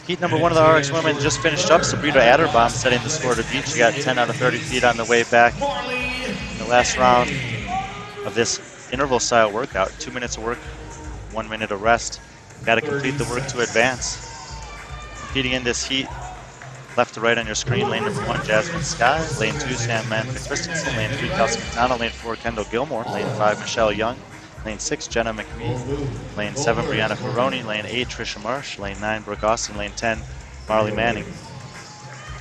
Heat number 1 of the RX women just finished up. Sabrina Adderbaum setting the score to beat. She got 10 out of 30 feet on the way back in the last round of this interval style workout. 2 minutes of work, 1 minute of rest. Got to complete the work to advance. Competing in this heat, left to right on your screen, lane number 1, Jasmine Sky. Lane 2, Samantha Christensen. Lane 3, Kelsey McDonald. Lane 4, Kendall Gilmore. Lane 5, Michelle Young. Lane 6, Jenna McVeigh. Lane 7, Brianna Ferroni. Lane 8, Trisha Marsh. Lane 9, Brooke Austin. Lane 10, Marley Manning.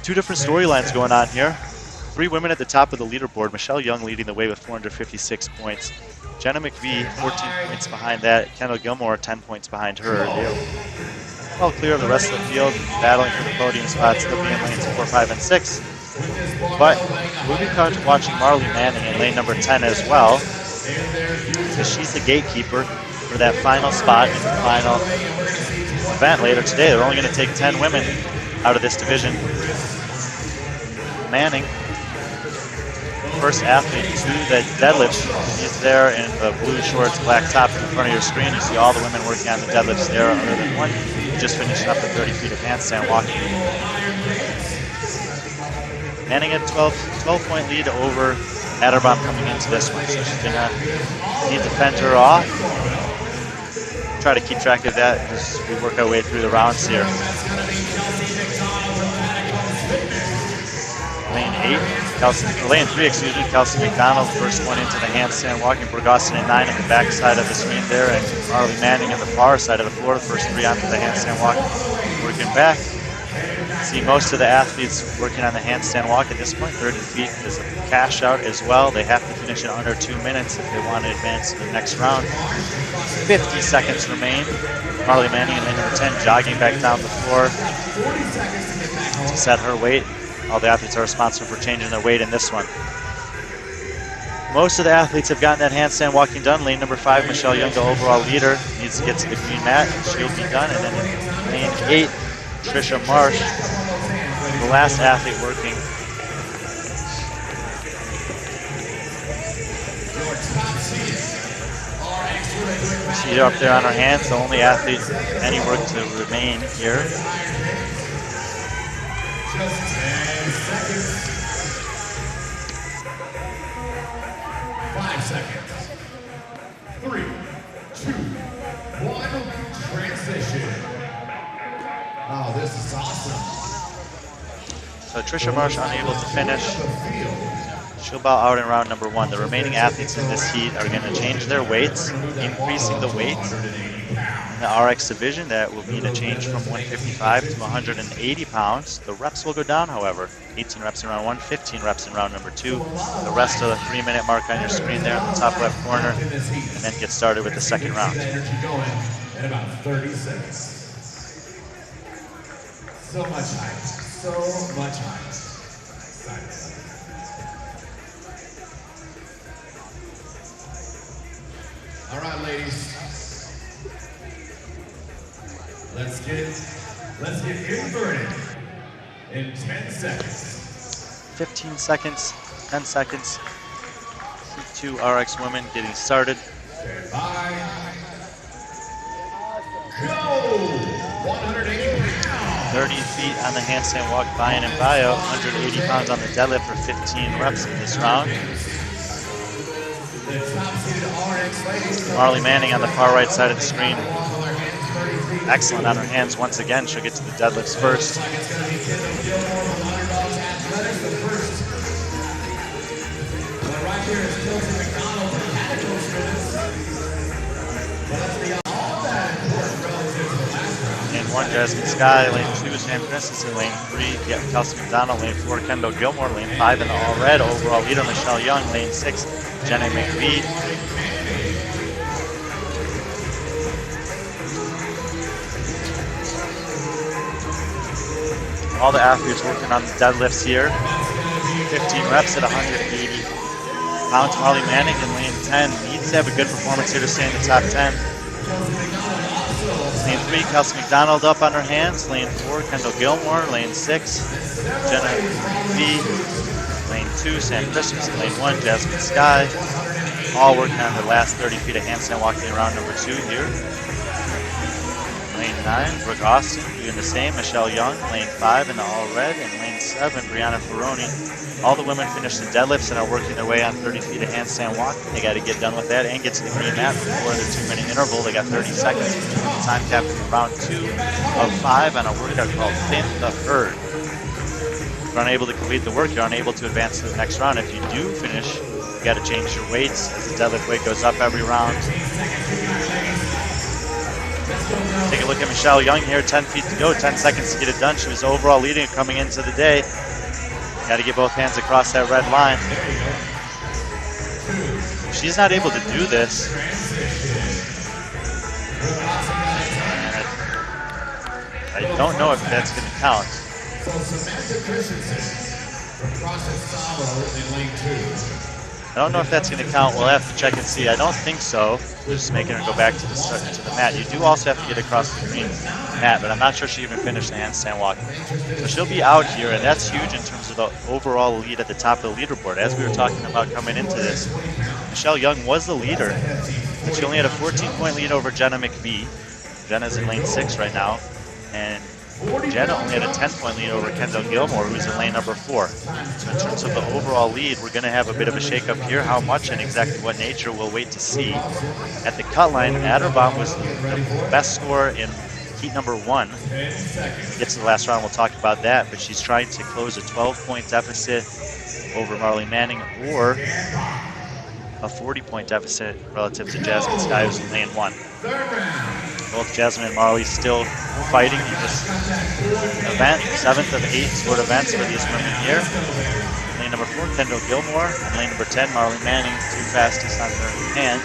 2 different storylines going on here. 3 women at the top of the leaderboard. Michelle Young leading the way with 456 points. Jenna McVeigh, 14 points behind that. Kendall Gilmore, 10 points behind her. They're all clear of the rest of the field, battling for the podium spots. They'll be in lanes 4, 5, and 6. But we'll be watching Marley Manning in lane number 10 as well, because she's the gatekeeper for that final spot in the final event later today. They're only going to take 10 women out of this division. Manning, first athlete to the deadlift. He's there in the blue shorts, black top in front of your screen. You see all the women working on the deadlifts there, other than one who just finishing up the 30 feet of handstand walking. Manning at 12-point lead over Adderbaum coming into this one, so she's gonna need to fend her off. Try to keep track of that as we work our way through the rounds here. Lane 8. Lane 3, Kelsey McDonald, first one into the handstand walking. Brooke Austin in 9 at the back side of the screen there, and Marley Manning on the far side of the floor, the first 3 onto the handstand walk. Working back. See most of the athletes working on the handstand walk at this point. 30 feet is a cash out as well. They have to finish in under 2 minutes if they want to advance to the next round. 50 seconds remain. Marley Manning in lane number 10 jogging back down the floor to set her weight. All the athletes are responsible for changing their weight in this one. Most of the athletes have gotten that handstand walking done. Lane number 5, Michelle Young, the overall leader, needs to get to the green mat. She'll be done. And then in lane 8, Trisha Marsh, the last athlete working. See her up there on her hands, the only athlete any work to remain here. Just 10 seconds. 5 seconds. 3, 2, 1. Transition. Oh, this is awesome. So Trisha Marsh unable to finish. She'll bow out in round number 1. The remaining athletes in this heat are going to change their weights, increasing the weight. In the RX division, that will mean a change from 155 to 180 pounds. The reps will go down, however. 18 reps in round 1, 15 reps in round number 2. The rest of the 3-minute mark on your screen there in the top left corner, and then get started with the second round. Energy going in about 30 seconds. So much hype. So much hype. All right, ladies. Let's get inverted in 10 seconds. 15 seconds, 10 seconds. Heat 2 RX women getting started. Stand by. Go! 180 pounds. 30 feet on the handstand walk, buy-in and bio. 180 pounds on the deadlift for 15 reps in this round. The top-seeded RX ladies. Marley Manning on the far right side of the screen. Excellent on her hands once again. She'll get to the deadlifts first. It's going to be Kendall Gilmore from Underdogs Athletics, the first. But right here is Kelsey McDonald from Catechol Students. But let's be all that important relative to the last round. Lane 1, Jasmine Sky. Lane 2, Sam Christensen. Lane 3, Kelsey McDonald. Lane 4, Kendall Gilmore. Lane 5 in the all red, overall leader Michelle Young. Lane 6, Jenny McVie. All the athletes working on the deadlifts here. 15 reps at 180 pounds. Marley Manning in lane 10 needs to have a good performance here to stay in the top 10. Lane 3, Kelsey McDonald up on her hands. Lane 4, Kendall Gilmore. Lane 6, Jenna V. Lane 2, Sam Christensen. Lane 1, Jasmine Sky. All working on the last 30 feet of handstand walking in round number 2 here. Lane 9, Brooke Austin doing the same. Michelle Young, lane 5 in the all red, and lane 7, Brianna Ferroni. All the women finished the deadlifts and are working their way on 30 feet of handstand walk. They got to get done with that and get to the green mat before their 2-minute interval. They got 30 seconds between the time cap for round 2 of 5 on a workout called Thin the Herd. If you're unable to complete the work, you're unable to advance to the next round. If you do finish, you got to change your weights as the deadlift weight goes up every round. Take a look at Michelle Young here, 10 feet to go, 10 seconds to get it done. She was overall leading coming into the day. Got to get both hands across that red line. If she's not able to do this, I don't know if that's going to count. So Samantha Christensen from CrossFit Sabo in lane 2. I don't know if that's going to count. We'll have to check and see. I don't think so. Just making her go back to the mat. You do also have to get across the green mat, but I'm not sure she even finished the handstand walk. So she'll be out here, and that's huge in terms of the overall lead at the top of the leaderboard. As we were talking about coming into this, Michelle Young was the leader, but she only had a 14-point lead over Jenna McVie. Jenna's in lane 6 right now, and Jenna only had a 10-point lead over Kendall Gilmore, who's in lane number 4. So in terms of the overall lead, we're going to have a bit of a shakeup here. How much and exactly what nature, we'll wait to see. At the cut line, Adderbaum was the best scorer in heat number 1. Get to the last round, we'll talk about that, but she's trying to close a 12-point deficit over Marley Manning, or a 40-point deficit relative to Jasmine Sky, who's in lane 1. Both Jasmine and Marley still fighting in this event, 7th of 8 sport events for these women here. Lane number 4, Kendall Gilmore, and lane number 10, Marley Manning, 2 fastest on their hands.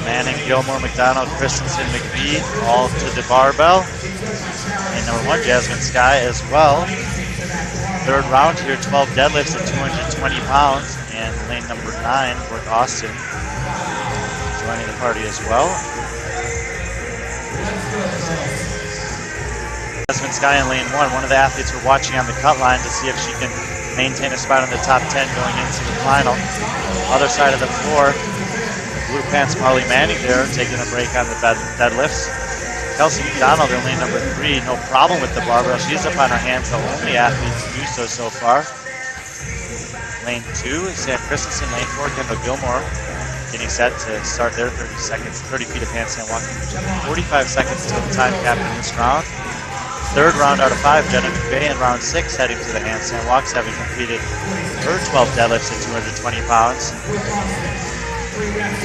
Manning, Gilmore, McDonald, Christensen, McBee, all to the barbell. Lane number 1, Jasmine Sky as well. Third round here, 12 deadlifts at 220 pounds. And lane number 9, Brooke Austin, joining the party as well. Jasmine Sky in lane 1, one of the athletes we're watching on the cut line to see if she can maintain a spot in the top 10 going into the final. Other side of the floor, blue pants Marley Manning there, taking a break on the deadlifts. Kelsey McDonald in lane number 3, no problem with the barbell. She's up on her hands, the only athlete to do so far. Lane 2 is Sam Christensen. Lane 4, Kendall Gilmore, getting set to start their 30 feet of handstand walking. 45 seconds till the time cap in this round. Third round out of 5, Jenna McVeigh in round 6, heading to the handstand walks, having completed her 12 deadlifts at 220 pounds.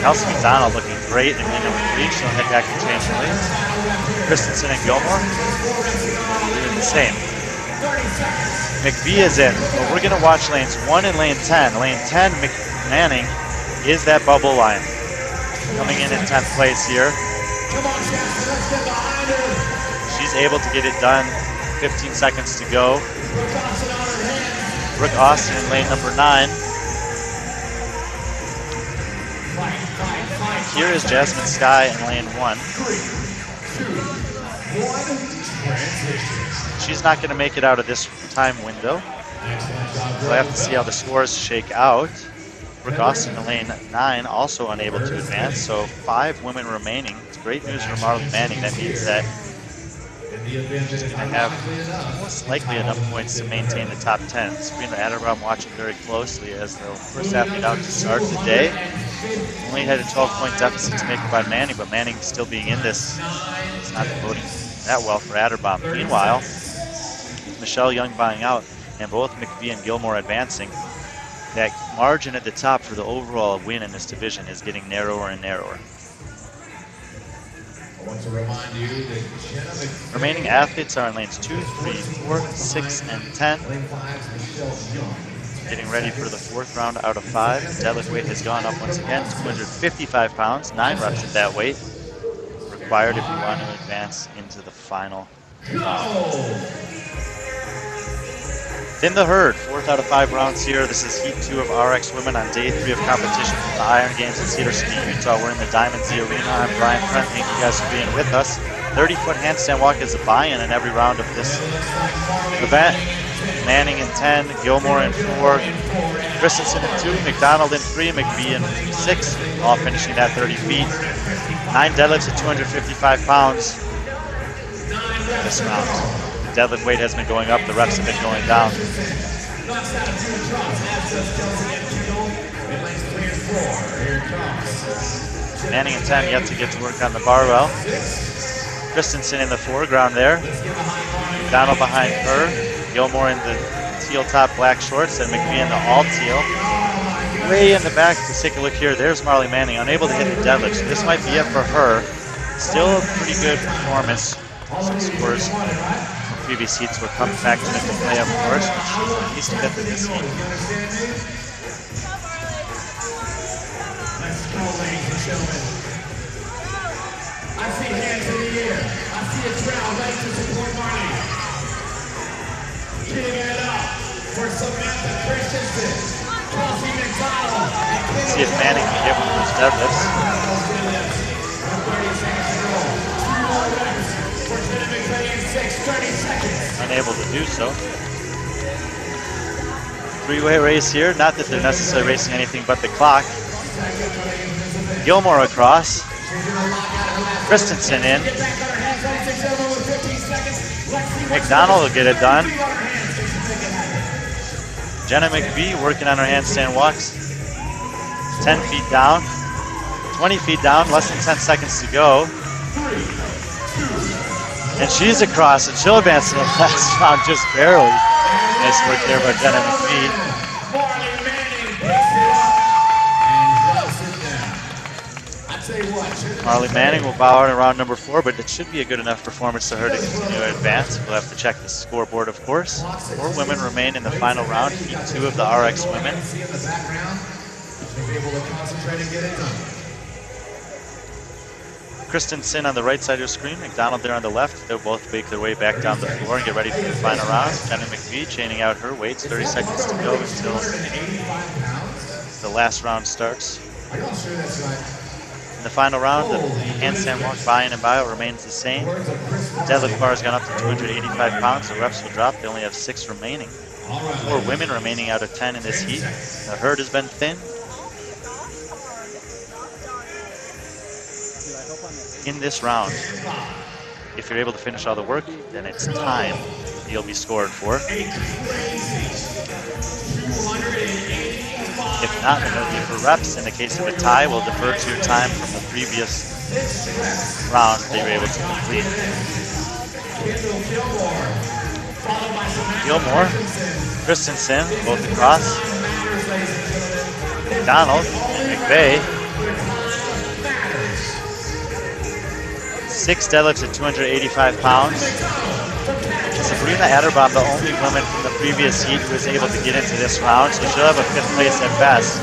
Kelsey McDonald looking great in lane number 3. She'll head back and change lanes. Christensen and Gilmore doing the same. McBee is in, but we're going to watch lanes 1 and lane 10. Lane 10, Manning, is that bubble line. Coming in 10th place here. She's able to get it done. 15 seconds to go. Brooke Austin in lane number 9. Here is Jasmine Sky in lane 1. She's not going to make it out of this time window. We'll have to see how the scores shake out. Brooke Austin in lane 9 also unable to advance, so 5 women remaining. It's great news for Marley Manning. That means that she's going to have most likely enough points to maintain the top 10. Sabrina Adderbaum watching very closely as the first athlete out to start the day. Only had a 12-point deficit to make it by Manning, but Manning still being in this is not voting that well for Adderbaum. Meanwhile, Michelle Young buying out and both McBee and Gilmore advancing, that margin at the top for the overall win in this division is getting narrower and narrower. I want to remind you that remaining athletes are in lanes 2, 3, 4, 6, and 10. Getting ready for the 4th round out of 5. Deadlift weight has gone up once again, 255 pounds, 9 reps at that weight. Required if you want to advance into the final round. In the herd, 4th out of 5 rounds here. This is Heat 2 of RX Women on day 3 of competition from the Iron Games in Cedar City, Utah. We're in the Diamond Z Arena. I'm Brian Friend. Thank you guys for being with us. 30-foot handstand walk is a buy-in in every round of this event. Manning in 10, Gilmore in 4, Christensen in 2, McDonald in 3, McBee in 6, all finishing that 30 feet. 9 deadlifts at 255 pounds this round. The deadlift weight has been going up, the reps have been going down. Manning in 10 yet to get to work on the barbell. Christensen in the foreground there. McDonald behind her. Gilmore in the teal top black shorts and McBee in the all teal. Way in the back, let's take a look here. There's Marley Manning, unable to hit the deadlift. So this might be it for her. Still a pretty good performance. Some scores from previous heats will come back to the play, of course, but she's at least 5th in this heat. Let's go, ladies and gentlemen. I see hands in the air. I see a crowd ready to support Marley. Giving it up for Samantha Christensen, Kelsey McDonald, and see if Manning can get one of those deadlifts. 30 seconds to go. 2 more reps for Jenna McVeigh in 30 seconds. Unable to do so. 3-way race here. Not that they're necessarily racing anything but the clock. Gilmore across. Christensen in. McDonald will get it done. Jenna McBee working on her handstand walks. 10 feet down. 20 feet down, less than 10 seconds to go. And she's across, and she'll advance to the last round just barely. Nice work there by Jenna McPhee. Marley Manning will bow out in round number 4, but it should be a good enough performance to her to continue to advance. We'll have to check the scoreboard, of course. 4 women remain in the final round, heat 2 of the RX women. Kristen Sin on the right side of your screen, McDonald there on the left. They'll both make their way back down the floor and get ready for the final round. Jenna McPhee chaining out her weights, 30 seconds to go until the last round starts. In the final round, the handstand walk buy-in and buyout remains the same. The deadlift bar has gone up to 285 pounds. The reps will drop. They only have 6 remaining. 4 women remaining out of 10 in this heat. The herd has been thin. In this round, if you're able to finish all the work, then it's time you'll be scored for. If not, then it'll be for reps. In the case of a tie, we'll defer to your time from the previous round that you were able to complete. Gilmore, Christensen, both across. McDonald and McVeigh. 6 deadlifts at 285 pounds. Sabrina Adderbaum, the only woman from the previous heat who was able to get into this round, so she'll have a 5th place at best.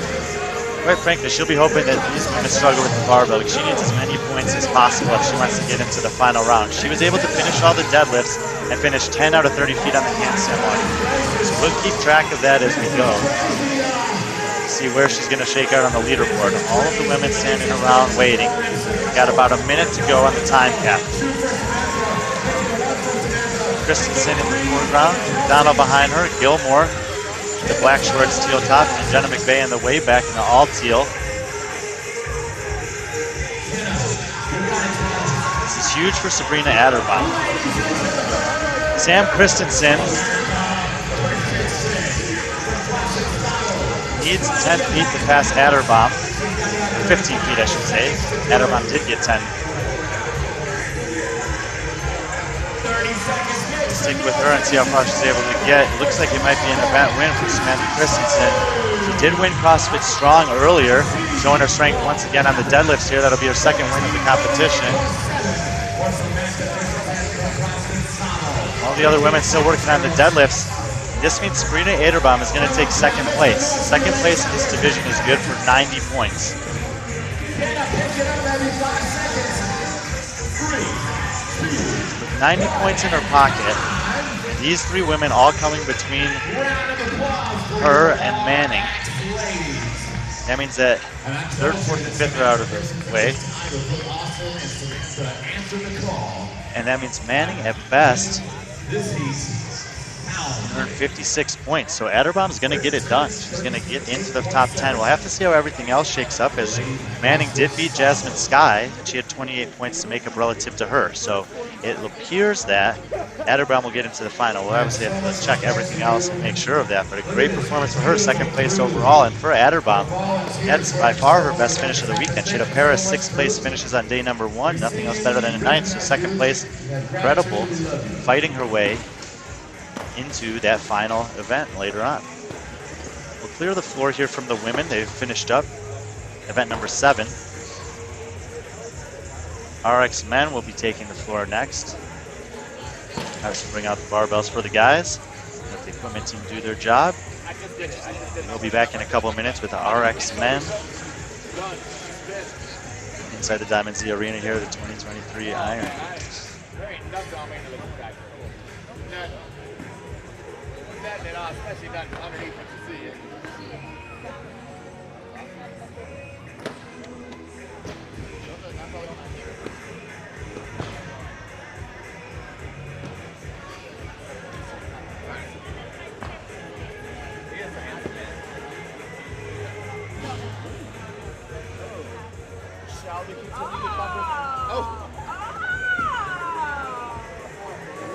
Quite frankly, she'll be hoping that these women struggle with the barbell because she needs as many points as possible if she wants to get into the final round. She was able to finish all the deadlifts and finish 10 out of 30 feet on the handstand walk. So we'll keep track of that as we go. See where she's going to shake out on the leaderboard. All of the women standing around waiting. Got about a minute to go on the time cap. Christensen in the foreground, Donald behind her, Gilmore, the black shorts, teal top, and Jenna McVeigh in the way back in the all teal. This is huge for Sabrina Adderbaum. Sam Christensen needs 10 feet to pass Adderbaum. 15 feet, I should say. Adderbaum did get 10. Stick with her and see how far she's able to get. It looks like it might be an event win for Samantha Christensen. She did win CrossFit Strong earlier, showing her strength once again on the deadlifts here. That'll be her 2nd win of the competition. All the other women still working on the deadlifts. This means Sabrina Adderbaum is going to take 2nd place. 2nd place in this division is good for 90 points. With 90 points in her pocket, these 3 women all coming between her and Manning. That means that 3rd, 4th, and 5th are out of the way. And that means Manning at best earned 56 points. So Adderbaum is going to get it done. She's going to get into the top 10. We'll have to see how everything else shakes up, as Manning did beat Jasmine Sky. She had 28 points to make up relative to her. So it appears that Adderbaum will get into the final. We'll obviously have to check everything else and make sure of that. But a great performance for her, 2nd place overall. And for Adderbaum, that's by far her best finish of the weekend. She had a pair of 6th place finishes on day number 1. Nothing else better than a 9th. So 2nd place, incredible, fighting her way into that final event later on. We'll clear the floor here from the women. They've finished up event number 7. RX men will be taking the floor next. Have to bring out the barbells for the guys. Let the equipment team do their job. We'll be back in a couple of minutes with the RX men inside the Diamond Z Arena here at the 2023 Iron. Especially not underneath what you see. Shall we continue the conversation? Oh!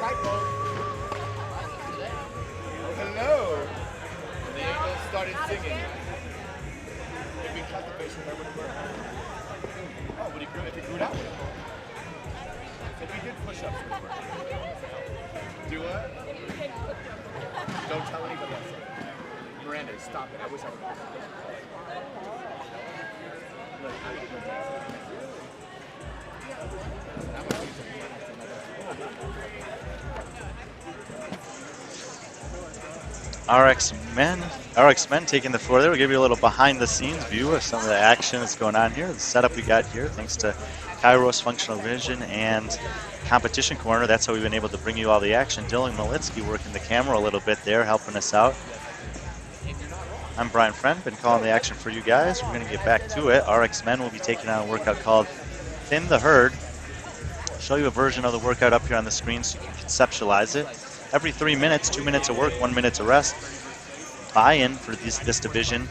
Right, hello. The angels started singing. If we cut the bass, remember the bird. Oh, would he grew, if he grew up? Don't tell anybody else. Miranda, stop it. I wish I would have. RX men taking the floor there. We'll give you a little behind the scenes view of some of the action that's going on here. The setup we got here, thanks to Kairos Functional Vision and Competition Corner. That's how we've been able to bring you all the action. Dylan Malitsky working the camera a little bit there, helping us out. I'm Brian Friend, been calling the action for you guys. We're going to get back to it. RX men will be taking on a workout called Thin the Herd. I'll show you a version of the workout up here on the screen so you can conceptualize it. Every 3 minutes, 2 minutes of work, 1 minute to rest. Buy-in for this division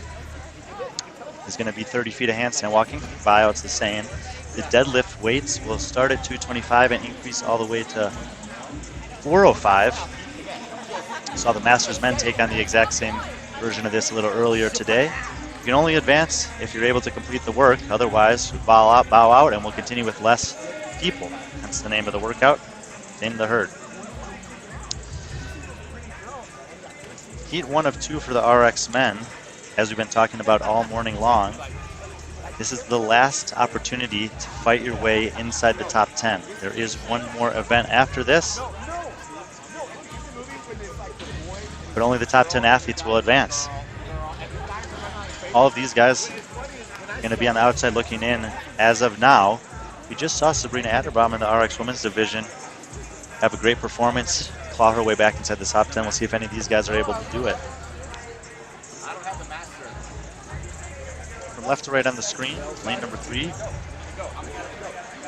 is going to be 30 feet of handstand walking. Buyout's the same. The deadlift weights will start at 225 and increase all the way to 405. Saw the Masters men take on the exact same version of this a little earlier today. You can only advance if you're able to complete the work. Otherwise, bow out, and we'll continue with less people. That's the name of the workout. Thin the Herd. Heat 1 of 2 for the RX men, as we've been talking about all morning long. This is the last opportunity to fight your way inside the top 10. There is one more event after this, but only the top 10 athletes will advance. All of these guys are going to be on the outside looking in as of now. We just saw Sabrina Atterbaum in the RX women's division have a great performance, claw her way back inside the top 10. We'll see if any of these guys are able to do it. From left to right on the screen, lane number 3,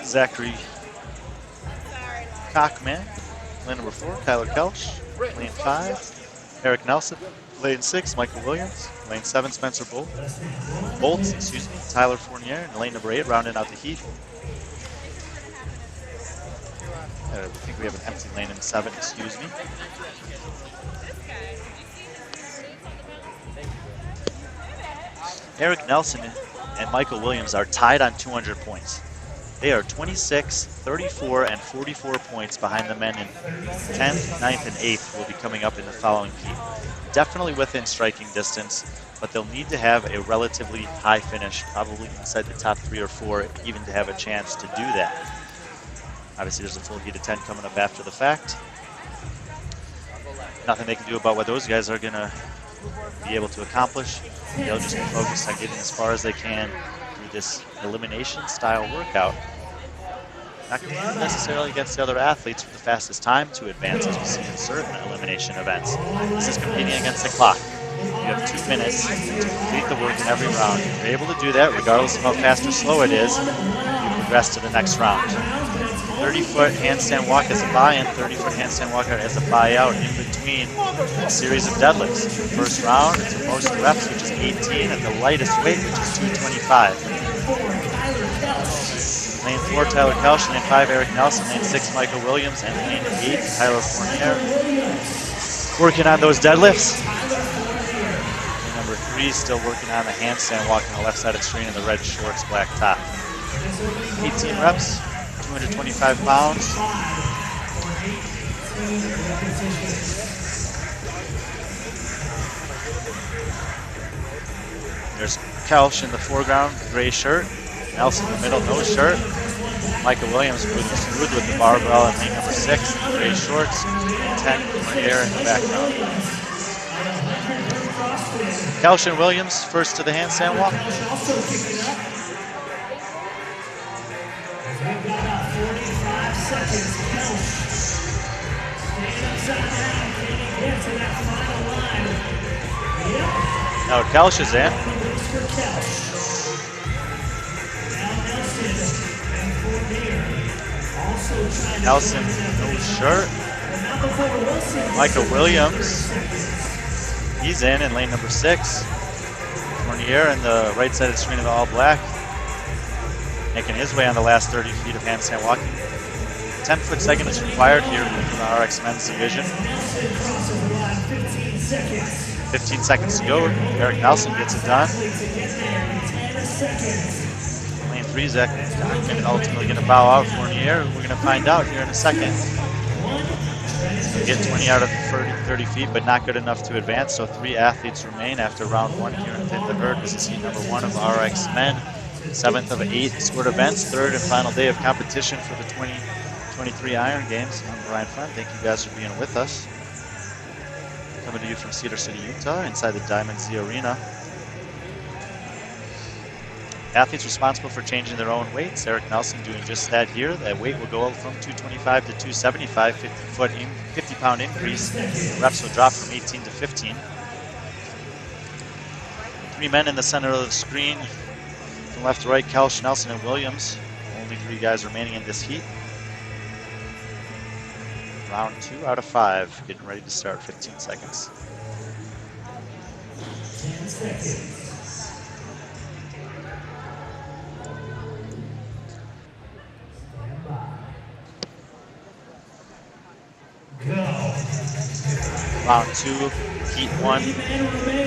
Zachary Cockman. Lane number 4, Tyler Kelch. Lane 5, Eric Nelson. Lane 6, Michael Williams. Lane 7, Spencer Bolts, Tyler Fournier. And lane number 8, rounding out the heat. I think we have an empty lane in 7, excuse me. Eric Nelson and Michael Williams are tied on 200 points. They are 26, 34, and 44 points behind the men in 10th, 9th, and 8th will be coming up in the following heat. Definitely within striking distance, but they'll need to have a relatively high finish, probably inside the top 3 or 4, even to have a chance to do that. Obviously, there's a full heat of 10 coming up after the fact. Nothing they can do about what those guys are going to be able to accomplish. They'll just be focused on getting as far as they can through this elimination style workout. Not competing necessarily against the other athletes for the fastest time to advance, as we see in certain elimination events. This is competing against the clock. You have 2 minutes to complete the work in every round. If you're able to do that, regardless of how fast or slow it is, you progress to the next round. 30-foot handstand walk as a buy-in, 30-foot handstand walk as a buy-out in between a series of deadlifts. First round, it's the most reps, which is 18, and the lightest weight, which is 225. Lane 4, Tyler Kelch. Lane 5, Eric Nelson. Lane 6, Michael Williams. And lane 8, Tyler Fournier. Working on those deadlifts. Lane number 3, still working on the handstand walk on the left side of the screen in the red shorts, black top. 18 reps. 225 pounds. There's Kelch in the foreground, gray shirt. Nelson in the middle, no shirt. Michael Williams moving smooth with the barbell in lane number 6, gray shorts. And 10, Fournier in the background. Kelch and Williams first to the handstand walk. Now Kelch is in. Nelson, no shirt. Michael Williams, he's in lane number 6. Fournier in the right side of the screen of the all black, making his way on the last 30 feet of handstand walking. 10-foot second is required here from the RX men's division. 15 seconds to go. Eric Nelson gets it done. Lane 3, Zach ultimately going to bow out Fournier. We're going to find out here in a second. Get 20 out of 30 feet, but not good enough to advance. So 3 athletes remain after round 1 here in Thin the Herd. This is heat number 1 of RX Men. 7th of 8 scored events, 3rd and final day of competition for the 2023 Iron Games. I'm Brian Friend. Thank you guys for being with us. Coming to you from Cedar City, Utah, inside the Diamond Z Arena. Athletes responsible for changing their own weights. Eric Nelson doing just that here. That weight will go from 225 to 275, 50-pound increase. The reps will drop from 18 to 15. 3 men in the center of the screen. From left to right, Kelch, Nelson, and Williams. Only 3 guys remaining in this heat. Round 2 out of 5. Getting ready to start. 15 seconds. 10 seconds. Go. Round 2, heat 1,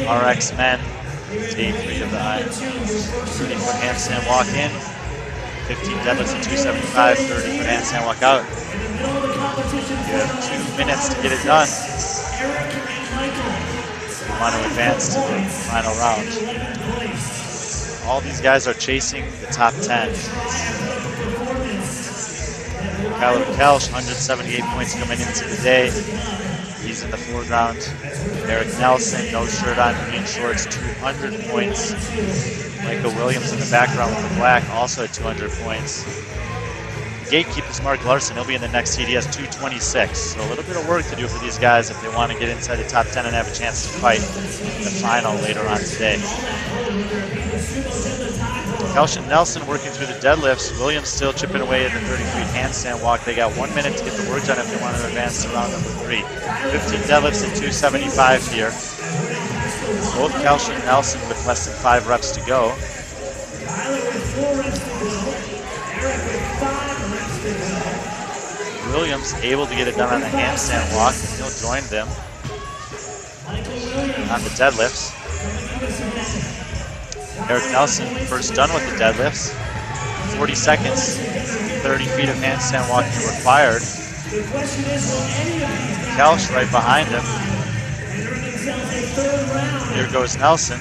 RX Men. Day 3 of the 30-foot handstand walk in. 15 deadlifts at 275, 30-foot handstand walk out. You have 2 minutes to get it done. You want to advance to the final round. All these guys are chasing the top 10. Kyler Kelch, 178 points coming into the day. He's in the foreground. Eric Nelson, no shirt on, green shorts, 200 points. Michael Williams in the background with the black, also at 200 points. Gatekeeper's Mark Larson, he'll be in the next heat. He has 226. So a little bit of work to do for these guys if they want to get inside the top 10 and have a chance to fight in the final later on today. Kelch and Nelson working through the deadlifts. Williams still chipping away at the 30-feet handstand walk. They got 1 minute to get the work done if they want to advance to round number 3. 15 deadlifts at 275 here. Both Kelch and Nelson with less than 5 reps to go. Williams able to get it done on the handstand walk, and he'll join them on the deadlifts. Eric Nelson first done with the deadlifts. 40 seconds, 30 feet of handstand walking required. Kelch right behind him. Here goes Nelson.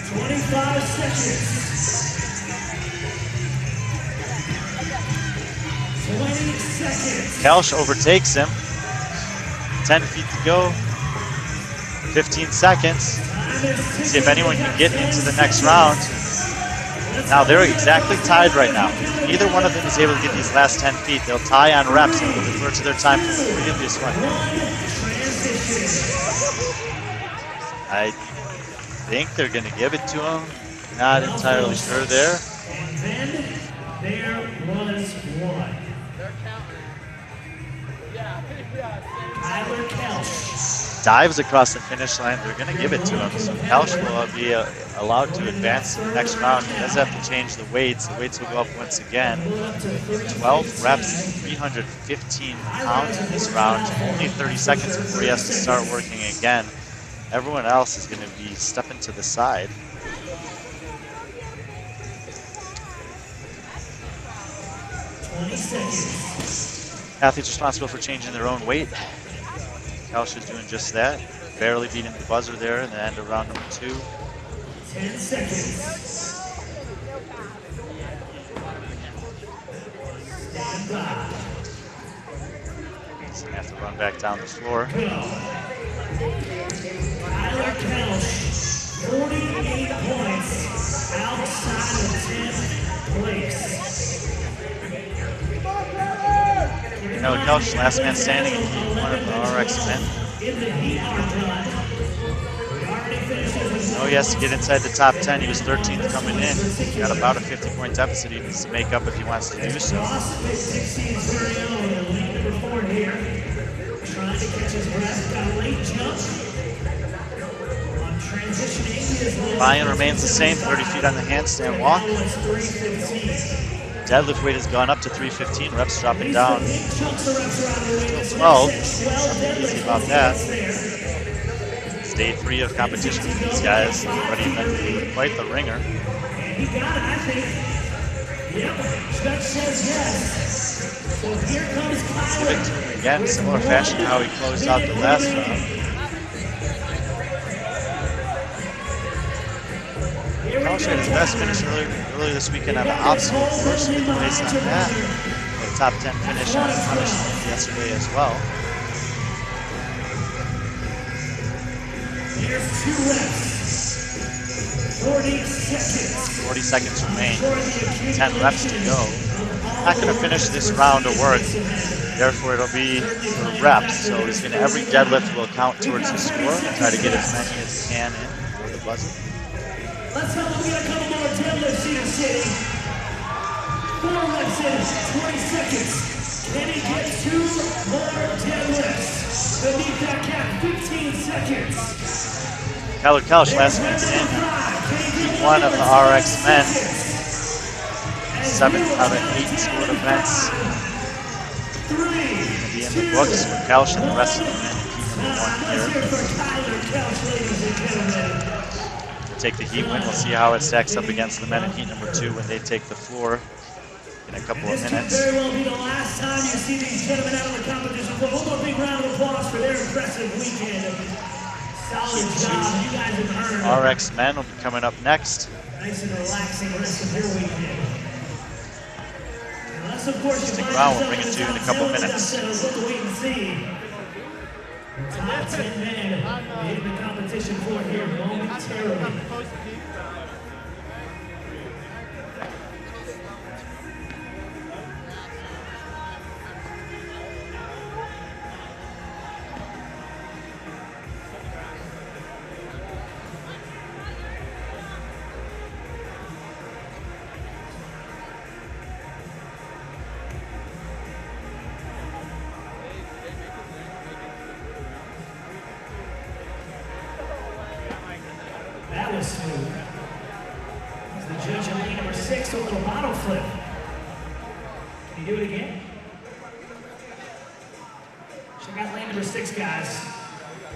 Kelch overtakes him. 10 feet to go. 15 seconds. See if anyone can get into the next round. Now they're exactly tied right now. Neither one of them is able to get these last 10 feet. They'll tie on reps and will defer to their time from the previous one. I think they're going to give it to him. Not entirely sure there. And then there was one. Tyler Kelch. Dives across the finish line. They're going to give it to him. So Kelch will be allowed to advance to the next round. He does have to change the weights. The weights will go up once again. 12 reps, 315 pounds in this round. Only 30 seconds before he has to start working again. Everyone else is going to be stepping to the side. Athletes responsible for changing their own weight. Kelch is doing just that. Barely beating the buzzer there in the end of round number 2. 10 seconds. Stand by. He's gonna have to run back down the floor. Tyler Kelch, 48 points outside of 10th place. Tyler Kelch, last man standing in heat 1 of the RX Men. Oh, he has to get inside the top 10. He was 13th coming in. Got about a 50-point deficit he needs to make up if he wants to do so. Buy-in remains the same, 30 feet on the handstand walk. Deadlift weight has gone up to 315, reps dropping down. Still 12, nothing easy about that. It's day 3 of competition for these guys. Everybody been through quite the ringer. So here comes Give it to him again, similar fashion to how he closed out the last round. Kalish had his best finish earlier this weekend on the obstacle course, fifth place on that. Had a top 10 finish on punishment yesterday as well. Here's 2 reps. 40 seconds. 40 seconds remain. 10 reps to go. Not going to finish this round of work, therefore it'll be for reps. So he's going to, every deadlift will count towards his score and try to get as many as he can in for the buzzer. Let's help him get a couple more deadlifts, Cedar City. 4 reps in 20 seconds. Can he get 2 more deadlifts? Beneath that cap, 15 seconds. Kyler Kalish last week in one of the RX men. 7 out of 8 scored events. Going to be in the books for Kalish and the rest of the men in heat number 1 here. Take the heat win. We'll see how it stacks up against the men in heat number 2 when they take the floor in a couple of minutes. This could very well be the last time you see these gentlemen out of the competition. One more big round of applause for their impressive weekend. Solid job. You guys have earned. RX men will be coming up next. Nice and relaxing rest of your weekend. Unless, of course, Stick around. We'll bring it to you in a couple minutes. We'll wait and see. The top 10 men in the competition for here momentarily. That was smooth. As the judge in lane number 6, a little bottle flip. Can you do it again? Check out lane number 6, guys.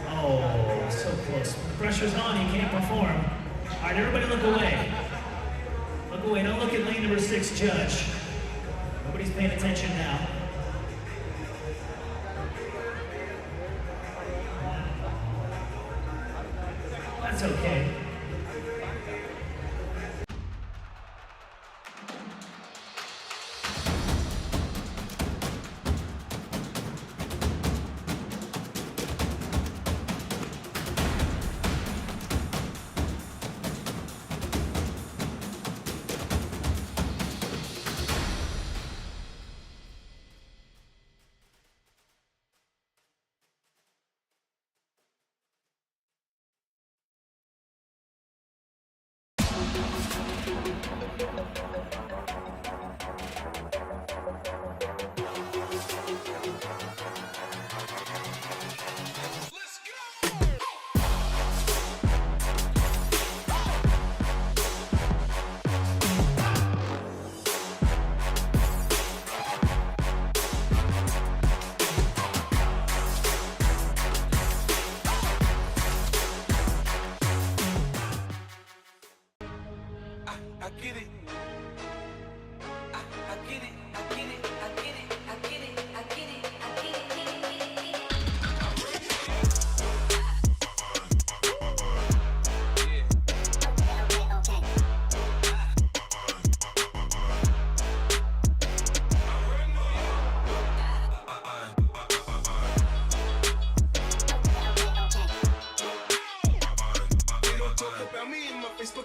Oh, so close. When the pressure's on, you can't perform. All right, everybody look away. Look away, don't look at lane number 6, judge. Nobody's paying attention now. That's okay. I get it. I get it. I get it. I get it. I get it. I get it. I get it.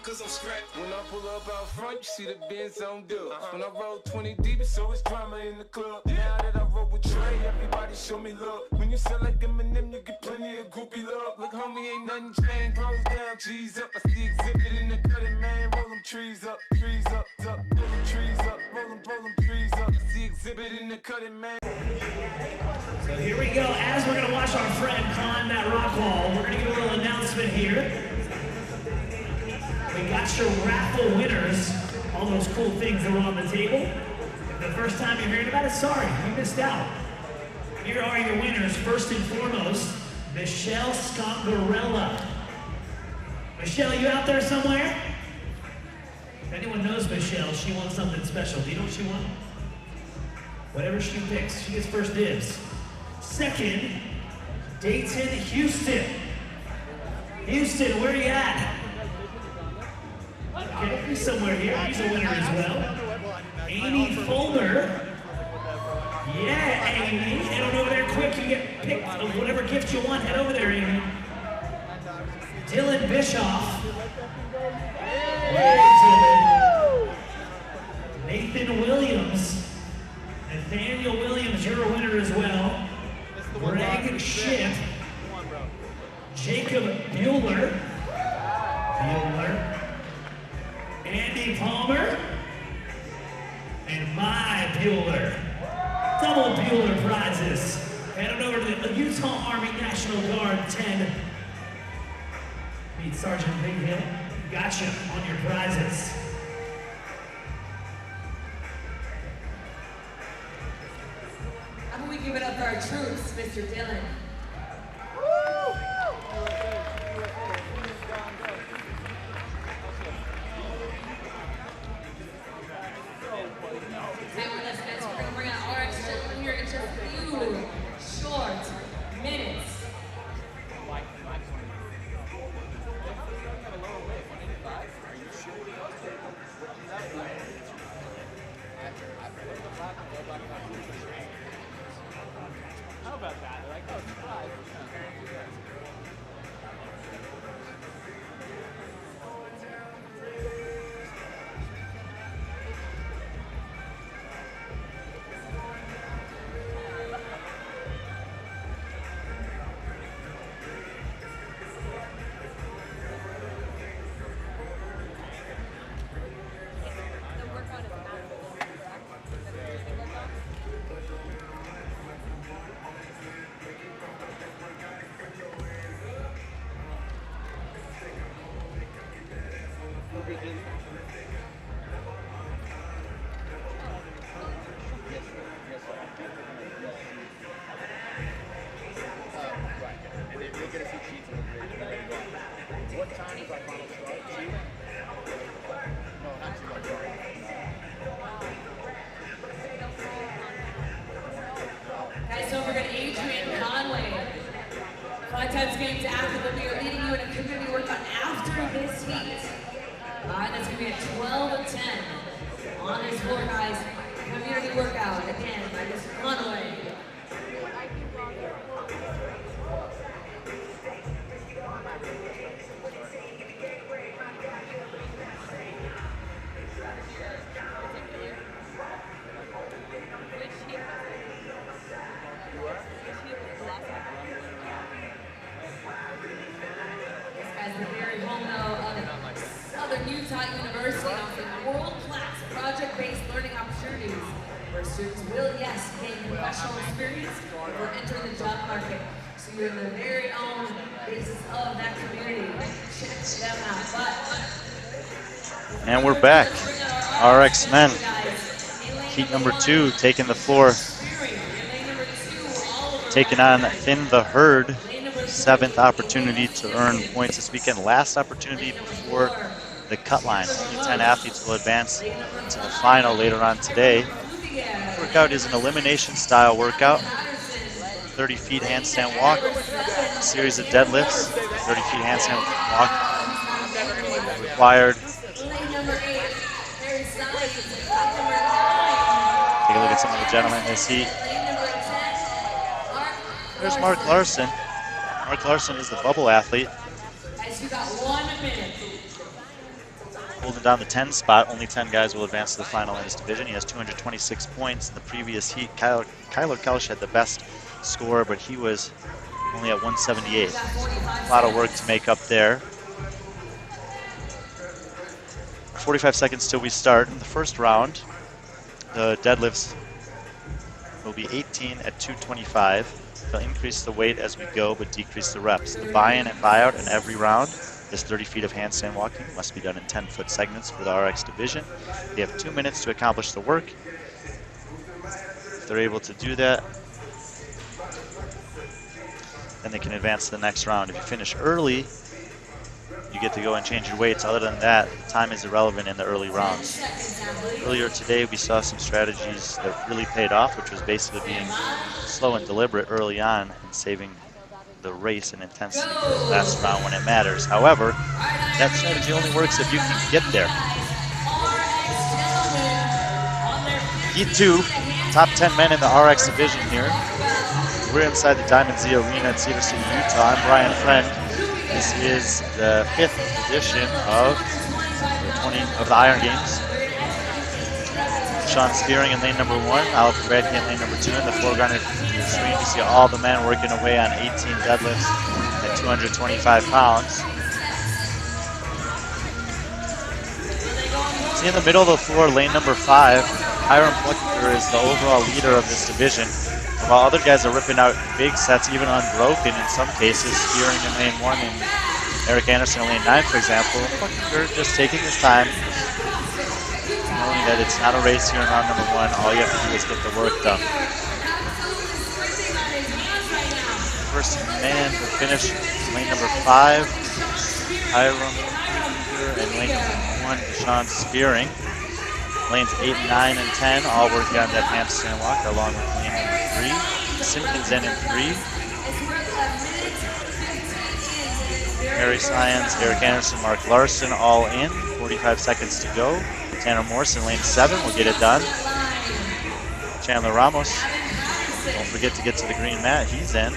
Cause I'm strapped. When I pull up out front, you see the Benz on dub. When I roll 20 deep, it's always drama in the club. Now that I roll with Trey, everybody show me love. When you sell like M&M, you get plenty of groupie love. Look, homie, ain't nothing changed. Rolls down, G's up. I see exhibit in the cutting, man. Roll them trees up, up. Roll them trees up, roll them trees up. I see exhibit in the cutting, man. So here we go. As we're going to watch our friend climb that rock wall, we're going to get a little announcement here. We got your raffle winners, all those cool things that were on the table. If the first time you're hearing about it, sorry, you missed out. Here are your winners. First and foremost, Michelle Scongarella. Michelle, you out there somewhere? If anyone knows Michelle, she wants something special. Do you know what she wants? Whatever she picks, she gets first dibs. Second, Dayton Houston. Houston, where are you at? Okay, he's somewhere here. He's a winner as well. Amy Fulmer. Yeah, Amy. Head on over there quick. You get picked of whatever gift you want. Head over there, Amy. Dylan Bischoff. Hey, Dylan. Nathan Williams. Nathaniel Williams, you're a winner as well. Greg Schiff. Jacob Bueller. Andy Palmer. And my Bueller. Double Bueller prizes. Head on over to the Utah Army National Guard 10. Meet Sergeant Big Hill. Gotcha on your prizes. How about we give it up for our troops, Mr. Dillon? Stay with us, guys. We're going to bring out RX gentlemen here in just a few short minutes. How about that? They're like, oh, surprise. Guys, don't forget Adrian Conway. 5 times games after, but we are leading you in a community workout after this heat. Alright, that's gonna be a 12-10 on this floor, guys. Community workout again by Mr. Conway. Southern Utah University offering world-class project-based learning opportunities where students will, yes, gain professional experience before entering the job market. So you're the very own basis of that community. Check them out. But And we're back. RX men. Heat number 2 taking the floor. Taking on Thin the Herd. 7th opportunity to earn points this weekend. Last opportunity before the cut line. Only 10 athletes will advance to the final later on today. The workout is an elimination style workout. 30 feet handstand walk, a series of deadlifts, 30 feet handstand walk required. Take a look at some of the gentlemen in this heat. There's Mark Larson. Mark Larson is the bubble athlete. Holding down the 10 spot. Only 10 guys will advance to the final in this division. He has 226 points. In the previous heat, Kyler Kelsch had the best score, but he was only at 178. A lot of work to make up there. 45 seconds till we start. In the first round, the deadlifts will be 18 at 225. They'll increase the weight as we go, but decrease the reps. The buy-in and buy-out in every round. This 30 feet of handstand walking must be done in 10-foot segments for the RX division. They have 2 minutes to accomplish the work. If they're able to do that, then they can advance to the next round. If you finish early, you get to go and change your weights. Other than that, time is irrelevant in the early rounds. Earlier today, we saw some strategies that really paid off, which was basically being slow and deliberate early on and saving the race and intensity for the last round when it matters. However, that strategy only works if you can get there. Heat 2, top 10 men in the RX division here. We're inside the Diamond Z Arena at Cedar City, Utah. I'm Brian Friend. This is the 5th edition of the Iron Games. Sean Spearing in lane number 1, Alex Radke in lane number 2. In the foreground of the screen, you see all the men working away on 18 deadlifts at 225 pounds. See in the middle of the floor, lane number 5, Hiram Plucker is the overall leader of this division. While other guys are ripping out big sets, even unbroken in some cases, Spearing in lane 1 and Eric Anderson in lane 9, for example. Plucker just taking his time, knowing that it's not a race here in round number 1. All you have to do is get the work done. First man to finish lane number 5, Hiram Plucker, and lane number 1, Sean Spearing. Lanes 8, 9, and 10 all working on that handstand walk, along with lane number 3. Simpkins in 3. Harry Syons, Eric Anderson, Mark Larson all in. 45 seconds to go. Tanner Morse in lane 7 will get it done. Chandler Ramos, don't forget to get to the green mat, he's in.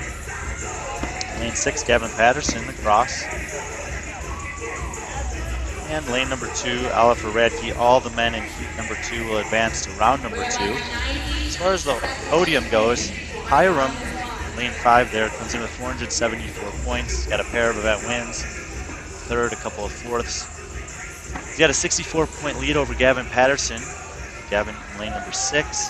Lane 6, Gavin Patterson across. And lane number 2, Oliver Radke. All the men in heat number 2 will advance to round number 2. As far as the podium goes, Hiram, lane 5 there, comes in with 474 points. Got a pair of event wins, third, a couple of fourths. He's got a 64-point lead over Gavin Patterson. Gavin in lane number 6,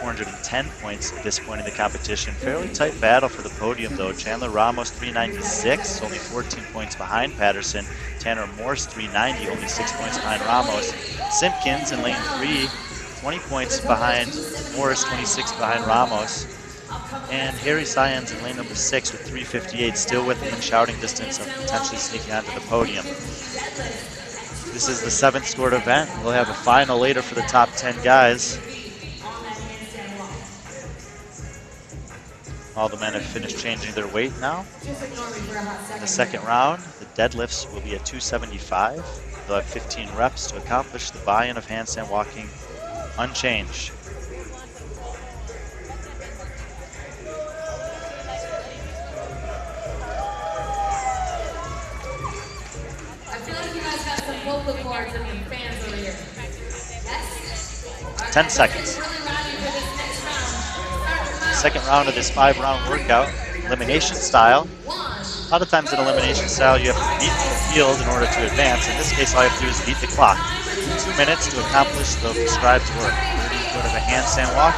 410 points at this point in the competition. Fairly tight battle for the podium though. Chandler Ramos 396, only 14 points behind Patterson. Tanner Morse 390, only 6 points behind Ramos. Simpkins in lane 3, 20 points behind Morse, 26 behind Ramos. And Harry Syons in lane number 6 with 358, still within shouting distance of potentially sneaking onto the podium. This is the 7th scored event. We'll have a final later for the top 10 guys. All the men have finished changing their weight now. In the second round, the deadlifts will be at 275. They'll have 15 reps to accomplish the buy-in of handstand walking unchanged. I feel like you guys got some vocal cords and your fans over here. Yes? 10 seconds. Second round of this 5-round workout, elimination style. A lot of times in elimination style, you have to beat the field in order to advance. In this case, all you have to do is beat the clock. 2 minutes to accomplish the prescribed work. 30 foot of a handstand walk.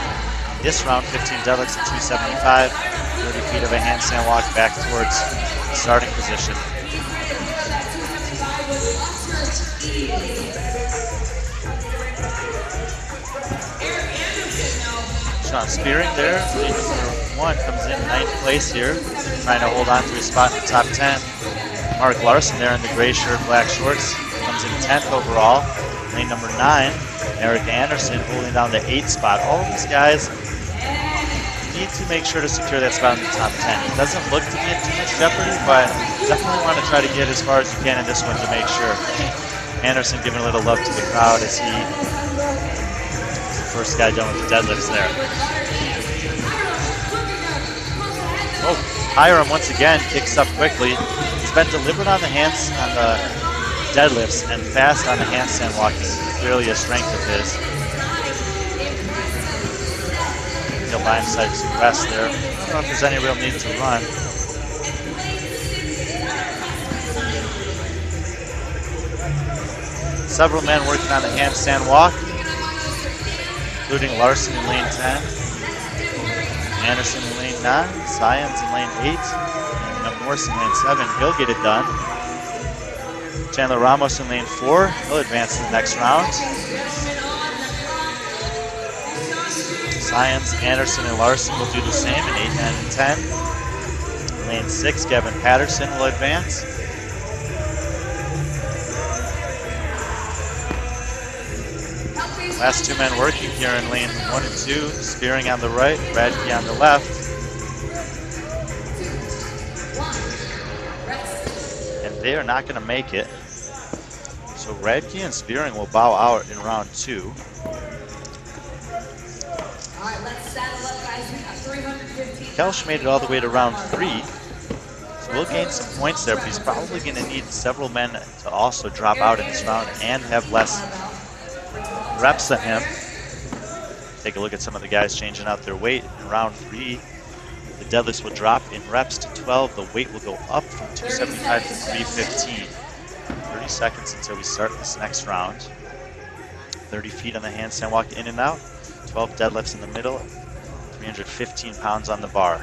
This round, 15 deadlifts at 275. 30 feet of a handstand walk back towards the starting position. Sean Spearing there, lane number 1 comes in 9th place here, trying to hold on to his spot in the top 10. Mark Larson there in the gray shirt, black shorts, comes in 10th overall. Lane number 9, Eric Anderson holding down the 8th spot. All of these guys need to make sure to secure that spot in the top 10. It doesn't look to be in too much jeopardy, but definitely want to try to get as far as you can in this one to make sure. Anderson giving a little love to the crowd as he first guy done with the deadlifts there. Oh, Hiram once again kicks up quickly. He's been deliberate on the hands on the deadlifts and fast on the handstand walking. Clearly a strength of his. He'll buy himself some rest there. I don't know if there's any real need to run. Several men working on the handstand walk, including Larson in lane 10, Anderson in lane 9, Syons in lane 8, and Morse in lane 7. He'll get it done. Chandler Ramos in lane 4. He'll advance to the next round. Syons, Anderson, and Larson will do the same in 8, 9, and 10. Lane 6, Gavin Patterson will advance. Last two men working here in lane 1 and 2, Spearing on the right, Radke on the left. And they are not going to make it. So Radke and Spearing will bow out in round 2. All right, let's saddle up, guys. We got 315. Kelsch made it all the way to round 3. So we'll gain some points there, but he's probably going to need several men to also drop out in this round and have less reps than him. Take a look at some of the guys changing out their weight in round 3. The deadlifts will drop in reps to 12. The weight will go up from 275 to 315. 30 seconds until we start this next round. 30 feet on the handstand walk in and out. 12 deadlifts in the middle. 315 pounds on the bar.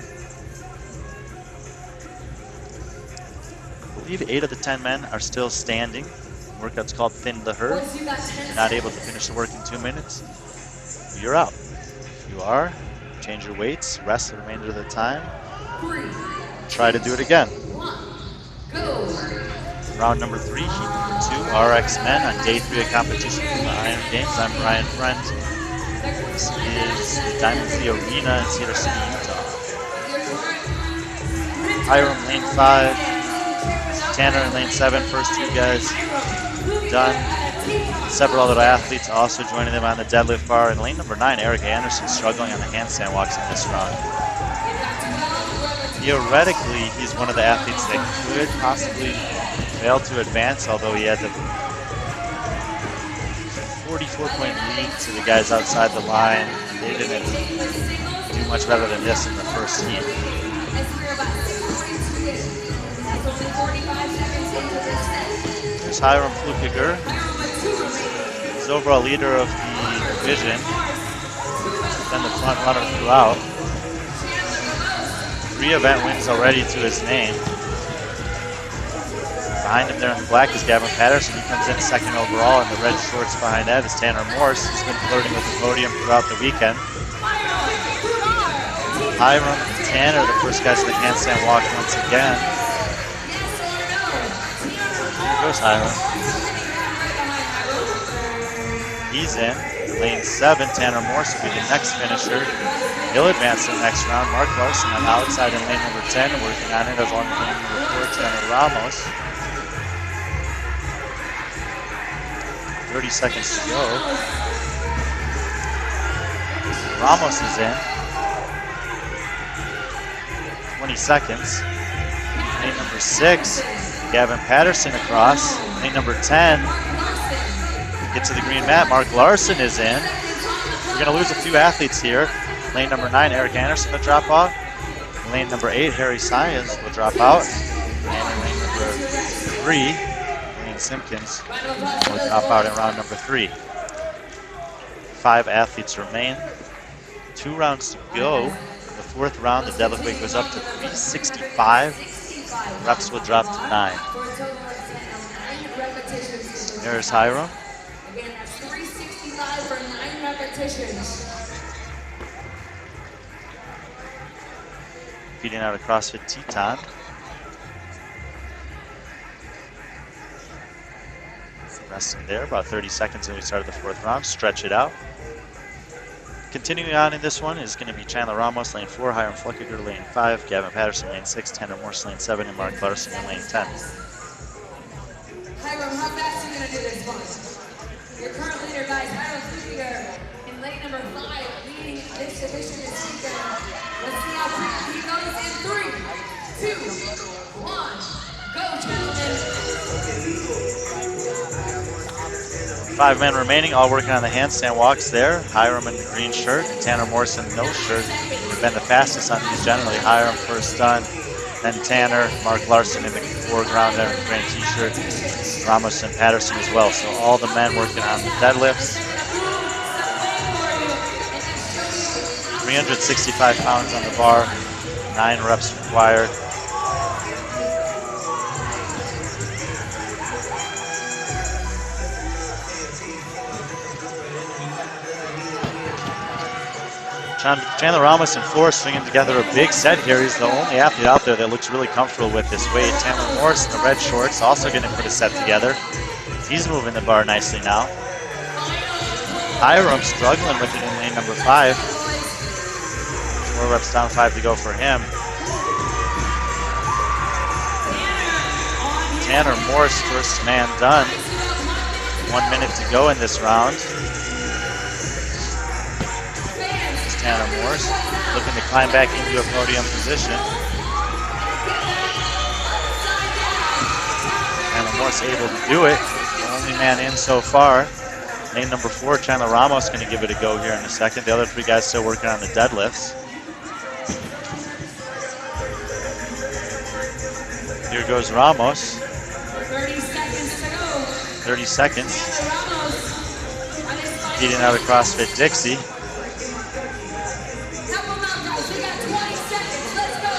I believe 8 of the 10 men are still standing. The workout's called Thin the Herd. If you're not able to finish the work in 2 minutes, you're out. If you are, change your weights, rest the remainder of the time, try to do it again. Round number 3, heat number 2, RX men on day 3 of competition from the Iron Games. I'm Brian Friend. This is the Diamond Z Arena in Cedar City, Utah. Hiram lane 5, Tanner in lane 7, first 2 guys done. Several other athletes also joining them on the deadlift bar. In lane number 9, Eric Anderson struggling on the handstand walks in this round. Theoretically, he's one of the athletes that could possibly fail to advance, although he had the 44-point lead to the guys outside the line. They didn't do much better than this in the first heat. Here's Hiram Flukiger. He's overall leader of the division. Been the front runner throughout. 3 event wins already to his name. Behind him there in the black is Gavin Patterson. He comes in second overall, and the red shorts behind that is Tanner Morse. He's been flirting with the podium throughout the weekend. Hiram and Tanner, the first guys to the handstand walk once again. Here goes Hiram. He's in. Lane 7, Tanner Morse will be the next finisher. He'll advance to the next round. Mark Larson on the outside in lane number 10, working on it along with lane number 4, Tanner Ramos. 30 seconds to go. Ramos is in. 20 seconds. Lane number 6, Gavin Patterson across. Lane number 10, get to the green mat, Mark Larson is in. We're going to lose a few athletes here. Lane number 9, Eric Anderson will drop off. Lane number 8, Harry Saez will drop out. And in lane number 3, Lane Simpkins will drop out in round number 3. 5 athletes remain. 2 rounds to go. In the 4th round, the deadlift weight goes up to 365. Reps will drop to 9. There's Hiram. Again, that's 365 for 9 repetitions. Feeding out a CrossFit Teton. Resting there, about 30 seconds when we started the 4th round. Stretch it out. Continuing on in this one is going to be Chandler Ramos, lane 4, Hiram Flukiger, lane 5, Gavin Patterson, lane 6, Tanner Morse, lane 7, and Mark Larson in lane 10. Hiram, how fast are you going to do this one? Your current leader, guys, Hiram Flukiger, in lane number 5, leading this division this weekend. Let's see how quick he goes in 3, 2, 1, go, gentlemen. 5 men remaining, all working on the handstand walks there. Hiram in the green shirt, Tanner Morse in the no shirt. They've been the fastest on these generally. Hiram first done, then Tanner, Mark Larson in the foreground there in the green t-shirt. Ramos and Patterson as well. So all the men working on the deadlifts. 365 pounds on the bar, 9 reps required. Chandler Ramos and Forrest stringing together a big set here. He's the only athlete out there that looks really comfortable with this weight. Tanner Morse in the red shorts also going to put a set together. He's moving the bar nicely now. Hiram struggling with it in lane number 5. 4 reps down, 5 to go for him. Tanner Morse, first man done. 1 minute to go in this round. There's Tanner Morse looking to climb back into a podium position. Tanner Morse able to do it. The only man in so far. Lane number 4, Chandler Ramos, going to give it a go here in a second. The other 3 guys still working on the deadlifts. Here goes Ramos. 30 seconds to go. 30 seconds. Ramos on his Beating out of CrossFit Dixie. Help him out, guys. We got 20 seconds. Let's go.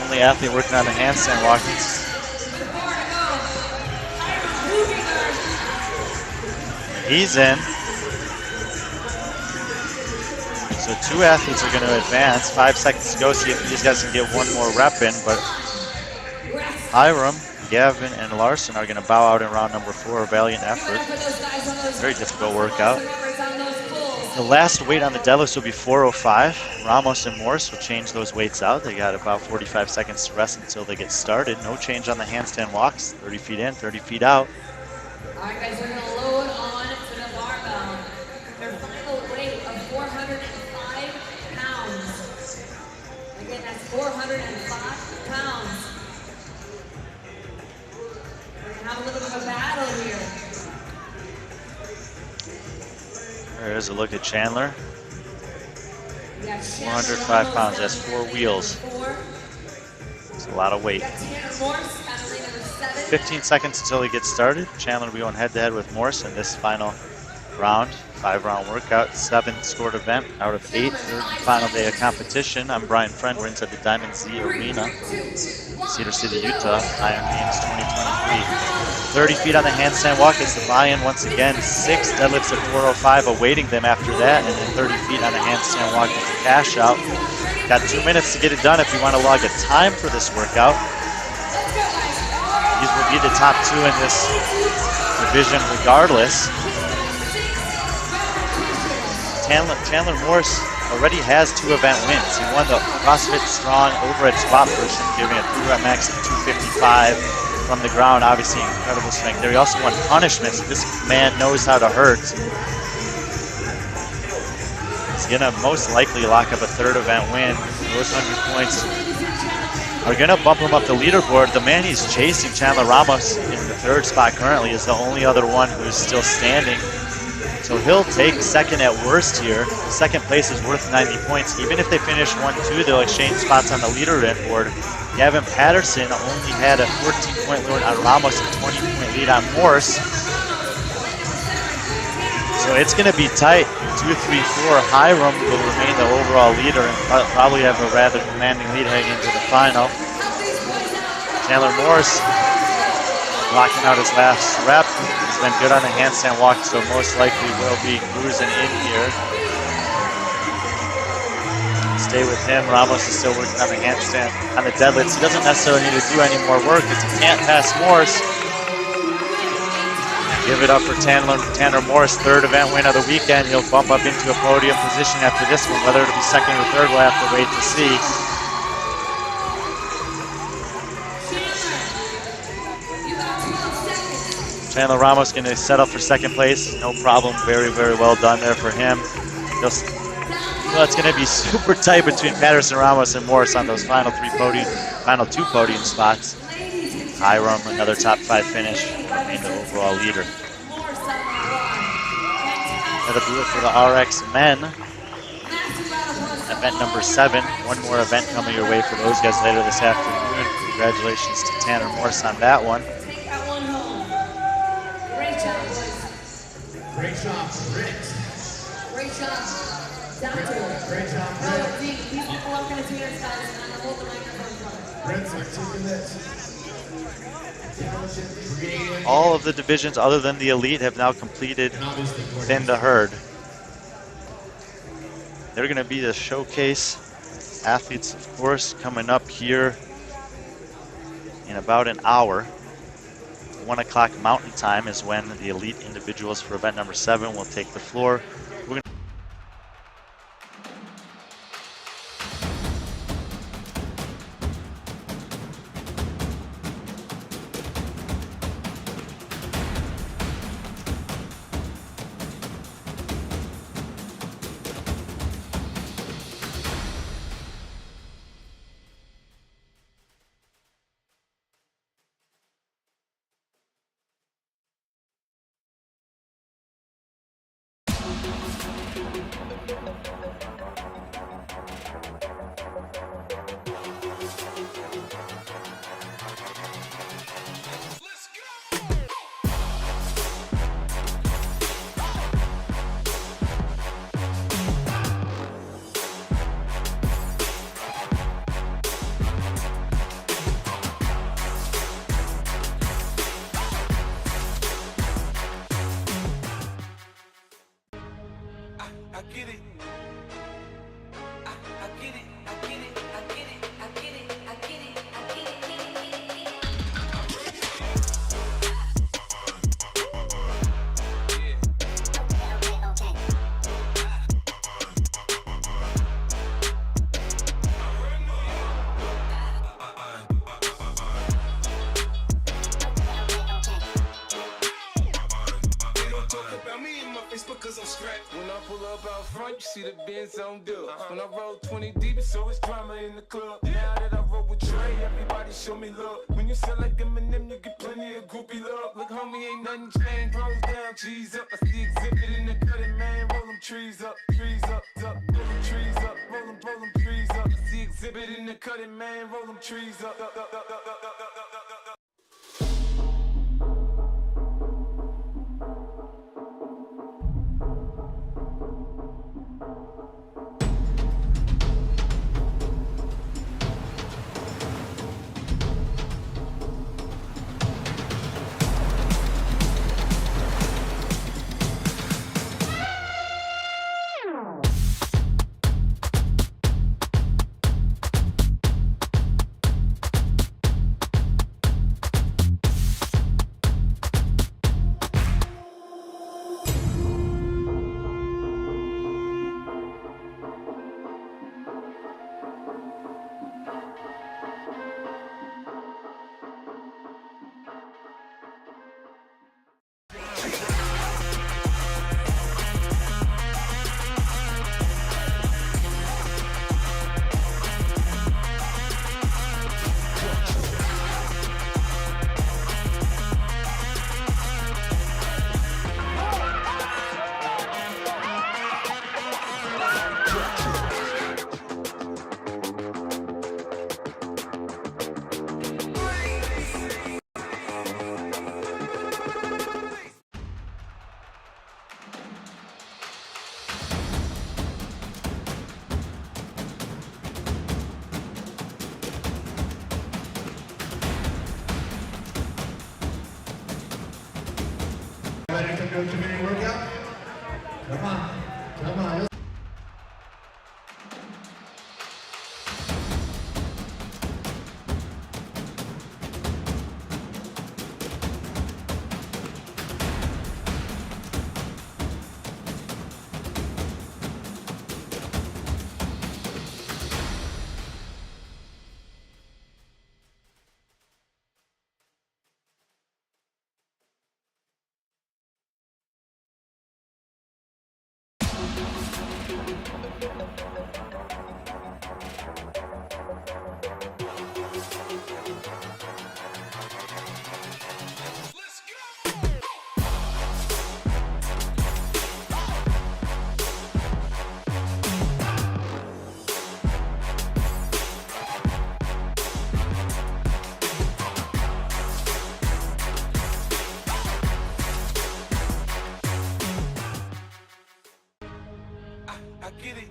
Only athlete working on the handstand walkings. With 4 to go. Hiram moving on. He's in. So 2 athletes are going to advance. 5 seconds to go. See if these guys can get one more rep in. But Hiram, Gavin, and Larson are going to bow out in round number 4. A valiant effort. Very difficult workout. The last weight on the deadlifts will be 405. Ramos and Morse will change those weights out. They got about 45 seconds to rest until they get started. No change on the handstand walks. 30 feet in, 30 feet out. All right, guys, we're going to load on to the barbell. Their final weight of 405 pounds. Again, that's 405 pounds. We're going to have a little bit of a battle here. There's a look at Chandler. We got 405 pounds, that's 4 wheels. It's a lot of weight. 15 seconds until he gets started. Chandler will be going head to head with Morse in this final round. 5-round workout, 7th scored event out of 8, third and final day of competition. I'm Brian Friend, we're inside the Diamond Z Arena, Cedar City, Utah, Iron Games 2023. 30 feet on the handstand walk is the buy-in once again. 6 deadlifts at 405 awaiting them after that, and then 30 feet on the handstand walk is the cash out. Got 2 minutes to get it done if you want to log a time for this workout. These will be the top 2 in this division regardless. Chandler Morse already has 2 event wins. He won the CrossFit Strong overhead squat version, giving a 3-rep max of 255 from the ground. Obviously incredible strength there. He also won punishments. This man knows how to hurt. He's gonna most likely lock up a 3rd event win. Those 100 points are gonna bump him up the leaderboard. The man he's chasing, Chandler Ramos, in the 3rd spot currently, is the only other one who's still standing. So he'll take 2nd at worst here. 2nd place is worth 90 points. Even if they finish 1-2, they'll exchange spots on the leaderboard. Gavin Patterson only had a 14-point lead on Ramos and 20-point lead on Morse. So it's going to be tight. 2, 3, 4. Hiram will remain the overall leader and probably have a rather commanding lead heading into the final. Chandler Morse locking out his last rep. He's been good on the handstand walk, so most likely will be cruising in here. Stay with him. Ramos is still working on the handstand, on the deadlifts. He doesn't necessarily need to do any more work because he can't pass Morse. Give it up for Tanner Morse, 3rd event win of the weekend. He'll bump up into a podium position after this one. Whether it'll be 2nd or 3rd, we'll have to wait to see. Chandler Ramos going to settle for 2nd place. No problem. Very, very well done there for him. It's going to be super tight between Patterson, Ramos, and Morse on those final 2 podium spots. Hiram, another top 5 finish, remain the overall leader. That'll do it for the RX men. Event number 7. One more event coming your way for those guys later this afternoon. Congratulations to Tanner Morse on that one. Great job, Rick. Great job. Down to it. Great job, No, Rick. these people are going to see your guys, and I'm going to hold the microphone for them. All of the divisions other than the elite have now completed within the herd. They're going to be the showcase athletes, of course, coming up here in about an hour. 1 o'clock Mountain Time is when the elite individuals for event number 7 will take the floor. We're gonna I get it. I get it. I get it. I get it. I get it. I get it. I get Cause I'm strapped. When I pull up out front, you see the Benz on dub. When I roll 20 deep, so it's drama in the club. Now that I roll with Trey, everybody show me love. When you sell like MMFF, you get plenty of groupie love. Look, homie, ain't nothing changed. Rolls down, G's up. I see exhibit in the cutting, man. Roll them trees up, up. Roll them trees up, roll them trees up. I see exhibit in the cutting, man. Roll them trees up. Ready to go to community workout? Come on, come on. I get it.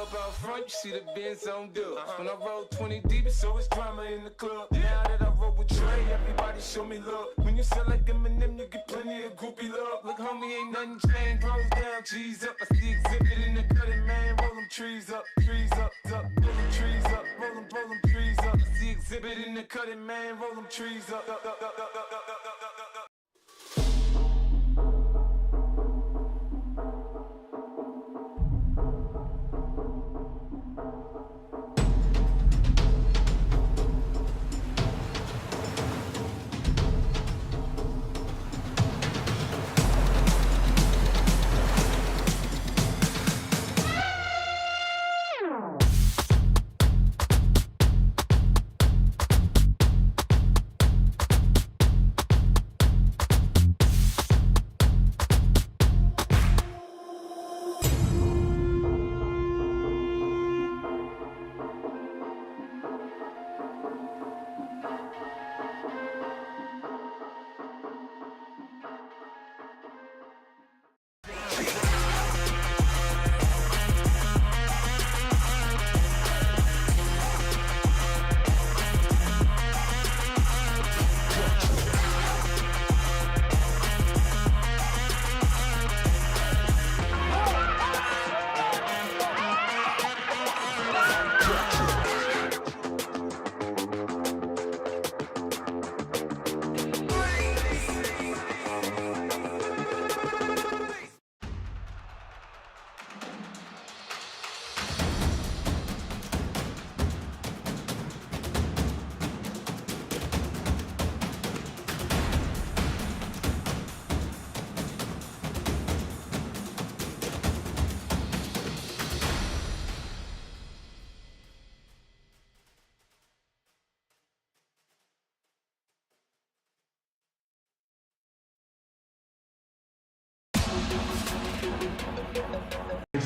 up out front, you see the Benz on dub. When I roll 20 deep, it's always drama in the club. Now that I roll with Dre, everybody show me love. When you sell like Eminem, you get plenty of groupie love. Look, homie, ain't nothing changed. Rolls down, G's up. I see exhibit in the cutting, man. Roll them trees up, up. Roll them trees up, roll them trees up. I see exhibit in the cutting, man. Roll them trees up.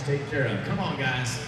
Take care of. Come on, guys.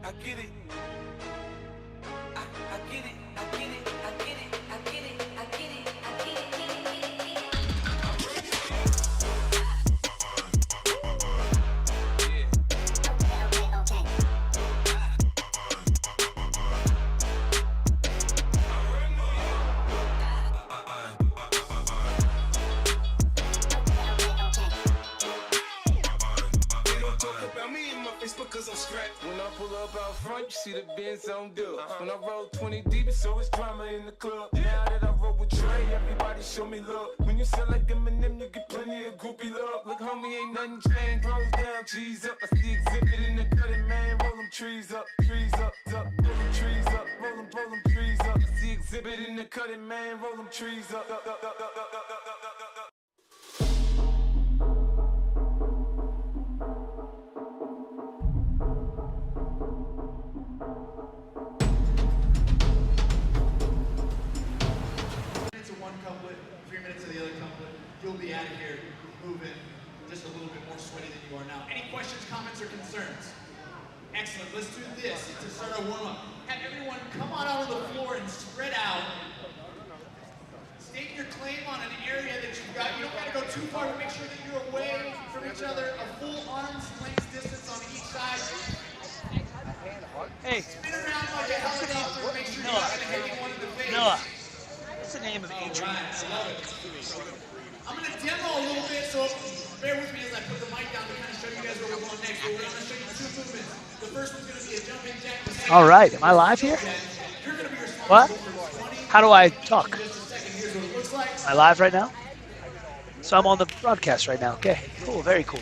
I get it. I get it. I get it. I get it. I get it. I get it. I get it. Because I'm strapped. When I pull up out front, you see the Benz on dub. When I roll 20 deep, it's always drama in the club. Now that I roll with Dre, everybody show me love. When you sell like Eminem, you get plenty of groupie love. Look, homie, ain't nothing changed. Rolls down, G's up. I see exhibit in the cutting, man. Roll them trees up, up. Roll them trees up, roll them trees up. I see exhibit in the cutting, man. Roll them trees up. Couplet, 3 minutes of the other couplet. You'll be out of here moving just a little bit more sweaty than you are now. Any questions, comments, or concerns? Excellent. Let's do this to start our warm-up. Have everyone come on out of the floor and spread out. State your claim on an area that you've got. You don't got to go too far, but make sure that you're away from each other. A full arm's length distance on each side. Hey. Spin around like a helicopter. Make sure you're not going to hit anyone in the face. Noah. What's the name of Adrian? Right, I love it. I'm going to demo a little bit, so bear with me as I put the mic down to kind of show you guys where we're going next. We're going to show you 2 movements. The first one's going to be a jumping jack. All right, am I live here? What? How do I talk? Am I live right now? So I'm on the broadcast right now. Okay, cool, very cool.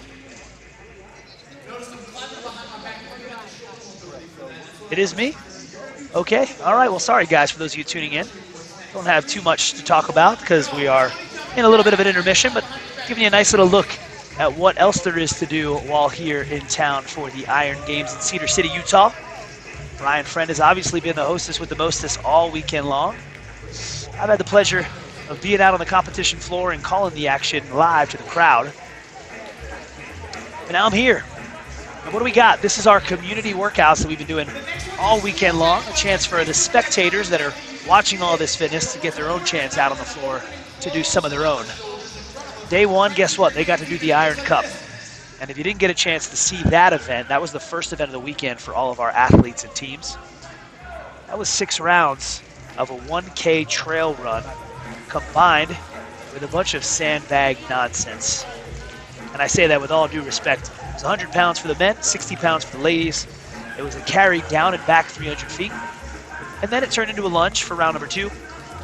It is me? Okay, all right, well, sorry guys for those of you tuning in. Don't have too much to talk about because we are in a little bit of an intermission, but giving you a nice little look at what else there is to do while here in town for the Iron Games in Cedar City, Utah. Brian Friend has obviously been the hostess with the mostest all weekend long. I've had the pleasure of being out on the competition floor and calling the action live to the crowd. And now I'm here. And what do we got? This is our community workouts that we've been doing all weekend long. A chance for the spectators that are watching all this fitness to get their own chance out on the floor to do some of their own. Day one, guess what? They got to do the Iron Cup. And if you didn't get a chance to see that event, that was the first event of the weekend for all of our athletes and teams. That was 6 rounds of a 1K trail run combined with a bunch of sandbag nonsense. And I say that with all due respect. It was 100 pounds for the men, 60 pounds for the ladies. It was a carry down and back 300 feet. And then it turned into a lunge for round number 2.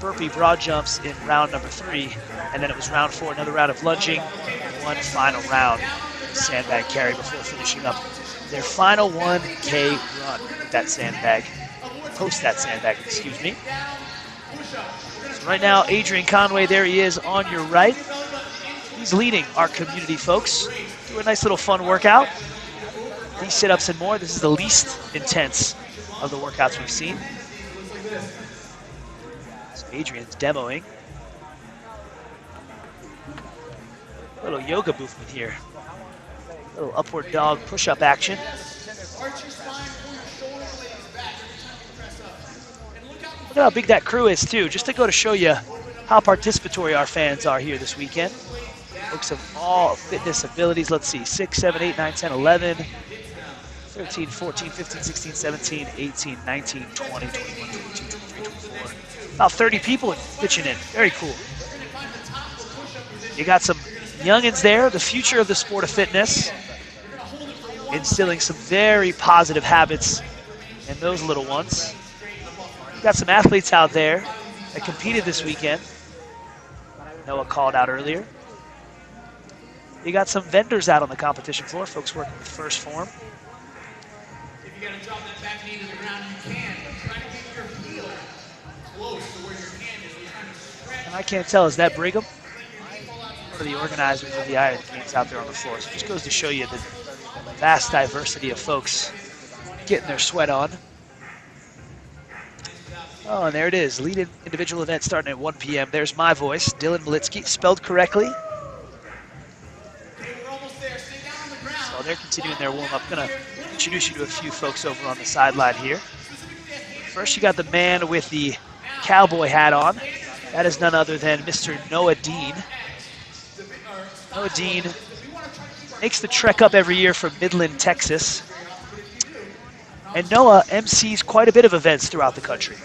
Burpee broad jumps in round number 3. And then it was round 4, another round of lunging, and one final round of sandbag carry before finishing up their final 1K run with that sandbag, post that sandbag, excuse me. So right now, Adrian Conway, there he is on your right. He's leading our community folks through a nice little fun workout. These sit-ups and more. This is the least intense of the workouts we've seen. So Adrian's demoing. A little yoga movement here. A little upward dog push-up action. Look at how big that crew is too, just to go to show you how participatory our fans are here this weekend. Folks of all fitness abilities. Let's see, 6, 7, 8, 9, 10, 11, 13, 14, 15, 16, 17, 18, 19, 20, 21, 22, 23, 24. About 30 people pitching in. Very cool. You got some youngins there, the future of the sport of fitness, instilling some very positive habits in those little ones. You got some athletes out there that competed this weekend. Noah called out earlier. You got some vendors out on the competition floor, folks working with First Form. If you got to drop that back knee to the ground, you can. Try to get your heel close to where your hand is. You're trying to stretch. And I can't tell, is that Brigham? One of the organizers of the Iron Games out there on the floor. So it just goes to show you the vast diversity of folks getting their sweat on. Oh, and there it is. Lead individual event starting at 1 p.m. There's my voice, Dylan Malitsky, spelled correctly. So they're continuing their warm-up. I'm going to introduce you to a few folks over on the sideline here. First, you got the man with the cowboy hat on. That is none other than Mr. Noah Dean. Noah Dean makes the trek up every year from Midland, Texas. And Noah MCs quite a bit of events throughout the country,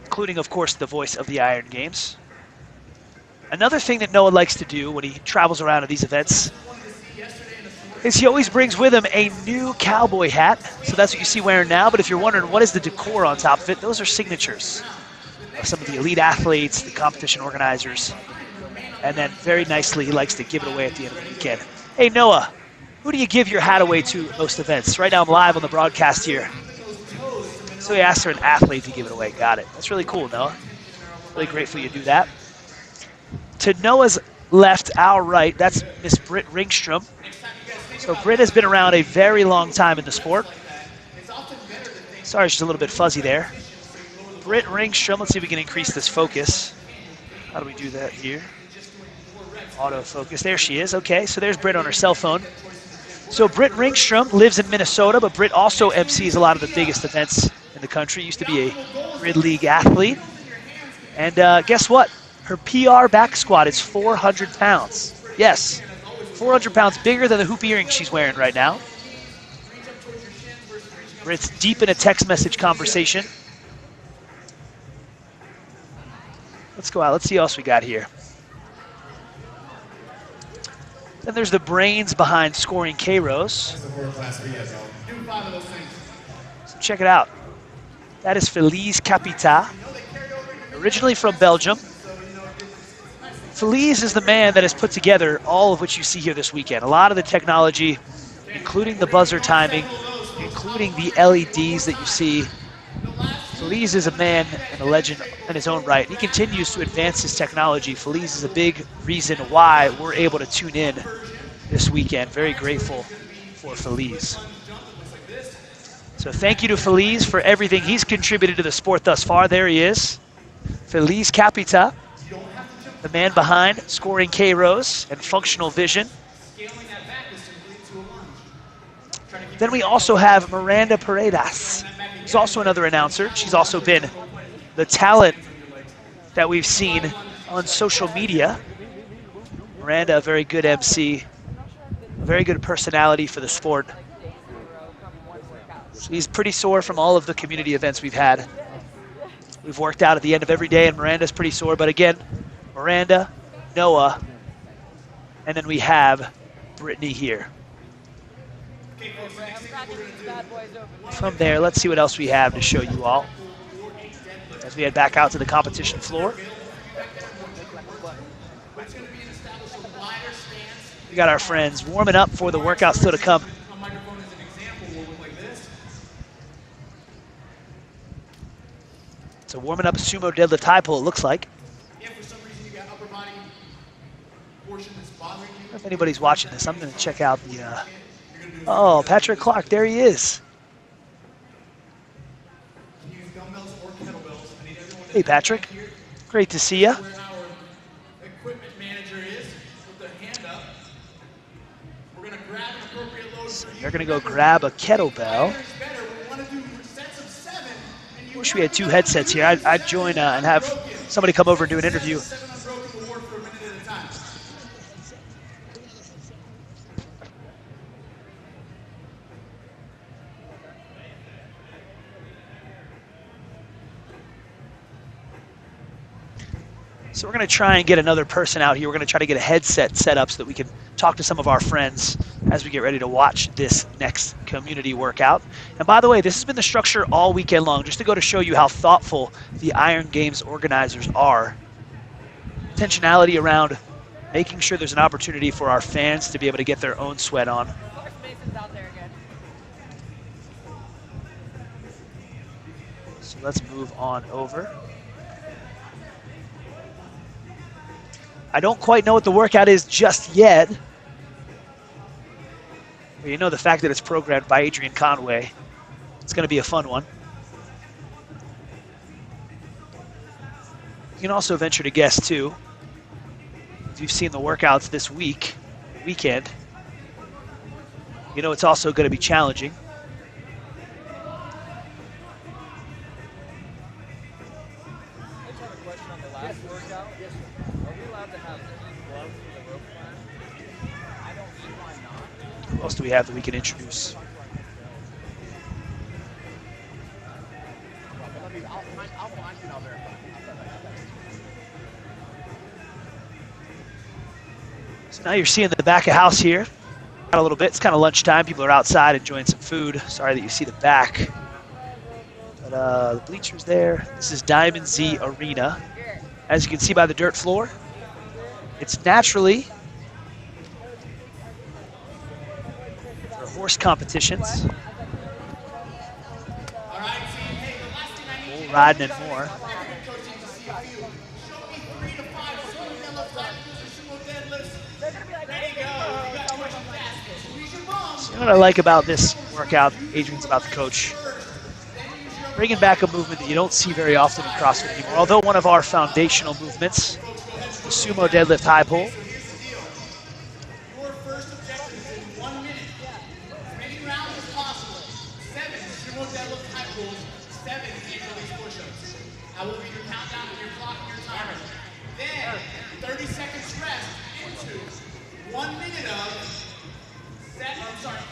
including, of course, the voice of the Iron Games. Another thing that Noah likes to do when he travels around to these events is he always brings with him a new cowboy hat. So that's what you see wearing now. But if you're wondering what is the decor on top of it, those are signatures of some of the elite athletes, the competition organizers. And then very nicely, he likes to give it away at the end of the weekend. Hey, Noah, who do you give your hat away to at most events? Right now I'm live on the broadcast here. So he asked for an athlete to give it away. Got it. That's really cool, Noah. Really grateful you do that. To Noah's left, our right, that's Miss Britt Ringstrom. So Britt has been around a very long time in the sport. Sorry, she's a little bit fuzzy there. Britt Ringstrom, let's see if we can increase this focus. How do we do that here? Autofocus, there she is. Okay, so there's Britt on her cell phone. So Britt Ringstrom lives in Minnesota, but Britt also MCs a lot of the biggest events in the country. Used to be a Grid League athlete. And guess what? Her PR back squat is 400 pounds. Yes, 400 pounds bigger than the hoop earrings she's wearing right now. Britt's deep in a text message conversation. Let's go out. Let's see what else we got here. Then there's the brains behind scoring K-Rose. That's the world-class BS. Do 5 of those things. So check it out. That is Feliz Capita, originally from Belgium. Feliz is the man that has put together all of what you see here this weekend. A lot of the technology, including the buzzer timing, including the LEDs that you see. Feliz is a man and a legend in his own right. He continues to advance his technology. Feliz is a big reason why we're able to tune in this weekend. Very grateful for Feliz. So thank you to Feliz for everything he's contributed to the sport thus far. There he is. Feliz Capita, the man behind scoring K-Rose and functional vision. Then we also have Miranda Paredes. She's also another announcer. She's also been the talent that we've seen on social media. Miranda, a very good MC, a very good personality for the sport. She's pretty sore from all of the community events we've had. We've worked out at the end of every day, and Miranda's pretty sore. But again, Miranda, Noah, and then we have Brittany here. From there, let's see what else we have to show you all as we head back out to the competition floor. We got our friends warming up for the workout still to come. So warming up a sumo deadlift high pull, it looks like. If anybody's watching this, I'm going to check out the... oh, Patrick Clark, there he is. Hey, Patrick. Great to see you. So they're going to go grab a kettlebell. Wish we had 2 headsets here. I'd join and have somebody come over and do an interview. So we're going to try and get another person out here. We're going to try to get a headset set up so that we can talk to some of our friends as we get ready to watch this next community workout. And by the way, this has been the structure all weekend long, just to go to show you how thoughtful the Iron Games organizers are. Intentionality around making sure there's an opportunity for our fans to be able to get their own sweat on. So let's move on over. I don't quite know what the workout is just yet. But you know, the fact that it's programmed by Adrian Conway, it's going to be a fun one. You can also venture to guess too, if you've seen the workouts this weekend, you know it's also going to be challenging. What else do we have that we can introduce? So now you're seeing the back of house here. Got a little bit. It's kind of lunchtime. People are outside enjoying some food. Sorry that you see the back. But the bleachers there. This is Diamond Z Arena. As you can see by the dirt floor, it's naturally for horse competitions. Bull riding and more. So what I like about this workout, Adrian's about to coach, bringing back a movement that you don't see very often in CrossFit anymore. Although one of our foundational movements, the sumo deadlift high pull. Your first objective is in 1 minute. As many rounds as possible. 7 sumo deadlift high pulls, 7 hand release push-ups. I will read your countdown and your clock and your timer. Then 30 seconds rest into 1 minute of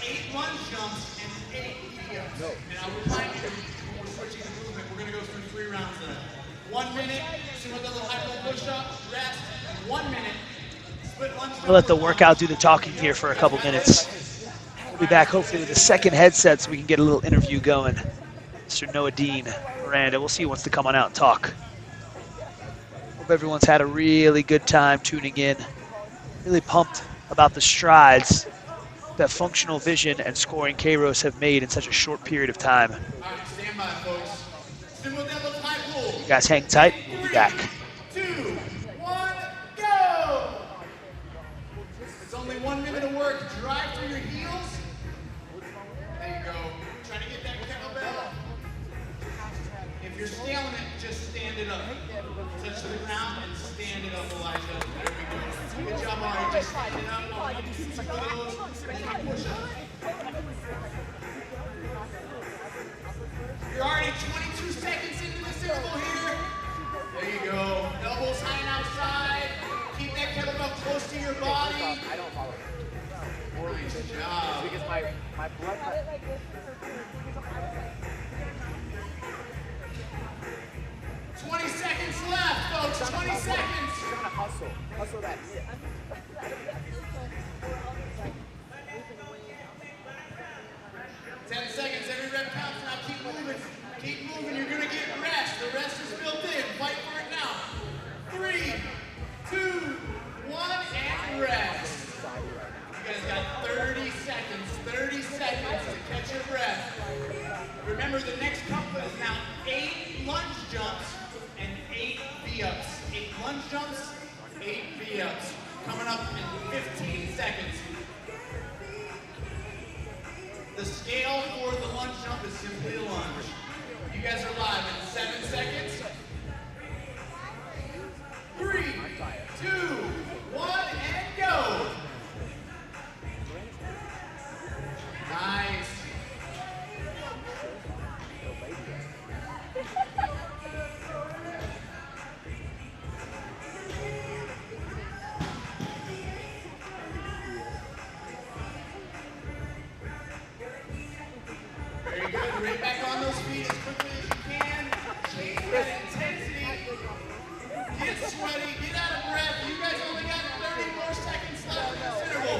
8 lunge jumps and 8 PDOs. And I will remind you, when we're switching the movement, we're going to go through 3 rounds then. 1 minute, sumo deadlift high pull push-up, rest, 1 minute, We'll let the workout do the talking here for a couple minutes. We'll be back hopefully with a second headset so we can get a little interview going. Mr. Noah Dean, Miranda, we'll see who wants to come on out and talk. Hope everyone's had a really good time tuning in. Really pumped about the strides that functional vision and scoring Kairos have made in such a short period of time. All right, stand by, folks. Single devil high pull. You guys hang tight, we'll be back. 2, 1, go! It's only 1 minute of work. Drive through your heels. There you go. Try to get that kettlebell. If you're scaling it, just stand it up. Touch the ground and stand it up, Elijah. There we go. Good job, Ari. Just stand it up. I want you to do 2 of those. And push-ups. You're already 22 seconds into this interval here. There you go. Elbows high and outside. Keep that kettlebell close to your body. I don't follow. Nice job. Because my blood pressure. 20 seconds left, folks. 20 seconds. Trying to hustle. Hustle that. 10 seconds. Every rep counts now. Keep moving. Keep moving. You're going to get rest. The rest is built in. Fight for it now. 3, 2, 1, and rest. You guys got 30 seconds. 30 seconds to catch your breath. Remember, the next couple is now 8 lunge jumps and 8 V-ups. 8 lunge jumps, 8 V-ups. Coming up in 15 seconds. The scale for the lunge jump is simply a lunge. You guys are live in 7 seconds. 3, 2, 1, and go. Nice. Very good. Right back on those feet as quickly as you can. Change that intensity. Get sweaty. Get out of breath. You guys only got 30 more seconds left in this interval.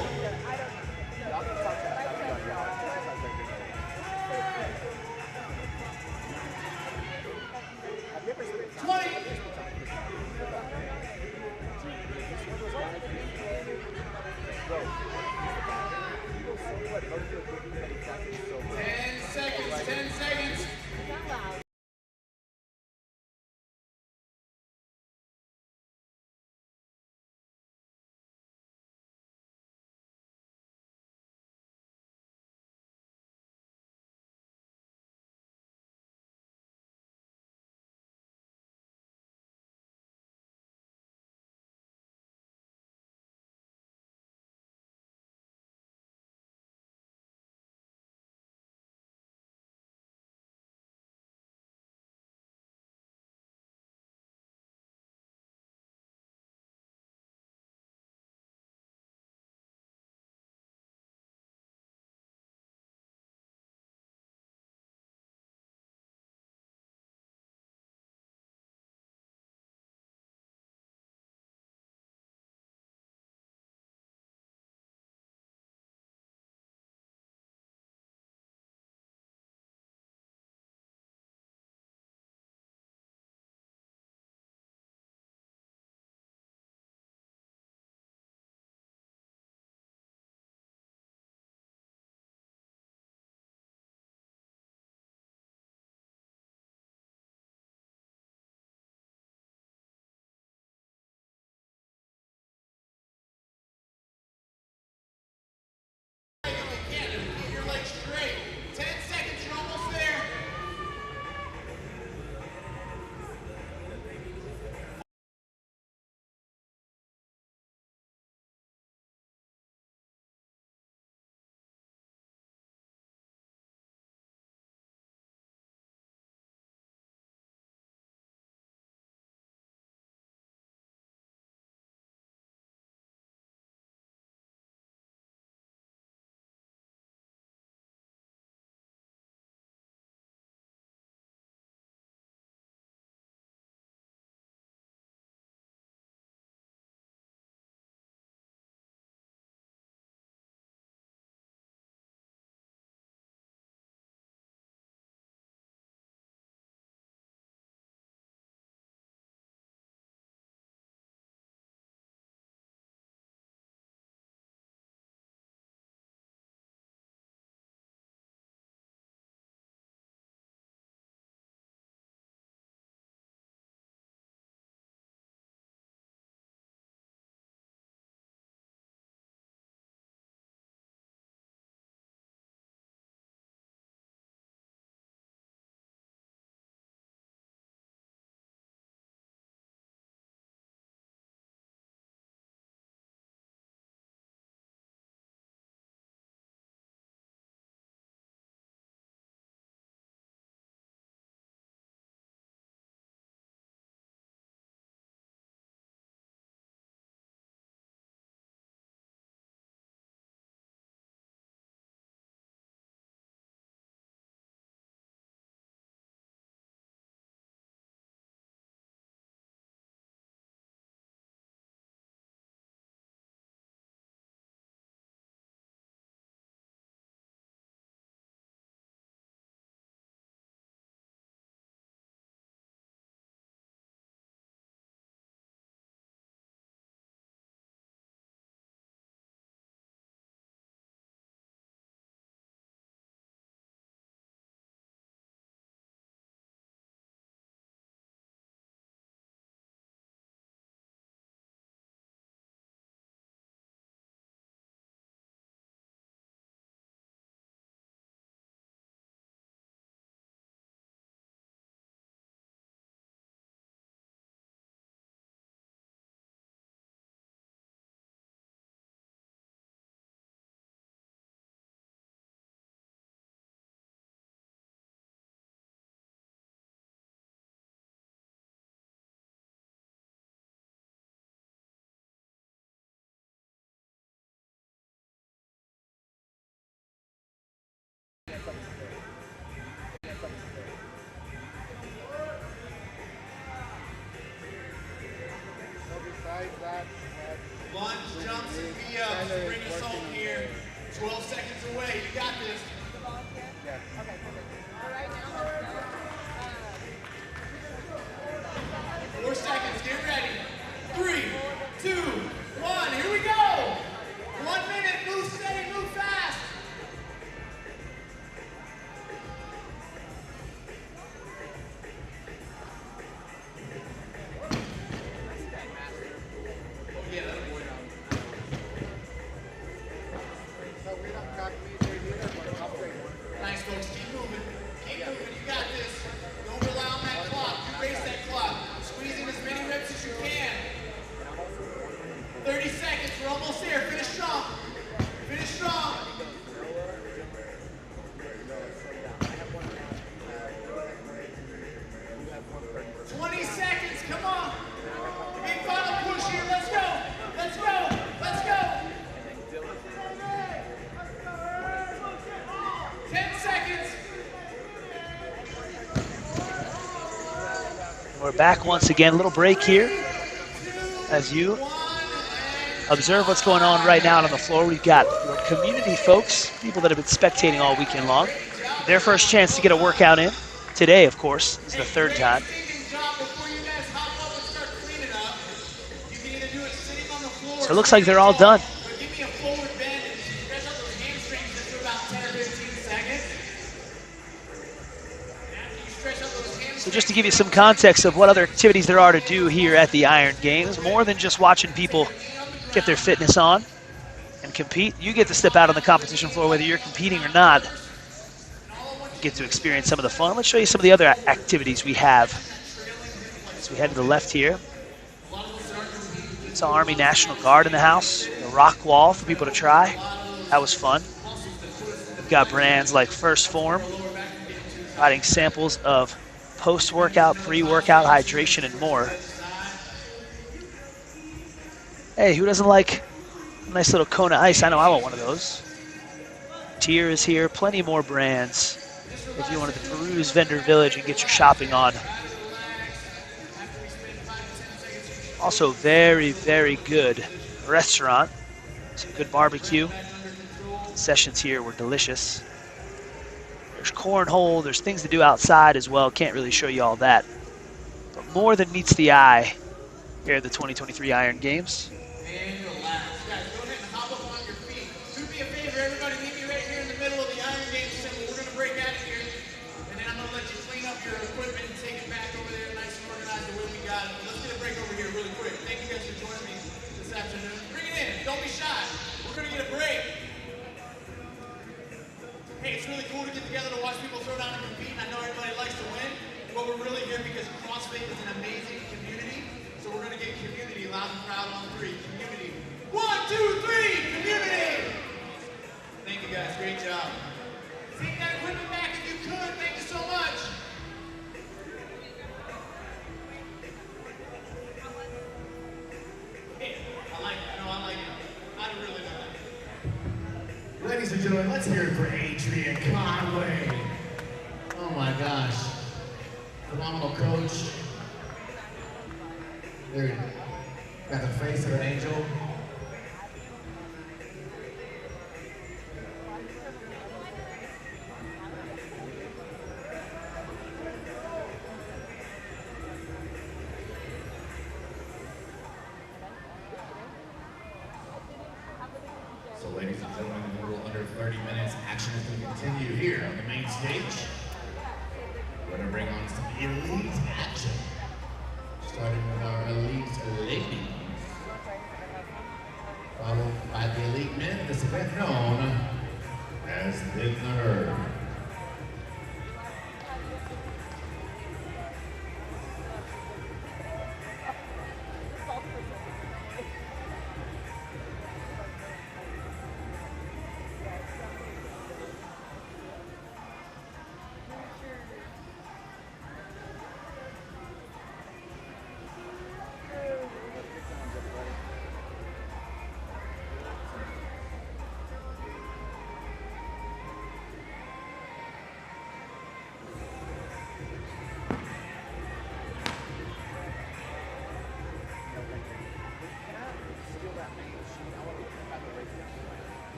Lunge, jumps, and V-ups to bring us home here. 12 seconds away. You got this. Okay, perfect. All right, now let's go. 4 seconds. Get ready. 3, 2, 1. Here we go. 1 minute. Move steady. Move fast. Nice, folks. Keep moving. Keep moving. You got this. Don't rely on that clock. You race that clock. Squeezing as many reps as you can. 30 seconds. We're almost there. Finish strong. Finish strong. 20 seconds. Come on. Big final push here. Let's go. Let's go. Let's go. 10 seconds. We're back once again. A little break here as you observe what's going on right now on the floor. We've got your community folks, people that have been spectating all weekend long. Their first chance to get a workout in. Today, of course, is the third time. So it looks like they're all done. So just to give you some context of what other activities there are to do here at the Iron Games, more than just watching people get their fitness on and compete, you get to step out on the competition floor whether you're competing or not. You get to experience some of the fun. Let's show you some of the other activities we have. As we head to the left here, it's Army National Guard in the house, the rock wall for people to try. That was fun. We've got brands like First Form, providing samples of post-workout, pre-workout hydration, and more. Hey, who doesn't like a nice little Kona Ice? I know I want one of those. Tier is here, plenty more brands if you wanted to peruse Vendor Village and get your shopping on. Also very, very good restaurant. Some good barbecue. Sessions here were delicious. There's cornhole, there's things to do outside as well. Can't really show you all that. But more than meets the eye here at the 2023 Iron Games. And relax. Guys, go ahead and hop up on your feet. Do me a favor, everybody, meet me right here in the middle of the Iron Games symbol. We're going to break out of here. And then I'm going to let you clean up your equipment and take it back over there nice and organized the way we got it. But let's get a break over here really quick. Thank you guys for joining me this afternoon. Bring it in. Don't be shy. We're going to get a break. Hey, it's really cool to get together to watch people throw down and compete. I know everybody likes to win, but we're really here because CrossFit is an amazing community. So we're going to get community loud and proud on 3. Community. 1, 2, 3. Community. Thank you guys. Great job. Take that equipment back if you could. Thank you so much. Hey, I like it. No, I like it. I really like it. Ladies and gentlemen, let's hear it for Adrian Conway. Oh my gosh. Phenomenal coach. Dude, got the face of an angel. So ladies and gentlemen, in a little under 30 minutes, action is going to continue here on the main stage. We're going to bring on some elite action. Starting with our elite ladies. Followed by the elite men, this event known as the Herd.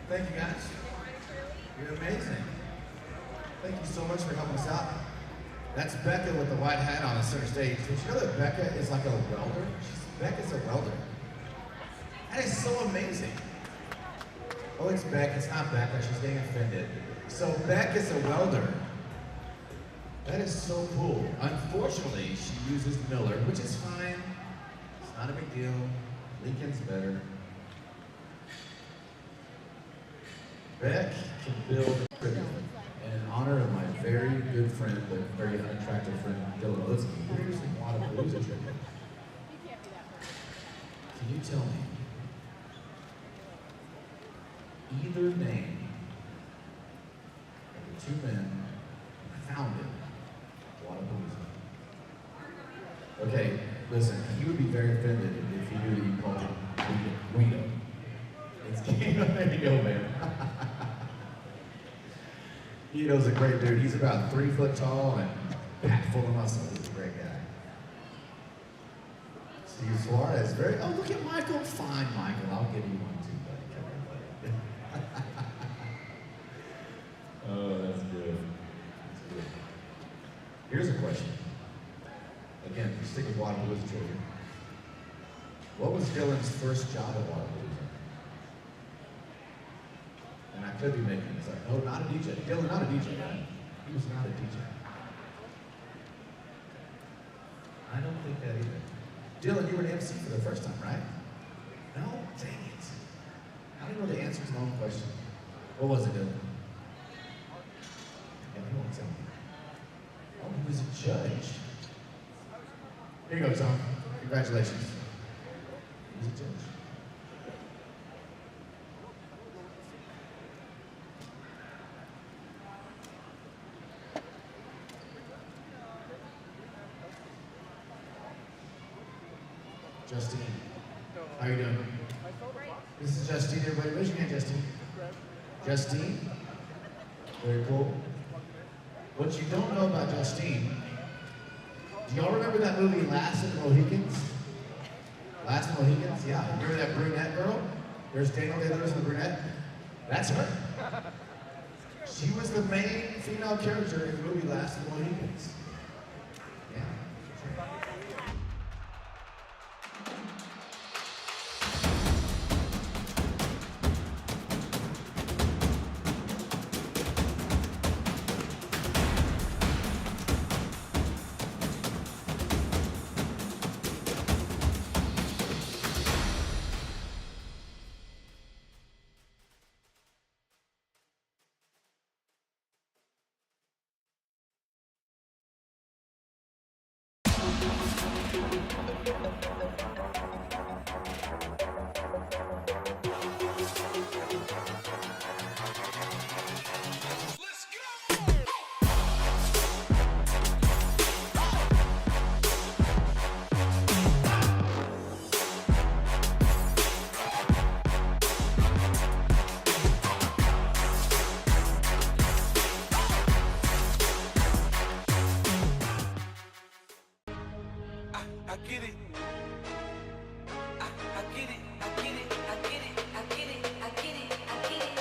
Thank you, guys. You're amazing. Thank you so much for helping us out. That's Becca with the white hat on the center stage. Did you know that Becca is like a welder? Becca's a welder. That is so amazing. Oh, it's Beck. It's not Becca. She's getting offended. So Beck is a welder. That is so cool. Unfortunately, she uses Miller, which is fine. It's not a big deal. Lincoln's better. Beck can build everything. And in honor of my very good friend, but very unattractive friend, Dylan Oatsky, here's some Wadapalooza trivia. Can you tell me either name of the two men who founded Wadapalooza? Okay, listen, he would be very offended if he knew that you called him Guido. It's Guido. There you go, man. Guido's a great dude. He's about 3 foot tall and packed full of muscle. He's a great guy. Steve Suarez, very, oh, look at Michael. Fine, Michael. I'll give you one too, buddy. Come here, buddy. Oh, that's good. That's good. Here's a question. Again, we stick with Wadapalooza trivia. What was Dylan's first job at Wadapalooza? And I could be making this up. No, not a DJ. Dylan, not a DJ, right? He was not a DJ. I don't think that either. Dylan, you were an MC for the first time, right? No? Dang it. I don't know the answer to my own question. What was it, Dylan? Yeah, he won't tell me. Oh, he was a judge. Here you go, Tom. Congratulations. He was a judge. Justine, how are you doing? This is Justine, everybody. Raise your hand, Justine. Justine, very cool. What you don't know about Justine, do y'all remember that movie Last of the Mohicans? Last of the Mohicans? Yeah, remember that brunette girl? There's Daniel Day-Lewis and the brunette? That's her. She was the main female character in the movie Last of the Mohicans. Yeah. I get it. I get it. I get it. I get it. I get it. I get it. I get it.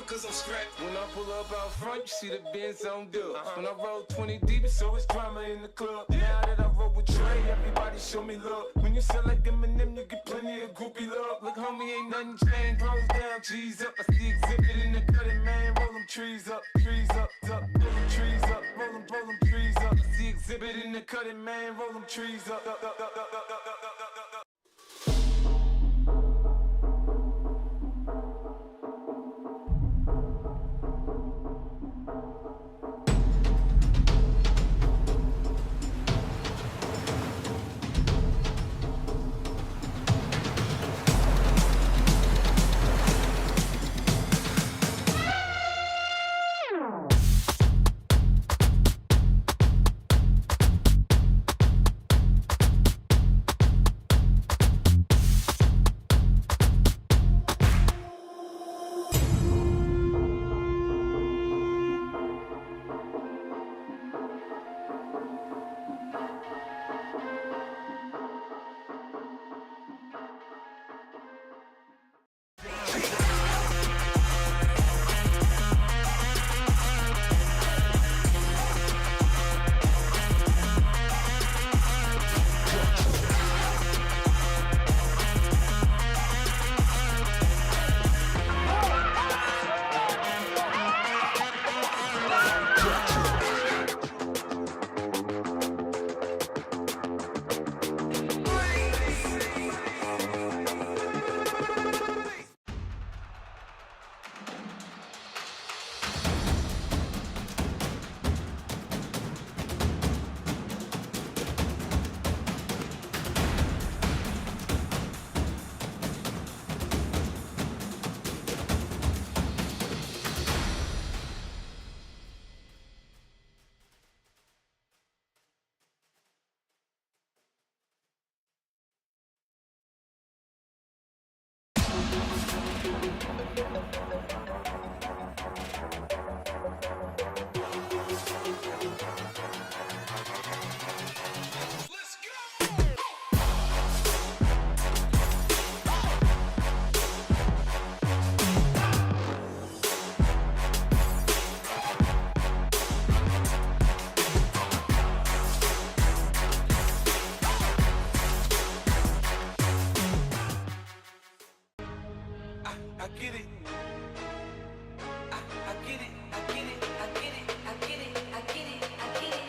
Cause I'm strapped. When I pull up out front, you see the Benz on dub. When I roll 20 deep, so it's drama in the club. Now that I roll with Trey, everybody show me love. When you sell like Eminem, you get plenty of groupie love. Look, homie, ain't nothing changed. Rolls down, G's up. I see exhibit in the cutting, man. Roll them trees up, up. Roll them trees up, roll them trees up. I see exhibit in the cutting, man. Roll them trees up. get it. I get it, I get it, I get it, I get it, I get it, I get it.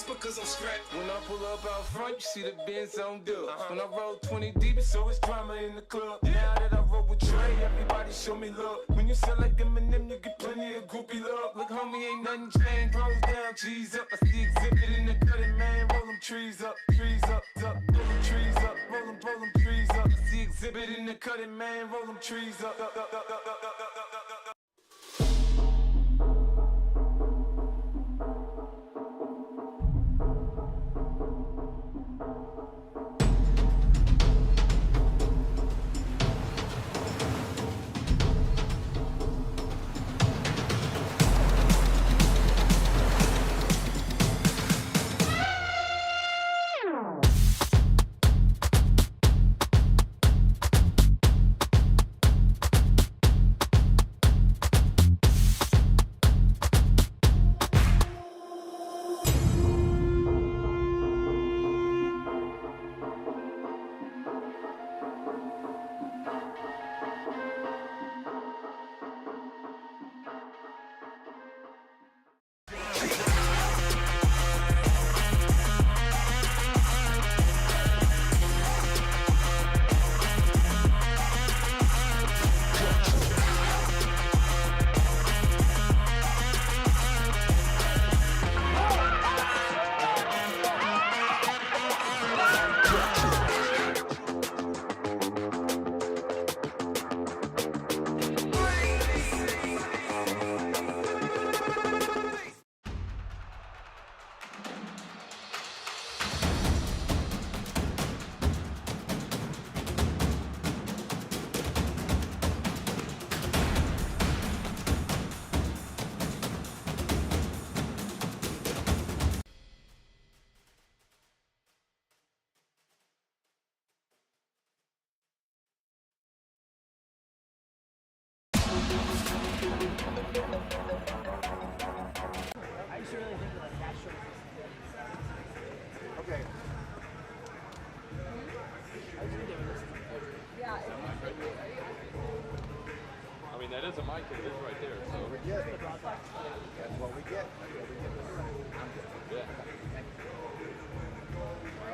Because I'm scrapped. When I pull up out front, you see the Benz on dubs. When I roll 20 deep, it's always drama in the club. Now that I roll with Dre, everybody show me love. When you sell like Eminem, you get plenty of groupie love. Look, homie, ain't nothing changed. Rolls down, G's up. I see exhibit in the cutting, man. Roll them trees up, up. Roll them trees up, roll them trees up. I see exhibit in the cutting, man. Roll them trees up. I used to really think like that show was Okay. Yeah. I mean, that is a mic, it is right there, so. That's what we get. Yeah.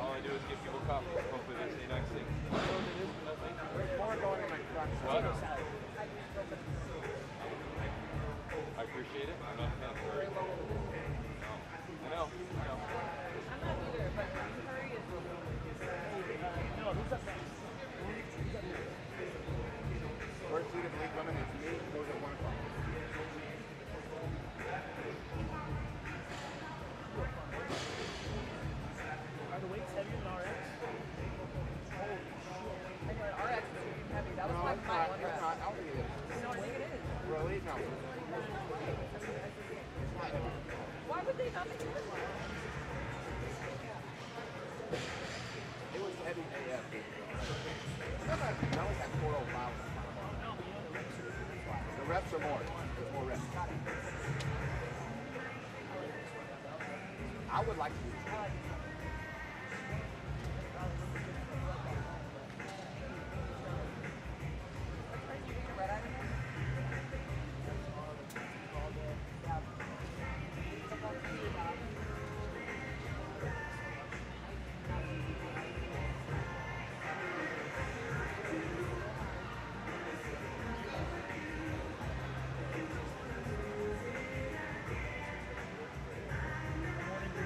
All I do is give people coffee. Hopefully they say nice things. There's more going in my truck. Well, I appreciate it. I'm not a fan for it. No. I know. I'm not either, but curry is really good. no, who's up next? First seat of League Women is me. Goes at 1 o'clock. Are the weights heavier than RX? I know RX is really heavy. That was No, my it's not. one It's rep. not. I don't think it is. No, I think it is. Really? No. Why would they not make it this way? It was heavy AF. That was at 405. The reps are more. There's more reps. I would like to do this.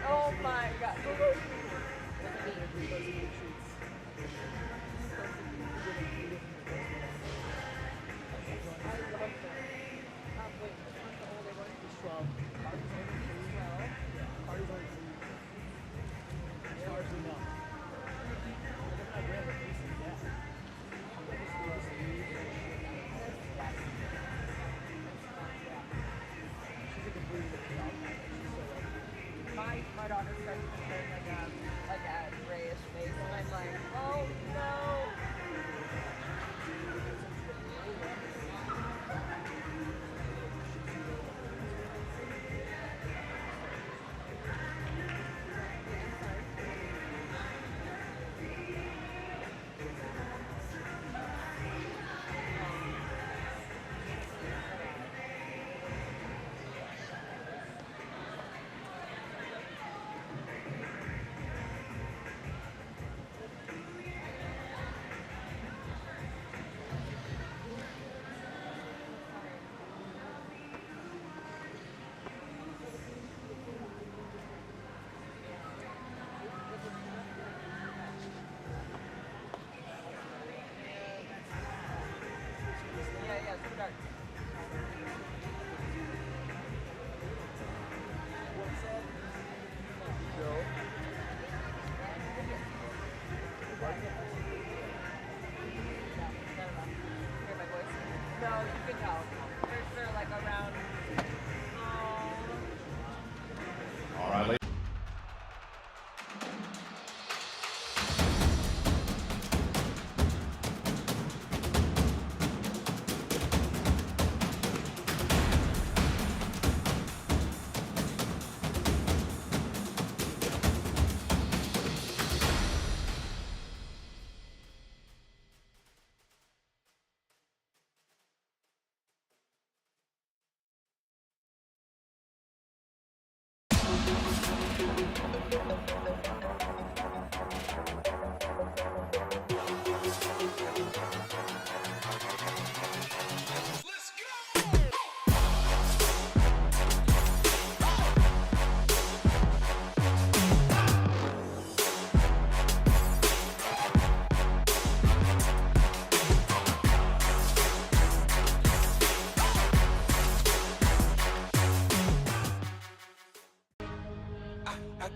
Oh my god. My daughter started playing like a grade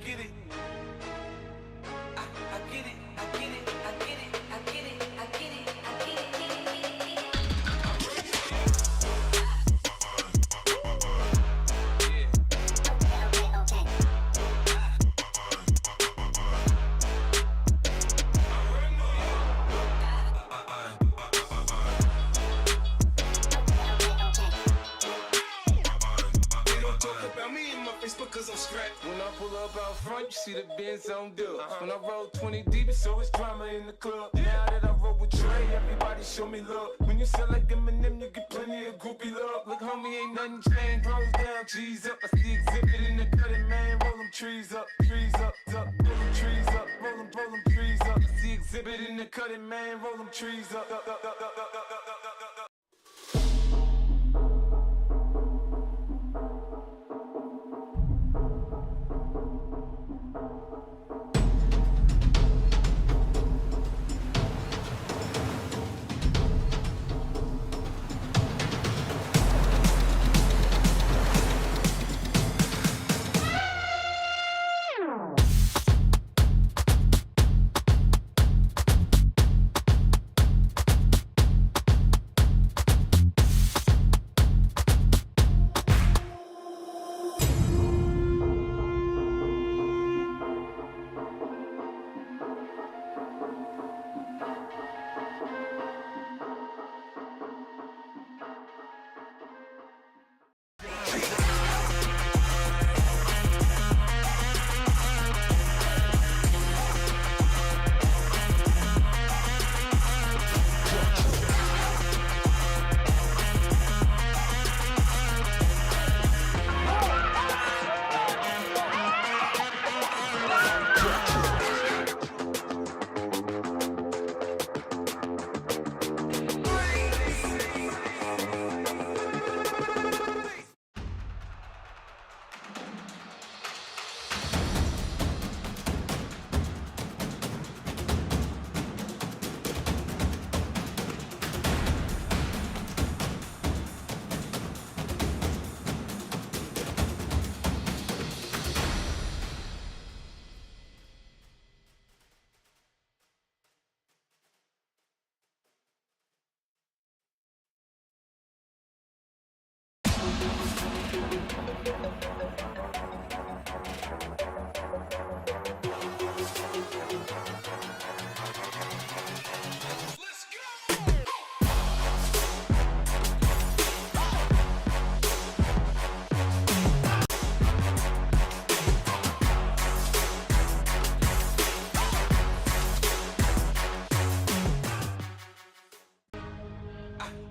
get it. I get it. I get it. I get it. I get it. I get it. I get it. Because I'm strapped. When I pull up out front, you see the Benz on dub. When I roll 20 deep, it's always drama in the club. Now that I roll with Dre, everybody show me love. When you sell like Eminem, you get plenty of groupie love. Look, homie, ain't nothing changed. Rolls down, G's up. I see exhibit in the cutting, man. Roll them trees up, trees up, up. Roll them trees up, roll them trees up. I see exhibit in the cutting, man. Roll them trees up, up, up, up, up, up, up, up, up.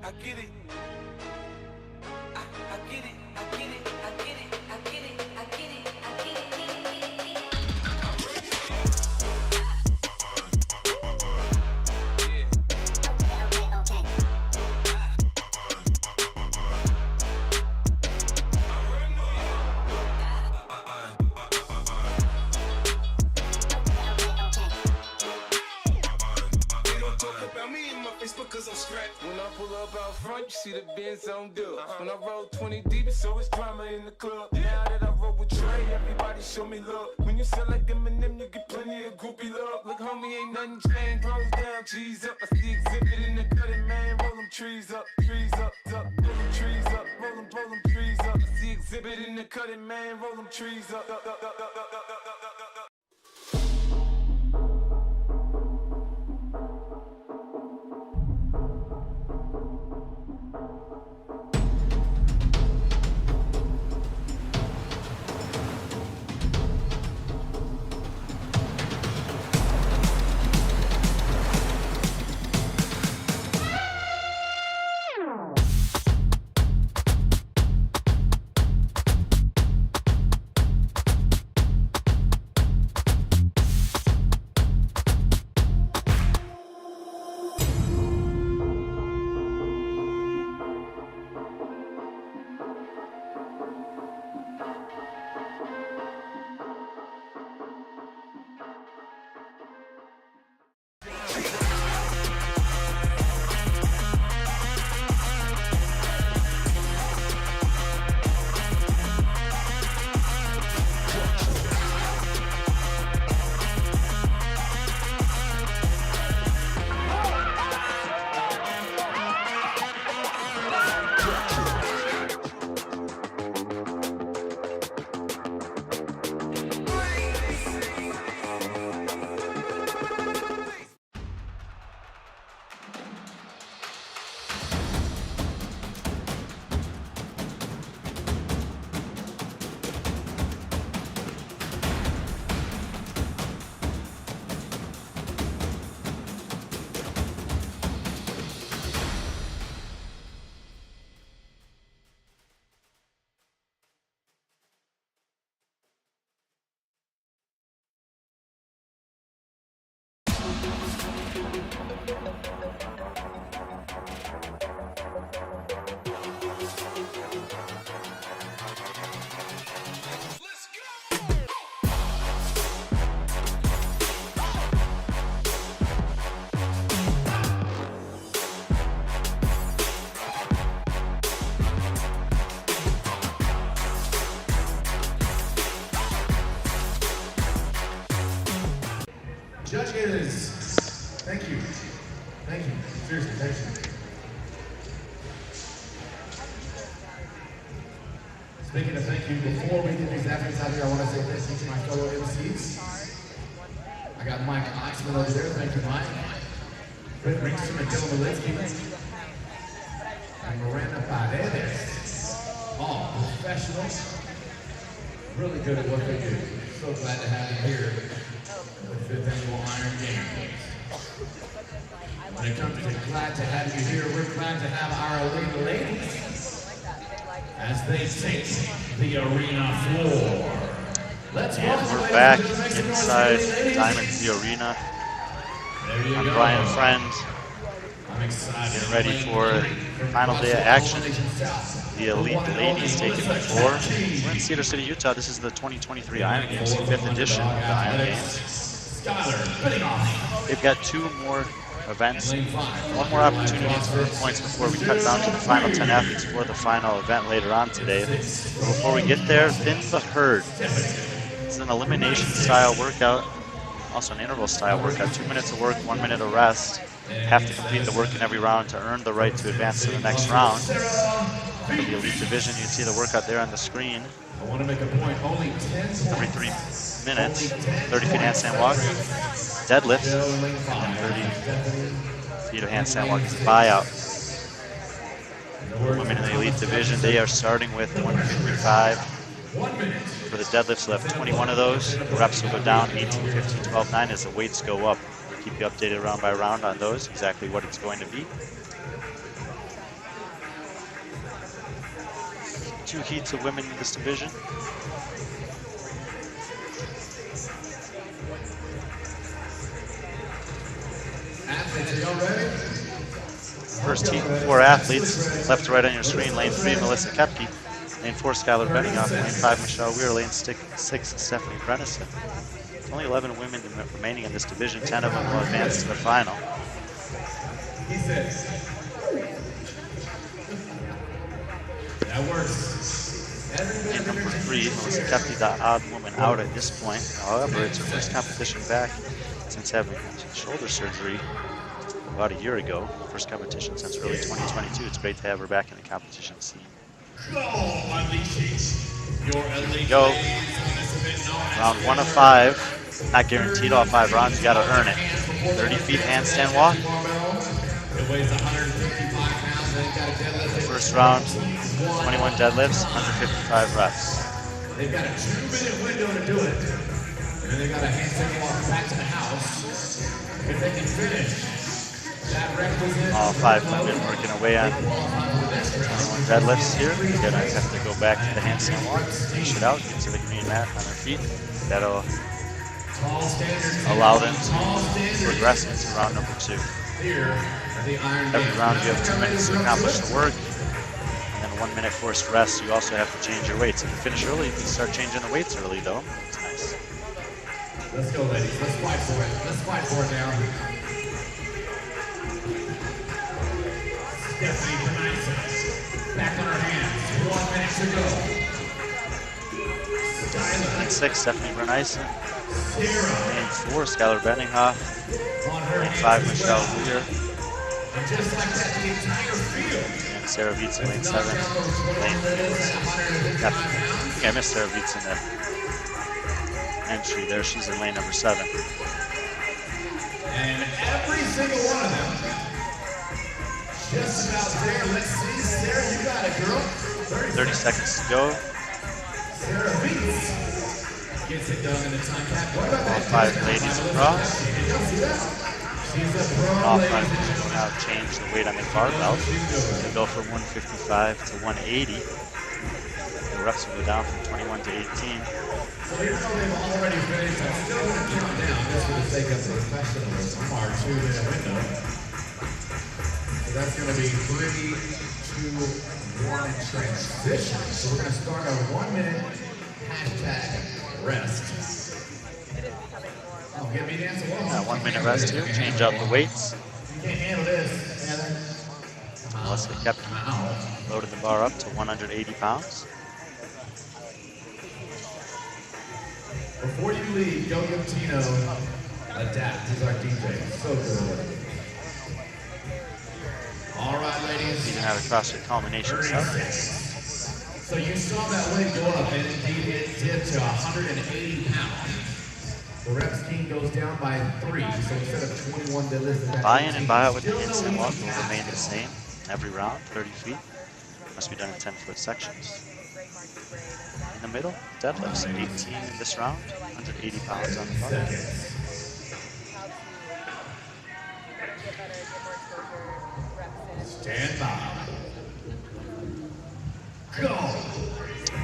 I get it. I get it. I get it. I get it. I get it. I get it. I get it. Because I'm strapped. When I pull up out front, you see the Benz on dub. When I roll 20 deep, it's always drama in the club. Now that I roll with Dre, everybody show me love. When you sell like Eminem, you get plenty of groupie love. Look, homie, ain't nothing changed. Rolls down, G's up. I see exhibit in the cutting, man. Roll them trees up, up, up. Roll them trees up, roll them trees up. I see exhibit in the cutting, man. Roll them trees up, up, up, up, up, up, up, up, up, up. Judges, thank you. Thank you. Seriously, thank you. Speaking of thank you, before we get these athletes out here, I want to say thank you to my fellow MCs. I got Mike Oxman over there. Thank you, Mike. Britt Rickson and Dylan Malitsky. And Miranda Paredes. All professionals. Really good at what they do. So glad to have you here at the 5th Annual Iron Games. When it comes to glad to have you here, we're glad to have our elite ladies as they take the arena floor. Let's and we're back inside Diamonds the Arena. I'm Brian Friend. I'm excited. Getting ready for the final day of action. The elite ladies taking the floor. We're in Cedar City, Utah. This is the 2023 Iron Games, 5th edition of the Iron Games. They've got 2 more events, 1 more opportunity to earn points before we cut down to the final 10 athletes for the final event later on today. But before we get there, thin the herd. It's an elimination style workout, also an interval style workout. 2 minutes of work, 1 minute of rest. Have to complete the work in every round to earn the right to advance to the next round. For the elite division, you can see the workout there on the screen. I want to make a point. Only 10 Every 3 minutes, 30 feet handstand walk, deadlifts, and then 30 feet of handstand walk is a buyout. The women in the elite division, they are starting with 155. For the deadlifts, we'll have 21 of those. The reps will go down 18, 15, 12, 9 as the weights go up. We'll keep you updated round by round on those, exactly what it's going to be. 2 heats of women in this division. Athletes, are y'all ready? First heat, 4 athletes. Left to right on your screen. Lane 3, Melissa Kepke. Lane 4, Skylar Benningoff. Lane 5, Michelle Weir. Lane 6, Stephanie Brennison. There's only 11 women remaining in this division. 10 of them will advance to the final. He says. That works. And number 3, Melissa Kepke, the odd woman out at this point. However, it's her first competition back since having shoulder surgery about a year ago. First competition since early 2022. It's great to have her back in the competition scene. Go. Round 1 of 5. Not guaranteed all 5 rounds. You got to earn it. 30 feet handstand walk. The first round, 21 deadlifts, 155 reps. They've got a 2-minute window to do it. And then they got a handstand walk back to the house. If they can finish that requisite. All 5 women working away on 21 deadlifts here. They're gonna have to go back to the handstand walk, finish it out, get to the green mat on their feet. That'll allow them to progress into round number 2. Every round you have 2 minutes to accomplish the work, and then 1 minute forced rest. You also have to change your weights. If you finish early, you can start changing the weights early though. It's nice. Let's go, ladies. Let's fight for it. Let's fight for it now. Stephanie Brennison. Back on her hands. 1 minute to go. Lane 6, Stephanie Brennison. Lane 4, Skylar Benninghoff. Lane 5, Michelle Weir. And just like that, the entire field. And Sarah Beats in lane 7. Lane 8. I think I missed Sarah Beats in the entry there. She's in lane number 7. And every single one of them, just about there. Let's see, Sarah, you got it, girl. 30 seconds to go. Sarah Beats gets it done in the time cap. What about All that 5 ladies across. Did y'all see that? She's a pro, All ladies 5 and women will gentlemen. now change the weight on the barbell. They go from 155 to 180. The reps will go down from 21 to 18. So even though they've already finished, I'm still going to count down just for the sake of professionalism, our 2-minute window. So that's going to be 3, 2, 1 transition. So we're going to start our 1 minute #rest. Oh, get me dancing. 1 minute rest here. Change out the weights. You can't handle this, Heather. Melissa Kepke loaded the bar up to 180 pounds. Before you leave, go give Tino Adapt. He's our DJ. So good. All right, ladies. Even out across your culmination stuff. So you saw that weight go up, and indeed it did to 180 pounds. The reps team goes down by 3, so instead of 21 deadlifts, Buy-in and buy-out with the handstand walk will remain the same every round, 30 feet. Must be done in 10-foot sections. In the middle, deadlifts, 18 in this round, 180 pounds on the bar. Stand by. Go.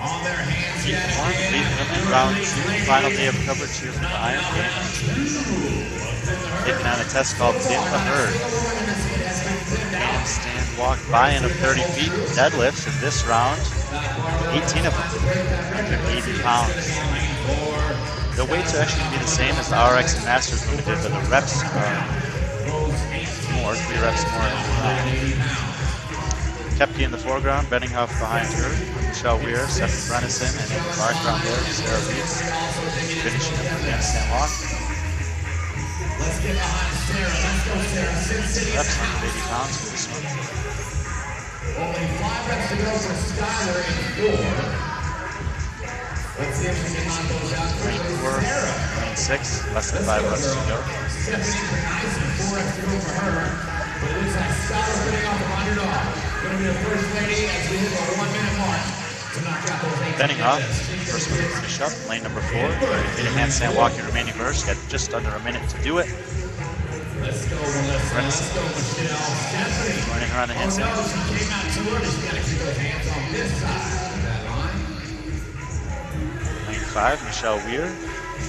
On their hands yet again. Round 2, final day of coverage here for the Iron Games. Taking on a test called In the Herd. Handstand walk buy-in of 30 feet, deadlifts in this round, 18 of them, 180 pounds. The weights are actually be the same as the RX and Masters Limited, but the reps are more, 3 reps more. Kepke in the foreground, Benninghoff behind her, Michelle Weir, Stephanie Brennison, and in the background there, Sarah Reeves, finishing up the handstand walk. Let's get behind Sarah. Let's go, Sarah. Reps 180 pounds for this one. Only 5 reps to go for Skyler in 4. Let's see if we can knock those out quickly. Sarah. 6, less than 5 reps to go. Stephanie Brennison, 4 reps to go for her. But it looks like Skyler getting off the underdog. Going to be the first lady as we hit the 1-minute mark to knock out those 8. Benninghoff, first one to finish up, lane number 4. 30 feet of handstand walking remaining verse. Got just under a minute to do it. Let's go, Melissa. Let's go, Michelle. Stephanie. Joining her on the handstand. Oh, no, she came out too early. She's got to keep those hands on this side of that line. Lane 5, Michelle Weir,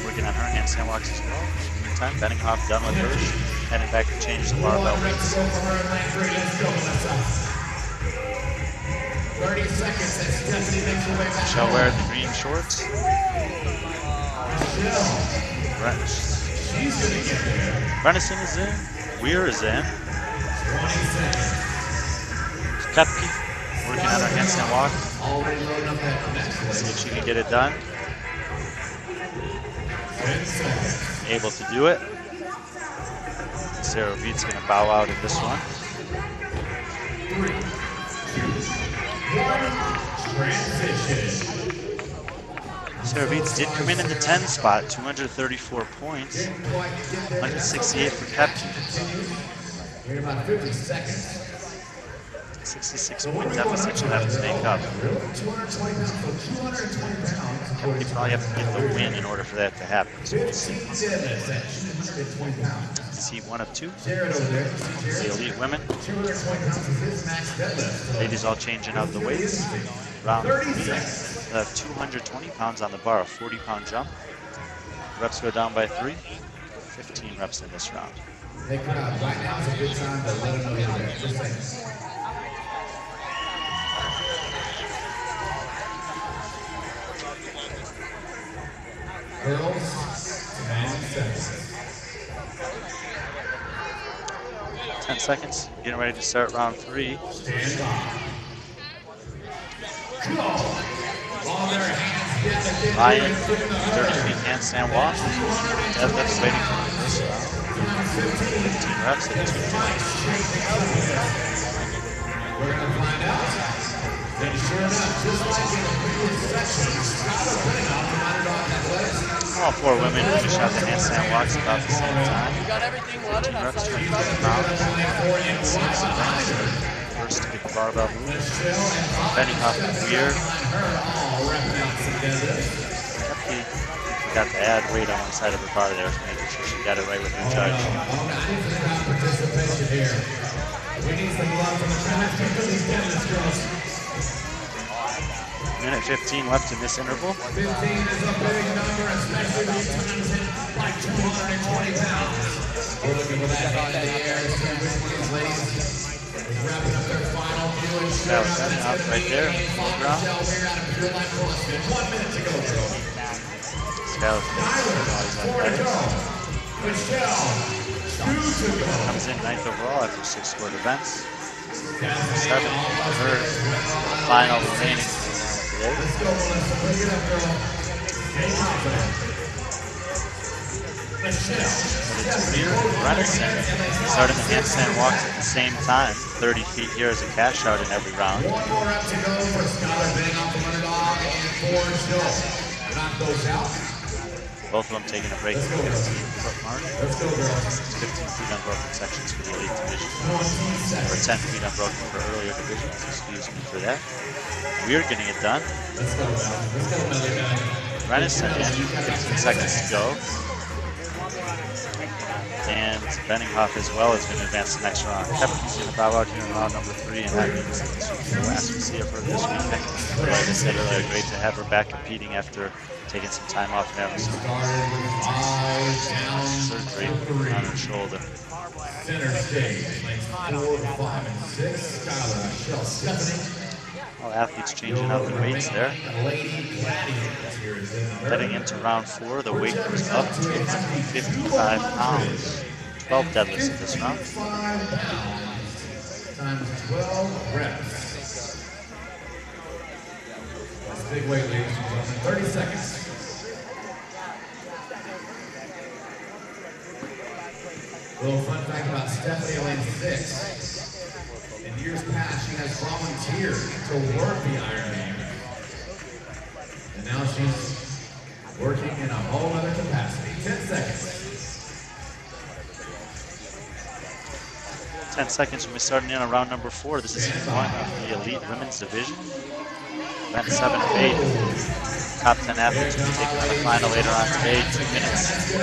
working on her handstand walks as well. Meantime, Benninghoff done with hers. Heading back to change the barbell weights. Let's go for her in lane 3. Let's go, Melissa. 30 seconds as Stephanie makes her way back. Michelle Weir in the green shorts. Michelle. She's going to get there. Brennison is in. Weir is in. 20 seconds. Kepke working on her handstand walk. Already loading up that next one. See if she can get it done. 10 seconds. Able to do it. Sarah Beat's going to bow out in this one. 3, 2, 1. Transition. Sarah Beats did come in the 10 spot, 234 points, 168 for Kepke. In about 50 seconds. 66-point deficit she'll have to make up. 220 pounds. Kepke probably have to get the win in order for that to happen. So we'll see. Is he 1 of 2? The elite women. 220 pounds is his max deadlift. Ladies all changing out the weights. Round 3. They'll have 220 pounds on the bar, a 40-pound jump. Reps go down by 3. 15 reps in this round. Hey, crowd, right now is a good time to let them know you're there. Just saying. Girls, 10 seconds. 10 seconds. Getting ready to start round 3. Stand by. Go. On their hands, Ryan, 30 feet handstand walk. Deadlifts waiting for this round. 15 reps at 2 joints. We're going to find out. Then sure enough, just like in the previous section, Skylar Benninghoff from Underdog Athletics. All 4 women finish out the handstand walks about the same time. You got everything loaded? 15 reps, 25 pounds. First to get the barbell move. Benninghoff and Weir. Kepke got to add weight on one side of her bar there, making sure she got it right with her judge. Minute 15 left in this interval. 15 is a big number, especially when you times it like 220 pounds. We're looking for that hand in the air to see which one of these ladies is wrapping up their final few. And sure enough, it's going to right there. Michelle Weir out of Pure Life CrossFit. 1 minute to go, girl. Tyler, 4 to go. Michelle, 2 to go. comes in 9th overall after 6 scored events. 7 Stephanie, her final remaining today. let's go, Melissa. Bring it up, girl. Stay confident. Weir and Brenison starting the handstand walks at the same time. 30 feet here as a cash out in every round. One more up to go for Skylar Bang off the underdog and Ford Snow. Knock those out. Both of them taking a break at the 15-foot mark. Let's go, girls. 15 feet unbroken sections for the elite division. Or 10 feet unbroken for earlier divisions. Excuse me for that. We're getting it done. Let's go, Mel. Let's go, Melly. Brenison in, 15 seconds to go. And Benninghoff as well is going to advance the next round. Kepke's going to bow out here in round number 3, and that means this will be the last we see of her this weekend. Like I said earlier, great to have her back competing after taking some time off and having some surgery on her shoulder. Center stage, lanes 4, 5, and 6. Skylar, Michelle, Stephanie. All athletes changing out their weights there. Heading into round 4, the weight goes up to 55 pounds. 12 deadlifts in this round. 55 pounds times 12 reps. That's a big weight, ladies and gentlemen. 30 seconds. A little fun fact about Stephanie Lane 6. In years past, she has volunteered to work the Ironman. And now she's working in a whole other capacity. 10 seconds. 10 seconds when we starting in on round number 4. This is one of the elite women's division. Event 7 of 8. Top 10 athletes will be taking on the final later on today. 2 minutes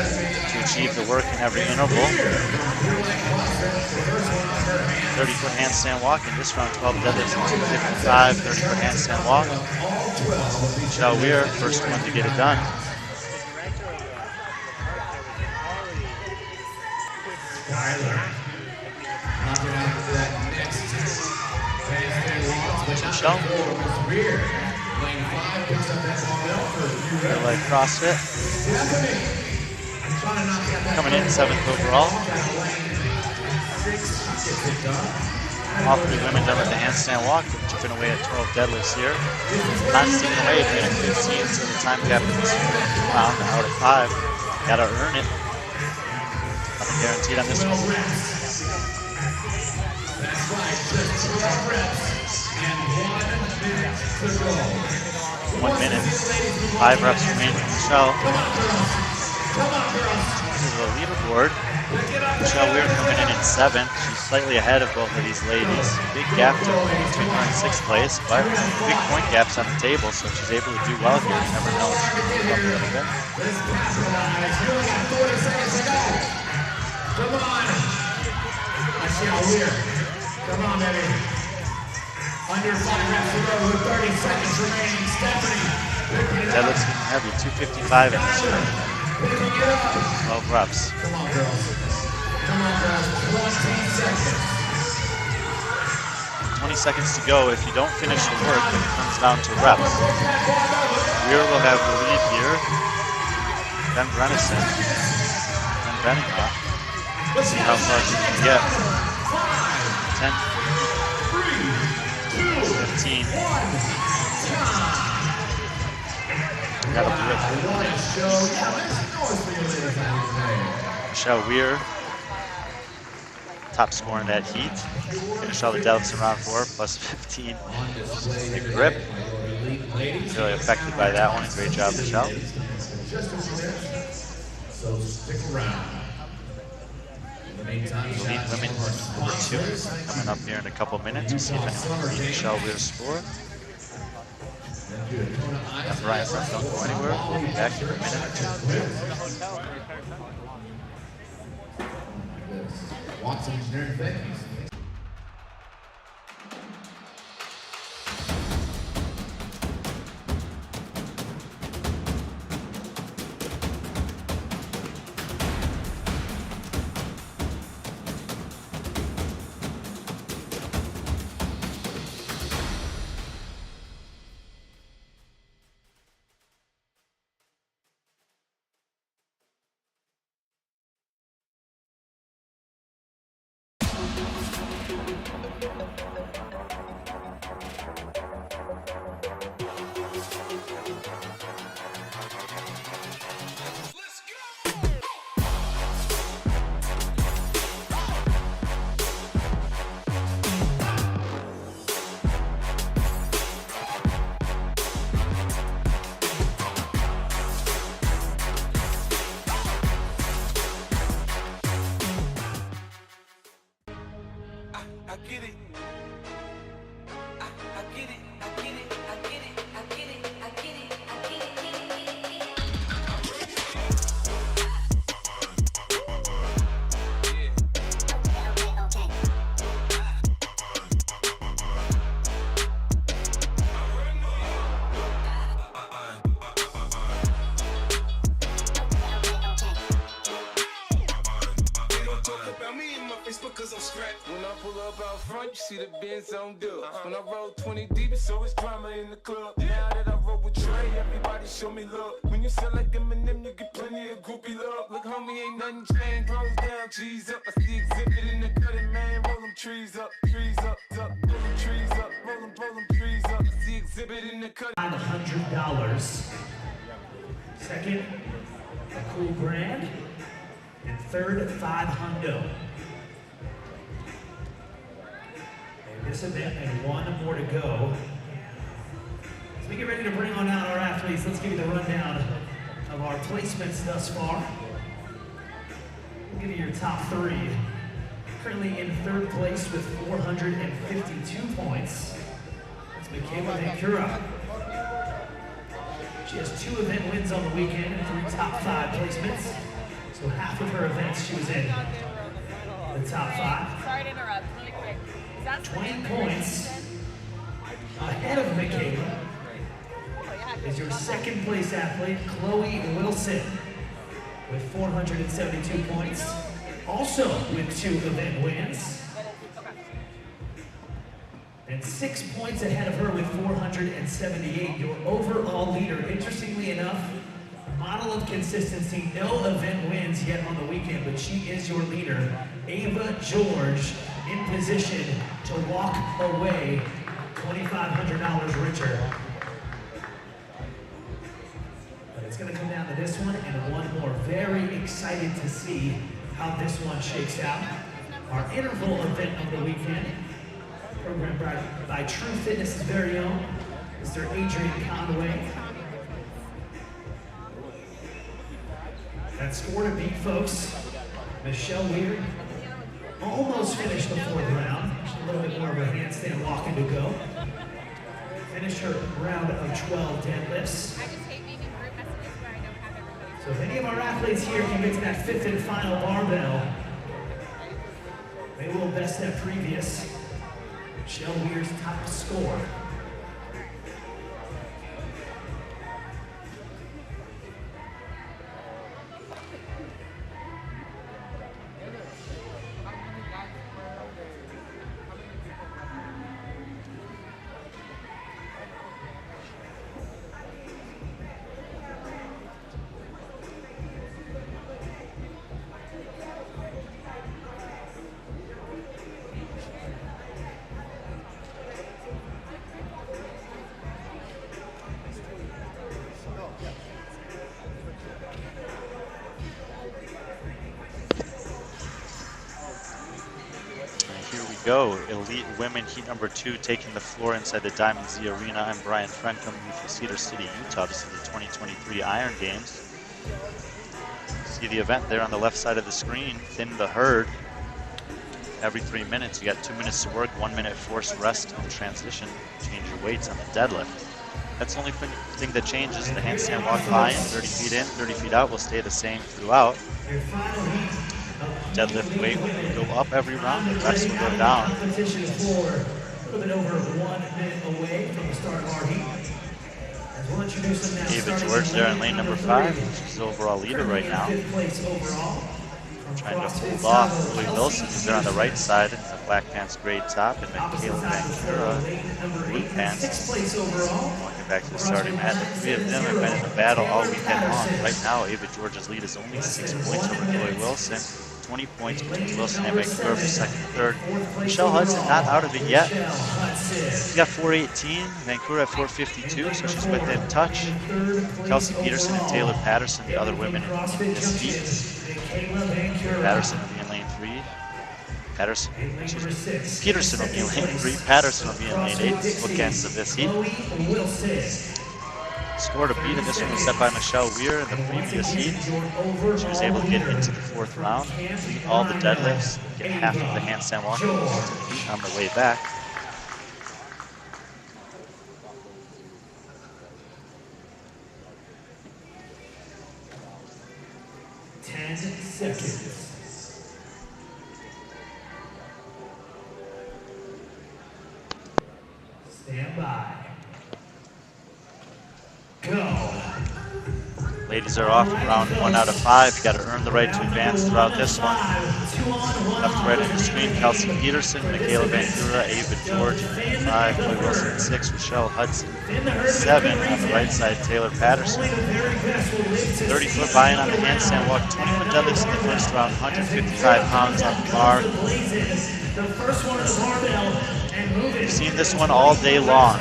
to achieve the work in every interval. 30-foot handstand walk. In this round, 12 deadlifts and 255. 30-foot handstand walk. Michelle Weir, first one to get it done. Michelle. Like CrossFit. Coming in 7th overall. All 3 women done with the handstand walk, chipping away at 12 deadlifts here. Not sticking away at minute 15, so the time gap is round out at 5. Gotta earn it. Nothing guaranteed on this one. That's right, just 12 reps and 1 minute to go. 1 minute. 5 reps remain for Michelle. This is the leaderboard. Michelle Weir coming in 7th. She's slightly ahead of both of these ladies. Big gap between her and 6th place, but big point gaps on the table, so if she's able to do well here, you never know if she can move up a little bit. Come on. Michelle Weir. Come on, baby. Under 5 reps to go with 30 seconds remaining. Stephanie. That looks heavy. 255 in this round. 12 reps. Come on, girls. Come on, girls. 20 seconds. 20 seconds to go. If you don't finish the work, then it comes down to reps. Weir will have the lead here. Then Brenison. Then Benninghoff. See how far she can get. 10, 15. Gotta do it. Michelle Weir, top scorer in that heat. Finish all the deadlifts in round 4, plus 15. Big grip. Really affected by that one. Great job, Michelle. So stick around. Elite women number 2 coming up here in a couple minutes. We'll see if anyone can beat Michelle Weir's score. And Brian, don't go anywhere. We'll be back in a minute or 2. Watson Engineering, thank you. get it. I get it, I get it, I get it, I get it, I get it, I get it, get it, get it, get it. Cause I'm strapped. When I pull up out front, you see the Benz on dub. When I roll 20 deep, it's always drama in the club. Now that I roll with Trey, everybody show me love. When you sell like M&M, you get plenty of groupie love. Look, homie, ain't nothing changed. Rolls down, cheese up. I see exhibit in the cutting, man. Roll them trees up, up. Roll them trees up, roll them trees up. I see exhibit in the cutting. $500. Second, a cool grand. And third, $500. This event and one more to go. As we get ready to bring on out our athletes, let's give you the rundown of our placements thus far. We'll give you your top three. Currently in third place with 452 points. That's Michaela Vancura. She has 2 event wins on the weekend and 3 top 5 placements. So half of her events she was in the top 5. Sorry to interrupt, really quick. 20 points ahead of Michaela is your second place athlete, Chloe Wilson, with 472 points, also with 2 event wins. And 6 points ahead of her with 478, your overall leader. Interestingly enough, model of consistency, no event wins yet on the weekend, but she is your leader, Ava George, in position to walk away $2,500 richer. But it's going to come down to this one and one more. Very excited to see how this one shakes out. Our interval event of the weekend, programmed by True Fitness's very own, Mr. Adrian Conway. That score to beat, folks. Michelle Weir almost finished the 4th round. A little bit more of a handstand walking to go. Finished her round of 12 deadlifts. I just hate making group messages where I don't have everybody. So if any of our athletes here can get to that 5th and final barbell, they will best that previous Michelle Weir's top score. Go. Elite Women Heat number 2 taking the floor inside the Diamond Z Arena. I'm Brian Friend coming to you from Cedar City, Utah. This is the 2023 Iron Games. See the event there on the left side of the screen. Thin the herd. Every 3 minutes, you got 2 minutes to work, 1 minute forced rest and transition. Change your weights on the deadlift. That's the only thing that changes. The handstand walk buy-in, 30 feet in, 30 feet out will stay the same throughout. Deadlift weight will go up every round, the rest will go down. A little bit over 1 minute away from the start of our heat. As we'll introduce them now. Ava George there in lane number 5. She's the overall leader right now. Trying to hold off Chloe Wilson, who's there on the right side in the black pants, gray top, and Michaela Vancura, blue pants. Walking back to the starting mat. The 3 of them have been in a battle all weekend long. Right now, Ava George's lead is only 6 points over Chloe Wilson. 20 points between Wilson and Vancouver for second and third. Michelle Hudson not out of it yet. She's got 418, Vancouver at 452, so she's within touch. Kelsey Peterson and Taylor Patterson, the other women in this heat. Patterson will be in lane 3. Peterson will be in lane 3. Patterson will be in lane 8. Bookends of this heat. scored a beat in this one was set by Michelle Weir in the previous heat. She was able to get into the 4th round, complete all the deadlifts, get half of the handstand walk into the heat on the way back. Seconds. Stand by. Go. Ladies are off round 1 out of 5. You got to earn the right to advance throughout this one. Left to right on the screen, Kelsey Peterson, Michaela Vancouver, Ava George in 5, Chloe Wilson in 6, Rochelle Hudson 7. On the right side, Taylor Patterson. 30-foot buy-in on the handstand walk, 20-foot deadlifts in the first round, 155 pounds on the bar. We've seen this one all day long.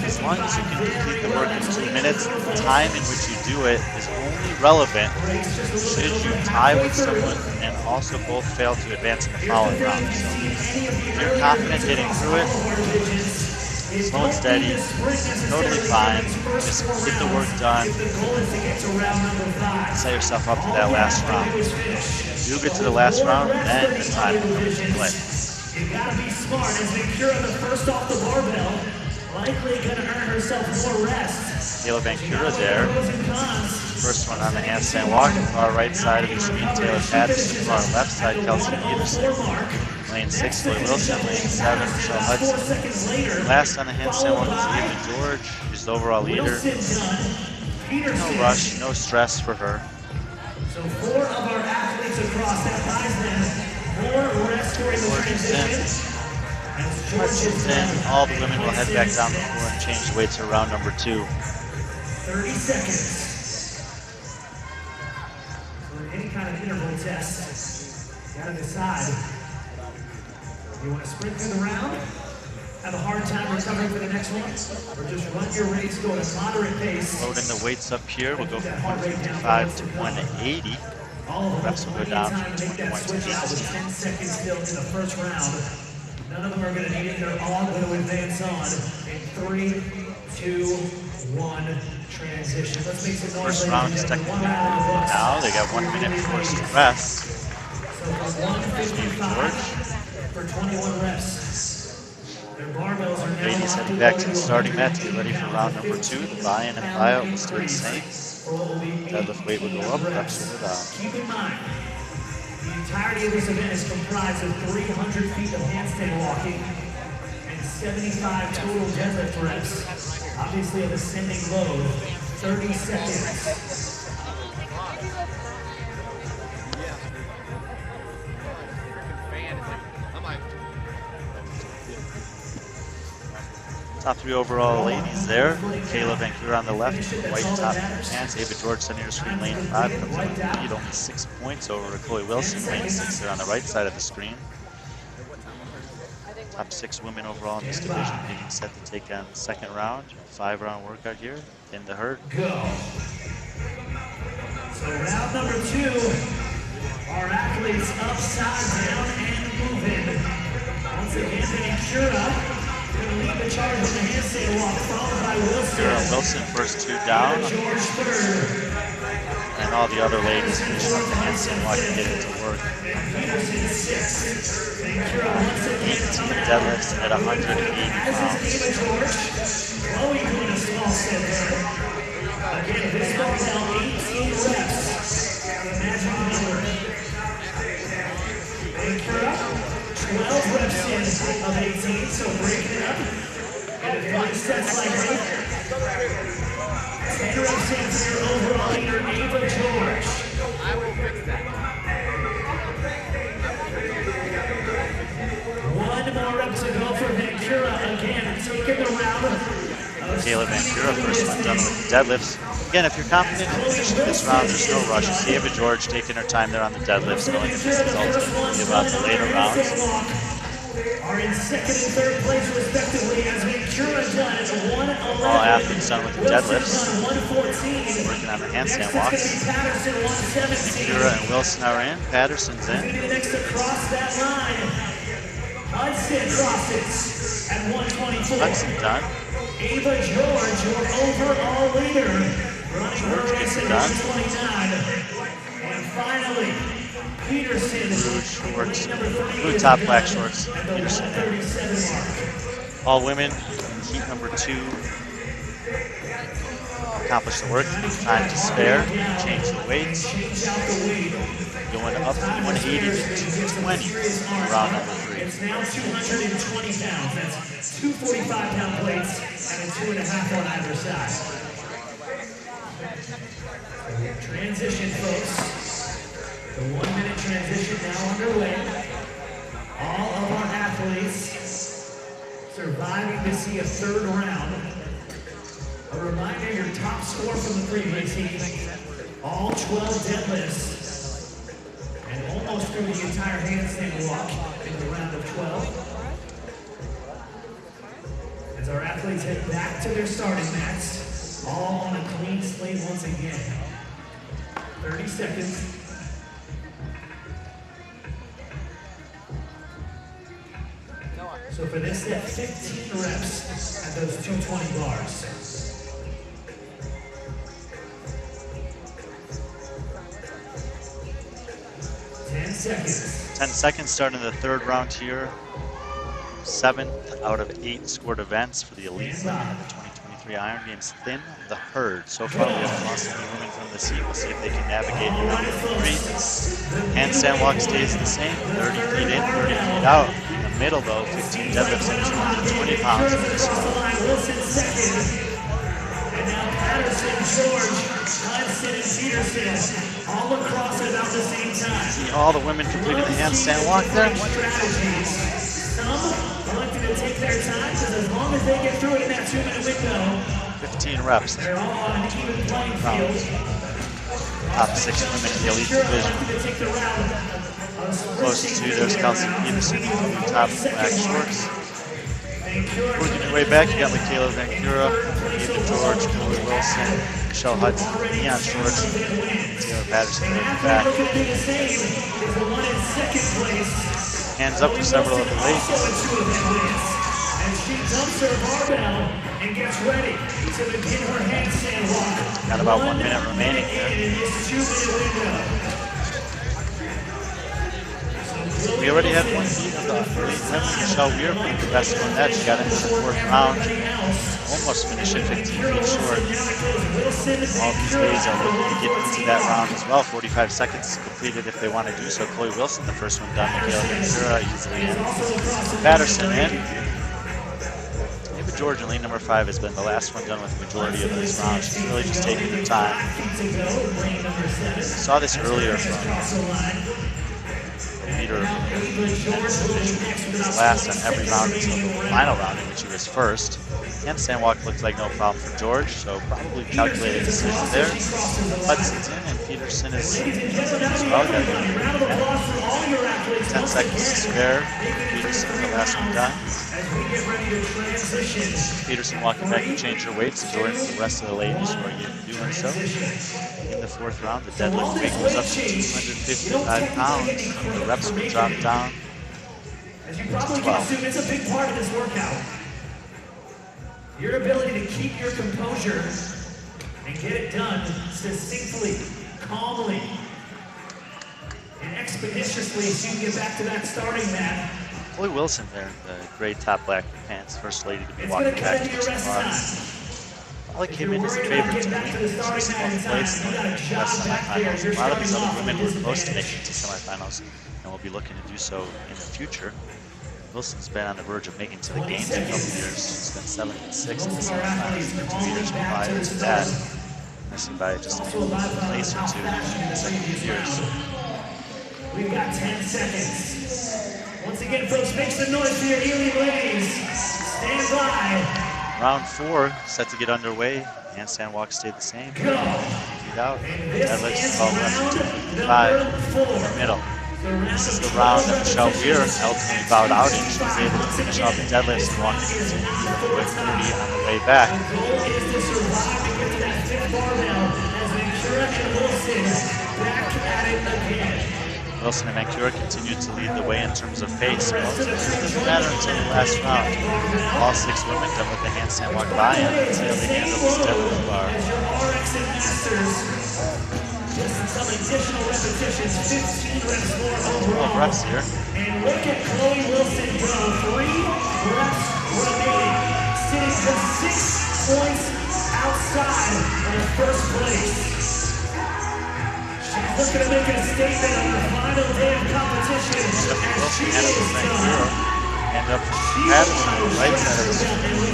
As long as you can complete the work in 2 minutes, the time in which you do it is only relevant should you tie with someone and also both fail to advance in the following round. So if you're confident getting through it, slow and steady, totally fine. Just get the work done. Set yourself up for that last round. You get to the last round, then the time comes to play. You gotta be smart as Vancouver the first off the barbell. Likely gonna earn herself more rest. Taylor Vancouver there. First one on the handstand walk. Far right side of the screen, Taylor Patterson. Far left side, Kelsey Peterson. Lane 6, Chloe Wilson. Lane 7, Michelle Hudson. Last on the handstand walk is Ava George. She's the overall leader. No rush, no stress for her. So 4 of our athletes across that buys them more rest during the transition. Hudson's in. All the women will head back down the floor and change the weights for round number 2. 30 seconds. So in any kind of interval test, you gotta decide. You want to sprint through the round, have a hard time recovering for the next one, or just run your race, go at a moderate pace. Loading the weights up here, we'll go from 155 to 180. Reps will go down from 21 to 18. 10 seconds still in the first round. None of them are going to need it. They're all going to advance on in 3, 2, 1 transition. Let's make some noise. First round is technically now. They got 1 minute before rest. So for 155 for 21 reps. Their barbells are now Ladies heading back to the starting mat to get ready for round number 2. The buy-in and buy-out will stay the same. Deadlift weight will go up, reps will go down. Keep in mind, the entirety of this event is comprised of 300 feet of handstand walking and 75 total deadlift reps. Obviously an ascending load, 30 seconds. Top 3 overall ladies there. Kayla Vancouver on the left, white top pants. Ava George center of screen, lane 5 comes in the lead, only 6 points over Chloe Wilson, lane 6 there on the right side of the screen. Top 6 women overall in this division, getting set to take on the second round. 5-round workout here in the herd. Go. So round number 2, our athletes upside down and moving. Once again, Vancouver going to lead the charge on the handstand walk, followed by Wilson. Wilson first 2 down. And all the other ladies finish up the handstand walk and get into work. 18 deadlifts at 180 pounds. Chloe doing a small set there. Again, this goes down 18 reps. Imagine the number. Vancouver, 12 reps in of 18, so breaking it up. And if 5 sets like that, 10 reps in for your overall leader, Ava George. I will fix that. 1 more rep to go for Vancouver. Again, taking the round. Kayla Vancouver, first one done with the deadlifts. Again, if you're confident in finishing this round, there's no rush. You see Ava George taking her time there on the deadlifts, knowing that this is ultimately about the later rounds. Are in second and third place respectively as Vancouver done at 111. All athletes done with the deadlifts. Wilson done 114. Working on the handstand Next walks. is going to be Patterson, 117. Vancouver and Wilson are in. Patterson's Going to be in. the next to cross that line. Hudson crosses at 124. Hudson done. Ava George, your overall leader, running her race at 29. And finally, Peterson, shorts, number 38, blue top, black shorts. at the Peterson. 137 mark. All women, heat number 2. Accomplish the work, time to spare, change the weights, going up from 180 to 220 for round number 3. It's now 220 pounds. That's 2 45-pound plates and a 2.5 on either side. Transition, folks. The 1-minute transition now underway. All of our athletes surviving to see a 3rd round. A reminder, your top score from the previous heat, all 12 deadlifts, and almost through the entire handstand walk in the round of 12. As our athletes head back to their starting mats, all on a clean slate once again. 30 seconds. So for this set, 15 reps at those 220 bars. 10 seconds. 10 seconds starting the 3rd round here. 7th out of 8 scored events for the elite women in the 2023 Iron Games. Thin the herd. So far we have lost any women from the seat. We'll see if they can navigate the round 3. Handstand walk stays the same. 30 feet in, 30 feet out. In the middle though, 15 deadlifts at 220 pounds. Wilson second. And now Patterson, George, Hudson, and Peterson all across at about the same time. See all the women completing the handstand walk there. Strategies. Some elected to take their time because as long as they get through it in that 2-minute window, 15 reps. they're all on an even playing field. Top 6 women in the elite division. Close to, there's Kelsey Peterson, top black shorts. Working your way back, you got Michaela Vancura, Ava George, Chloe Wilson, Michelle Hudson, neon shorts, Taylor Patterson in the back. Hands up for several of the ladies. And she dumps her barbell and gets ready to begin her handstand walk. Got about 1 minute remaining here. In this 2-minute window. We already had one heat of the elite women. Michelle Weir being the best one that. She got into the 4th round. Almost finished at 15 feet short. All these ladies are looking to get into that round as well. 45 seconds completed if they want to do so. Chloe Wilson, the first one done. Michaela Ventura easily in. Patterson in. Ava George in lane number 5 has been the last one done with the majority of this round. She's really just taking her time. We saw this earlier from Peter was last on every round until the final round in which he was first. Handstand walk looks like no problem for George, so probably calculated decision there. Hudson's in and Peterson is as well. Got to go 10 seconds to spare. Peterson, the last one done. Peterson walking back to change her weights, joining the rest of the ladies who are doing so. In the 4th round, the deadlift weight goes up to 255 pounds. The reps will drop down As you probably can assume, it's a big part of this workout. Your ability to keep your composure and get it done succinctly, calmly, and expeditiously so you can get back to that starting mat. Chloe Wilson there, the gray top black pants, first lady to be walking back to this bars. Probably came in as a favorite to win this 4th place in the semifinals. A lot of these other women were close to making it to semifinals and will be looking to do so in the future. Wilson's been on the verge of making it to the games in a couple years. She's been 7-6 in the semifinals, 2 years prior to that, missing by just a place or 2 in the consecutive years. We've got 10 seconds. Once again, folks, make some noise for your Ely ladies. Stand by. Round 4 set to get underway. Handstand walk stayed the same. 2 feet out. Deadlifts all reps at 255 in the middle. This is the round that Michelle Weir ultimately bowed out in. She was able to finish off the deadlifts and walk into the quick 30 on the way back. The goal is to survive to get to that 5th barbell as Ventura and Wilson back at it again. Wilson and Vancouver continue to lead the way in terms of pace. Well, it doesn't matter until the last round. All 6 women done with the handstand walk by, and the tail they handle the step with the bar. Some additional repetitions, 15 reps more 12 reps here. And look at Chloe Wilson go. 3 reps remaining. Sitting just 6 points outside of first place. She's looking to make a statement on the final day of competition. As she is done. End up Patterson on the right side of the screen.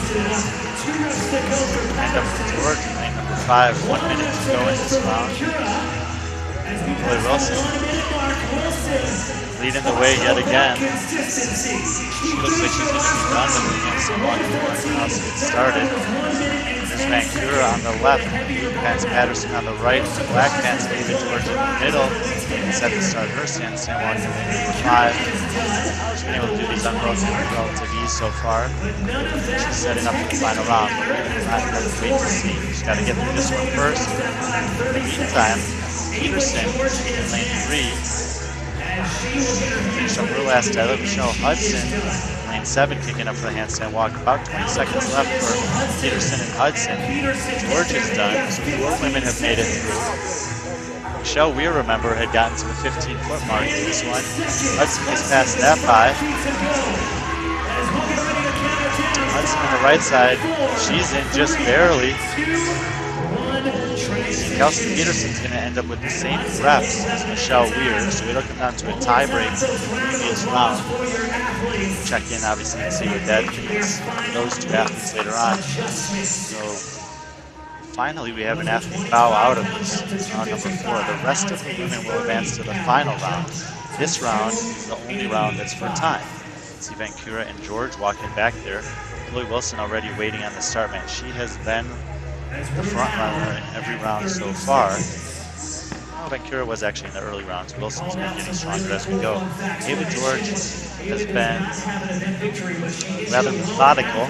End up George in lane number 5. 1 minute to go in this round. Chloe Wilson leading the way yet again. She looks like she's going to be done with the handstand walk before anyone else gets started. There's Vancouver on the left, blue pants Patterson on the right, black pants Ava George in the middle. Set to start her handstand walk in lane number 5. She's been able to do these unbroken with relative ease so far. She's setting up for the final round. We're not going to wait to see. She's got to get through this one first. In the meantime, Peterson in lane 3. Finish up her last dive. Michelle Hudson, lane 7, kicking up for the handstand walk. About 20 seconds left for Peterson and Hudson. George is done, so 4 women have made it through. Michelle, we remember, had gotten to the 15-foot mark in this one. Hudson gets past that by. Hudson on the right side, she's in just barely. Kelsey Peterson's going to end up with the same reps as Michelle Weir, so it'll come down to a tie break for the previous round. Check in, obviously, and see what that means for those 2 athletes later on. So, finally, we have an athlete bow out of this round number 4. The rest of the women will advance to the final round. This round is the only round that's for time. See Vancouver and George walking back there. Chloe Wilson already waiting on the start mat. She has been the front runner in every round so far. Well, Vancouver was actually in the early rounds. Wilson's been getting stronger as we go. Ava George has been rather methodical.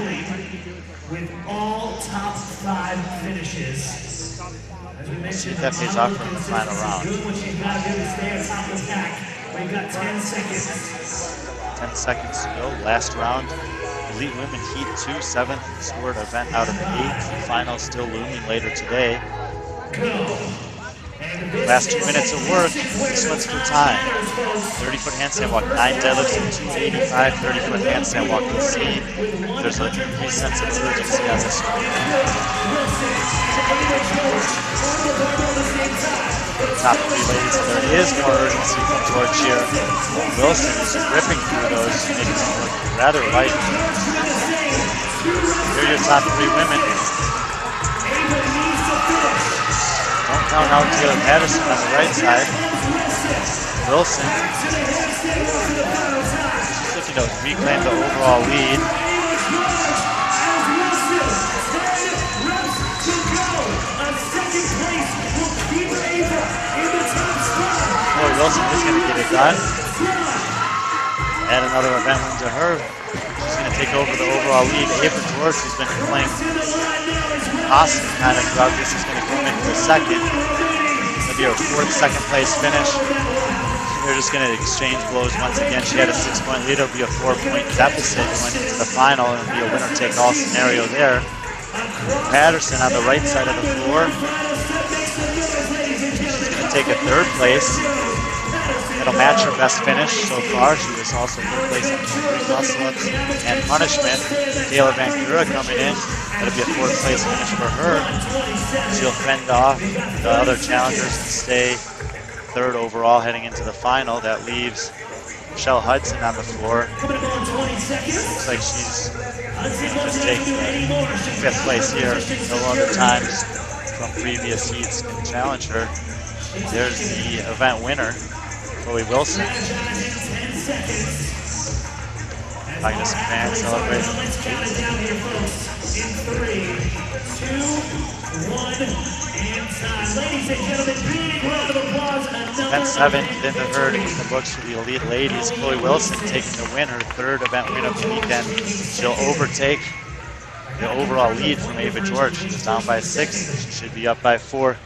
With all top 5 finishes. We'll see if that pays off for the final round. We've got 10 seconds. 10 seconds to go. Last round. Elite Women Heat 2, 7th scored event out of 8. The final still looming later today. Last 2 minutes of work. This one's for time. 30-foot handstand walk, 9 deadlifts and 285. 30-foot handstand walk. You'll see there's a increased sense of urgency on this one. Top 3 ladies, and there is more urgency from George here. Wilson is ripping through those, making them look rather light. Here are your top 3 women. Don't count out Taylor Patterson on the right side. Wilson. She's looking to reclaim the overall lead. Chloe Wilson is going to get it done. Add another event win to her. She's going to take over the overall lead. Ava George, who's been playing awesome kind of throughout this, is going to come in for a second. It'll be her 4th second place finish. They're just going to exchange blows once again. She had a 6-point lead. It'll be a 4-point deficit going into the final. It'll be a winner-take-all scenario there. Patterson on the right side of the floor. She's going to take a 3rd place. That'll match her best finish so far. She was also 3rd place on muscle-ups and punishment. Taylor Vancouver coming in. That'll be a 4th place finish for her. She'll fend off the other challengers and stay 3rd overall heading into the final. That leaves Michelle Hudson on the floor. Looks like she's just taking 5th place here. No other times from previous heats can challenge her. There's the event winner, Chloe Wilson. Talking to some fans celebrating. In 3, 2, 1, and time. Ladies and gentlemen, big round of applause. Event 7 in the herd in the books for the elite ladies. Chloe Wilson taking the win, her 3rd event win of the weekend. She'll overtake the overall lead from Ava George. She was down by 6. She should be up by 4.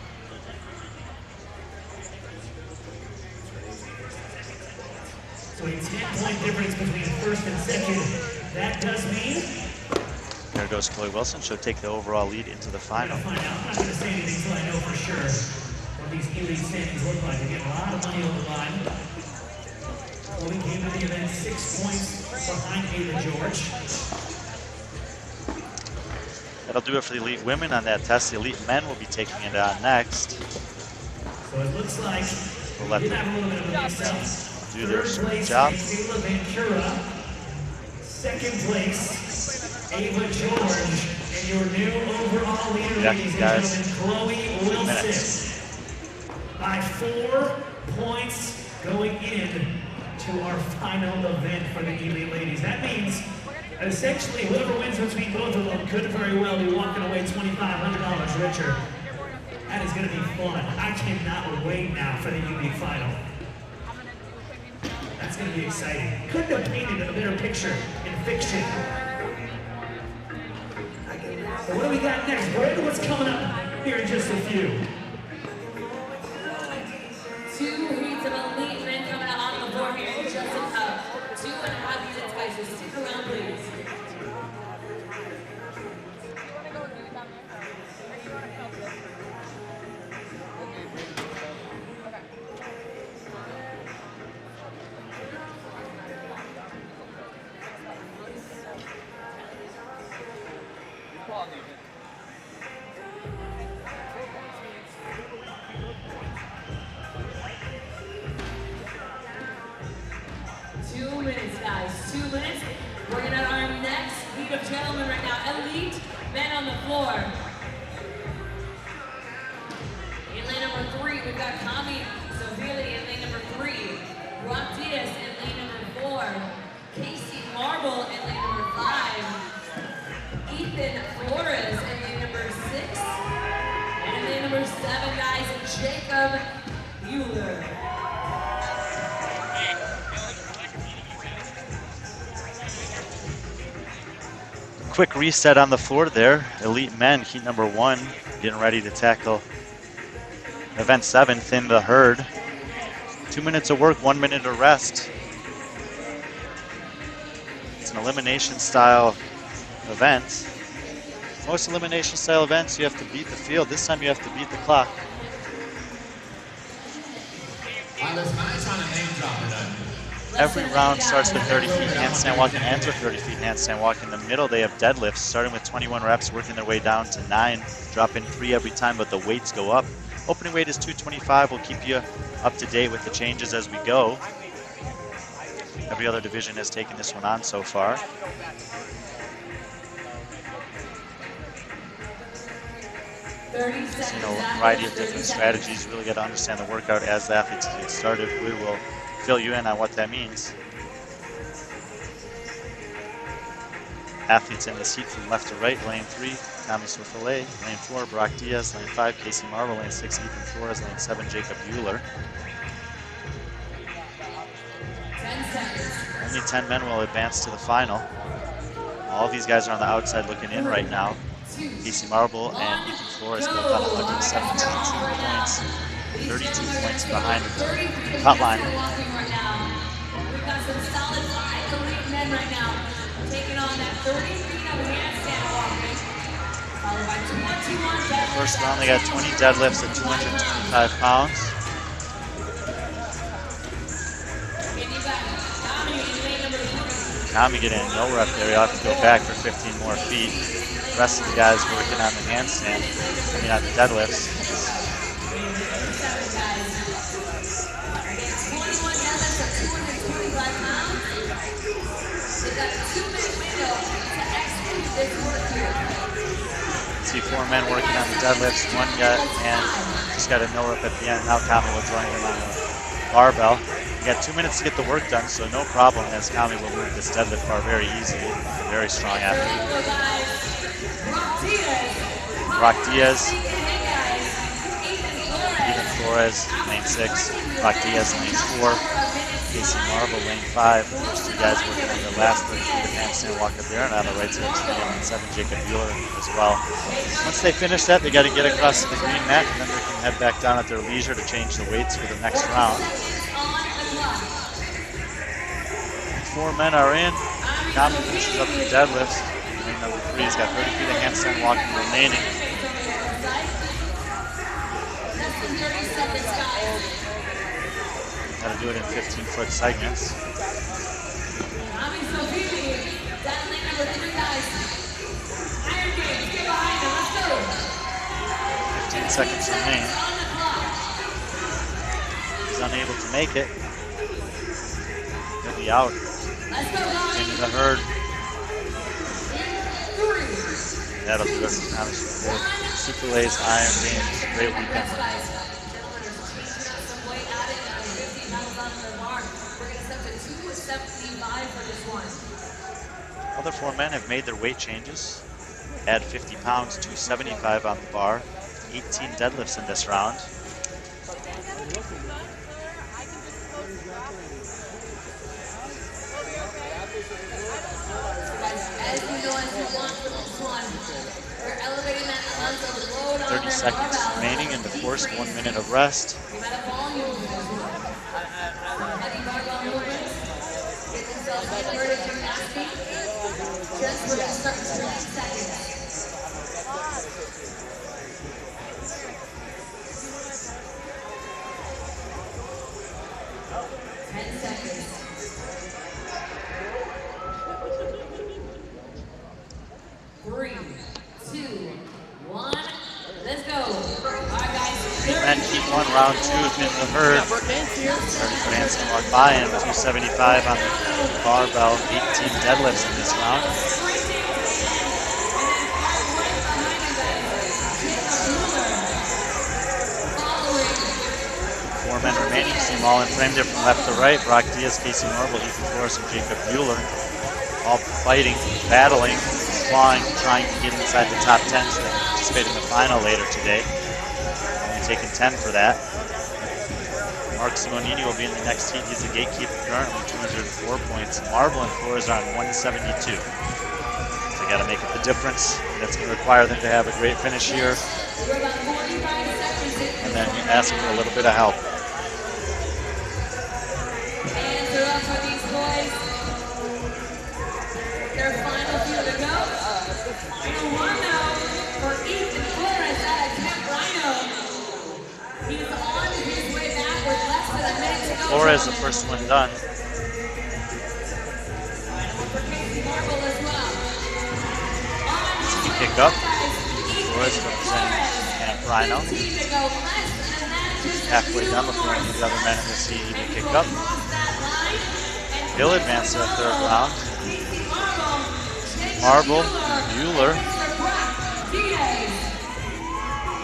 So a 10-point difference between first and second. That does mean... There goes Chloe Wilson. She'll take the overall lead into the final. I'm not going to say anything until I know for sure what these elite standings look like. They get a lot of money on the line. Chloe came to the event 6 points behind Ava George. That'll do it for the elite women on that test. The elite men will be taking it on next. So it looks like we'll let them do their job. Kayla Ventura. Second place, Ava George. And your new overall leader, ladies and gentlemen, Chloe Wilson. By 4 points going in to our final event for the elite ladies. That means essentially whoever wins between both of them could very well be walking away $2,500 richer. That is going to be fun. I cannot wait now for the elite final. That's going to be exciting. Couldn't have painted a better picture in fiction. So what do we got next? Brandon, what's coming up here in just a few? 2 heats of elite men coming out on the floor here in just about 2.5 minutes, guys. So stick around, please. Gentlemen right now, elite men on the floor. In lane number 3, we've got Kami Savili in lane number 3. Rock Diaz in lane number 4. Casey Marble in lane number 5. Ethan Flores in lane number 6. And in lane number 7, guys, Jacob Mueller. Quick reset on the floor there. Elite men, heat number 1, getting ready to tackle event 7, Thin the Herd. 2 minutes of work, 1 minute of rest. It's an elimination style event. Most elimination style events, you have to beat the field. This time you have to beat the clock. Every round starts with 30 feet handstand walk and ends with 30 feet handstand walk. In the middle, they have deadlifts, starting with 21 reps, working their way down to 9, dropping 3 every time, but the weights go up. Opening weight is 225. We'll keep you up to date with the changes as we go. Every other division has taken this one on so far. Seen a variety of different strategies. Really got to understand the workout as the athletes get started. We will fill you in on what that means. Athletes in this heat from left to right. Lane 3, Tommy Swiftole. Lane 4, Brock Diaz. Lane 5, Casey Marble. Lane 6, Ethan Flores. Lane 7, Jacob Euler. 10 seconds. Only 10 men will advance to the final. All of these guys are on the outside looking in right now. Casey Marble and Ethan Flores both on 117 points. 32 points behind the top line. We've got some solid 5 elite men right now taking on that 30 feet of handstand walking. Followed by 21 deadlifts. First round, they got 20 deadlifts at 225 pounds. Kami getting no rep there. You'll have to go back for 15 more feet. The rest of the guys working on the handstand, I mean on the deadlifts. See 4 men working on the deadlifts. 1 got and just got a no rep at the end. Now Kami will join him on the barbell. You got 2 minutes to get the work done, so no problem as Kami will move this deadlift bar very easily. A very strong athlete. Brock Diaz, Ethan Flores, lane 6. Brock Diaz, lane 4. Casey Marble, lane 5. Those 2 guys working on their last 30 feet of handstand walk up there, and on the right side, lane 7, Jacob Euler as well. Once they finish that, they got to get across to the green mat, and then they can head back down at their leisure to change the weights for the next round. 4 men are in. Kami finishes up the deadlifts. Lane number 3 has got 30 feet of handstand walking remaining. Got to do it in 15-foot segments. 15 seconds remain. He's unable to make it. He'll be out. Into the herd. That'll do it for Thomas today. Super Lays, Iron Games, great weekend. Other 4 men have made their weight changes. Add 50 pounds, 275 on the bar. 18 deadlifts in this round. As you know, as you want for this one, we're elevating that amount of load on 30 seconds remaining in the forced 1 minute of rest. Just for the start 30 seconds. Men keep one, round 2 is in the herd. 30 foot handstand walk buy-in, 275 on the barbell, 18 deadlifts in this round. Four men remaining, see them all in frame there from left to right. Brock Diaz, Casey Norville, Ethan Flores, and Jacob Bueller. All fighting, battling, clawing, trying to get inside the top 10 so they can participate in the final later today. Taking 10 for that. Mark Simonini will be in the next heat. He's a gatekeeper currently, 204 points. Marble and Flores are on 172. So they got to make up the difference. That's going to require them to have a great finish here. And then you ask for a little bit of help. Hands are up for these boys. Their final few to go. Final one now for Ethan Flores out of Camp Rhino. He's on his way back with less than a minute to go. Flores, the first one done. For Casey Marble as well. Pick up. Flores representing Camp Rhino. Halfway done before any of the other men in the seat even kick up. He'll advance to the third round. Marble, Bueller.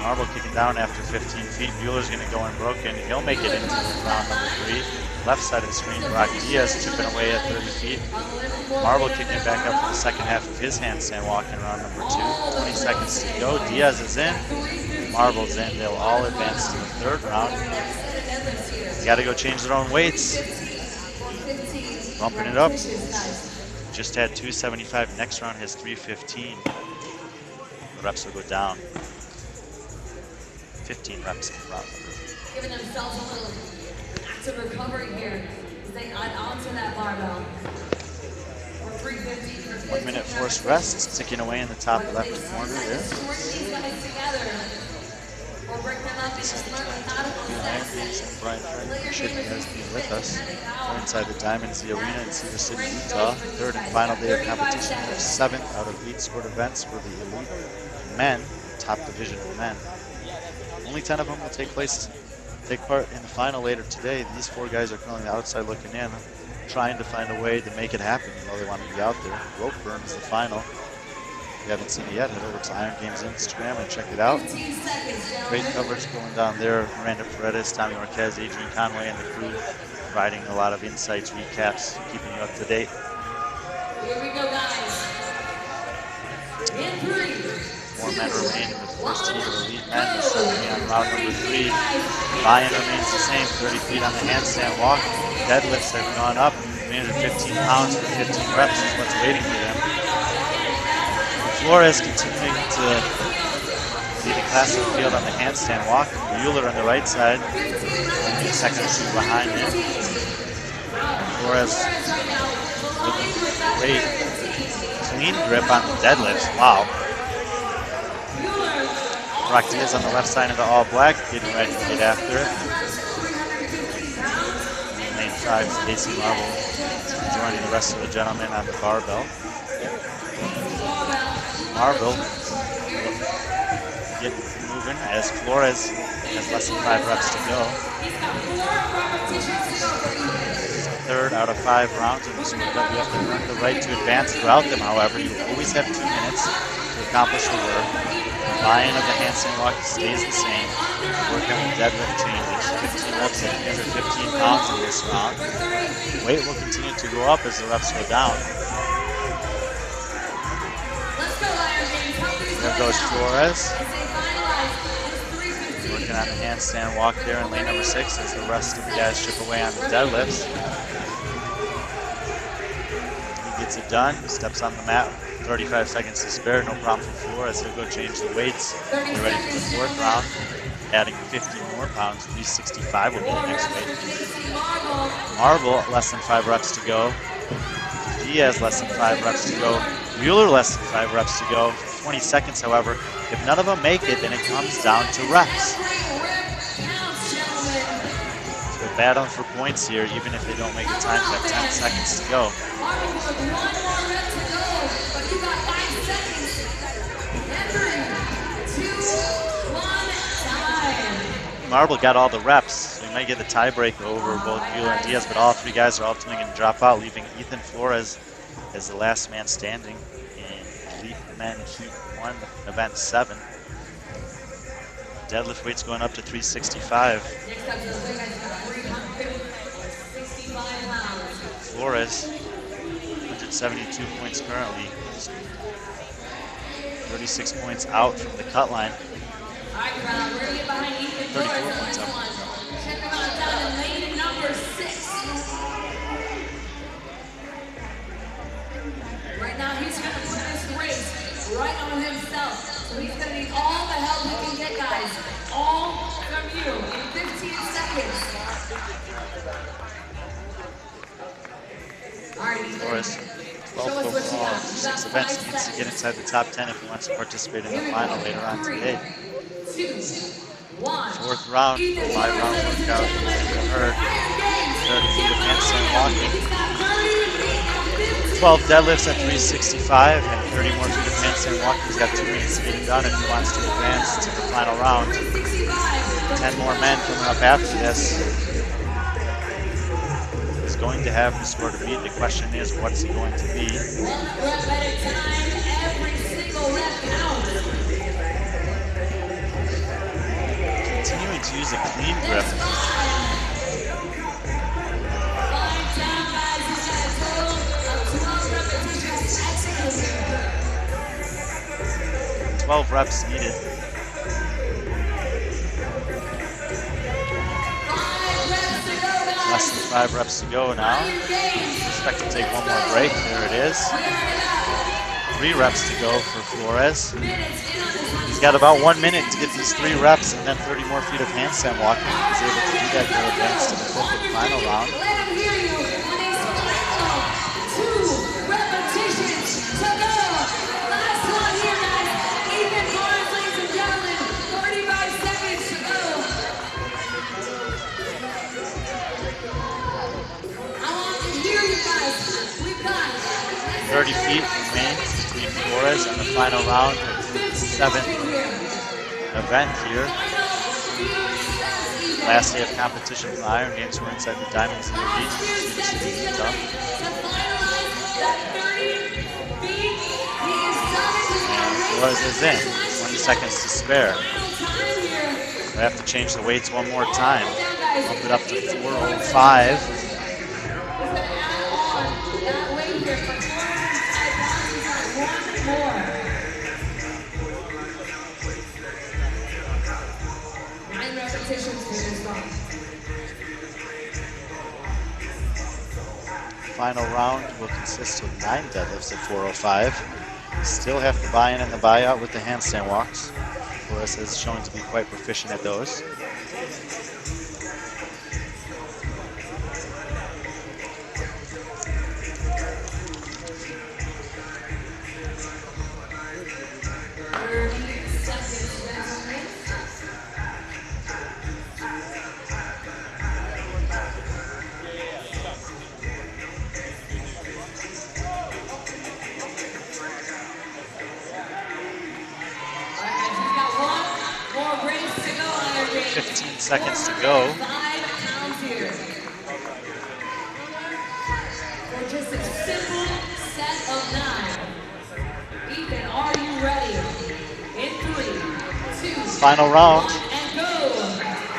Marble kicking down after 15 feet. Bueller's going to go unbroken. He'll make it into round number 3. Left side of the screen, Brock Diaz chipping away at 30 feet. Marble kicking back up for the second half of his handstand walk in round number 2. 20 seconds to go. Diaz is in. Marble's in. They'll all advance to the third round. They got to go change their own weights. Bumping it up. Just had 275. Next round has 315. The reps will go down. 15 reps in round number 3. Giving themselves a little active recovery here as they add onto that barbell. 1 minute forced rest, sticking away in the top left corner there. Brian Frank, appreciate you guys being with us. We're inside the Diamond Z Arena in Cedar City, Utah. Third and final day of competition. There's 7th out of 8 sport events for the elite men, top division of men. Only 10 of them will take part in the final later today. These 4 guys are currently outside looking in, trying to find a way to make it happen. You know they want to be out there. Rope burn is the final. If you haven't seen it yet, head over to Iron Games Instagram and check it out. Great coverage going down there. Miranda Paredes, Tommy Marquez, Adrian Conway, and the crew providing a lot of insights, recaps, keeping you up to date. Here we go, guys. In 3. 4 men remain in the first heat of elite men. They're starting on round number 3. Buy-in remains the same, 30 feet on the handstand walk. Deadlifts have gone up. 315 pounds for 15 reps is what's waiting for them. Flores continuing to lead the class in the field on the handstand walk. Bueller on the right side, only a second or 2 behind him. Flores Great clean grip on the deadlifts. Wow. Brock Diaz on the left side of the all black, getting ready to get after it. Lane 5, Casey Marble joining the rest of the gentlemen on the barbell. Marble getting moving as Flores has less than 5 reps to go. Third out of 5 rounds in this workout. You have to earn the right to advance throughout them, however. You always have 2 minutes to accomplish the work. The buy-in of the handstand walk stays the same. Work on the deadlift changes. 15 reps at 315 pounds in this round. Weight will continue to go up as the reps go down. There goes Flores. Working on the handstand walk there in lane number 6 as the rest of the guys chip away on the deadlifts. He gets it done, steps on the mat, 35 seconds to spare, no problem for Flores. He'll go change the weights. Get ready for the 4th round, adding 50 more pounds. 365 will be the next weight. Marble, less than 5 reps to go. Diaz, less than 5 reps to go. Mueller, less than 5 reps to go. 20 seconds, however. If none of them make it, then it comes down to reps. So they're battling for points here, even if they don't make the time. They have 10 seconds to go. Marble got all the reps, so he might get the tiebreak over both Mueller and Diaz, but all 3 guys are ultimately going to drop out, leaving Ethan Flores as the last man standing in Elite Men Heat 1, Event 7. Deadlift weight's going up to 365. Flores, 172 points currently. 36 points out from the cut line. 34 points up. Check him out down in lane number 6. Right now he's going to put this race right on himself. So he's going to need all the help he can get, guys. All from you in 15 seconds. All right, Flores, 12th overall, 6 events, needs to get inside the top 10 if he wants to participate in the final later on today. 4th round, 5-round workout. Hurd, 30 feet of handstand walking. 12 deadlifts at 365 and 30 more feet of handstand walking. He's got 2 minutes to get it done if he wants to advance to the final round. 10 more men coming up after this. He's going to have the score to beat. The question is, what's he going to be? Continuing to use a clean grip. 12 reps needed. Less than 5 reps to go now. Expect to take one more break. There it is. 3 reps to go for Flores. He's got about 1 minute to get these 3 reps and then 30 more feet of handstand walking. He's able to do that to advance to the 5th and final round. We've 30 feet remains between Flores and the final round of the 7th event here. Last day of competition for the Iron Games. We're inside the Diamond Cedar Beach in Cedar City, Utah. And Flores is in. 20 seconds to spare. We have to change the weights one more time. Bump it up to 405. Final round will consist of 9 deadlifts at 405. Still have the buy-in and the buy-out with the handstand walks. Flores is shown to be quite proficient at those. seconds to go. 5 pounds here. For just a simple set of 9. Ethan, are you ready? In 3, 2, Final round. 1, and go.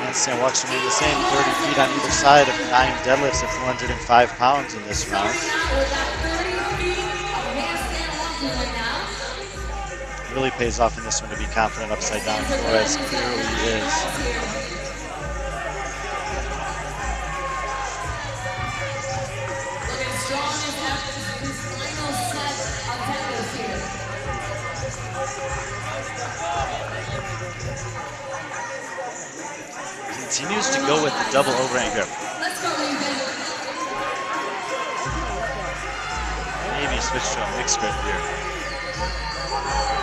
Handstand walks remain the same, 30 feet on either side of 9 deadlifts at 405 pounds in this round. Starting out with that 30 feet of handstand walking right now. Really pays off in this one to be confident upside down. Flores clearly is. Looking strong as ever. His final set of deadlifts here. Continues to go with the double overhand grip. Let's go, Ethan. Maybe switch to a mixed grip here.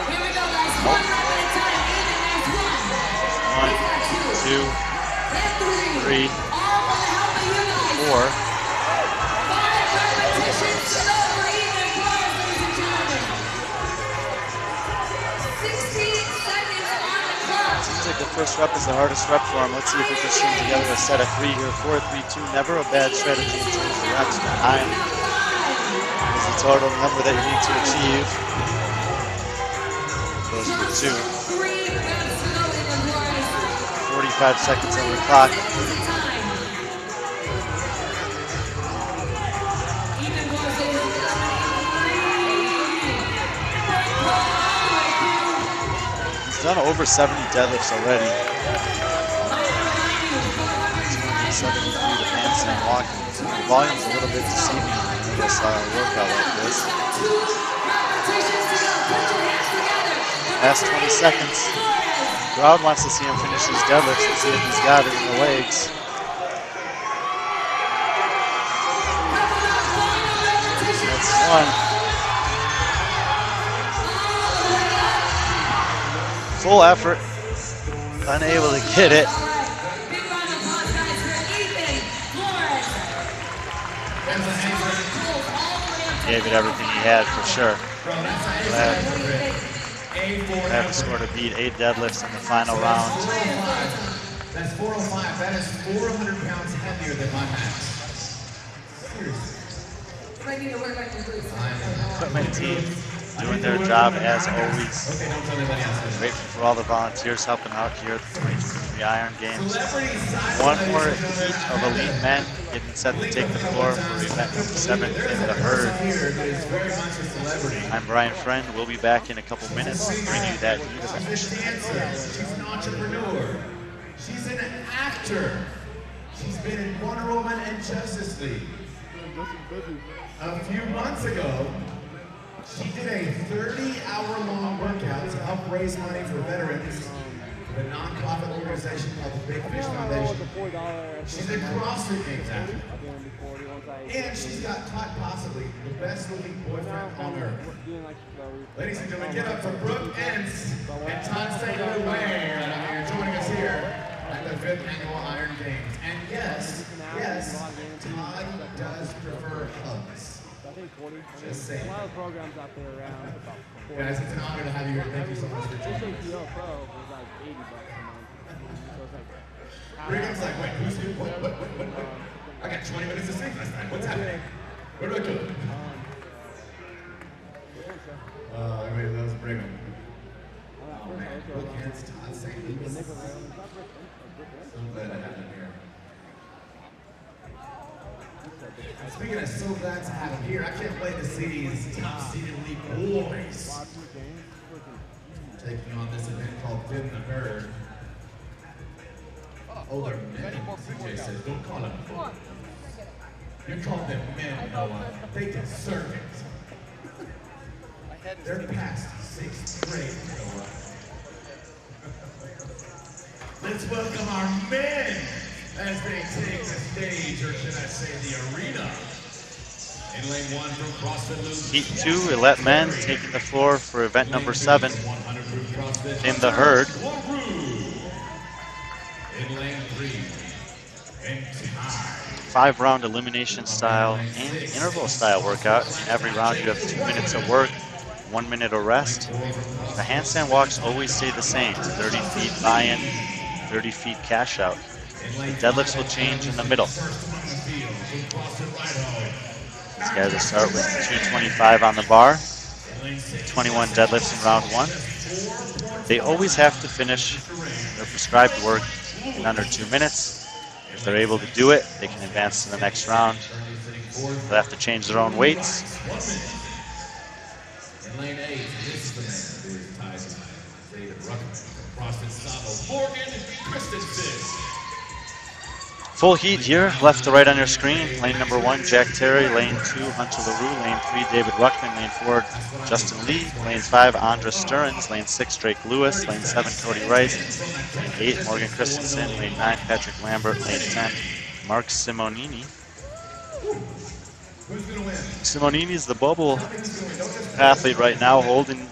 Here we go, guys. 1 rep at a time. Ethan has 1. 1, 2, And 3. 3, All with the help of you guys. 4. 5 repetitions to go for Ethan Flores, ladies and gentlemen. 16 seconds on the clock. Seems like the first rep is the hardest rep for him. Let's see if we can string together a set of 3 here. 4, 3, 2. Never a bad strategy in terms of reps. 9 is the total number that you need to achieve. Goes for 2. 3 reps to go, Ethan Flores. 45 seconds on the clock. Ethan Flores, ladies and gentlemen. He's done over 70 deadlifts already. 273 to handstand walking. The volume's a little bit deceiving in a style workout like this. Last 20 seconds. Crowd wants to see him finish his deadlifts and see if he's got it in the legs. That's 1. Full effort. Unable to get it. Gave it everything he had for sure. Glad to score to beat 8 deadlifts in the final round. That's 405. That is 400 pounds heavier than my max. Seriously. Equipment team doing their job as always. Okay, don't tell anybody else. Grateful for all the volunteers helping out here at the 2023 Iron Games. One more heat of elite men getting set to take the floor for event number 7 in the herd. I'm Brian Friend. We'll be back in a couple minutes to bring you that heat of She's a dancer. She's an entrepreneur. She's an actor. She's been in Wonder Woman and Justice League. A few months ago, she did a 30-hour-long workout to help raise money for veterans for the nonprofit organization called the Big Fish Foundation. She's a CrossFit Games athlete. And she's got quite possibly the best-looking boyfriend on earth. Ladies and gentlemen, get up for Brooke Entz and Todd St. Louis here joining us here at the 5th Annual Iron Games. And yes, Todd does prefer hugs. Just saying. A lot of programs out there around. Guys, it's an honor to have you here. Thank you so much for joining us. ATO Pro was like $80 a month. So it's like, Brigham like, wait, who's who? What? I got 20 minutes to sing last night. What's happening? Where do I go? Wait, that was Brigham. Oh man, look, it's Todd St. Louis. So glad to have him here. Speaking of so glad to have him here, I can't wait to see these top-seeded league boys taking on this event called Fit in the Herd. Oh, they're men, CJ says. Don't call them boys. You call them men, Noah. They deserve it. They're past 6th grade, Noah. Let's welcome our men as they take the stage, or should I say the arena. In lane 1 from CrossFit Loop. Heat 2, Elite Men taking the floor for event number 7 in the herd. In lane 3, and 5-round elimination style and interval style workout. In every round you have 2 minutes of work, 1 minute of rest. The handstand walks always stay the same, 30 feet buy-in, 30 feet cash out. The deadlifts will change in the middle. These guys will start with 225 on the bar, 21 deadlifts in round 1. They always have to finish their prescribed work in under 2 minutes. If they're able to do it, they can advance to the next round. They'll have to change their own weights. In lane 8, this is the man who is tied to Cedar City. CrossFit Sabo, Morgan Christensen. Full heat here, left to right on your screen. Lane number 1, Jack Terry. Lane 2, Hunter LaRue. Lane 3, David Ruckman. Lane 4, Justin Lee. Lane 5, Andres Stearns. Lane 6, Drake Lewis. Lane 7, Cody Rice. Lane 8, Morgan Christensen. Lane 9, Patrick Lambert. Lane 10, Mark Simonini. Simonini is the bubble athlete right now, holding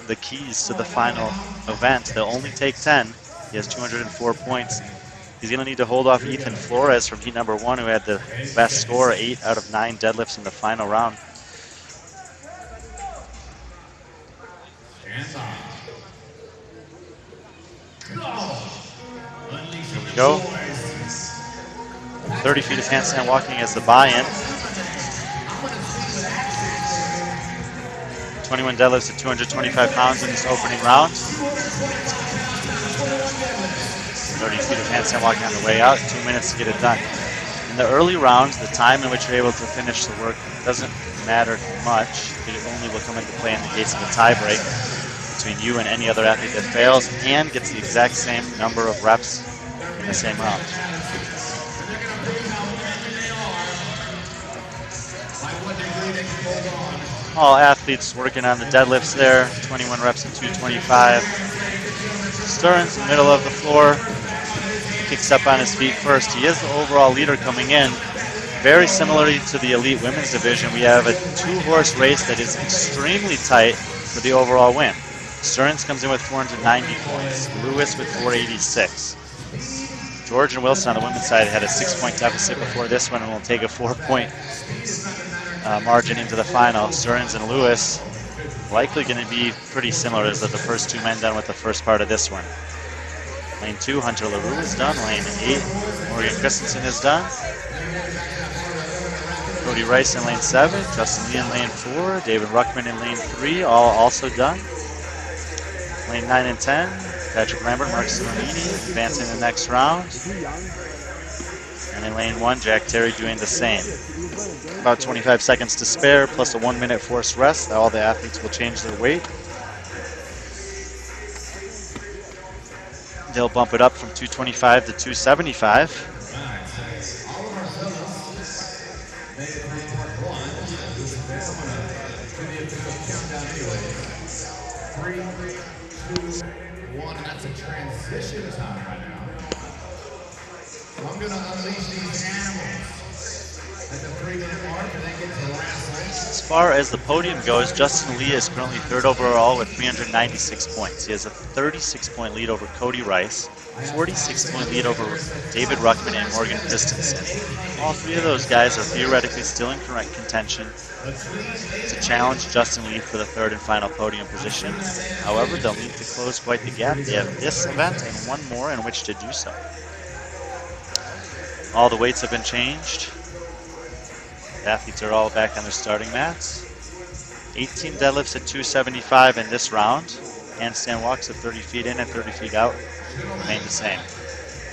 the keys to the final event. They'll only take 10. He has 204 points. He's going to need to hold off Ethan Flores from heat number 1, who had the best score, 8 out of 9 deadlifts in the final round. Here we go. 30 feet of handstand walking as the buy-in. 21 deadlifts at 225 pounds in this opening round. 30 feet of handstand walking on the way out, 2 minutes to get it done. In the early rounds, the time in which you're able to finish the work doesn't matter much. It only will come into play in the case of a tie break between you and any other athlete that fails and gets the exact same number of reps in the same round. All athletes working on the deadlifts there, 21 reps at 225. Stearns in the middle of the floor, kicks up on his feet first. He is the overall leader coming in. Very similarly to the elite women's division, we have a 2-horse race that is extremely tight for the overall win. Stearns comes in with 490 points, Lewis with 486. George and Wilson on the women's side had a 6-point deficit before this one and will take a 4-point margin into the final. Stearns and Lewis likely going to be pretty similar as the first 2 men done with the first part of this one. Lane 2, Hunter LaRue is done. Lane 8, Morgan Christensen is done. Cody Rice in lane 7, Justin Lee in lane 4, David Ruckman in lane 3, all also done. Lane 9 and 10, Patrick Lambert, Mark Simonini advancing the next round. And in lane 1, Jack Terry doing the same. About 25 seconds to spare, plus a 1-minute forced rest. All the athletes will change their weight. They'll bump it up from 225 to 275. Transition time right now. So I'm going to unleash these animals at the 3-minute mark and then get to the last lane. As far as the podium goes, Justin Lee is currently 3rd overall with 396 points. He has a 36-point lead over Cody Rice, 46-point lead over David Ruckman and Morgan Christensen. All 3 of those guys are theoretically still in correct contention to challenge Justin Lee for the 3rd and final podium position. However, they'll need to close quite the gap. They have this event and one more in which to do so. All the weights have been changed. The athletes are all back on their starting mats. 18 deadlifts at 275 in this round. Handstand walks at 30 feet in and 30 feet out remain the same.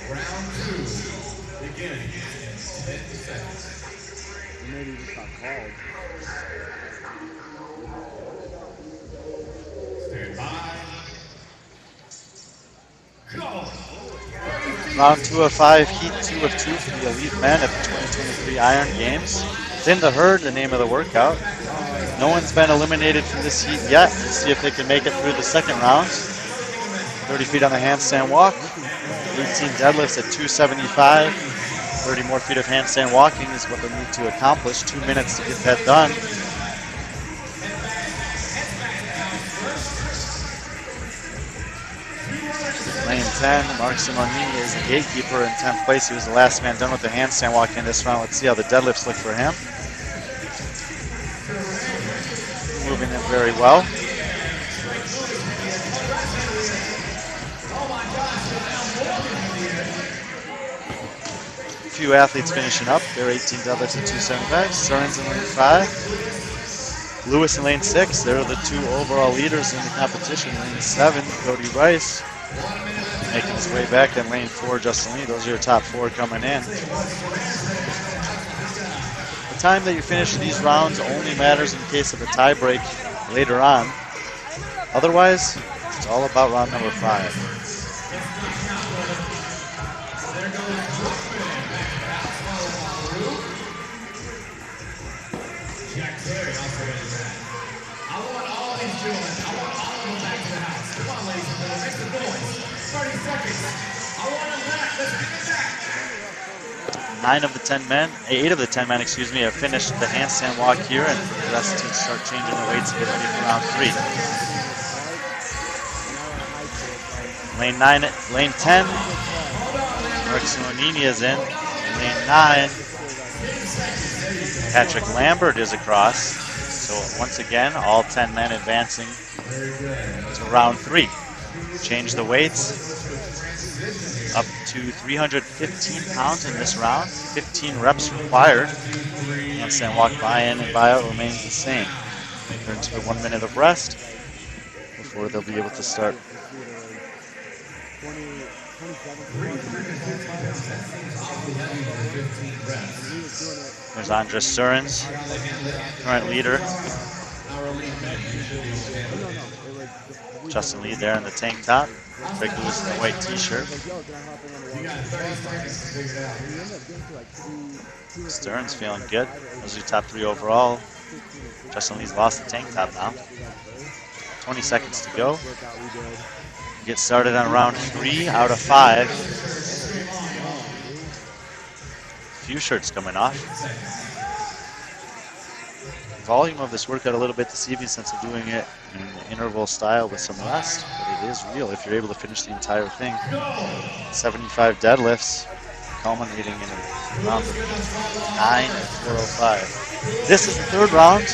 Round 2 beginning in 10 seconds. Maybe just got called. Stand by. Go! Round 2 of 5, heat 2 of 2 for the elite men at the 2023 Iron Games. Thin the herd, the name of the workout. No one's been eliminated from this heat yet. Let's see if they can make it through the second round. 30 feet on the handstand walk. 18 deadlifts at 275. 30 more feet of handstand walking is what they need to accomplish. 2 minutes to get that done. Lane 10, Mark Simonini is the gatekeeper in 10th place. He was the last man done with the handstand walk in this round. Let's see how the deadlifts look for him. Moving in very well. few athletes finishing up. They're 18 deadlifts at 275. Stearns in lane 5. Lewis in lane 6. They're the 2 overall leaders in the competition. Lane 7, Cody Rice making his way back. And lane 4, Justin Lee. Those are your top 4 coming in. The time that you finish these rounds only matters in case of a tie break later on. Otherwise, it's all about round number 5. I want all these children, I want all of them back to the house. Come on, ladies and gentlemen, make some noise. 30 seconds. I want them back. Let's get it back. 8 of the 10 men, have finished the handstand walk here, and the rest to start changing their weights and get ready for round 3. Lane 10, Mark Simonini is in. Lane 9, Patrick Lambert is across. So once again, all 10 men advancing to round 3. Change the weights up to 315 pounds in this round. 15 reps required. Handstand walk buy-in and buy-out remains the same. Turn to 1 minute of rest before they'll be able to start. There's Andres Stearns, current leader. Justin Lee there in the tank top. Greg Lewis in the white t-shirt. Stearns feeling good. Those are your top 3 overall. Justin Lee's lost the tank top now. 20 seconds to go. Get started on round 3 out of 5. Few shirts coming off. Volume of this workout a little bit this evening since I'm doing it in an interval style with some rest, but it is real if you're able to finish the entire thing. 75 deadlifts culminating in a round of 9 at 405. This is the 3rd round.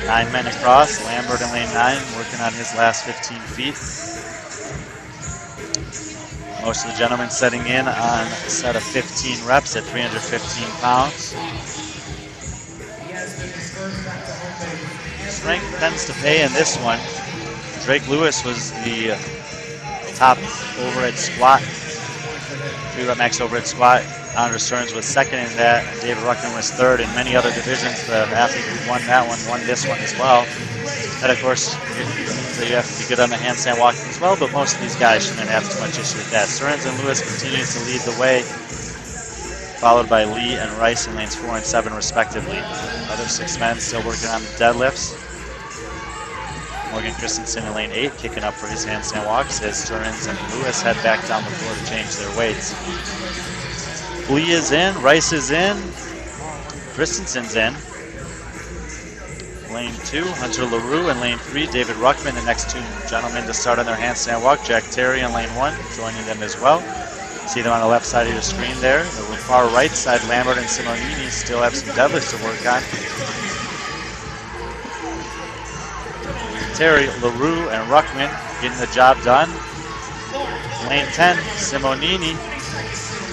Nine men across. Lambert in lane 9 working on his last 15 feet. Most of the gentlemen setting in on a set of 15 reps at 315 pounds. Strength tends to pay in this one. Drake Lewis was the top overhead squat, 3-rep max overhead squat. Andres Stearns was 2nd in that, and David Ruckman was 3rd. In many other divisions, the athlete who won that one won this one as well. And of course, so you have to be good on the handstand walking as well, but most of these guys shouldn't have too much issue with that. Stearns and Lewis continues to lead the way, followed by Lee and Rice in lanes 4 and 7 respectively. Other 6 men still working on the deadlifts. Morgan Christensen in lane 8 kicking up for his handstand walks as Stearns and Lewis head back down the floor to change their weights. Lee is in, Rice is in, Christensen's in. Lane 2, Hunter LaRue in lane 3, David Ruckman, the next 2 gentlemen to start on their handstand walk. Jack Terry in lane 1, joining them as well. See them on the left side of your screen there. The far right side, Lambert and Simonini still have some deadlifts to work on. Terry, LaRue, and Ruckman getting the job done. Lane 10, Simonini,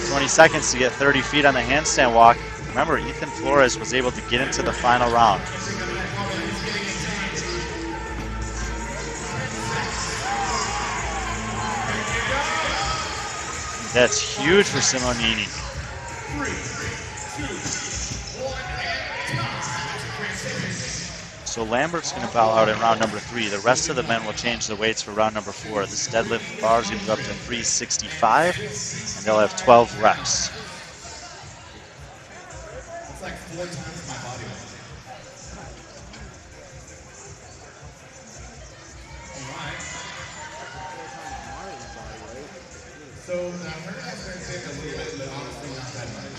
20 seconds to get 30 feet on the handstand walk. Remember, Ethan Flores was able to get into the final round. That's huge for Simonini. So Lambert's going to bow out in round number 3. The rest of the men will change the weights for round number 4. This deadlift bar is going to go up to 365, and they'll have 12 reps. It's like 4 times my body weight. Alright. So now her guys are going to take a little bit, but honestly not that much.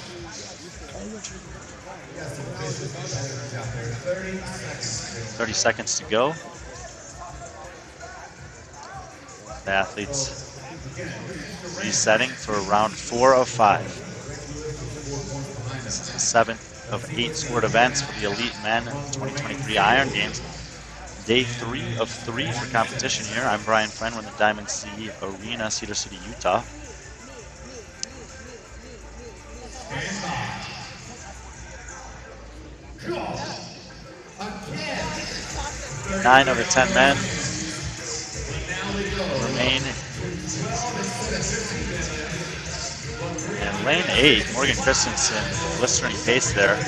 We got some vicious competitors out there. 30 seconds. 30 seconds to go. The athletes resetting for round 4 of 5. This is the 7th of 8 sport events for the elite men in the 2023 Iron Games. Day 3 of 3 for competition here. I'm Brian Friend. We're in the Diamond C Arena, Cedar City, Utah. Again. 9 out of 10 men remain. And lane 8, Morgan Christensen, blistering pace there.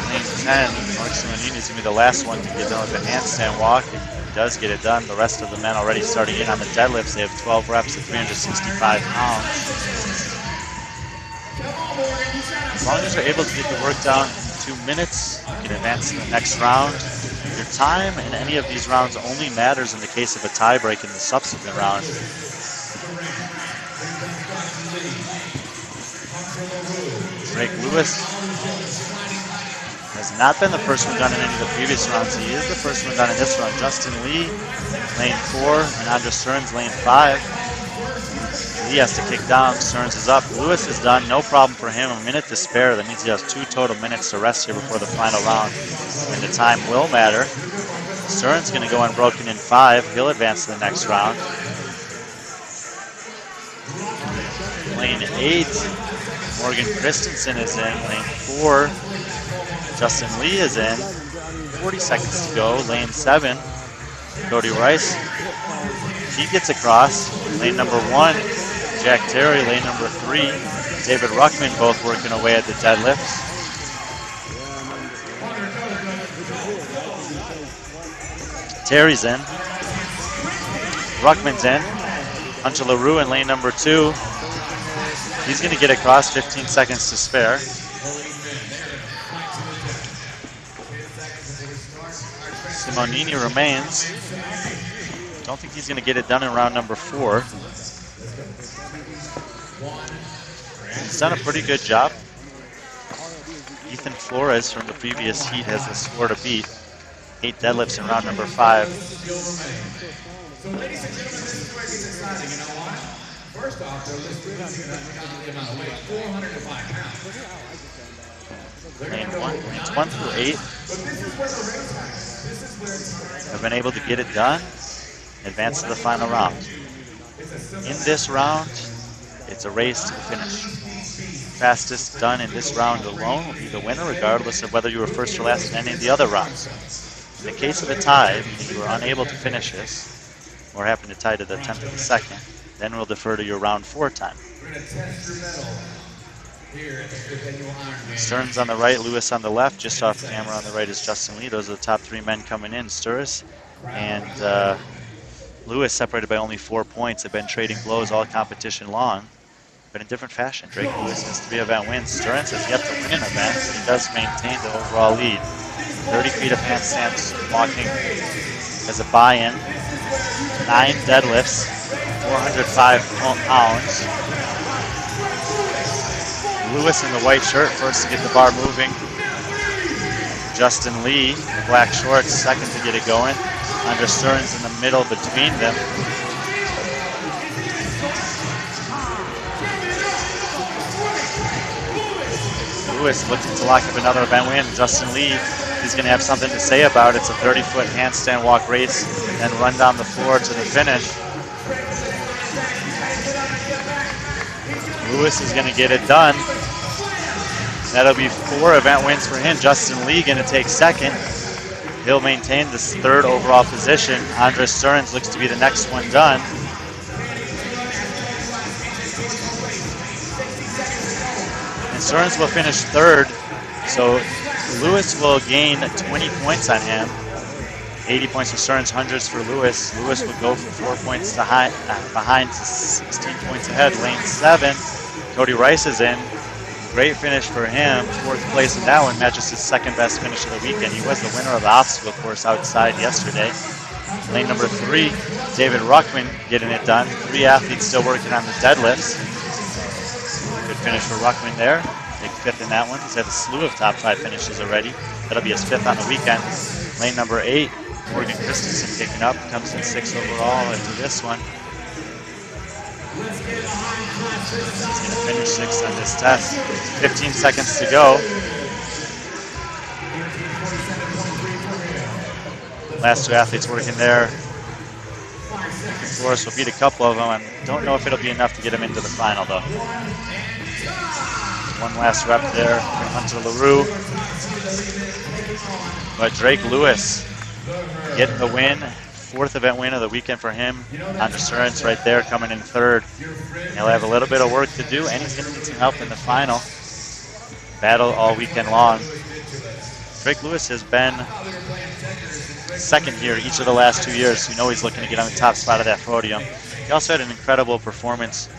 Lane 10, Mark Simonini is going to be the last one to get done with a handstand walk. He does get it done. The rest of the men already starting in on the deadlifts. They have 12 reps at 365 pounds. As long as you're able to get the work down in 2 minutes, you can advance to the next round. Your time in any of these rounds only matters in the case of a tie break in the subsequent round. Drake Lewis has not been the first one done in any of the previous rounds. He is the first one done in this round. Justin Lee, lane 4, and Andres Stearns, lane 5. Lee has to kick down, Stearns is up. Lewis is done, no problem for him. A minute to spare. That means he has 2 total minutes to rest here before the final round. And the time will matter. Stearns going to go unbroken in 5. He'll advance to the next round. Lane 8, Morgan Christensen is in. Lane 4, Justin Lee is in. 40 seconds to go. Lane 7, Cody Rice. He gets across. Lane number 1, Jack Terry. Lane number 3, David Ruckman, both working away at the deadlifts. Terry's in. Ruckman's in. Hunter LaRue in lane number 2. He's going to get across, 15 seconds to spare. Simonini remains. Don't think he's going to get it done in round number 4. He's done a pretty good job. Ethan Flores from the previous heat has the score to beat. 8 deadlifts in round number 5. So ladies and gentlemen, this is where it gets exciting. You know why? First off, they're listed the amount of weight, 405 pounds. Lane 1 through 8 have been able to get it done, advance to the final round. In this round, it's a race to the finish. Fastest done in this round alone will be the winner, regardless of whether you were first or last in any of the other rounds. In the case of a tie, meaning you were unable to finish this, or happen to tie to the 10th of the second, then we'll defer to your round 4 time. Stearns on the right, Lewis on the left. Just off camera on the right is Justin Lee. Those are the top 3 men coming in. Stearns and Lewis, separated by only 4 points, have been trading blows all competition long, but in different fashion. Drake Lewis has 3 event wins. Stearns has yet to win an event, but he does maintain the overall lead. 30 feet of handstands walking as a buy-in. 9 deadlifts, 405 pounds. Lewis in the white shirt, first to get the bar moving. Justin Lee, the black shorts, second to get it going. Andres Stearns in the middle between them. Lewis looking to lock up another event win. Justin Lee, he's going to have something to say about it. It's a 30-foot handstand walk race, then run down the floor to the finish. Lewis is going to get it done. That'll be 4 event wins for him. Justin Lee going to take second. He'll maintain this 3rd overall position. Andres Stearns looks to be the next one done. And Stearns will finish 3rd, so Lewis will gain 20 points on him. 80 points for Stearns, hundreds for Lewis. Lewis would go for 4 points behind to 16 points ahead. Lane 7, Cody Rice is in. Great finish for him. 4th place in that one, matches his 2nd best finish of the weekend. He was the winner of the obstacle course outside yesterday. Lane number 3, David Ruckman getting it done. 3 athletes still working on the deadlifts. Good finish for Ruckman there. Big 5th in that one. He's had a slew of top 5 finishes already. That'll be his 5th on the weekend. Lane number 8, Morgan Christensen kicking up. Comes in 6th overall into this one. He's going to finish 6th on this test. 15 seconds to go. Last two athletes working there. Flores will beat a couple of them. I don't know if it'll be enough to get him into the final, though. One last rep there for Hunter LaRue. But Drake Lewis getting the win. Fourth event win of the weekend for him. Andres right there coming in third. He'll have a little bit of work to do, and he's going to need some help in the final. Battle all weekend long. Drake Lewis has been second here each of the last 2 years. You know he's looking to get on the top spot of that podium. He also had an incredible performance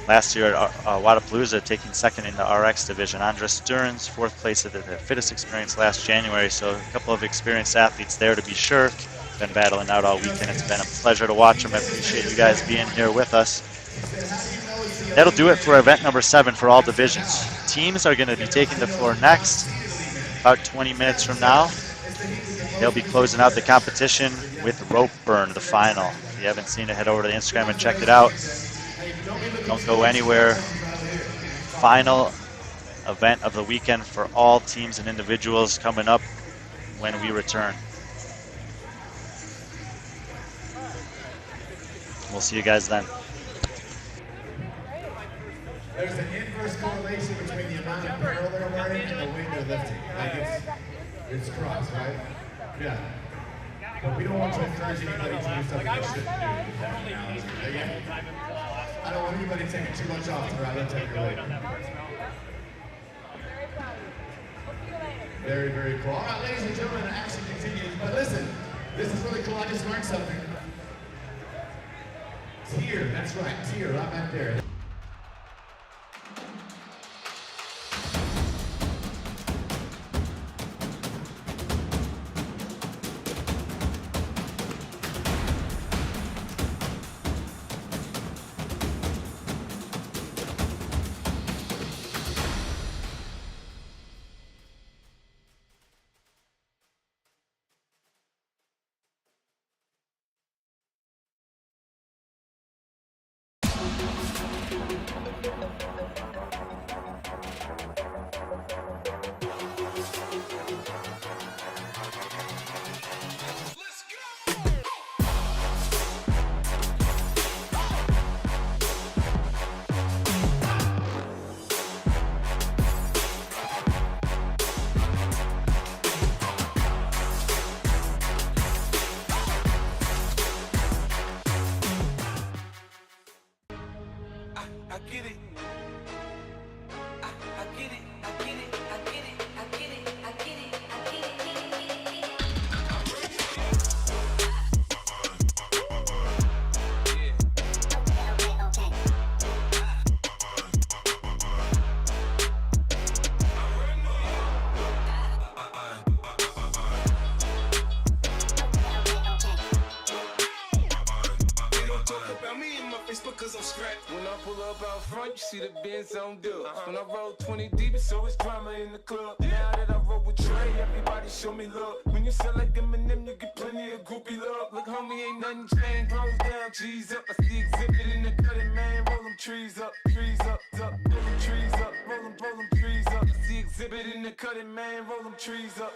last year at Wadapalooza, taking second in the RX division. Andres Stearns, fourth place at the Fittest Experience last January, so a couple of experienced athletes there to be sure. Been battling out all weekend. It's been a pleasure to watch them. I appreciate you guys being here with us. That'll do it for event number 7 for all divisions. Teams are going to be taking the floor next, about 20 minutes from now. They'll be closing out the competition with rope burn, the final. If you haven't seen it, head over to the Instagram and check it out. Don't go anywhere. Final event of the weekend for all teams and individuals coming up when we return. We'll see you guys then. There's an inverse correlation between the amount of apparel they're wearing and the weight they're lifting. Like it's cross, right? Yeah. But we don't want to encourage anybody to do something they shouldn't do. Again, I don't want anybody taking too much off to rather take your weight. Very, very cool. All right, ladies and gentlemen, the action continues. But listen, this is really cool. I just learned something. Tier, that's right, tier, right back there. When I pull up out front, you see the Benz on dub. When I roll 20 deep, it's always drama in the club. Now that I roll with Trey, everybody show me love. When you sell like Eminem, you get plenty of groupie love. Look, homie, ain't nothing changed. Close down, cheese up. I see exhibit in the cutting, man. Roll them trees up, up. Roll them trees up, roll them trees up. I see exhibit in the cutting, man. Roll them trees up.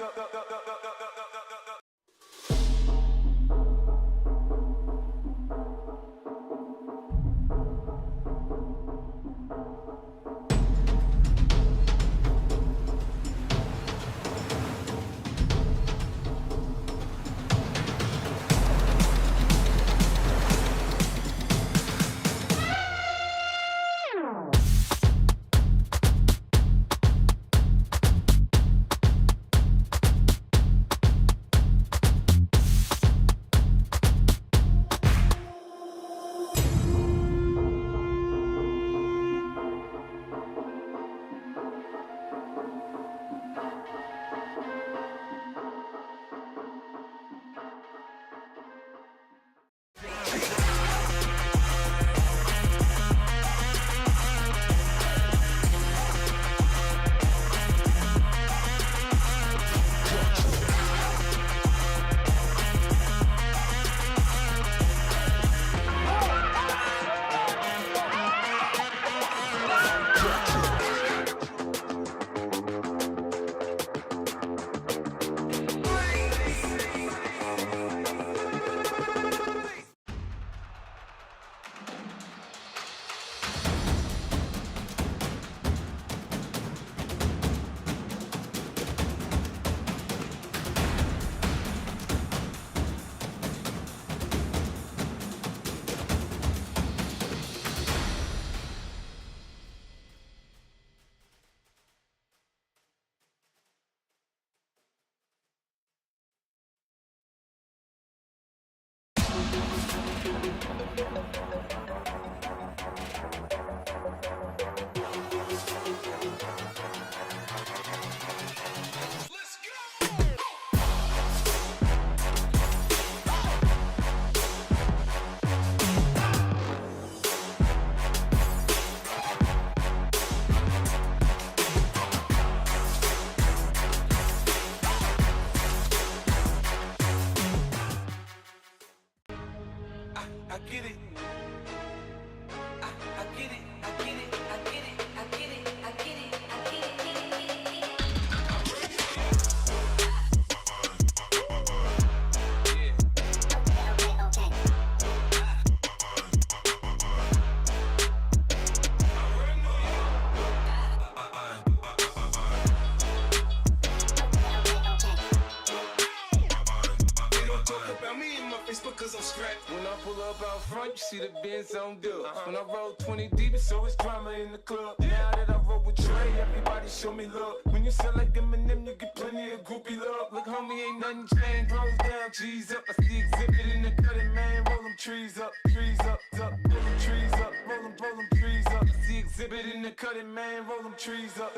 scratch. When I pull up out front, you see the Benz on dub. When I roll 20 deep, it's always drama in the club. Now that I roll with Trey, everybody show me love. When you sell like M&M, you get plenty of groupie love. Look, homie, ain't nothing changed. Rolls down, G's up. I see exhibit in the cutting, man. Roll them trees up, roll them trees up, roll them trees up. I see exhibit in the cutting, man. Roll them trees up.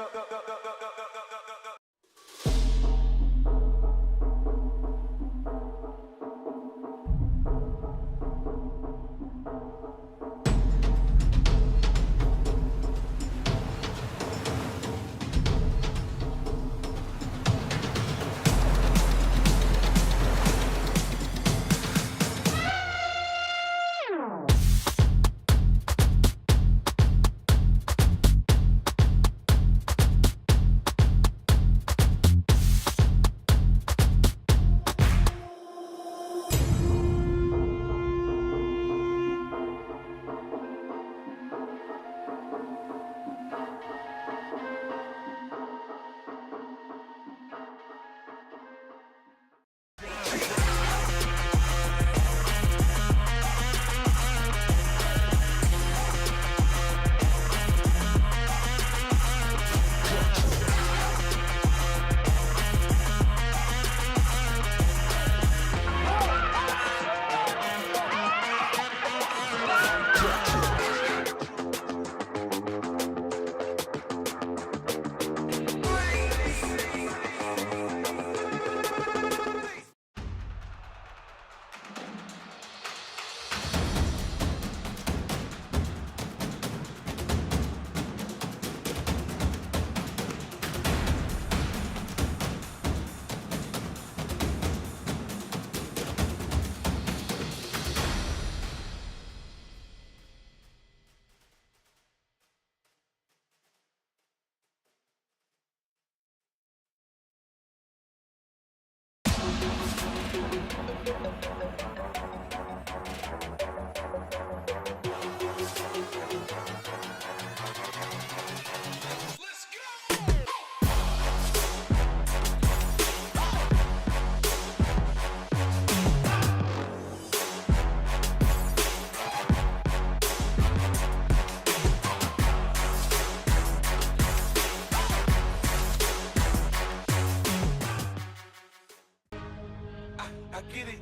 I get it.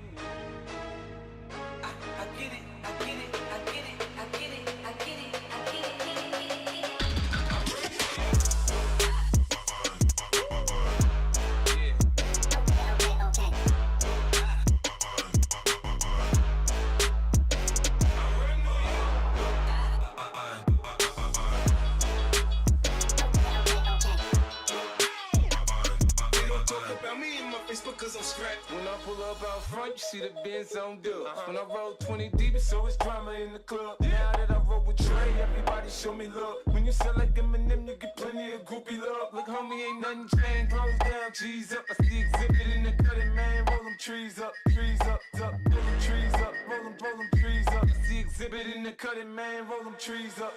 I get it. I get it. I get it. I get it. I get it. I get it. Because I'm strapped. When I pull up out front, you see the Benz on dub. When I roll 20 deep, it's always drama in the club. Now that I roll with Trey, everybody show me love. When you sell like M&M, you get plenty of groupie love. Look, homie, ain't nothing changed. Rolls down, G's up. I see exhibit in the cutting, man. Roll them trees up, roll them trees up, roll them trees up. I see exhibit in the cutting, man. Roll them trees up.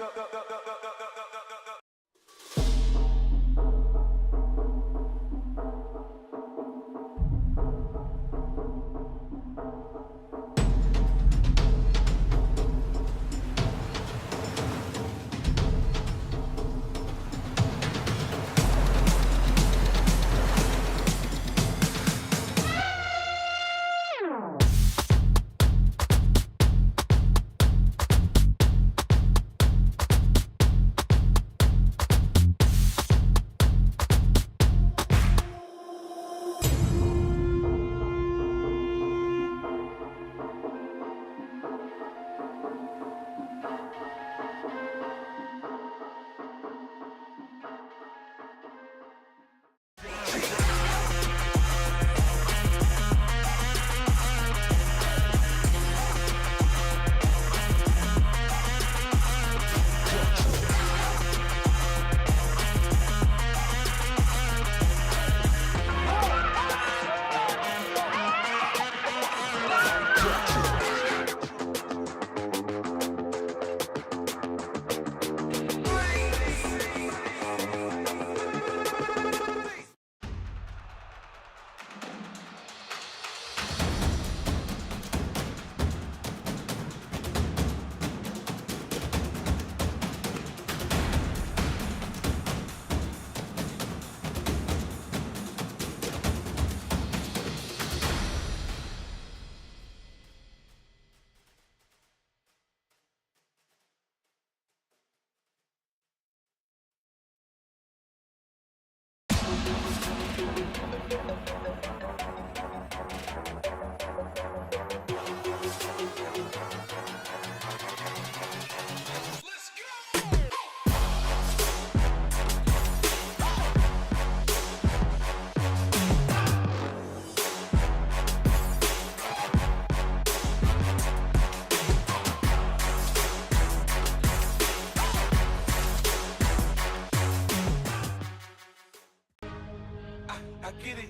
I get it.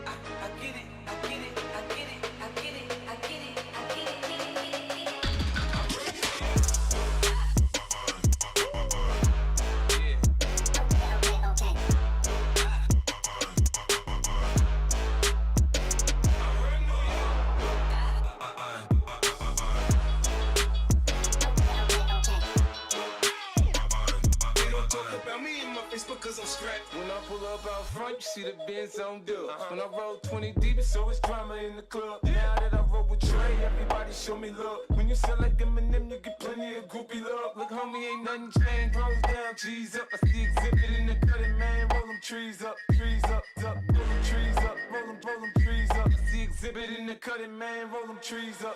I get it. I get it. I get it. I get it. I get it. I get it. Because I'm strapped. When I pull up out front, you see the Benz on dub. When I roll 20 deep, it's always drama in the club. Now that I roll with Trey, everybody show me love. When you sell like M&M, you get plenty of groupie love. Look, homie, ain't nothing changed. Rolls down, G's up. I see exhibit in the cutting, man. Roll them trees up, up. Roll them trees up, roll them trees up. I see exhibit in the cutting, man. Roll them trees up.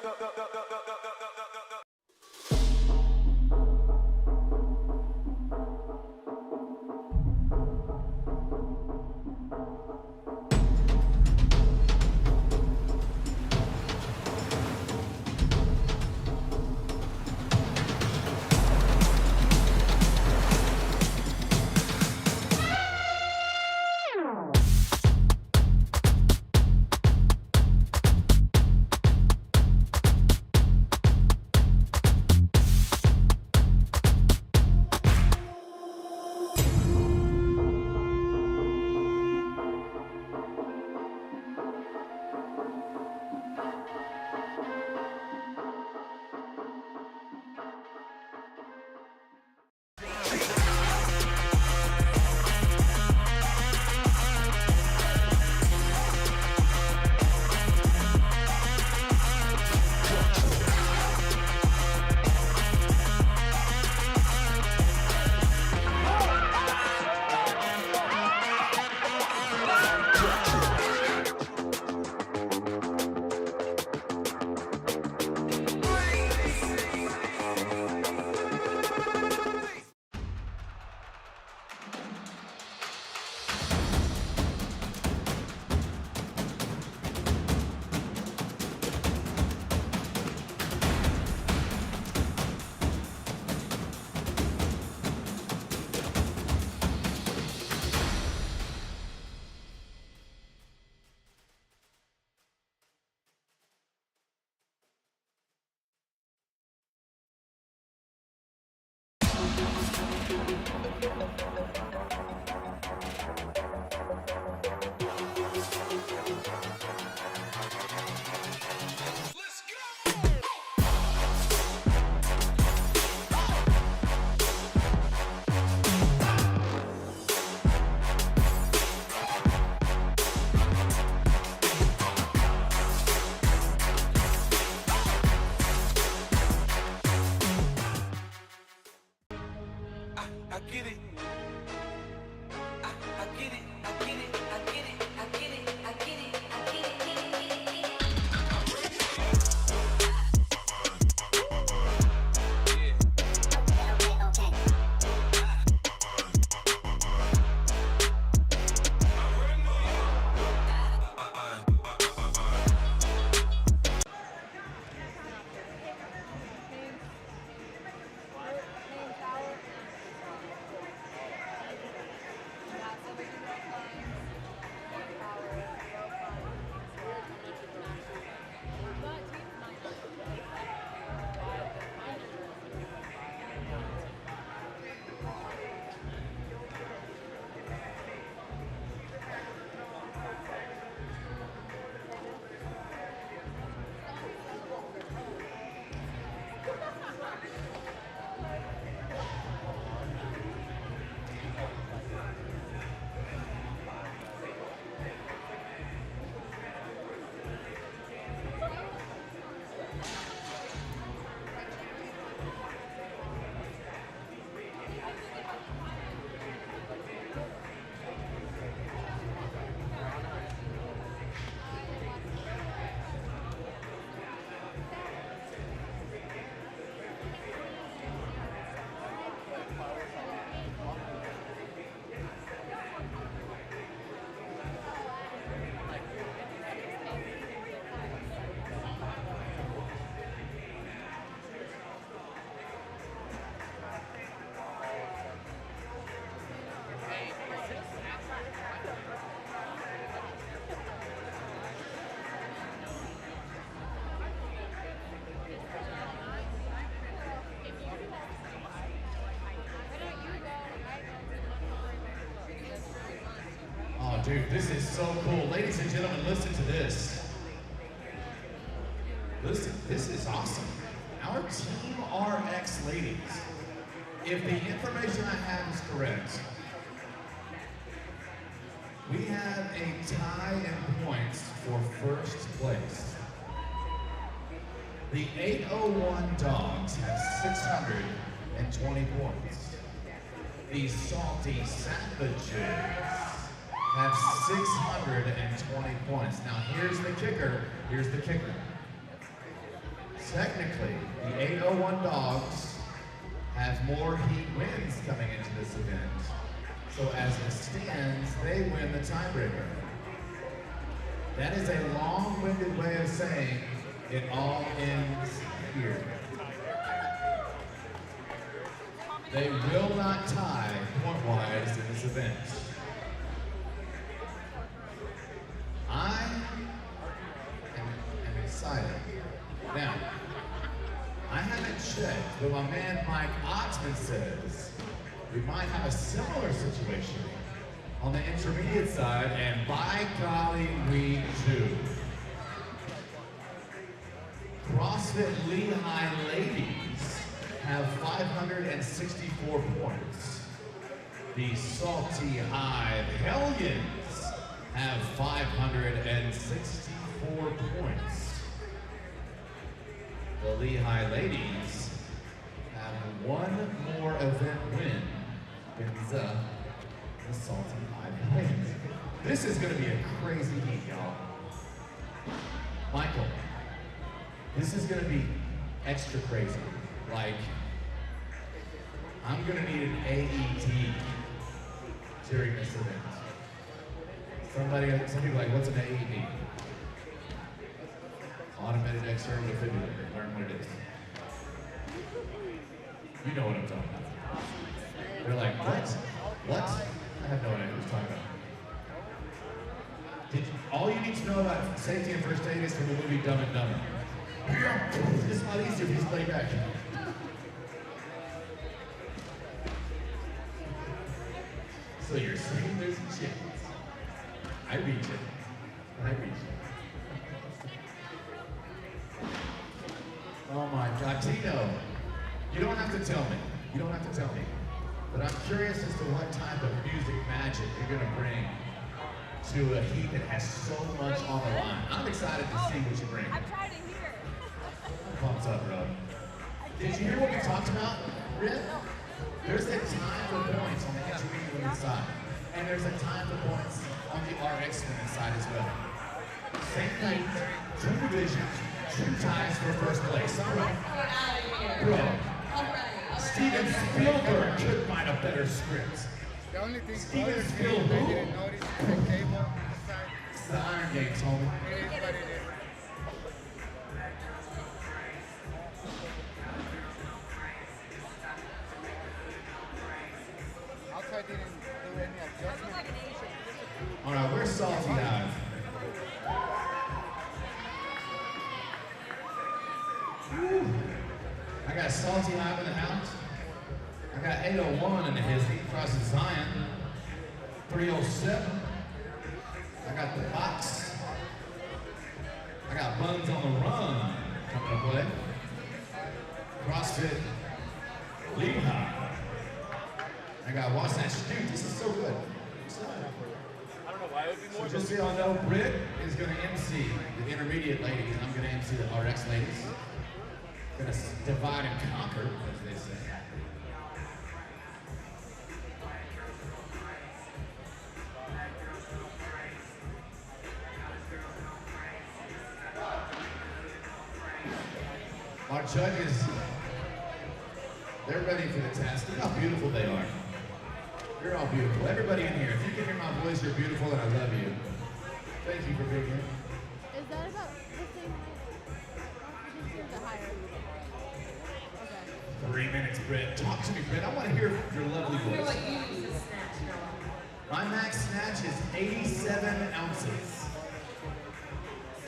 dude, this is so cool. Ladies and gentlemen, listen to this. Listen, this is awesome. Our Team RX ladies, if the information I have is correct, we have a tie in points for first place. The 801 Dogs have 620 points. The Salty Savages have 620 points. Now here's the kicker, Technically, the 801 Dogs have more heat wins coming into this event. So as it stands, they win the tiebreaker. That is a long-winded way of saying it all ends here. They will not tie point-wise in this event. I am excited. Now, I haven't checked, but my man Mike Oxman says we might have a similar situation on the intermediate side, and by golly, we do. CrossFit Lehigh ladies have 564 points. The Salty High Hellions have 564 points. The Lehigh ladies have one more event win than the Salty High Hellions. This is gonna be a crazy heat, y'all. Michael, this is gonna be extra crazy. Like, I'm gonna need an AED during this event. Some people are like, what's an AED? Automated external defibrillator. Learn what it is. You know what I'm talking about. They're like, what? What? I have no idea what he's talking about. All you need to know about safety and first aid is from the movie Dumb and Dumber. It's a lot easier if you just lay back. So you're saying there's a chance. I reach it. Oh my God, Tino, you don't have to tell me. But I'm curious as to what type of music magic you're gonna bring to a heat that has so much on the line. I'm excited to see what you bring. I'm trying to hear. Pumps up, bro. Did you hear what we talked about, Rip? There's a time for points on the intermediate women's side, and there's a time for points on the RX women's side as well. Same night, 2 divisions, 2 ties for first place. All right. Bro, Steven Spielberg could find a better script. The only thing Steven they Spielberg. didn't notice the cable on the side. It's the Iron Games, homie. It is what it is. Outside didn't do any adjustment. All right, where's Salty High? Whew. I got Salty High in the house. I got 801 in the hizzy, crosses Zion. 307. I got the box. I got Buns on the Run coming to play. CrossFit Lehigh. I got Wasatch. Dude, this is so good. I don't know why it would be more. So just so y'all know, Britt is going to MC the intermediate ladies, and I'm going to MC the RX ladies. Going to divide and conquer, as they say. Our judges, they're ready for the test. Look how beautiful they are. You're all beautiful. Everybody in here, if you can hear my voice, you're beautiful and I love you. Thank you for being here. Is that about the same height? The higher? Okay. 3 minutes, Britt. Talk to me, Britt. I want to hear your lovely Hear voice. what you use to snatch, Noah. My max snatch is 87 ounces.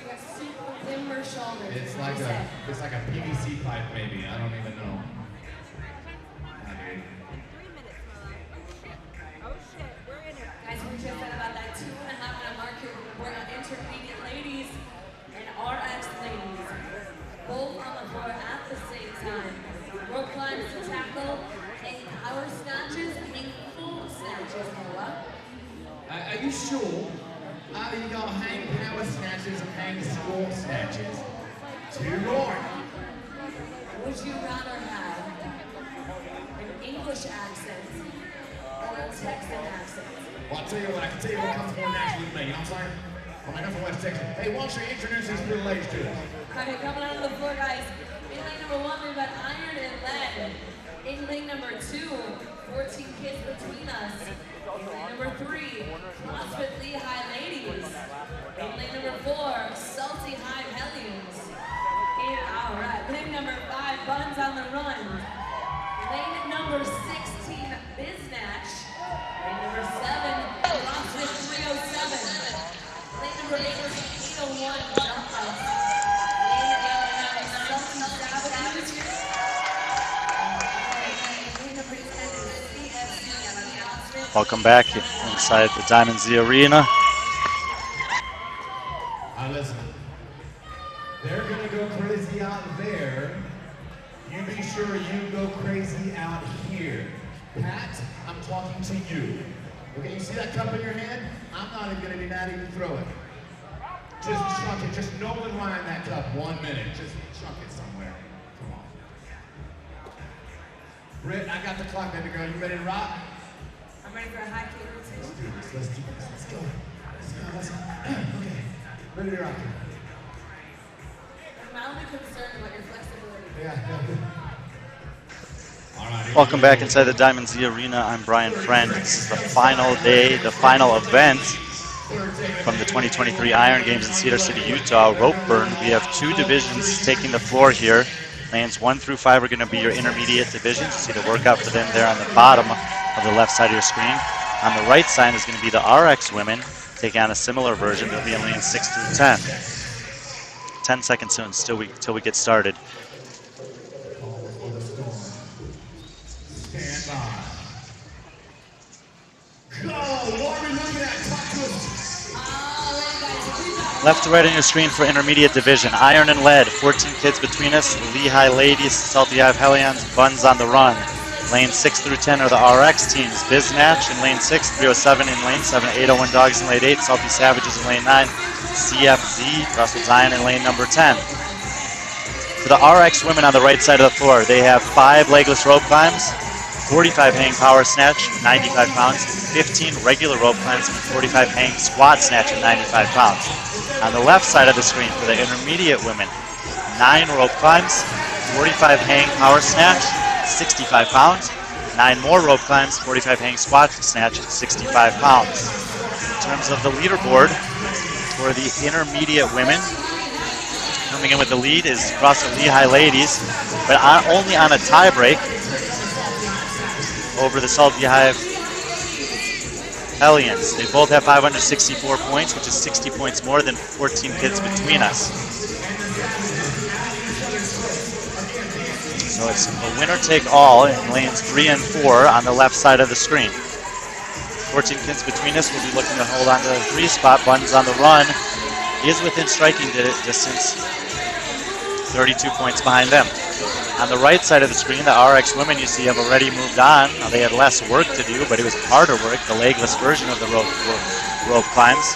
You got super limber shoulders. It's like a PVC pipe, maybe. I don't even know. Oh shit, we're in it. Guys, we just said about that 2.5 official hang power snatches and hang squat snatches. 2 more. Would you rather have an English accent or a Texan accent? Well, I'll tell you what, I can tell you what comes more naturally to me, you know what I'm saying? When I come from West Texas. Hey, why don't you introduce these little ladies to us? Okay, coming out of the floor, guys. In lane number 1, we've got Iron and Lead. In lane number 2, 14 kids between us. In lane number 3, CrossFit Lehigh Ladies. In lane number 4, Salty High Hellions. All right, lane number 5, Buns on the Run. Lane number 16, Biznatch. Lane number 7, CrossFit 307. Lane number 8 was 801 Jump Ups. Lane number 9, Salty Savages. Lane number 10 is CFC. Welcome back inside the Diamond Z Arena. Listen. They're gonna go crazy out there. You be sure you go crazy out here. Pat, I'm talking to you. Okay, you see that cup in your hand? I'm not even gonna be mad even throw it. Just chunk it. Just no one line that cup 1 minute. Just chunk it somewhere. Come on. Britt, I got the clock, baby girl. You ready to rock? I'm ready for a high kick routine. Let's do this. Let's do this. Let's go. Let's go. Let's go. Okay. Ready to rock. I'm only concerned about your flexibility. Yeah. All right. Welcome back inside the Diamond Z Arena. I'm Brian Friend. This is the final day, the final event from the 2023 Iron Games in Cedar City, Utah. Rope burn. We have 2 divisions taking the floor here. Lanes 1 through 5 are going to be your intermediate divisions. You see the workout for them there on the bottom of the left side of your screen. On the right side is going to be the RX women taking on a similar version. They'll be in lanes 6 through 10. 10 seconds soon till we get started. Stand by. Go! What are we looking at? Talk to us. Left to right on your screen for intermediate division. Iron and Lead, 14 kids between us. Lehigh Ladies, Salty High Hellions, Buns on the Run. Lane 6 through 10 are the RX teams. Biznatch in lane 6, 307 in lane 7, 801 Dogs in lane 8, Salty Savages in lane 9, CFZ, Russell Zion in lane number 10. For the RX women on the right side of the floor, they have 5 legless rope climbs, 45 hang power snatch, 95 pounds, 15 regular rope climbs, and 45 hang squat snatch at 95 pounds. On the left side of the screen for the intermediate women, 9 rope climbs, 45 hang power snatch, 65 pounds, 9 more rope climbs, 45 hang squat snatch, 65 pounds. In terms of the leaderboard for the intermediate women, coming in with the lead is CrossFit Lehigh Ladies, but only on a tie break over the Salty High Hellions. They both have 564 points, which is 60 points more than 14 kids between us. So it's a winner take all in lanes 3 and 4 on the left side of the screen. 14 kids between us will be looking to hold on to the 3 spot. Buns on the Run is within striking distance, 32 points behind them. On the right side of the screen, the RX women you see have already moved on. Now, they had less work to do, but it was harder work, the legless version of the rope climbs.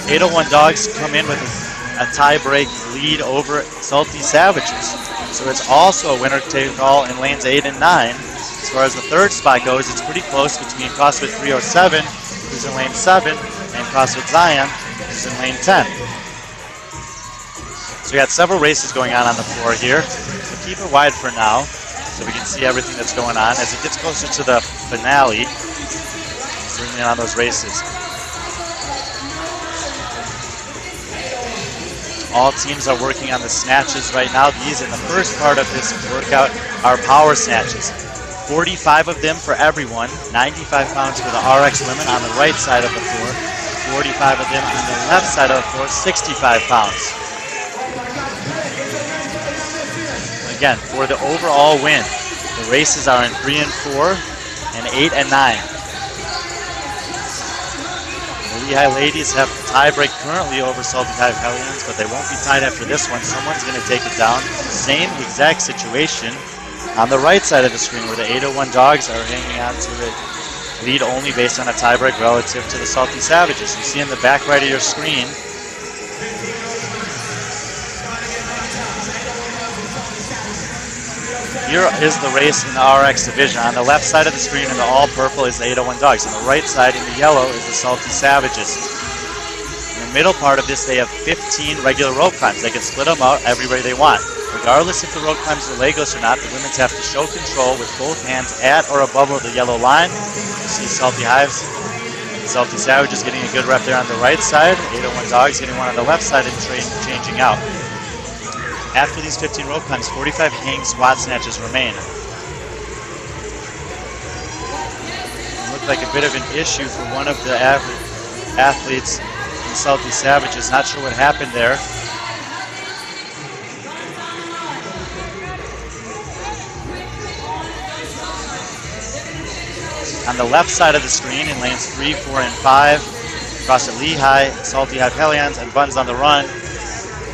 801 Dogs come in with a tie-break lead over Salty Savages. So it's also a winner-take-all in lanes 8 and 9. As far as the 3rd spot goes, it's pretty close between CrossFit 307, who's in lane 7, and CrossFit Zion, who's in lane 10. So we got several races going on the floor here. So keep it wide for now so we can see everything that's going on. As it gets closer to the finale, zoom in on those races. All teams are working on the snatches right now. These in the first part of this workout are power snatches. 45 of them for everyone, 95 pounds for the RX women on the right side of the floor, 45 of them on the left side of the floor, 65 pounds. Again, for the overall win, the races are in 3 and 4 and 8 and 9. The Lehigh ladies have the tiebreak currently over Salty Hive Hellions, but they won't be tied after this one. Someone's going to take it down. Same exact situation on the right side of the screen where the 801 Dogs are hanging on to the lead only based on a tiebreak relative to the Salty Savages. You see in the back right of your screen, here is the race in the RX division. On the left side of the screen in the all purple is the 801 Dogs. On the right side in the yellow is the Salty Savages. In the middle part of this, they have 15 regular rope climbs. They can split them out every way they want. Regardless if the rope climbs are legless or not, the women's have to show control with both hands at or above the yellow line. You see Salty Hives, Salty Savages getting a good rep there on the right side. 801 Dogs getting one on the left side and changing out. After these 15 rope climbs, 45 hang squat snatches remain. It looked like a bit of an issue for one of the athletes in the Salty Savages. Not sure what happened there. On the left side of the screen in lanes 3, 4, and 5, across at Lehigh, Salty Hive Hellions and Buns on the Run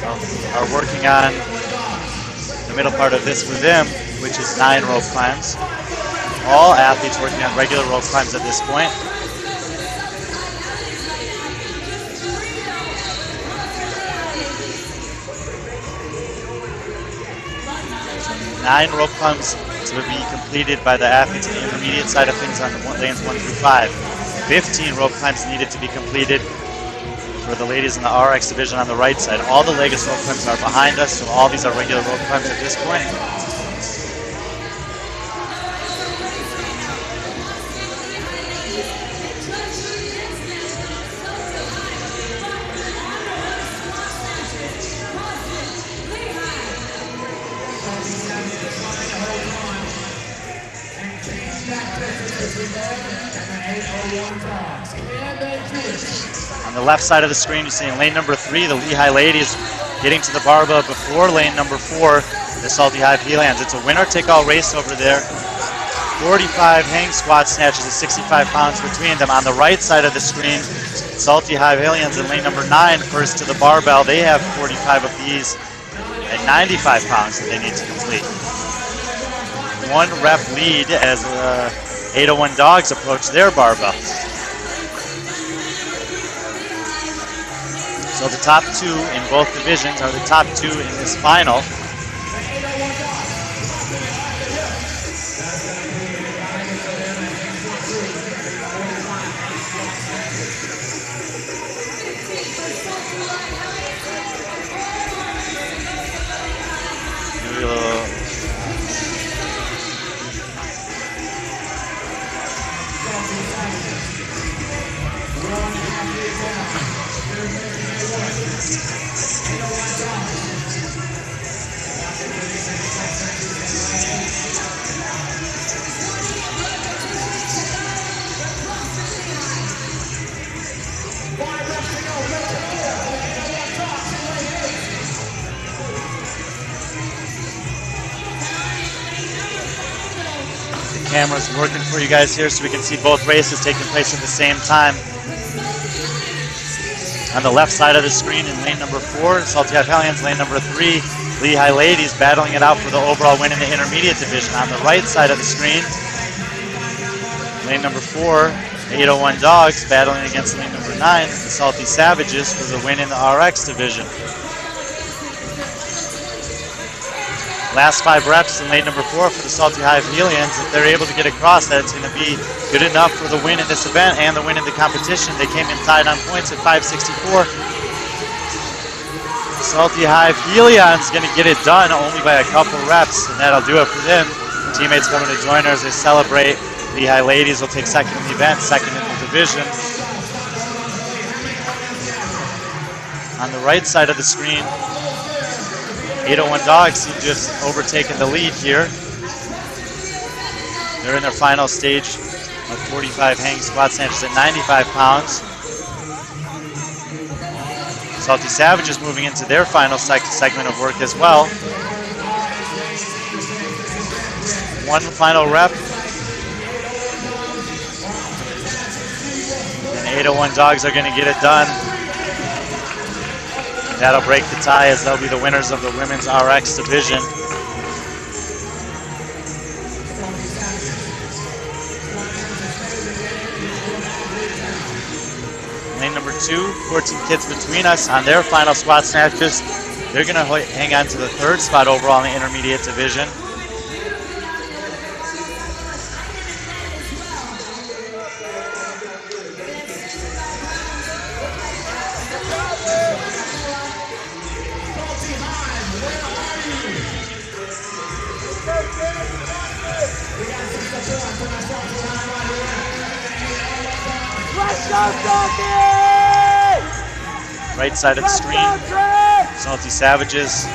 are working on the middle part of this for them, which is 9 rope climbs. All athletes working on regular rope climbs at this point. So 9 rope climbs to be completed by the athletes on the intermediate side of things on the lanes 1 through 5. 15 rope climbs needed to be completed for the ladies in the RX division on the right side. All the legless rope climbs are behind us, so all these are regular rope climbs at this point. On the left side of the screen, you see in lane number 3, the Lehigh ladies getting to the barbell before lane number 4, the Salty Hive Hellions. It's a winner-take-all race over there. 45 hang squat snatches at 65 pounds between them. On the right side of the screen, Salty Hive Hellions in lane number 9, first to the barbell. They have 45 of these at 95 pounds that they need to complete. 1 rep lead as 801 Dogs approach their barbell. So the top 2 in both divisions are the top 2 in this final. Cameras working for you guys here so we can see both races taking place at the same time. On the left side of the screen in lane number 4, Salty Hive Hellions, lane number 3, Lehigh ladies battling it out for the overall win in the intermediate division. On the right side of the screen, lane number 4, 801 Dogs battling against lane number 9, the Salty Savages, for the win in the RX division. Last 5 reps in lane number 4 for the Salty Hive Hellions. If they're able to get across that, it's going to be good enough for the win in this event and the win in the competition. They came in tied on points at 564. Salty Hive Hellions going to get it done only by a couple reps, and that'll do it for them. Teammates coming to join her as they celebrate. Lehigh ladies will take second in the event, second in the division. On the right side of the screen, 801 Dogs seem to have overtaken the lead here. They're in their final stage of 45 hang squat snatches at 95 pounds. Salty Savages moving into their final segment of work as well. One final rep. And 801 Dogs are going to get it done. That'll break the tie as they'll be the winners of the women's RX division. Lane number 2, 14 Kids Between Us on their final squat snatches. They're going to hang on to the 3rd spot overall in the intermediate division. Right side of the screen, Salty Savages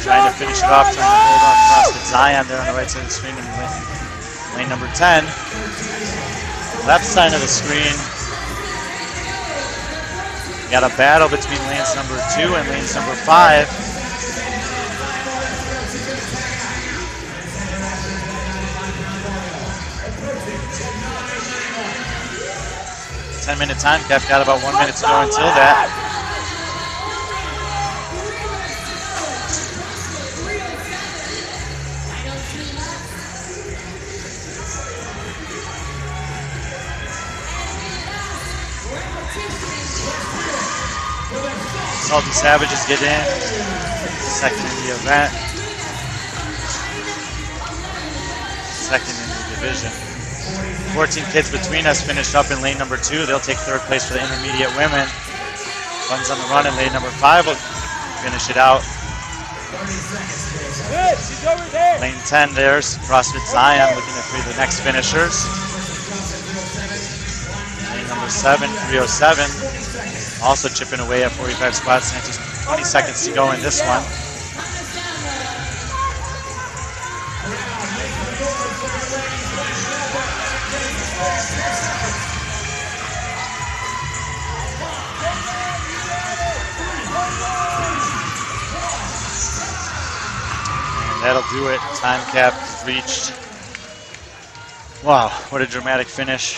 trying to finish it off, trying to hold off CrossFit Zion there on the right side of the screen in lane number 10. Left side of the screen, got a battle between lanes number 2 and lanes number 5. Minute time cap, got about 1 minute to go until that. Salty Savages get in, second in the event, second in the division. 14 Kids Between Us finished up in lane number 2. They'll take 3rd place for the intermediate women. Funds on the run in lane number 5 will finish it out. Lane 10 there's CrossFit Zion looking for the next finishers. Lane number 7, 307, also chipping away at 45 squat snatches. 20 seconds to go in this one. That'll do it. Time cap is reached. Wow, what a dramatic finish.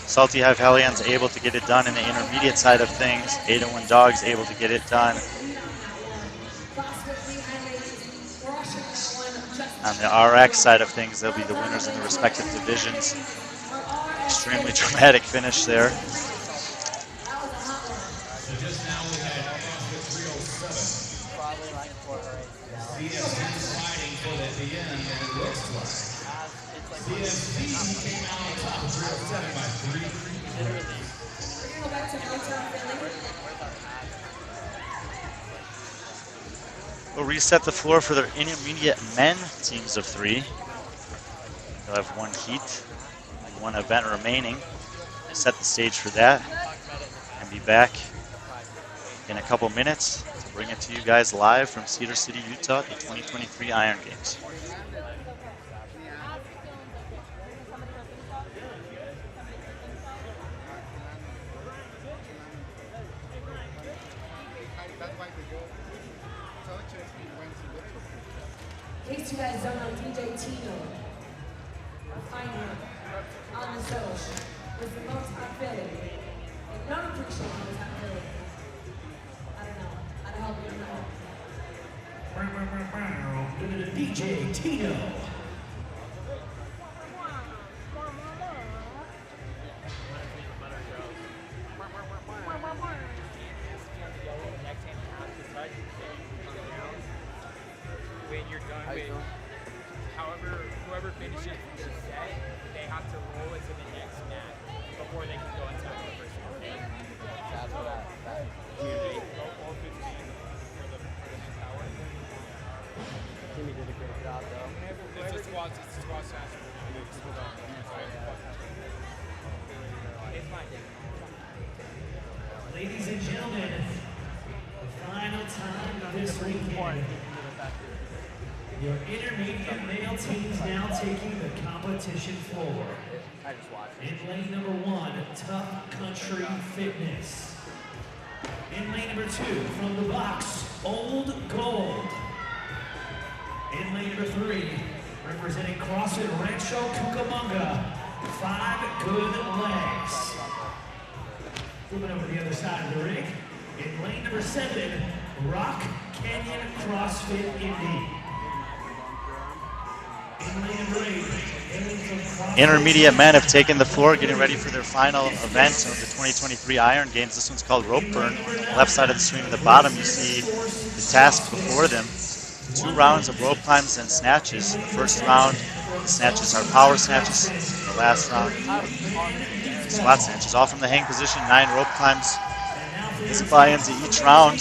Salty Hive Hellions able to get it done in the intermediate side of things. 801 Dogs able to get it done on the RX side of things. They'll be the winners in the respective divisions. Extremely dramatic finish there. fighting for it at the end, and it looks like CFC came out on top of 307 by 3. We'll reset the floor for their intermediate men teams of 3. They'll have 1 heat and 1 event remaining. Set the stage for that and be back in a couple minutes to bring it to you guys live from Cedar City, Utah, the 2023 Iron Games. Thanks to you guys on DJ Tino. Finer on the social was the most I feel it. And don't appreciate the most I feel it. I don't know. I'd help you know. Give it to DJ Tino. When you're done with, whoever finishes the set, they have to roll into the next match before they can go and tackle the person. That's what that all 15 for the next hour. Timmy did a great job though. It's a squat snatch. It's fine. Ladies and gentlemen, the final time of this weekend. Your intermediate male teams now taking the competition floor. I just watched. In lane number 1, Tough Country Fitness. In lane number 2, from the box, Old Gold. In lane number 3, representing CrossFit Rancho Cucamonga, 5 good legs. Moving over to the other side of the ring. In lane number 7, Rock Canyon CrossFit Indy. In lane number 8, Intermediate men have taken the floor, getting ready for their final event of the 2023 Iron Games. This one's called Rope Burn. Left side of the screen at the bottom, you see the task before them. 2 rounds of rope climbs and snatches. The first round, the snatches are power snatches. The last round, squat snatches. All from the hang position, 9 rope climbs. This buy into each round.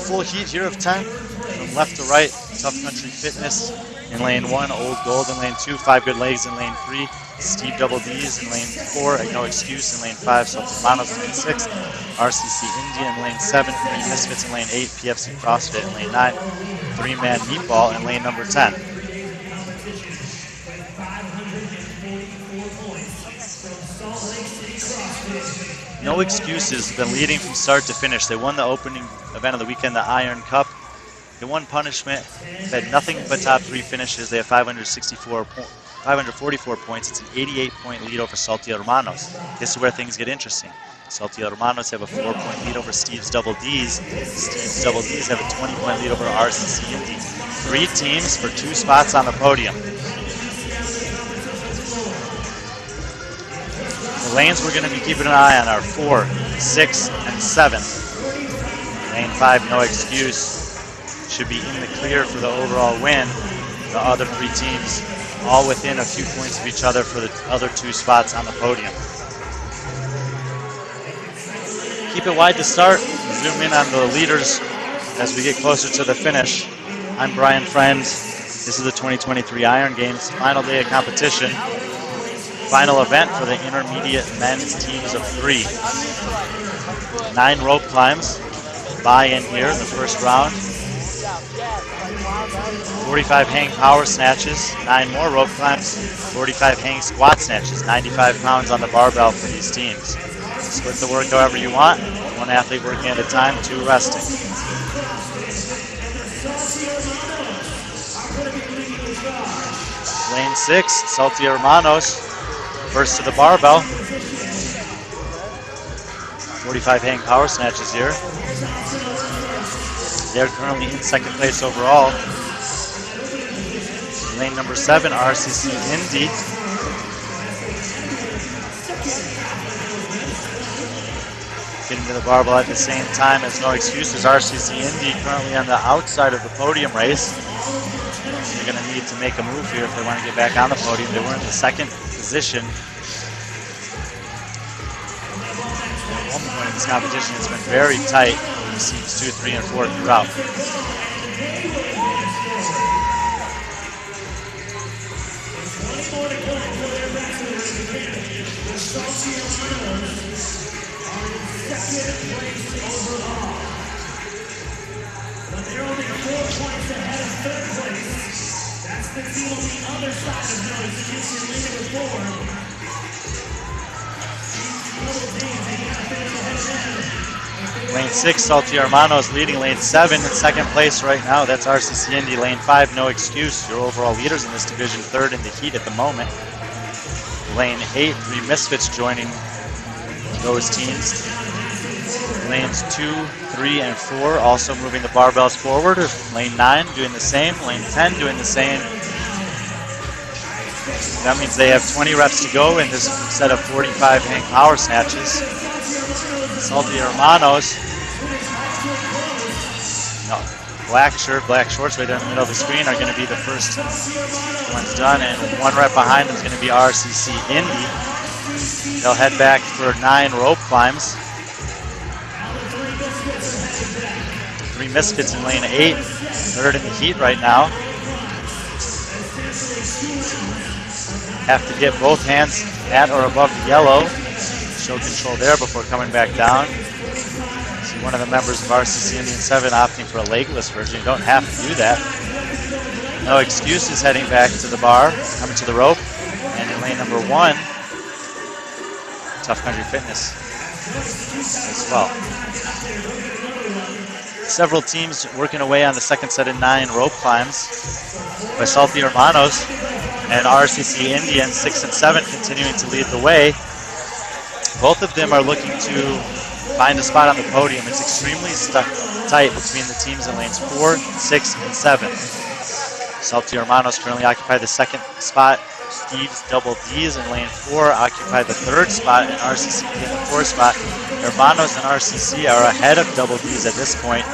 Full heat here of 10. From left to right, Tough Country Fitness in lane 1, Old Gold in lane 2, 5 Good Legs in lane 3, Steve Double D's in lane 4, No Excuse in lane 5, Salty Manos in lane 6, RCC India in lane 7, 3 Misfits in lane 8, PFC CrossFit in lane 9, 3-Man Meatball in lane number 10. No Excuses have been leading from start to finish. They won the opening event of the weekend, the Iron Cup. They won punishment. They've had nothing but top 3 finishes. They have 544 points. It's an 88-point lead over Salty Hermanos. This is where things get interesting. Salty Hermanos have a 4-point lead over Steve's Double D's. Steve's Double D's have a 20-point lead over RCC Indy. 3 teams for 2 spots on the podium. The lanes we're going to be keeping an eye on are 4, 6, and 7. Lane 5, No Excuse, should be in the clear for the overall win. The other 3 teams all within a few points of each other for the other 2 spots on the podium. Keep it wide to start. Zoom in on the leaders as we get closer to the finish. I'm Brian Friend. This is the 2023 Iron Games, final day of competition. Final event for the intermediate men's teams of 3. 9 rope climbs. Buy-in here in the first round. 45 hang power snatches, 9 more rope climbs, 45 hang squat snatches, 95 pounds on the barbell for these teams. Split the work however you want, 1 athlete working at a time, 2 resting. Lane 6, Salty Hermanos, first to the barbell. 45 hang power snatches here. They're currently in 2nd place overall. Lane number 7, RCC Indy. Getting to the barbell at the same time as No Excuses. RCC Indy currently on the outside of the podium race. They're going to need to make a move here if they want to get back on the podium. They were in the 2nd position. At one point in this competition, it's been very tight. Seats 2, 3, and 4 throughout. They're only 4 points ahead of 3rd place. That's the team on the other side of No Excuse in lane number 4. Lane 6, Salty Hermanos leading. Lane 7 in 2nd place right now. That's RCC Indy. Lane 5, No Excuse. Your overall leaders in this division, 3rd in the heat at the moment. Lane 8, 3 Misfits joining those teams. Lanes 2, 3, and 4 also moving the barbells forward. Lane 9 doing the same. Lane 10 doing the same. That means they have 20 reps to go in this set of 45 hang power snatches. Salty Hermanos. No, black shirt, black shorts right there in the middle of the screen are going to be the first ones done, and 1 rep behind them is going to be RCC Indy. They'll head back for 9 rope climbs. 3 Misfits in lane 8, 3rd in the heat right now. Have to get both hands at or above the yellow. Show control there before coming back down. See one of the members of RCC Indian 7 opting for a legless version. You don't have to do that. No Excuses heading back to the bar, coming to the rope. And in lane number 1, Tough Country Fitness as well. several teams working away on the second set of 9 rope climbs by Salty Hermanos and RCC Indian 6 and 7 continuing to lead the way. Both of them are looking to find a spot on the podium. It's extremely tight between the teams in lanes 4, 6, and 7. Salty Hermanos currently occupy the second spot. Steve's Double D's in lane 4 occupy the third spot, and RCC in the fourth spot. Hermanos and RCC are ahead of Double D's at this point.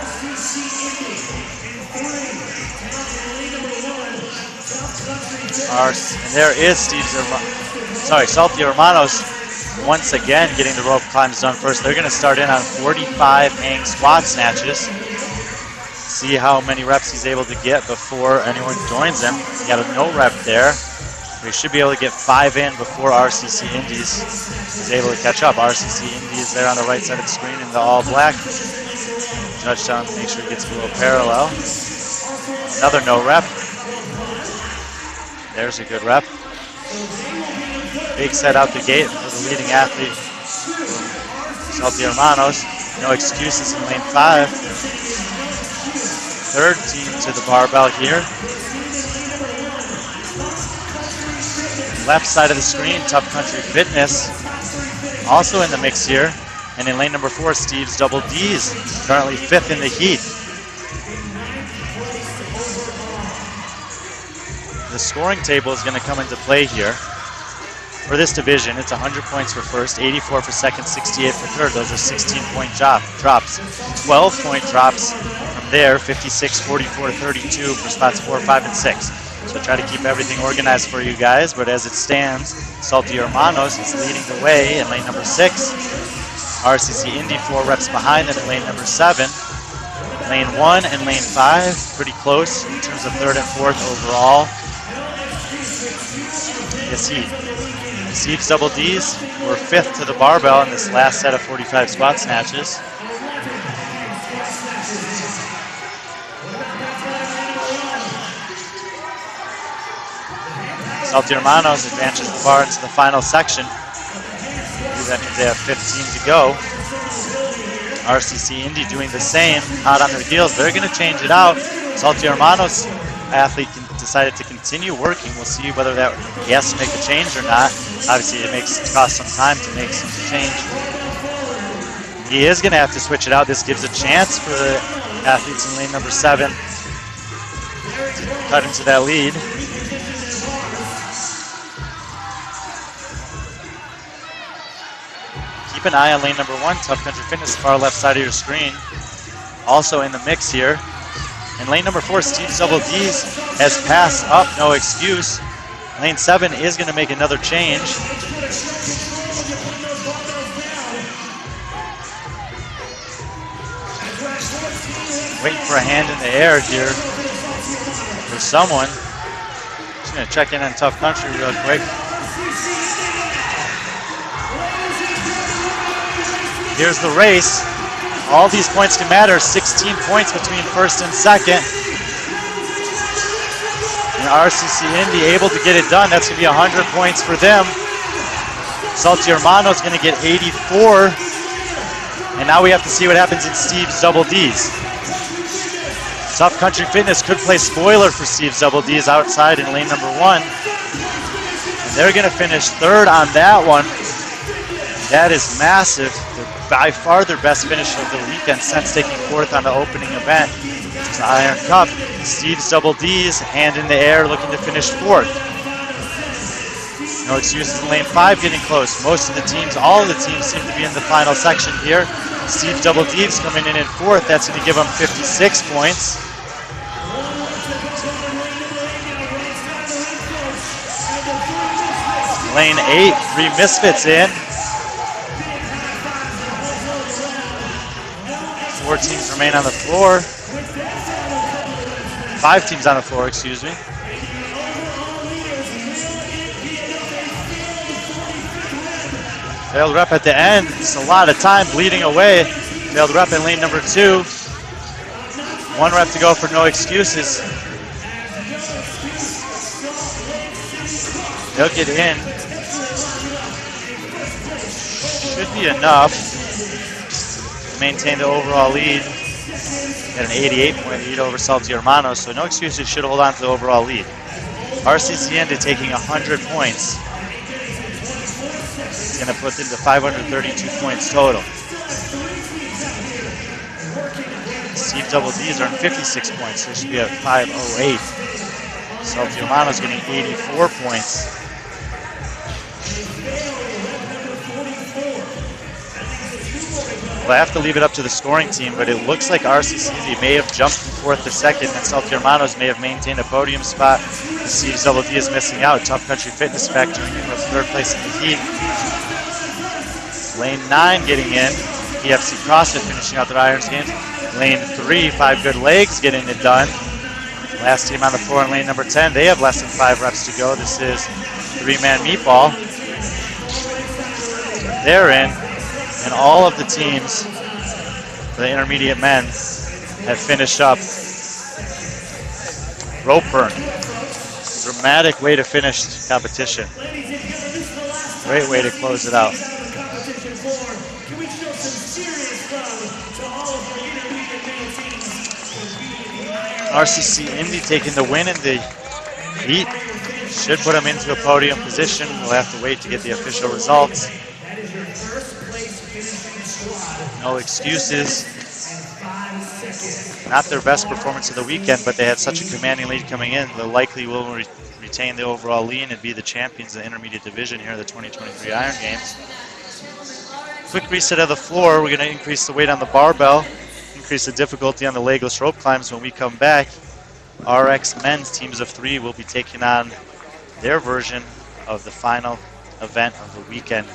And there is Salty Hermanos once again getting the rope climbs done first. They're going to start in on 45 hang squat snatches. See how many reps he's able to get before anyone joins him. He got a no rep there. We should be able to get 5 in before RCC Indies is able to catch up. RCC Indies there on the right side of the screen in the all black. Judge down to make sure he gets below parallel. Another no rep. There's a good rep. Big set out the gate for the leading athlete. Salty Hermanos. No excuses in lane 5. Third team to the barbell here. Left side of the screen, Tough Country Fitness, also in the mix here. And in lane number 4, Steve's Double D's, currently 5th in the heat. The scoring table is going to come into play here. For this division, it's 100 points for first, 84 for second, 68 for third. Those are 16-point drops. 12-point drops from there, 56, 44, 32 for spots 4, 5, and 6. So try to keep everything organized for you guys, but as it stands, Salty Hermanos is leading the way in lane number 6. RCC Indy 4 reps behind them in lane number 7. Lane 1 and lane 5, pretty close in terms of third and fourth overall. This heat. Steve's Double D's were 5th to the barbell in this last set of 45 squat snatches. Salty Hermanos advances the bar into the final section. That means they have 15 to go. RCC Indy doing the same, hot on their heels. They're going to change it out. Salty Hermanos athlete decided to continue working. We'll see whether that he has to make a change or not. Obviously, it costs some time to make some change. He is going to have to switch it out. This gives a chance for the athletes in lane number 7 to cut into that lead. Keep an eye on lane number 1, Tough Country Fitness, far left side of your screen. Also in the mix here. And lane number 4, Steve's Double D's, has passed up, no excuse. Lane 7 is going to make another change. Waiting for a hand in the air here for someone. Just going to check in on Tough Country real quick. Here's the race. All these points can matter. 16 points between first and second. And RCC Indy able to get it done. That's going to be 100 points for them. Salty Hermanos going to get 84. And now we have to see what happens in Steve's Double D's. Tough Country Fitness could play spoiler for Steve's Double D's outside in lane number 1. And they're going to finish third on that one. That is massive. By far their best finish of the weekend since taking 4th on the opening event. It's the Iron Cup. Steve's Double D's, hand in the air, looking to finish 4th. No excuses in lane 5, getting close. Most of the teams, all of the teams seem to be in the final section here. Steve's Double D's coming in 4th. That's going to give them 56 points. Lane 8, 3 Misfits in. 4 teams remain on the floor. 5 teams on the floor, excuse me. Failed rep at the end. It's a lot of time bleeding away. Failed rep in lane number 2. 1 rep to go for no excuses. They'll get in. Should be enough to maintain the overall lead. Got an 88-point lead over Salty Hermanos, so no excuses, should hold on to the overall lead. RCC ended taking 100 points. It's going to put them to 532 points total. Steve Double D's earned 56 points, so they should be at 508. Salty Hermanos getting 84 points. Well, I have to leave it up to the scoring team, but it looks like RCC may have jumped from 4th to 2nd, and Salty Hermanos may have maintained a podium spot. Steve Double D is missing out. Tough Country Fitness Factory in 3rd place in the heat. Lane 9 getting in. PFC CrossFit finishing out their Irons games. Lane 3, 5 Good Legs getting it done. Last team on the floor in lane number 10, they have less than 5 reps to go. This is 3-man meatball. They're in, and all of the teams for the intermediate men have finished up. Rope burn. Dramatic way to finish competition. Great way to close it out. RCC Indy taking the win in the heat. Should put them into a podium position. We'll have to wait to get the official results. No excuses. Not their best performance of the weekend, but they had such a commanding lead coming in. They likely will retain the overall lead and be the champions of the intermediate division here in the 2023 Iron Games. Quick reset of the floor. We're going to increase the weight on the barbell, increase the difficulty on the legless rope climbs. When we come back, RX men's teams of 3 will be taking on their version of the final event of the weekend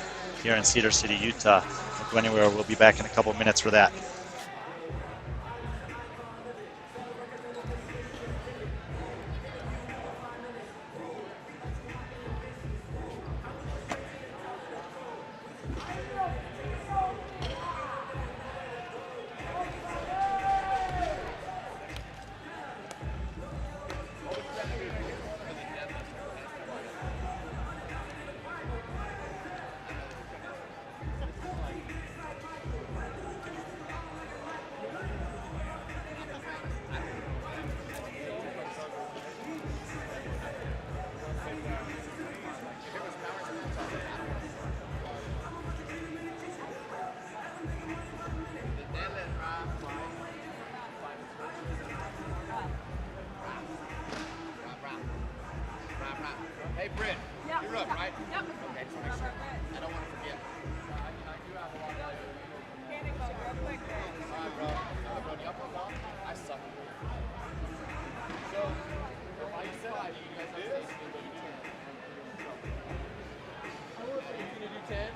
here in Cedar City, Utah. Don't go anywhere. We'll be back in a couple minutes for that. Hey, Britt. Yeah. You're up, right? Yep. Okay, just make sure. I don't want to forget. Real quick. All right, bro. You up on golf? I suck. So, if I sell, I need you guys on stage to do 10. You're going to do 10?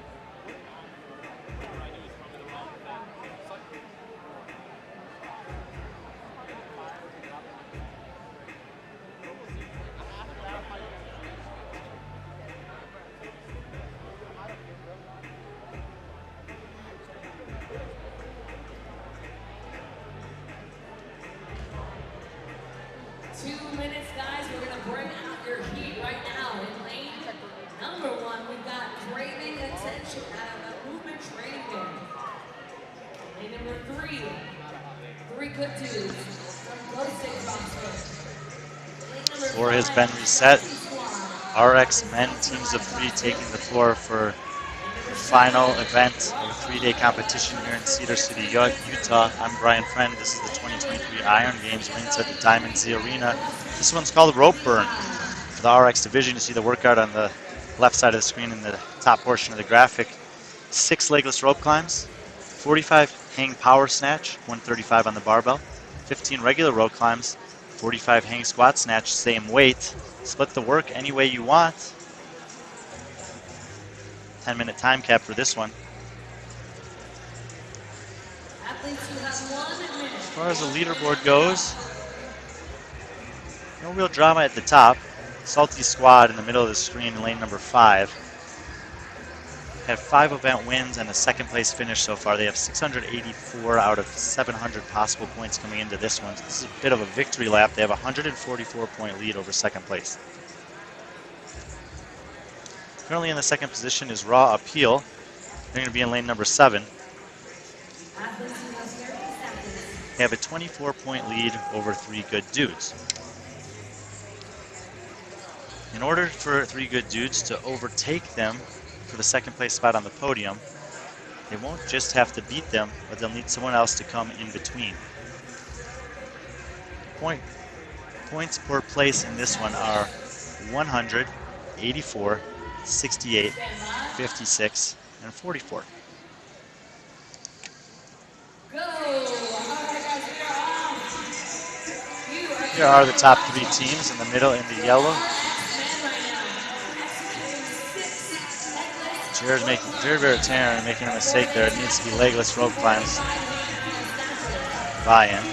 Floor has been reset. RX men teams of 3 taking the floor for the final event of a 3-day competition here in Cedar City, Utah. I'm Brian Friend. This is the 2023 Iron Games ringside at the Diamond Z Arena. This one's called Rope Burn. For the RX division, you see the workout on the left side of the screen in the top portion of the graphic. 6 legless rope climbs, 45 hang power snatch, 135 on the barbell, 15 regular rope climbs, 45 hang squat snatch, same weight. Split the work any way you want. 10-minute time cap for this one. As far as the leaderboard goes, no real drama at the top. Salty Squad in the middle of the screen in lane number 5. Have 5 event wins and a 2nd place finish so far. They have 684 out of 700 possible points coming into this one. So this is a bit of a victory lap. They have a 144-point lead over 2nd place. Currently in the 2nd position is Raw Appeal. They're going to be in lane number 7. They have a 24-point lead over 3 Good Dudes. In order for 3 Good Dudes to overtake them for the second place spot on the podium, they won't just have to beat them, but they'll need someone else to come in between. Points per place in this one are 100, 84, 68, 56, and 44. Here are the top 3 teams in the middle in the yellow. Jared Veritarian making a mistake there. It needs to be legless rope climbs. Buy-in.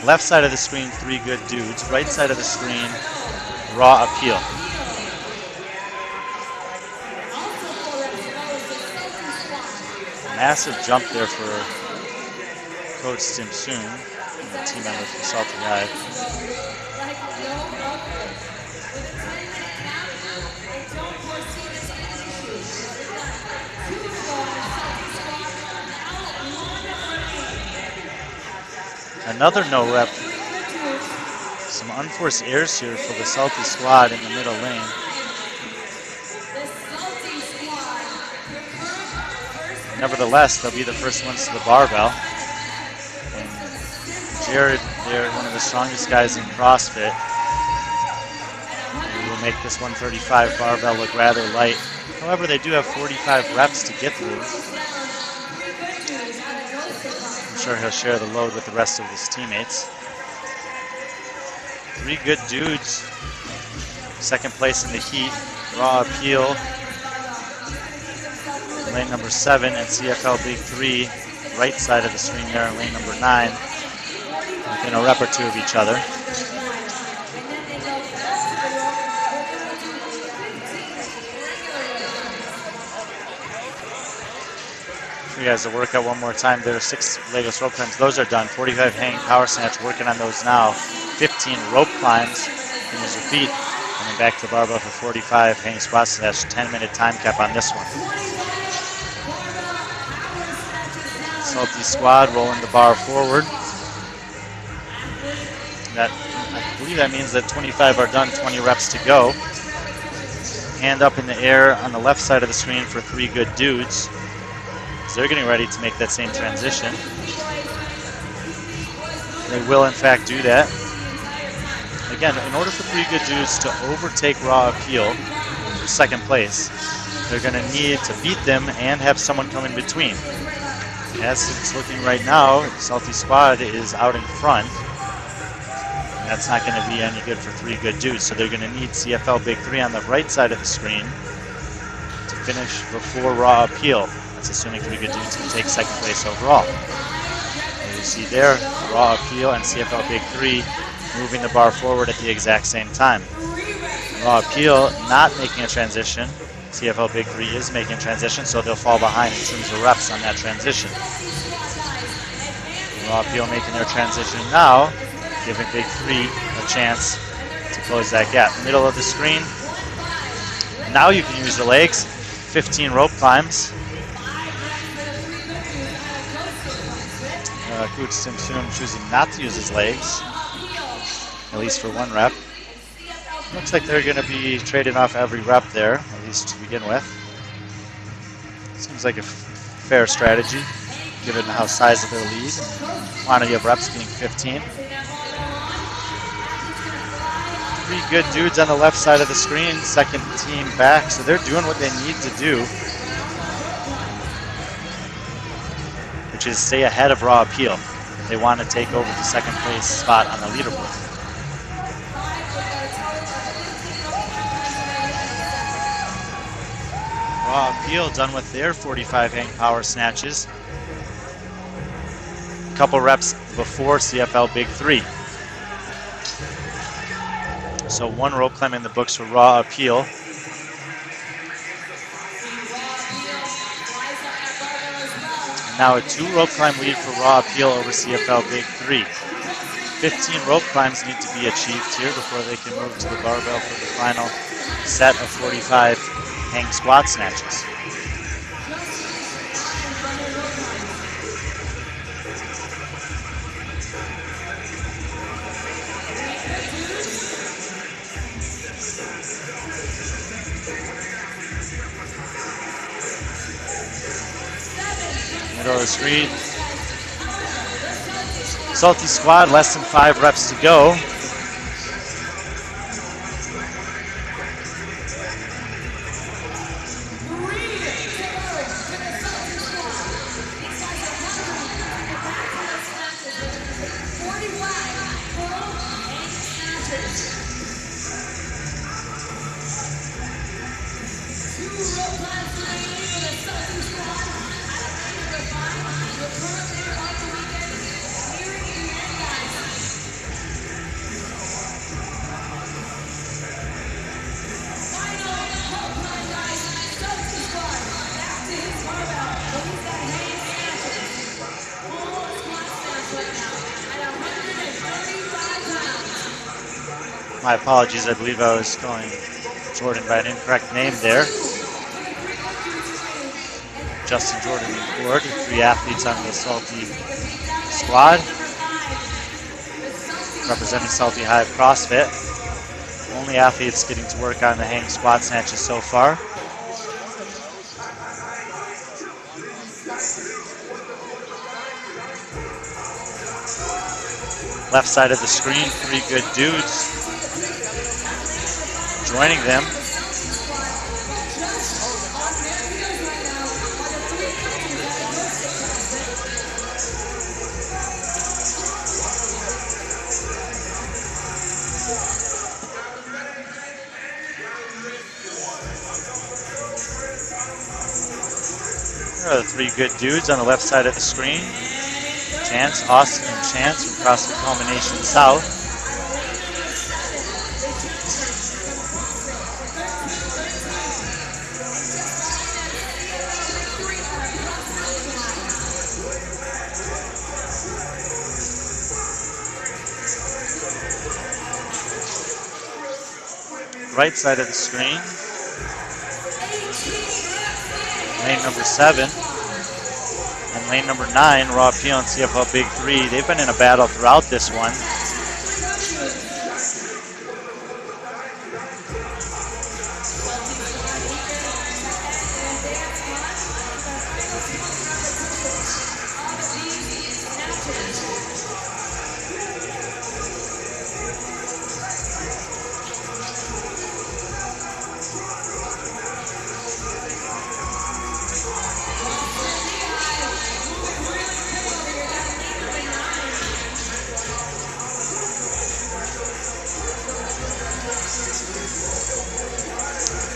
Left side of the screen, 3 Good Dudes. Right side of the screen, Raw Appeal. Massive jump there for Coach Simpson, the team member from Salty Eye. Another no rep. Some unforced airs here for the Salty squad in the middle lane. Nevertheless, they'll be the first ones to the barbell. And Jared, they're one of the strongest guys in CrossFit. He will make this 135 barbell look rather light. However, they do have 45 reps to get through. I'm sure he'll share the load with the rest of his teammates. 3 Good Dudes. Second place in the heat. Raw Appeal. Lane number 7 and CFL Big 3, right side of the screen there in lane number 9, within a rep or 2 of each other. You guys to work out one more time. There are 6 legless rope climbs. Those are done. 45 hanging power snatch, working on those now. 15 rope climbs. Use your feet. And then back to the barbell for 45 hanging squat snatch. 10-minute time cap on this one. Salty squad rolling the bar forward. I believe that means that 25 are done, 20 reps to go. Hand up in the air on the left side of the screen for 3 Good Dudes. So they're getting ready to make that same transition. They will in fact do that. Again, in order for 3 Good Dudes to overtake Raw Appeal for second place, they're going to need to beat them and have someone come in between. As it's looking right now, Salty Squad is out in front. And that's not going to be any good for 3 Good Dudes, so they're going to need CFL Big 3 on the right side of the screen to finish before Raw Appeal. That's assuming 3 Good Dudes can take second place overall. As you see there, Raw Appeal and CFL Big 3 moving the bar forward at the exact same time. Raw Appeal not making a transition. CFL Big 3 is making a transition, so they'll fall behind in terms of reps on that transition. Raw Appeal making their transition now, giving Big 3 a chance to close that gap. Middle of the screen. Now you can use the legs. 15 rope climbs. Coach Simpson choosing not to use his legs, at least for 1 rep. Looks like they're going to be trading off every rep there, at least to begin with. Seems like a fair strategy, given how size of their lead. Quantity of reps being 15. 3 Good Dudes on the left side of the screen, second team back, so they're doing what they need to do, which is stay ahead of Raw Appeal if they want to take over the second place spot on the leaderboard. Raw Appeal done with their 45 hang power snatches. A couple reps before CFL Big 3. So 1 rope climb in the books for Raw Appeal. Now a 2 rope climb lead for Raw Appeal over CFL Big 3. 15 rope climbs need to be achieved here before they can move to the barbell for the final set of 45 hang squat snatches. the screen. Salty Squad, less than 5 reps to go. My apologies, I believe I was calling Jordan by an incorrect name there. Justin Jordan Ford, 3 athletes on the Salty Squad. Representing Salty Hive CrossFit. Only athletes getting to work on the hang squat snatches so far. Left side of the screen, 3 good dudes joining them. There are the 3 good dudes on the left side of the screen. Chance, Austin, and Chance from CrossFit Culmination South. Right side of the screen. Lane number 7 and lane number 9, Raw Appeal and CFL Big 3. They've been in a battle throughout this one.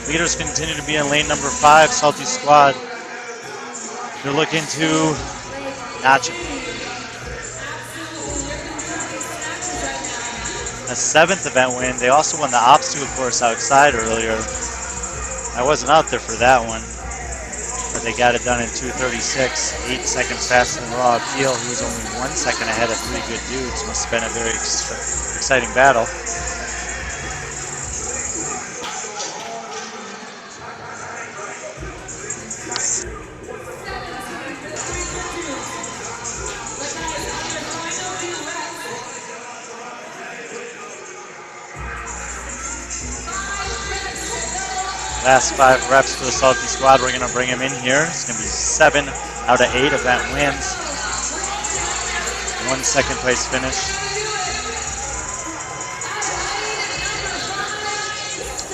Leaders continue to be in lane number 5, Salty Squad. They're looking to notch a 7th event win. They also won the obstacle course outside earlier. I wasn't out there for that one, but they got it done in 2:36, 8 seconds faster than Raw Appeal, who was only 1 second ahead of 3 good dudes. Must have been a very exciting battle. Last 5 reps for the Salty Squad. We're going to bring him in here. It's going to be 7 out of 8 event wins. 1 second place finish.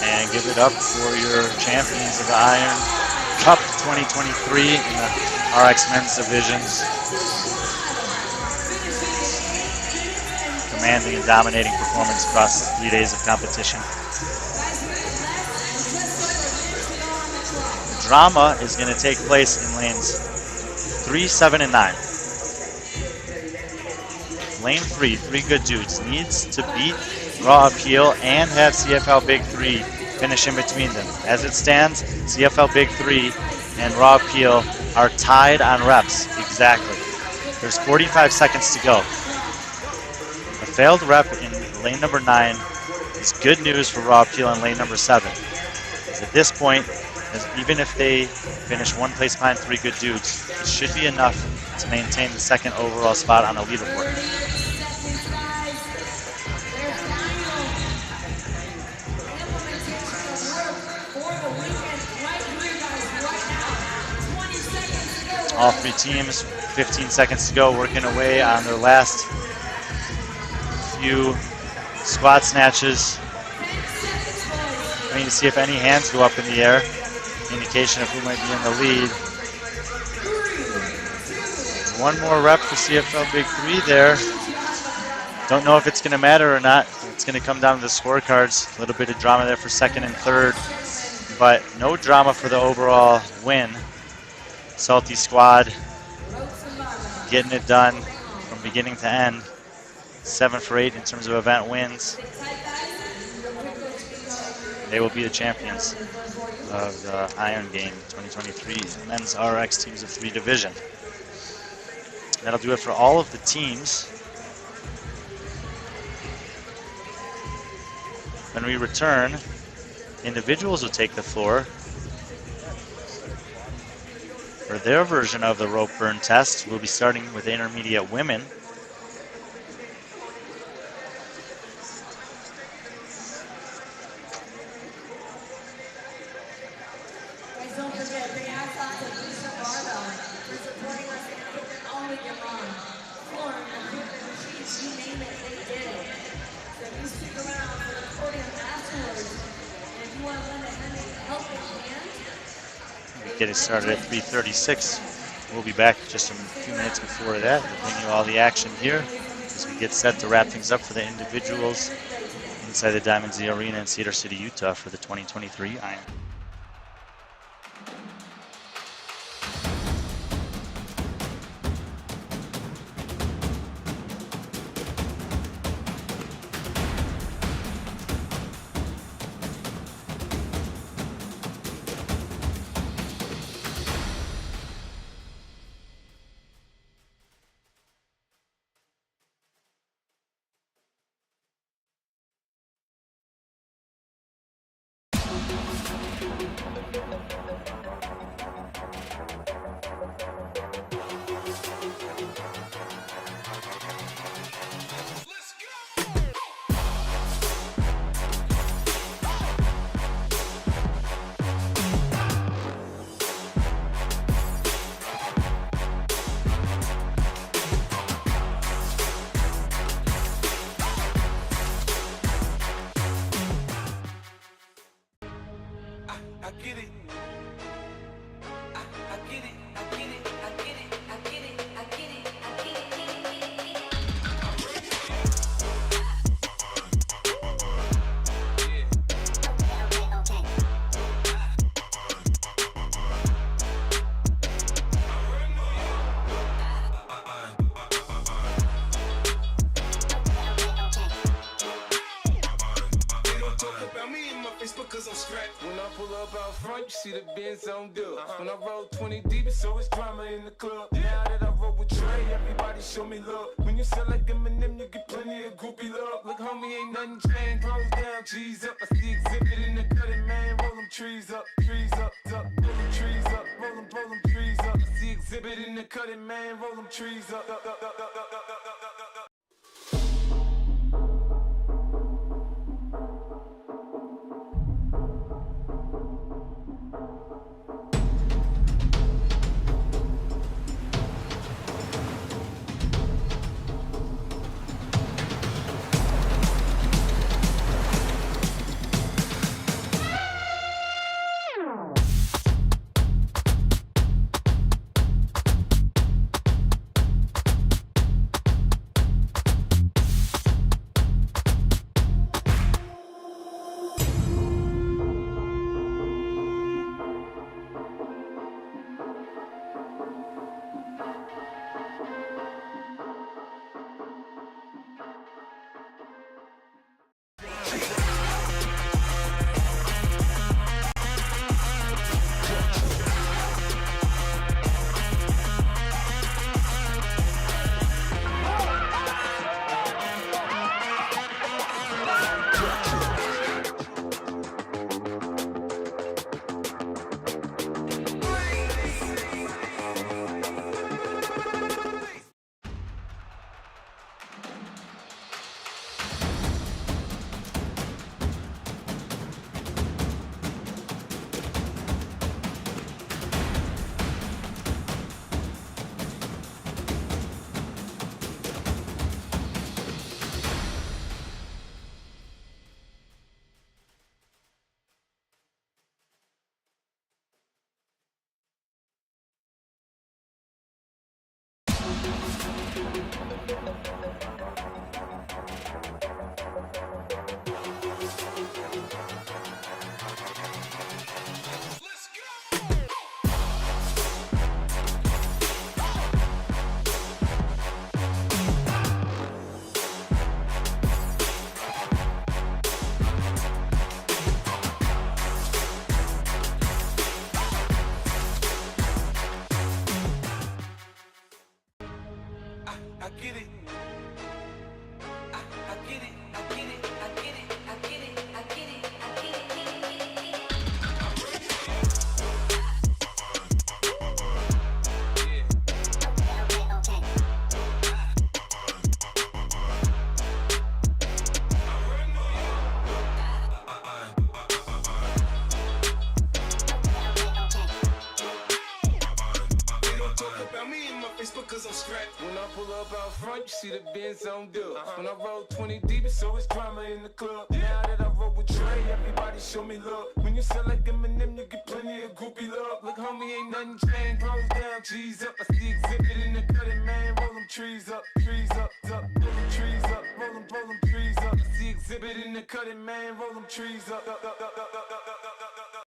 And give it up for your champions of the Iron Cup 2023 in the RX Men's Divisions. Commanding and dominating performance across 3 days of competition. Drama is going to take place in lanes 3, 7, and 9. Lane 3, 3 good dudes, needs to beat Raw Appeal and have CFL Big 3 finish in between them. As it stands, CFL Big 3 and Raw Appeal are tied on reps, exactly. There's 45 seconds to go. A failed rep in lane number 9 is good news for Raw Appeal in lane number 7. At this point, even if they finish 1 place behind 3 good dudes, it should be enough to maintain the 2nd overall spot on the leaderboard. All 3 teams 15 seconds to go, working away on their last few squat snatches. Waiting to see if any hands go up in the air. Indication of who might be in the lead. One more rep for CFL Big 3 there. Don't know if it's going to matter or not. It's going to come down to the scorecards. A little bit of drama there for second and third, but no drama for the overall win. Salty squad getting it done from beginning to end. 7 for 8 in terms of event wins. They will be the champions of the Iron Game 2023 Men's RX Teams of 3 division. That'll do it for all of the teams. When we return, individuals will take the floor for their version of the rope burn test. We'll be starting with the intermediate women. Don't forget, big hats off to Lisa Barlow for supporting us in equipment all weekend long. Flooring, equipment, machines, you name it, they did it. So you stick around for the podium afterwards. And if you want to lend a helping hand, Get it started at 3:36. We'll be back just a few minutes before that. We'll bring you all the action here as we get set to wrap things up for the individuals inside the Diamond Z Arena in Cedar City, Utah for the 2023 Iron. When I pull up out front, you see the Benz on dub. When I roll 20 deep, it's always drama in the club. Now that I roll with Dre, everybody show me love. When you sell like M&M, you get plenty of groupie love. Look, homie, ain't nothing changed. Rolls down, G's up. I see exhibit in the cutting, man. Roll them trees up, up. Roll them trees up, roll them trees up. I see exhibit in the cutting, man. Roll them trees up. I get it. I get it. I get it. I get it. I get it. I get it. I get because I'm strapped. When I pull up out front, you see the Benz on dub. When I roll 20 deep, so it's drama in the club. Now that I roll with Dre, everybody show me love. When you sell like M&M, you get plenty of groupie love. Look, homie, ain't nothing changed. Close down, G's up. I see exhibit in the cutting, man. Roll them trees up, trees up, up. Roll them trees up, roll them trees up. I see exhibit in the cutting, man. Roll them trees up, up, up, up, up, up, up, up.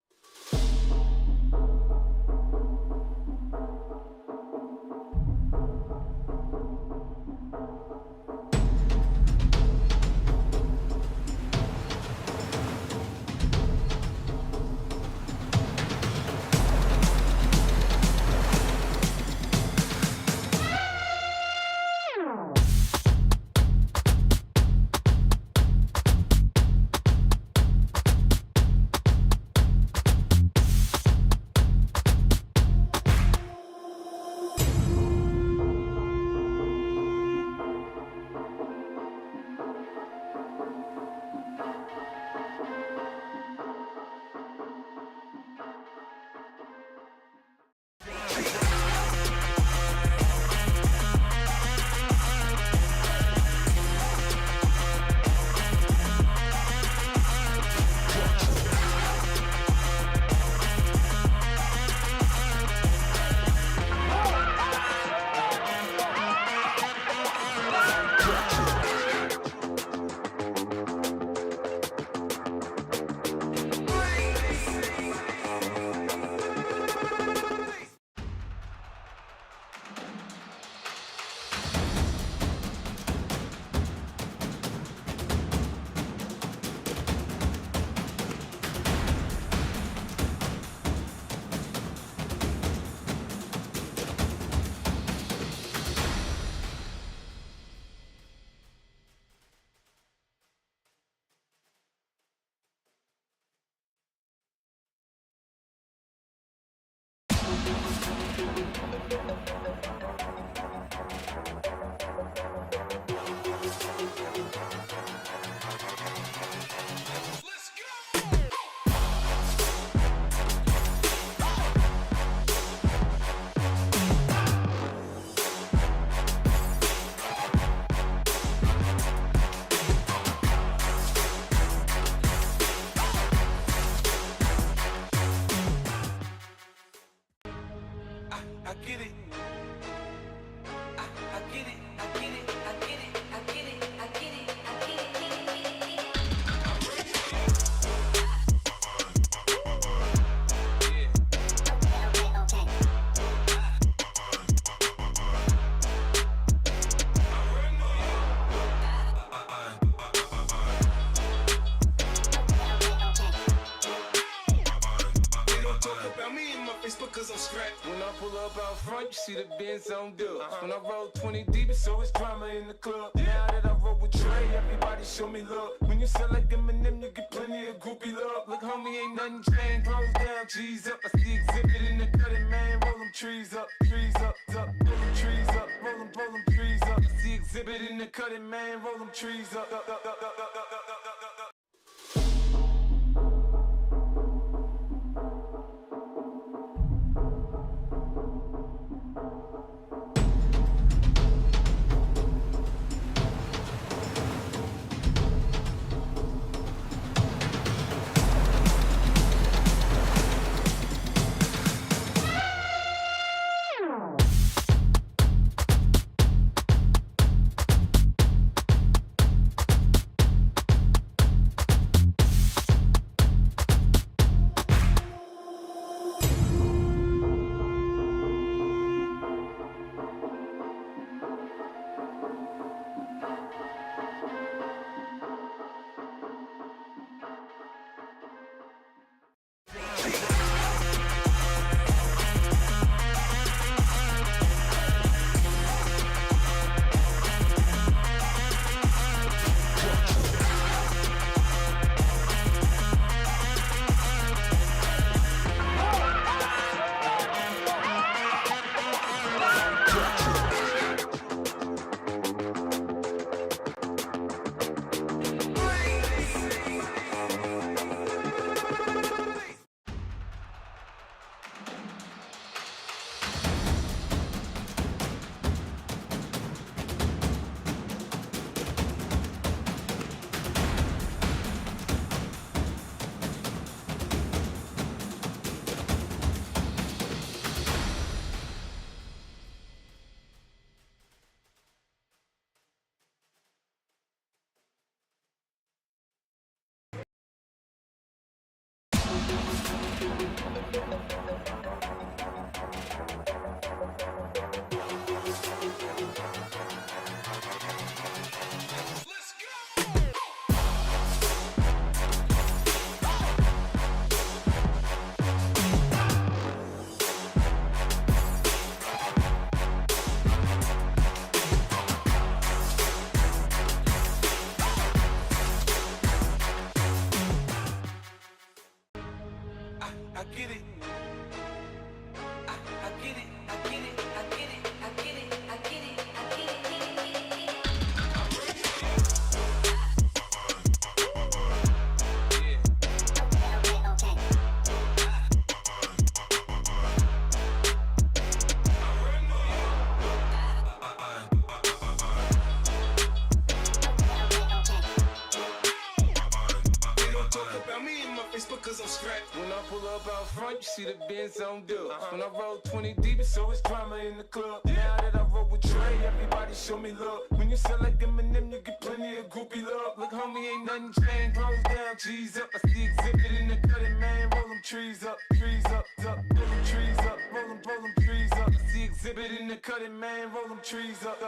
I get it. I get it. I get it. I get it. I get it. I get it. I get it. Because I'm strapped. When I pull up out front, you see the Benz on dub. When I roll 20 deep, so it's drama in the club. Now that I roll with Dre, everybody show me love. When you sell like M&M, you get plenty of groupie love. Look, homie, ain't nothing changed. Close down, G's up. I see exhibit in the cutting, man. Roll them trees up, up. Roll them trees up, roll them trees up. I see exhibit in the cutting, man. Roll them trees up, up, up, up, up, up, up, up. I get it. I get it. I get it. I get it. I get it. I get it. I get it. They don't talk about me in my face because I'm strapped. When I pull up out front, you see the Benz on dub. When I roll 20 deep, it's always drama in the club. Now that I roll with Dre, everybody show me love. When you sell like Eminem, you get plenty of groupie love. Look, homie, ain't nothing changed. Rolls down, G's up. I see exhibit in the cutting, man. Roll them trees up, up. Roll them trees up, roll them trees up. I see exhibit in the cutting, man. Roll them trees up.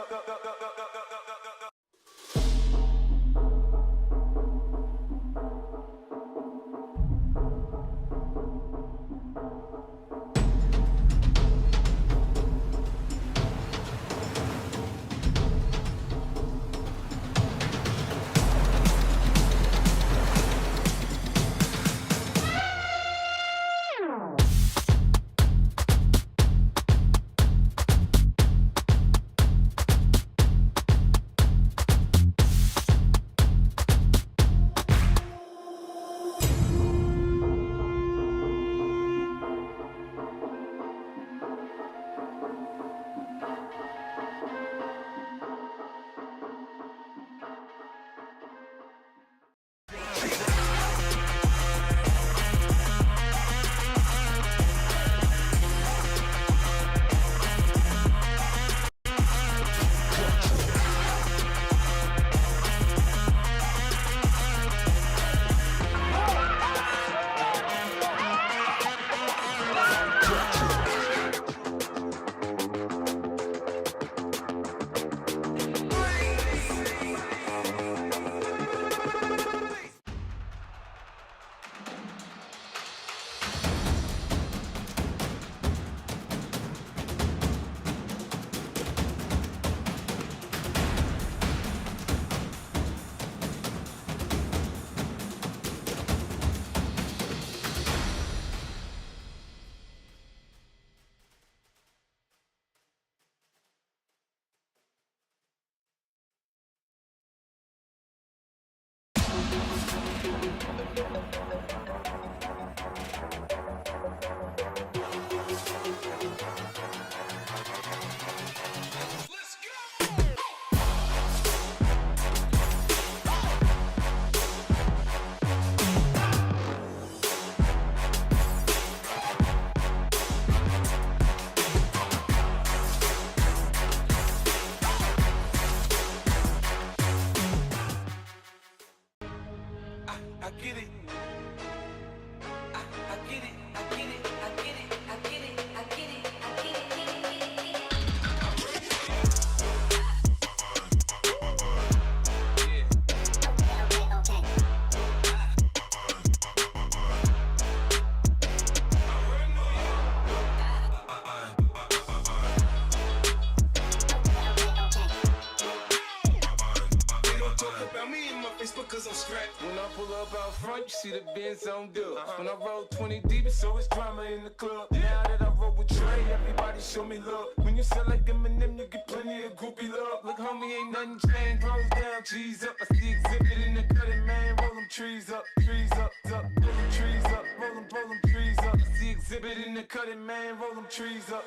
I get it. I get it. I get it. I get it. I get it. I get it. I get it. Cause I'm strapped. When I pull up out front, you see the Benz on dub. When I roll 20 deep, it's always drama in the club. Now that I roll with Dre, everybody show me love. When you sell like Eminem, you get plenty of groupie love. Look, homie, ain't nothing changed. Rolls down, G's up. I see exhibit in the cutting, man. Roll them trees up, up. Roll them trees up, roll them trees up. I see exhibit in the cutting, man. Roll them trees up.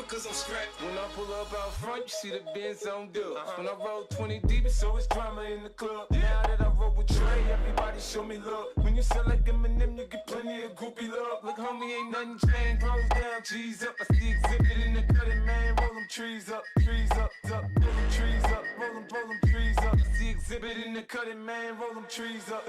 Cause I'm strapped. When I pull up out front, you see the Benz on dub. When I roll 20 deep, it's always drama in the club. Now that I roll with Trey, everybody show me love. When you sell like M&M, you get plenty of groupie love. Look, homie, ain't nothing changed. Rolls down, cheese up. I see exhibit in the cutting, man. Roll them trees up, up. Roll them trees up, roll them trees up. I see exhibit in the cutting, man. Roll them trees up.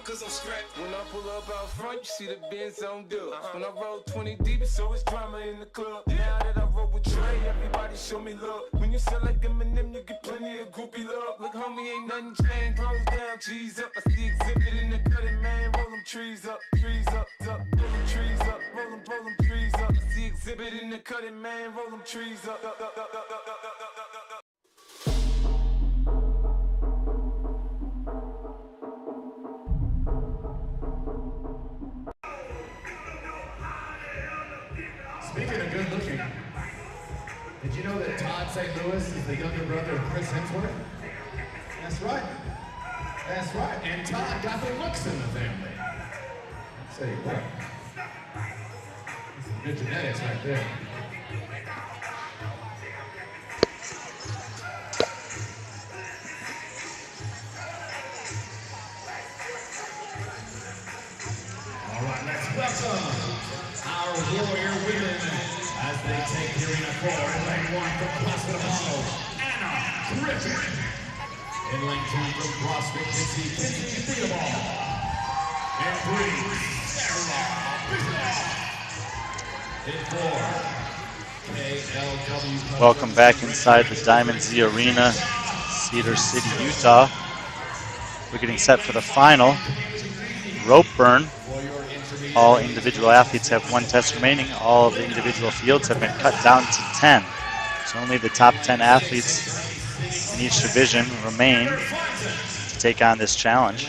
Cause I'm strapped. When I pull up out front, you see the Benz on dub. When I roll 20 deep, it's always drama in the club. Now that I roll with Trey, everybody show me love. When you sell like M&M, you get plenty of groupie love. Look, homie, ain't nothing changed. Rolls down, cheese up. I see exhibit in the cutting, man. Roll them trees up, up. Roll them trees up, roll them trees up. I see exhibit in the cutting, man. Roll them trees up. Speaking of good looking, did you know that Todd St. Louis is the younger brother of Chris Hemsworth? That's right. That's right. And Todd got the looks in the family. I'll tell you what. Some good genetics right there. All right, let's welcome our warrior women as they take the arena forward in lane 1 from CrossFit Apollo, Anna Griffin. In lane 2 from CrossFit Kinsey Theobald. And 3, Sarah Bishop. Welcome back inside the Diamond Z Arena, Cedar City, Utah. We're getting set for the final rope burn. All individual athletes have one test remaining. All of the individual fields have been cut down to 10. So only the top 10 athletes in each division remain to take on this challenge.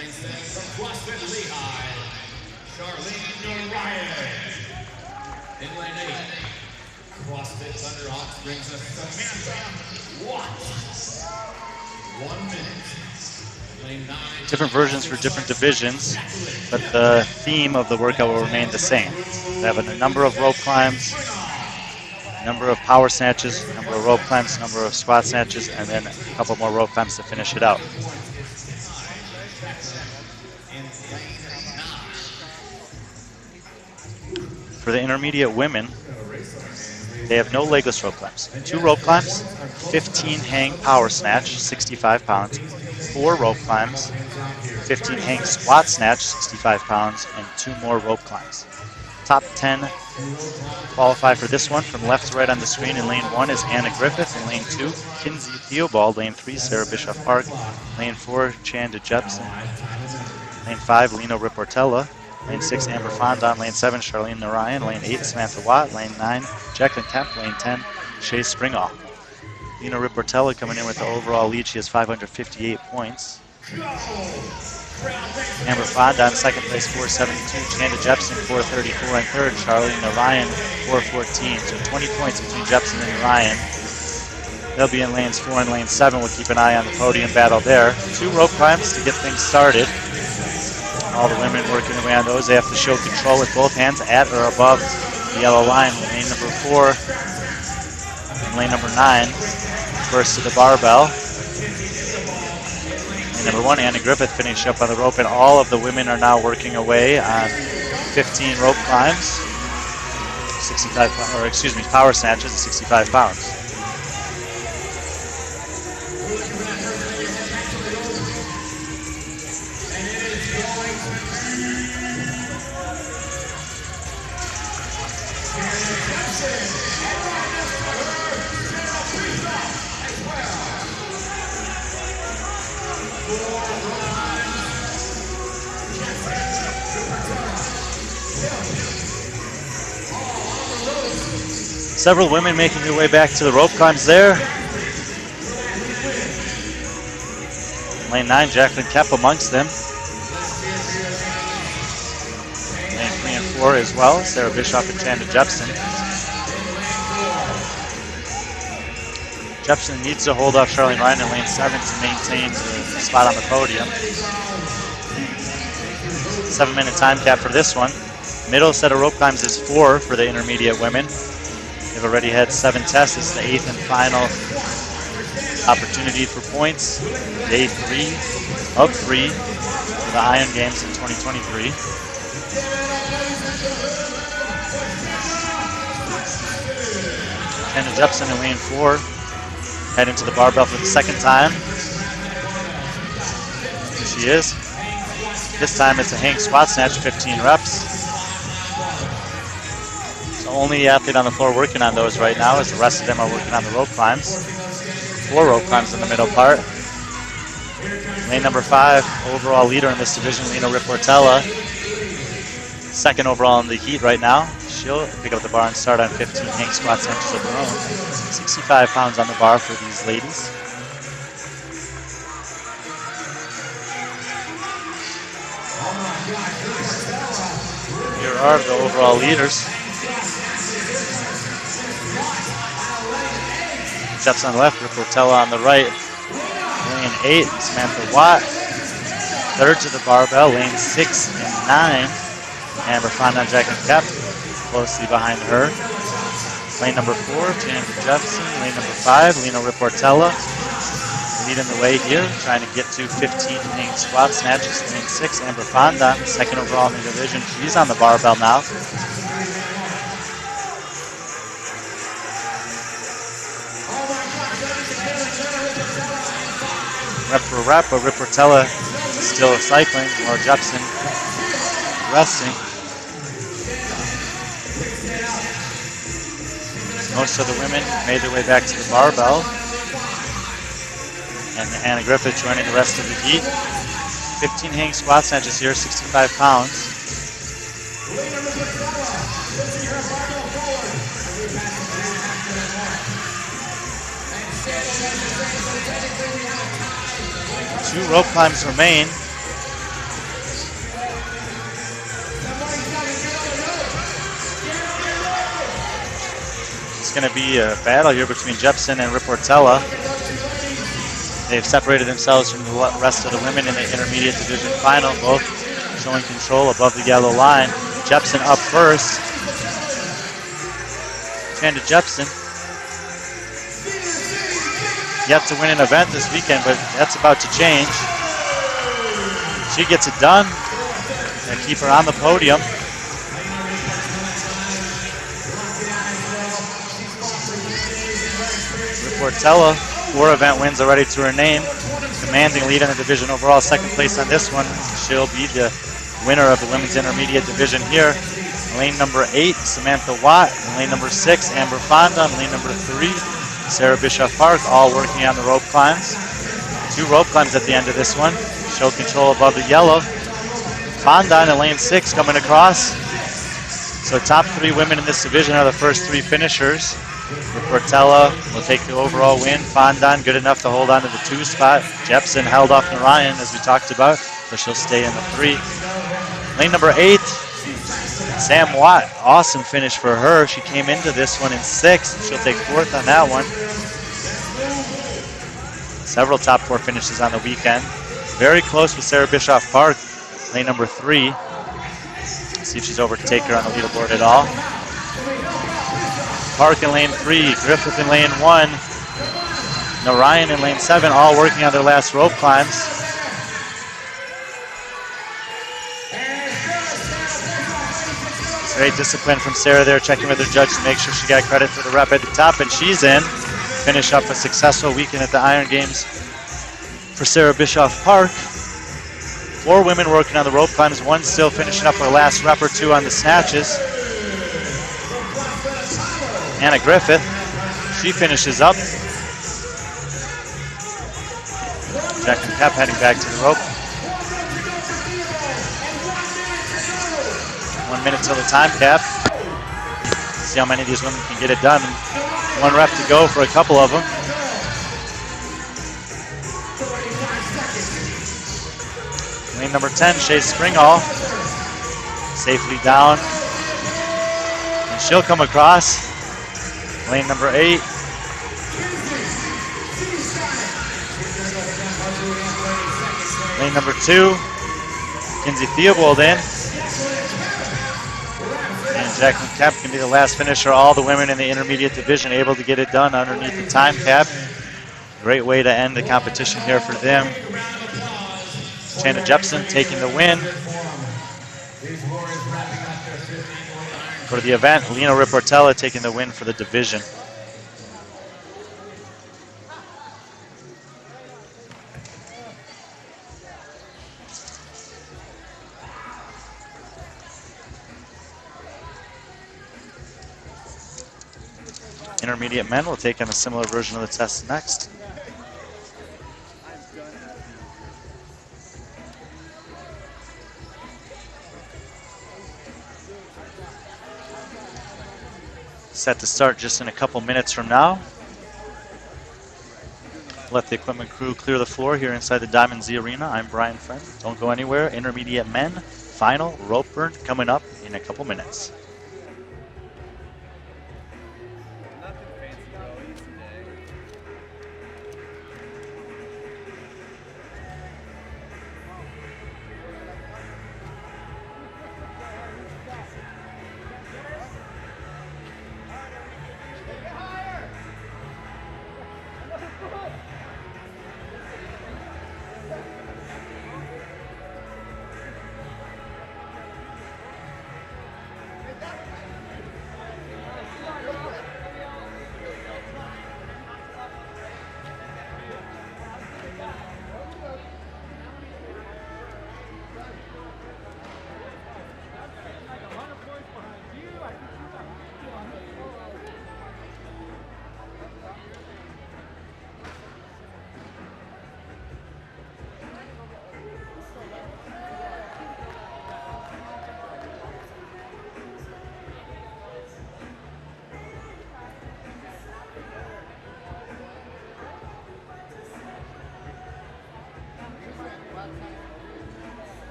Different versions for different divisions, but the theme of the workout will remain the same. We have a number of rope climbs, number of power snatches, number of rope climbs, number of squat snatches, and then a couple more rope climbs to finish it out. For the intermediate women, they have no legless rope climbs. 2 rope climbs, 15 hang power snatch, 65 pounds, 4 rope climbs, 15 hang squat snatch, 65 pounds, and 2 more rope climbs. Top 10 qualify for this one. From left to right on the screen, in lane 1 is Anna Griffith. In lane 2, Kinsey Theobald. Lane 3, Sarah Bischoff Park. Lane 4, Chanda Jepson. Lane 5, Lino Riportella. Lane 6, Amber Fondon. Lane 7, Charlene Narayan. Lane 8, Samantha Watt. Lane 9, Jacqueline Kemp. Lane 10, Shay Springall. Lino Riportella coming in with the overall lead. She has 558 points. Amber Fondon, second place, 472. Chanda Jepson, 434 and third. Charlene Narayan, 414. So 20 points between Jepson and Narayan. They'll be in lanes 4 and lane 7. We'll keep an eye on the podium battle there. 2 rope climbs to get things started. All the women working away on those. They have to show control with both hands at or above the yellow line. Lane number 4 and lane number 9. First to the barbell. Number 1, Anna Griffith, finished up on the rope, and all of the women are now working away on 15 rope climbs, 65, or excuse me, power snatches at 65 pounds. Several women making their way back to the rope climbs there. Lane 9, Jacqueline Kemp amongst them. Lane 3 and 4 as well, Sarah Bischoff and Chanda Jepson. Jepson needs to hold off Charlene Ryan in lane 7 to maintain the spot on the podium. 7-minute time cap for this one. Middle set of rope climbs is 4 for the intermediate women. They've already had 7 tests. This is the 8th and final opportunity for points. Day 3 of 3 for the Iron Games in 2023. Chanda Jepson in lane 4 heading to the barbell for the second time. Here she is. This time it's a hang squat snatch, 15 reps. The only athlete on the floor working on those right now, as the rest of them are working on the rope climbs. 4 rope climbs in the middle part. Lane number 5, overall leader in this division, Lino Riportella. Second overall in the heat right now. She'll pick up the bar and start on 15 hang squat snatches of her own. 65 pounds on the bar for these ladies. Here are the overall leaders. Jepson on the left, Riportella on the right. Lane 8, Samantha Watt. Third to the barbell, lane 6 and 9. Amber Fondon, Jacqueline Kemp closely behind her. Lane number 4, Chanda Jepson. Lane number 5, Lino Riportella. Leading the way here, trying to get to 15 hang squat snatches. Lane 6, Amber Fondon, second overall in the division. She's on the barbell now. Rep for rep, but Riportella still cycling, while Jepson resting. Most of the women made their way back to the barbell. And Anna Griffith joining the rest of the heat. 15 hang squat snatches here, 65 pounds. Two rope climbs remain. It's going to be a battle here between Jepson and Riportella. They've separated themselves from the rest of the women in the intermediate division final, both showing control above the yellow line. Jepson up first. Chanda Jepson. Yet to win an event this weekend, but that's about to change. She gets it done. And keep her on the podium. Riportella, 4 event wins already to her name. Commanding lead in the division overall, second place on this one. She'll be the winner of the women's intermediate division here. Lane number 8, Samantha Watt. And lane number 6, Amber Fonda. And lane number 3, Sarah Bischoff-Park, all working on the rope climbs. 2 rope climbs at the end of this one. Show control above the yellow. Fonda in lane 6 coming across. So top 3 women in this division are the first 3 finishers. Riportella will take the overall win. Fondon good enough to hold on to the 2 spot. Jepson held off Narayan, as we talked about, so she'll stay in the 3. Lane number 8, Sam Watt. Awesome finish for her. She came into this one in 6th. She'll take 4th on that one. Several top 4 finishes on the weekend. Very close with Sarah Bischoff-Park, lane number 3. See if she's over to take her on the leaderboard at all. Park in lane 3, Griffith in lane 1, Narayan in lane 7, all working on their last rope climbs. Great discipline from Sarah there, checking with her judge to make sure she got credit for the rep at the top, and she's in. Finish up a successful weekend at the Iron Games for Sarah Bischoff-Park. 4 women working on the rope climbs, 1 still finishing up her last rep or 2 on the snatches. Anna Griffith, she finishes up. Jacqueline Kapp heading back to the rope. 1 minute till the time cap. See how many of these women can get it done. 1 rep to go for a couple of them. Lane number 10, Shay Springhall, safely down. And she'll come across. Lane number 8. Lane number 2, Kinsey Theobald in. And Jacqueline Kapp can be the last finisher. All the women in the intermediate division able to get it done underneath the time cap. Great way to end the competition here for them. Chanda Jepson taking the win. For the event, Lena Riportella taking the win for the division. Intermediate men will take on a similar version of the test next. Set to start just in a couple minutes from now. Let the equipment crew clear the floor here inside the Diamond Z Arena. I'm Brian Friend. Don't go anywhere. Intermediate men, final rope burn coming up in a couple minutes.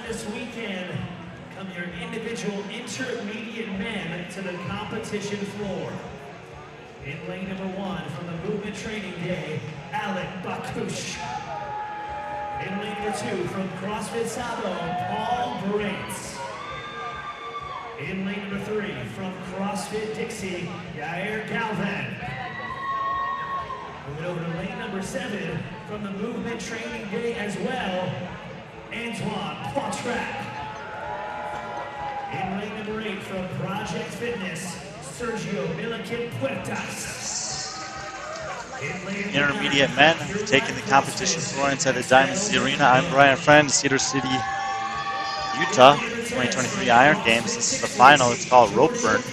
this weekend come your individual intermediate men to the competition floor. In lane number 1 from the Movement Training Day, Alec Bakush. In lane number 2 from CrossFit Sabo, Paul Braitz. In lane number 3 from CrossFit Dixie, Yair Galvan. Moving over to lane number 7 from the Movement Training Day as well, Antoine Poitrak. In lane number 8 from Project Fitness, Sergio Milikin Puertas. Intermediate men taking the competition floor inside the Diamond City Arena. I'm Brian Friend, Cedar City, Utah, 2023 Iron Games. This is the final. It's called Rope Burn.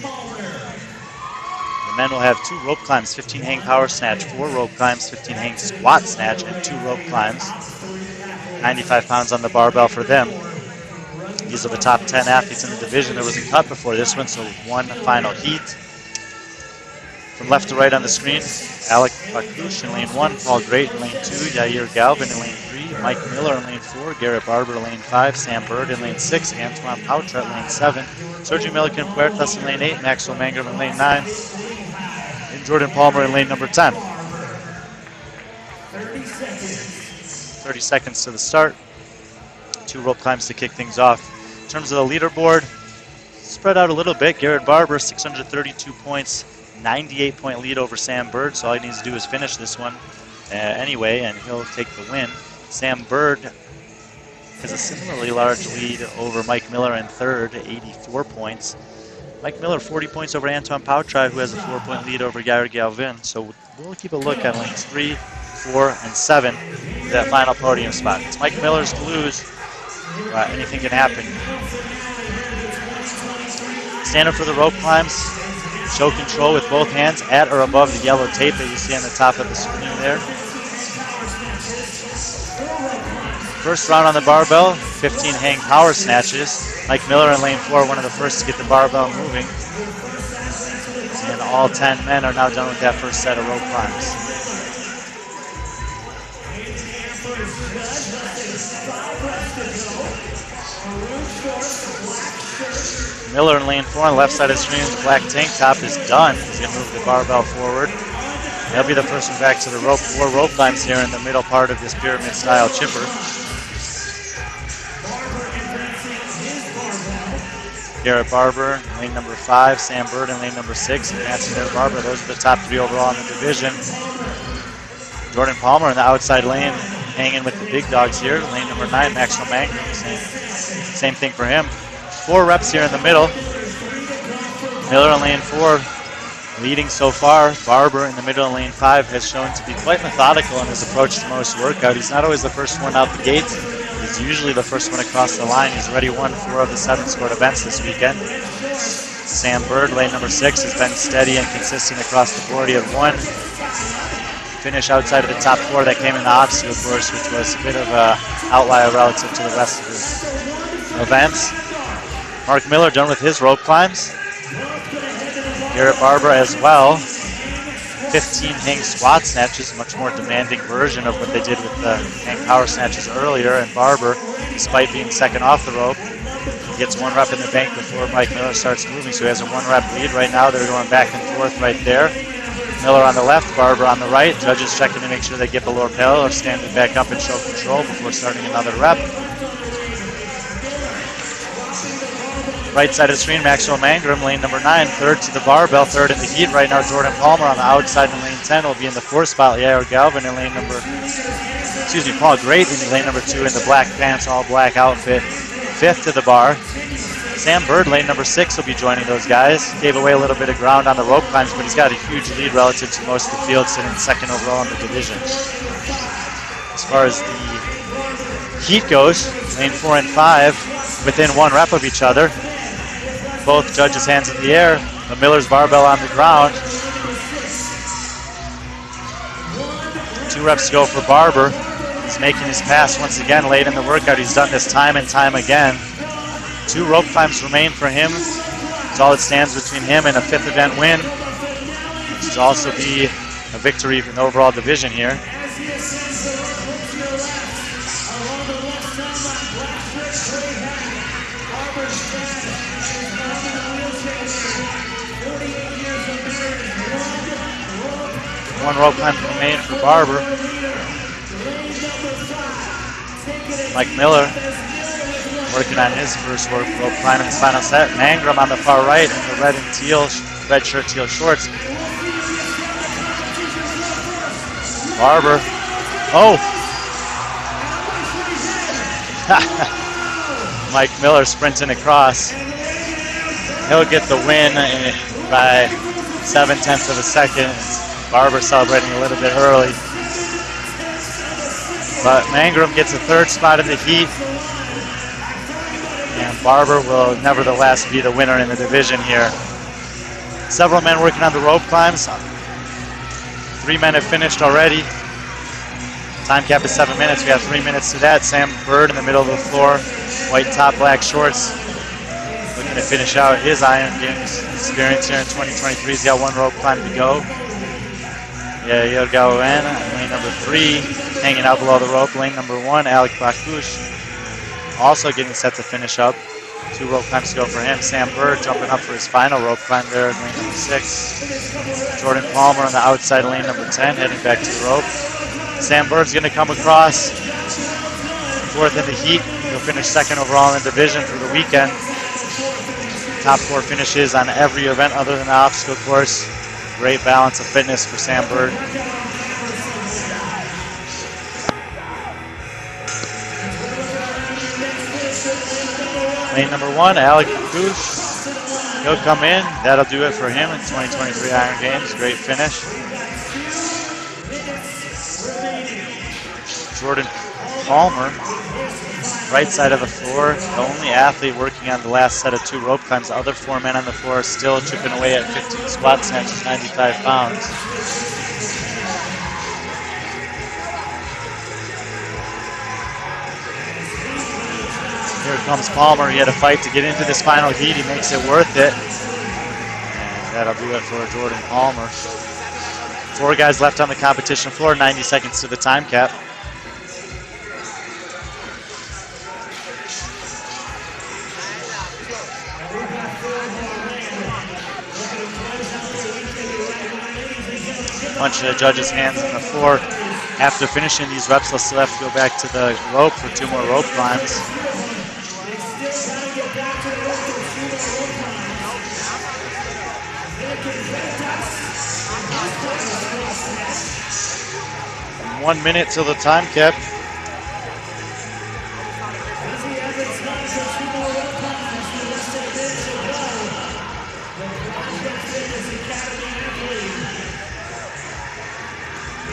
The men will have 2 rope climbs, 15 hang power snatch, 4 rope climbs, 15 hang squat snatch, and 2 rope climbs. 95 pounds on the barbell for them. These are the top 10 athletes in the division. There was a cut before this one, so one final heat. From left to right on the screen, Alec Bakush in lane 1, Paul Great in lane 2, Yair Galvin in lane 3, Mike Miller in lane 4, Garrett Barber in lane 5, Sam Bird in lane 6, Antoine Poitrak in lane 7, Sergio Milikin Puertas in lane 8, Maxwell Mangrum in lane 9, and Jordan Palmer in lane number 10. 30 seconds to the start. 2 rope climbs to kick things off. In terms of the leaderboard, spread out a little bit. Garrett Barber, 632 points, 98-point lead over Sam Bird, so all he needs to do is finish this one anyway, and he'll take the win. Sam Bird has a similarly large lead over Mike Miller in third, 84 points. Mike Miller, 40 points over Antoine Poitrak, who has a 4-point lead over Yair Galvin. So we'll keep a look at lanes 3, 4, and 7 for that final podium spot. It's Mike Miller's to lose. Anything can happen. Stand up for the rope climbs. Show control with both hands at or above the yellow tape that you see on the top of the screen there. First round on the barbell, 15 hang power snatches. Mike Miller in lane 4, one of the first to get the barbell moving. And all 10 men are now done with that first set of rope climbs. Miller in lane 4 on the left side of the screen with the black tank top is done. He's going to move the barbell forward. He'll be the first one back to the rope. 4 rope climbs here in the middle part of this pyramid style chipper. Garrett Barber in lane number 5, Sam Bird in lane number 6, and Matthew Barber. Those are the top 3 overall in the division. Jordan Palmer in the outside lane, hanging with the big dogs here. Lane number 9, Maxwell Mangrum. Same thing for him. 4 reps here in the middle. Miller in lane 4, leading so far. Barber in the middle in lane 5 has shown to be quite methodical in his approach to most workout. He's not always the first one out the gate. He's usually the first one across the line. He's already won 4 of the 7 scored events this weekend. Sam Bird, lane number 6, has been steady and consistent across the board. He had 1 finish outside of the top 4 that came in the obstacle course, which was a bit of an outlier relative to the rest of his events. Mark Miller done with his rope climbs. Garrett Barber as well. 15 hang squat snatches, much more demanding version of what they did with the hang power snatches earlier. And Barber, despite being second off the rope, gets 1 rep in the bank before Mike Miller starts moving. So he has a 1 rep lead right now. They're going back and forth right there. Miller on the left, Barber on the right. Judges checking to make sure they get the lapel or standing back up and show control before starting another rep. Right side of the screen, Maxwell Mangrum, lane number 9, third to the barbell, third in the heat right now. Jordan Palmer on the outside in lane 10 will be in the 4th spot. Yair Galvin in lane number, Paul Great in lane number 2 in the black pants, all black outfit, 5th to the bar. Sam Bird, lane number 6, will be joining those guys. Gave away a little bit of ground on the rope climbs, but he's got a huge lead relative to most of the field, sitting 2nd overall in the division. As far as the heat goes, lane 4 and 5 within 1 rep of each other. Both judges' hands in the air. The Miller's barbell on the ground. 2 reps to go for Barber. He's making his pass once again late in the workout. He's done this time and time again. 2 rope climbs remain for him. It's all that stands between him and a 5th event win, which will also be a victory in the overall division here. One rope climb remain for Barber. Mike Miller working on his first rope climb in his final set. Mangrum on the far right in the red and teal, red shirt, teal shorts. Barber. Oh! Mike Miller sprinting across. He'll get the win by 0.7 of a second. Barber celebrating a little bit early. But Mangrum gets a third spot in the heat. And Barber will nevertheless be the winner in the division here. Several men working on the rope climbs. 3 men have finished already. Time cap is 7 minutes. We have 3 minutes to that. Sam Bird in the middle of the floor. White top, black shorts. Looking to finish out his Iron Games experience here in 2023. He's got 1 rope climb to go. Yeah, he'll go in. Lane number 3, hanging out below the rope. Lane number 1, Alec Bakush, also getting set to finish up. 2 rope climbs to go for him. Sam Bird jumping up for his final rope climb there in lane number 6. Jordan Palmer on the outside lane number 10, heading back to the rope. Sam Bird's going to come across 4th in the heat. He'll finish 2nd overall in the division for the weekend. Top 4 finishes on every event other than the obstacle course. Great balance of fitness for Sam Bird. Lane number 1, Alec Bakush. He'll come in. That'll do it for him in 2023 Iron Games. Great finish. Jordan Palmer, right side of the floor, the only athlete working on the last set of 2 rope climbs. The other 4 men on the floor still chipping away at 15 squat snatches, 95 pounds. Here comes Palmer. He had a fight to get into this final heat. He makes it worth it. And that'll do it for Jordan Palmer. 4 guys left on the competition floor, 90 seconds to the time cap. Bunch of the judges' hands on the floor. After finishing these reps, they'll still have to go back to the rope for 2 more rope climbs. And 1 minute till the time cap.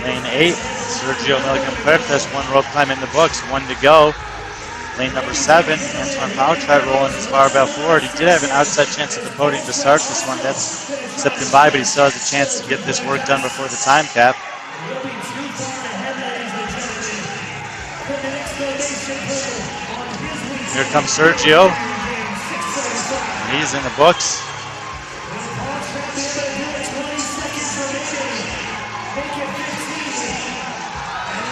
Lane 8, Sergio Milligan-Puertas, 1 rope climb in the books, 1 to go. Lane number 7, Antoine Pauchard rolling his barbell forward. He did have an outside chance at the podium to start this one. That's slipped him by, but he still has a chance to get this work done before the time cap. Here comes Sergio. He's in the books.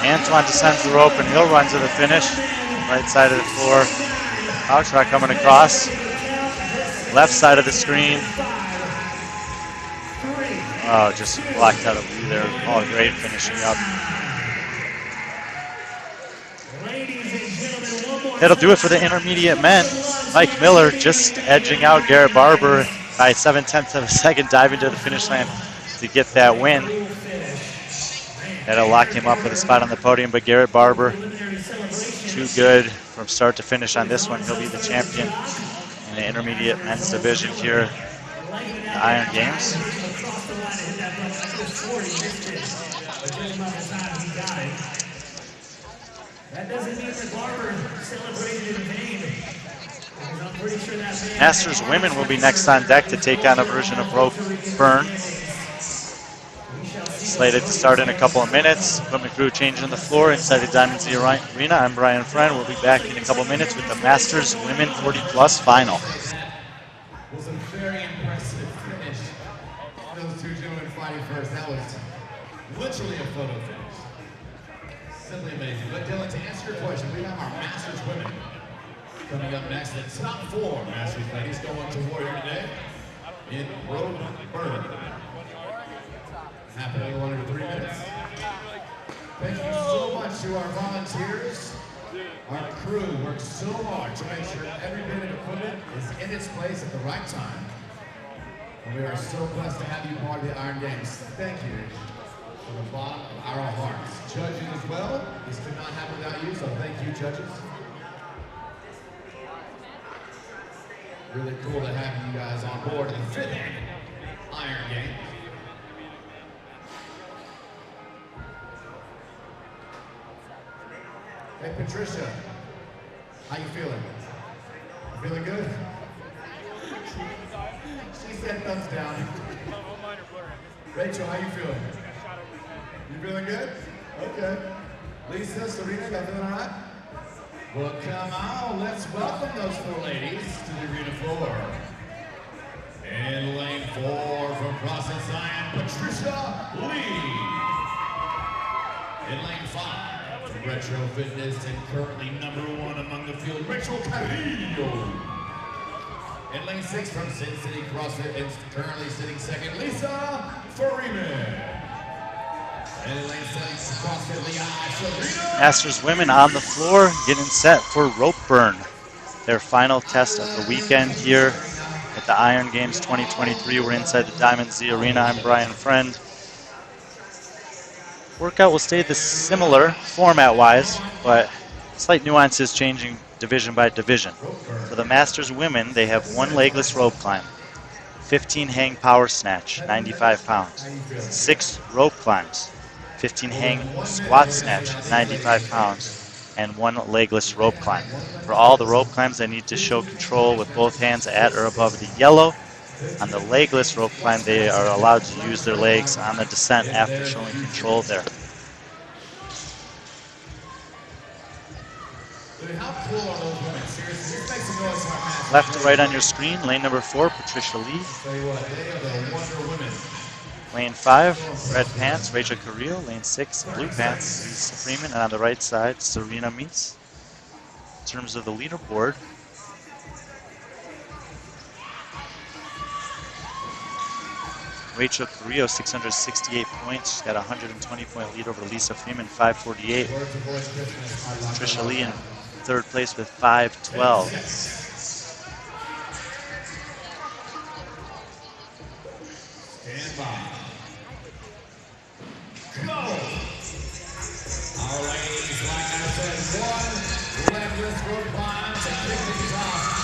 Antoine descends the rope and he'll run to the finish. Right side of the floor. Pauchard coming across. Left side of the screen. Oh, just blocked out of view there. All great finishing up. That'll do it for the intermediate men. Mike Miller just edging out Garrett Barber by 0.7 of a second, diving to the finish line to get that win. That'll lock him up with a spot on the podium, but Garrett Barber, too good from start to finish on this one. He'll be the champion in the intermediate men's division here in the Iron Games. That doesn't mean that Barber celebrated in vain. I'm pretty sure that Masters women will be next on deck to take on a version of rope burn. Slated to start in a couple of minutes. Equipment crew changing the floor inside the Diamond Z Arena. I'm Brian Friend. We'll be back in a couple of minutes with the Masters Women 40+ final. It was a very impressive finish. Those 2 gentlemen fighting first. That was literally a photo finish. Simply amazing. But Dylan, to answer your question, we have our Masters Women coming up next. The top 4 Masters ladies going to war here today in rope burn. Happy a little under 3 minutes. Thank you so much to our volunteers. Our crew works so hard to make sure every bit of equipment is in its place at the right time. And we are so blessed to have you part of the Iron Games. Thank you from the bottom of our hearts. Judges as well. This could not happen without you, so thank you, judges. Really cool to have you guys on board in the 5th Iron Games. Hey, Patricia, how you feeling? Feeling good? She said thumbs down. Rachel, how you feeling? You feeling good? Okay. Lisa, Serena, y'all feeling all right? Well, come on, let's welcome those 4 ladies to the arena floor. In lane 4 from Crossing Zion, Patricia Lee. In lane 5. Retro Fitness and currently #1 among the field, Rachel Carrillo. In lane 6 from Cedar City CrossFit and currently sitting 2nd, Lisa Freeman. And in lane 7 CrossFit Lehigh, Serena. Masters women on the floor getting set for rope burn. Their final test of the weekend here at the Iron Games 2023. We're inside the Diamond Z Arena. I'm Brian Friend. Workout will stay the similar format-wise, but slight nuances changing division by division. For the Masters women, they have 1 legless rope climb, 15 hang power snatch, 95 pounds, 6 rope climbs, 15 hang squat snatch, 95 pounds, and 1 legless rope climb. For all the rope climbs, they need to show control with both hands at or above the yellow. On the legless rope climb, they are allowed to use their legs on the descent after showing control there. Left to right on your screen, lane number 4, Patricia Lee. Lane 5, red pants, Rachel Carrillo. Lane 6, blue pants, Lisa Freeman. And on the right side, Serena Meets. In terms of the leaderboard, Rachel Carrillo, 668 points. She's got a 120-point lead over Lisa Freeman, 548. Patricia Lee in 3rd place with 512. Stand by. Go! Our ladies, like I said, 1 legless rope climb to kick things off.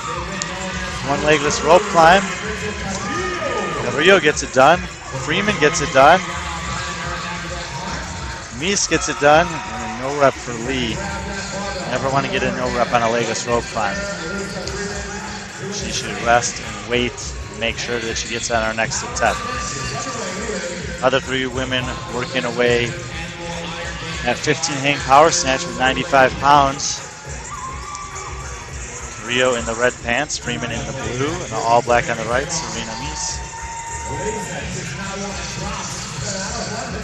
They've been known as 1 legless rope climb. Carrillo gets it done. Freeman gets it done. Mies gets it done. And a no rep for Lee. Never want to get a no rep on a legless rope climb. She should rest and wait and make sure that she gets on our next attempt. Other 3 women working away at 15 hang power snatch with 95 pounds. Rio in the red pants, Freeman in the blue, and all black on the right, Serena Mies.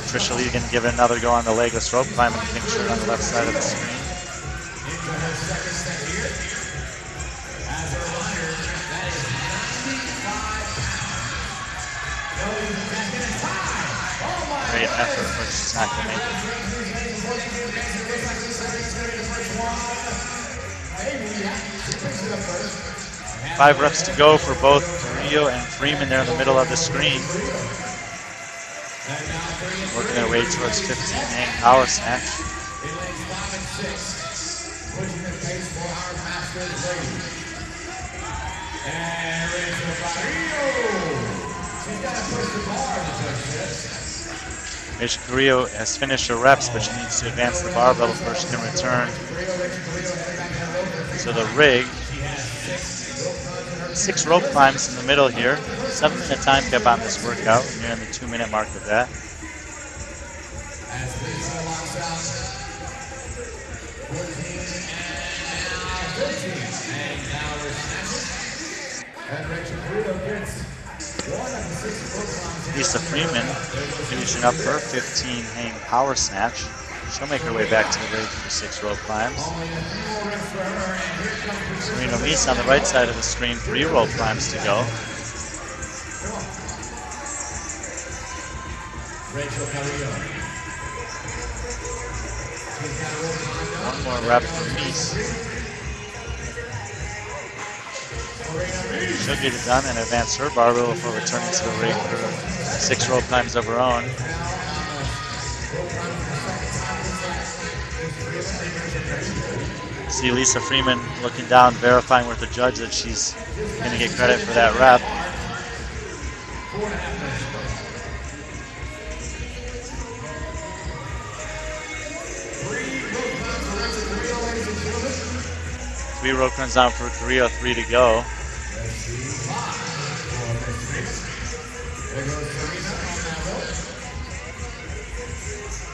Patricia Lee going to give it another go on the legless rope climb in the pink shirt on the left side of the screen. Great effort, but she's not going to make it. 5 reps to go for both Carrillo and Freeman there in the middle of the screen. Working their way towards 15 hang power snatch. Rachel Carrillo has finished her reps, but she needs to advance the barbell before she can return to the rig. 6 rope climbs in the middle here. 7-minute time cap on this workout. We're nearing the 2-minute mark of that. Lisa Freeman finishing up her 15 hang power snatch. She'll make her way back to the rig for 6 rope climbs. Serena Mies on the right side of the screen, 3 rope climbs to go. Rachel Carrillo. One more rep for Mies. She'll get it done and advance her barbell before returning to the ring for 6 rope climbs of her own. See Lisa Freeman looking down, verifying with the judge that she's going to get credit for that rep. Three rope runs down for Carrillo, 3 to go.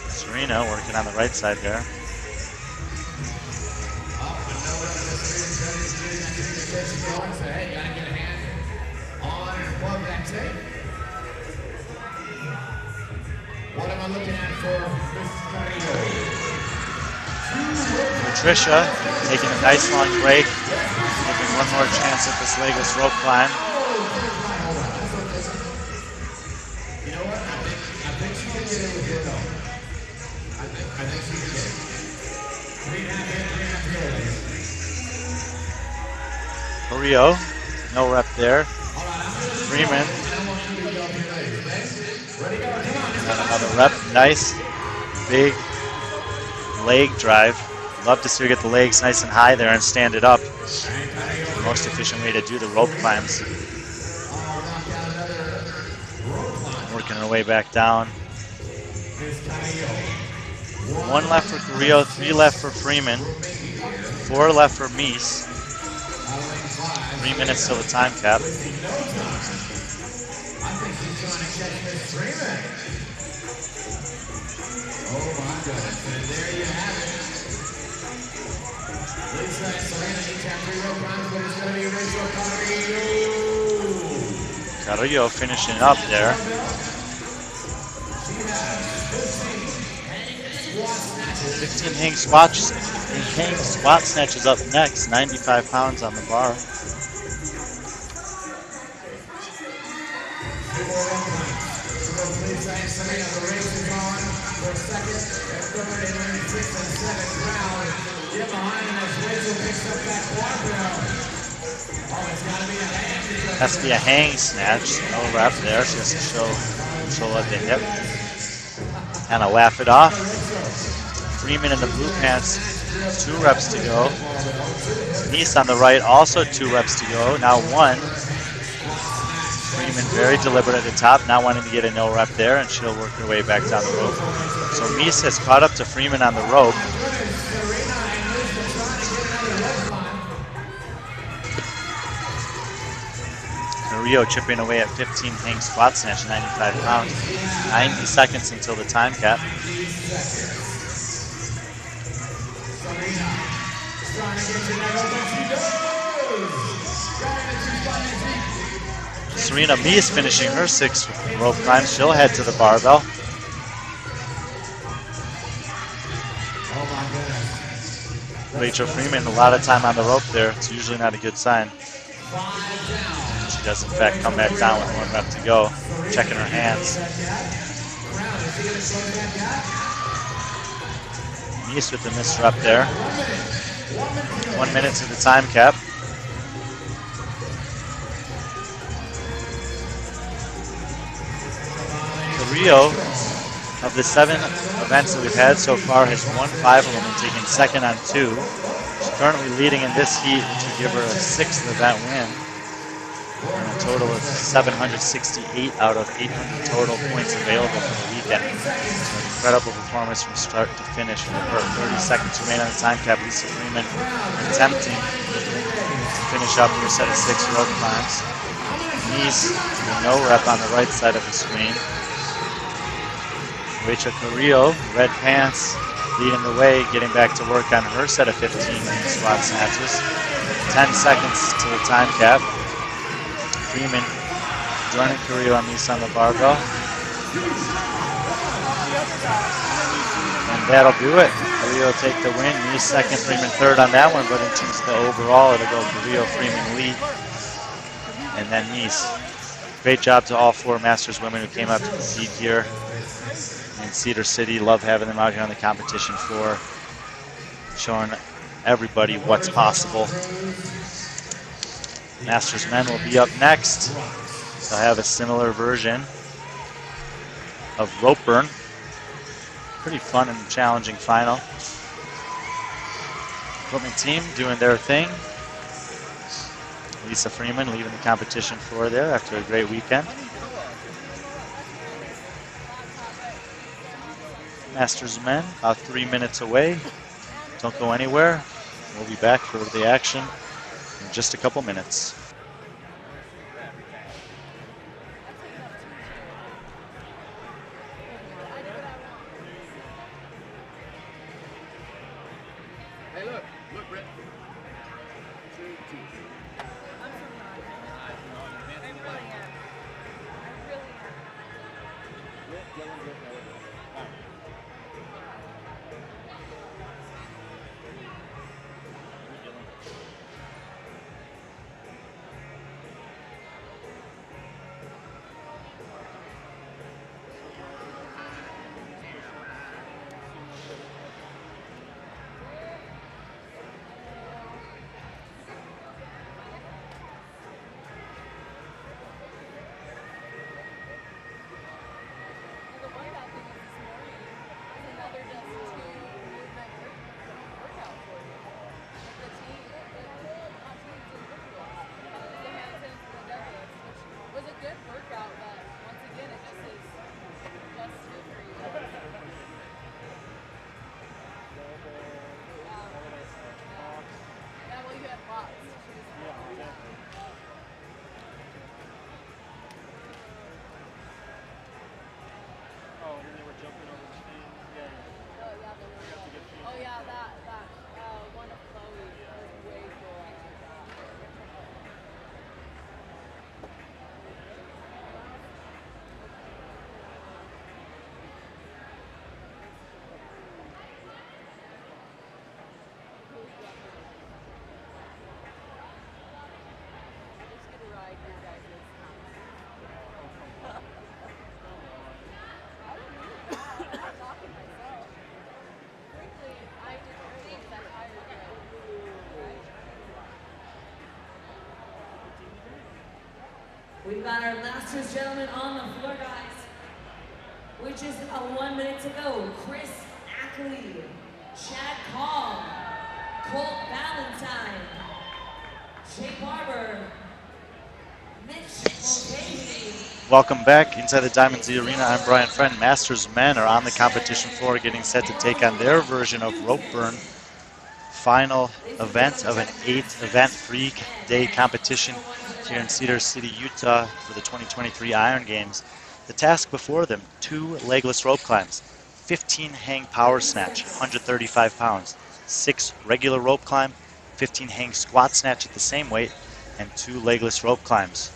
Serena working on the right side there. What am I looking at for Miss Carrillo? Patricia taking a nice long break, giving one more chance at this legless rope climb. You know what? I think she can get it with your help. I think she can get it. 3.5 Carrillo, no rep there. Freeman. And another rep, nice, big leg drive. Love to see her get the legs nice and high there and stand it up. The most efficient way to do the rope climbs. Working her way back down. 1 left for Carrillo, 3 left for Freeman, 4 left for Mies. 3 minutes till the time cap. I think she's trying to catch Miss Freeman. Oh my goodness, and there you have it. Lisa and Serena each have 3 rope climbs, but it's going to be Rachel Carrillo. Carrillo finishing up there. She has 15 15 hang squat snatches up next, 95 pounds on the bar. Lisa and Serena, the race is on for second and third and then 6th and 7th round. Get behind him as Rachel picks up that barbell. Oh, it's got to be a hang. Has to be a hang snatch. No rep there. She has to show control at the hip. Kind of laugh it off. Freeman in the blue pants, 2 reps to go. Mies on the right, also 2 reps to go. Now 1. Freeman very deliberate at the top, not wanting to get a no rep there, and she'll work her way back down the rope. So Mies has caught up to Freeman on the rope. Carrillo chipping away at 15 hang squat snatch, 95 pounds. 90 seconds until the time cap. Serena Mies finishing her 6 rope climbs. She'll head to the barbell. Rachel Freeman, a lot of time on the rope there. It's usually not a good sign. She does in fact come back down with 1 rep to go, checking her hands. Mies with the missed rep there. 1 minute to the time cap. Carrillo, of the 7 events that we've had so far, has won 5 of them and taken second on 2. She's currently leading in this heat, which would give her a 6th event win. And a total of 768 out of 800 total points available for the weekend. An incredible performance from start to finish for her. 30 seconds remain on the time cap. Lisa Freeman attempting to finish up her set of 6 rope climbs. Mies with no rep on the right side of the screen. Rachel Carrillo, red pants, leading the way, getting back to work on her set of 15 squat snatches. 10 seconds to the time cap. Freeman joining Carrillo and Mies on the barbell. And that'll do it. Carrillo take the win. Mies second, Freeman third on that one, but in terms of the overall, it'll go Carrillo, Freeman, Lee, and then Mies. Great job to all 4 Masters women who came out to compete here. in Cedar City. Love having them out here on the competition floor, showing everybody what's possible. Masters men will be up next. They'll have a similar version of rope burn. Pretty fun and challenging final. Equipment team doing their thing. Lisa Freeman leaving the competition floor there after a great weekend. Masters men about 3 minutes away. Don't go anywhere. We'll be back for the action in just a couple minutes. Hey, look, Brett. We've got our Masters gentlemen on the floor, guys, which is 1 minute to go. Chris Ackley, Chad Call, Colt Valentine, Jay Barber, Mitch Mulcahy. Welcome back inside the Diamond Z Arena. I'm Brian Friend. Masters men are on the competition floor getting set to take on their version of rope burn. Final event of an 8-event 3-day competition here in Cedar City, Utah for the 2023 Iron Games. The task before them, 2 legless rope climbs, 15 hang power snatch, 135 pounds, 6 regular rope climb, 15 hang squat snatch at the same weight, and 2 legless rope climbs.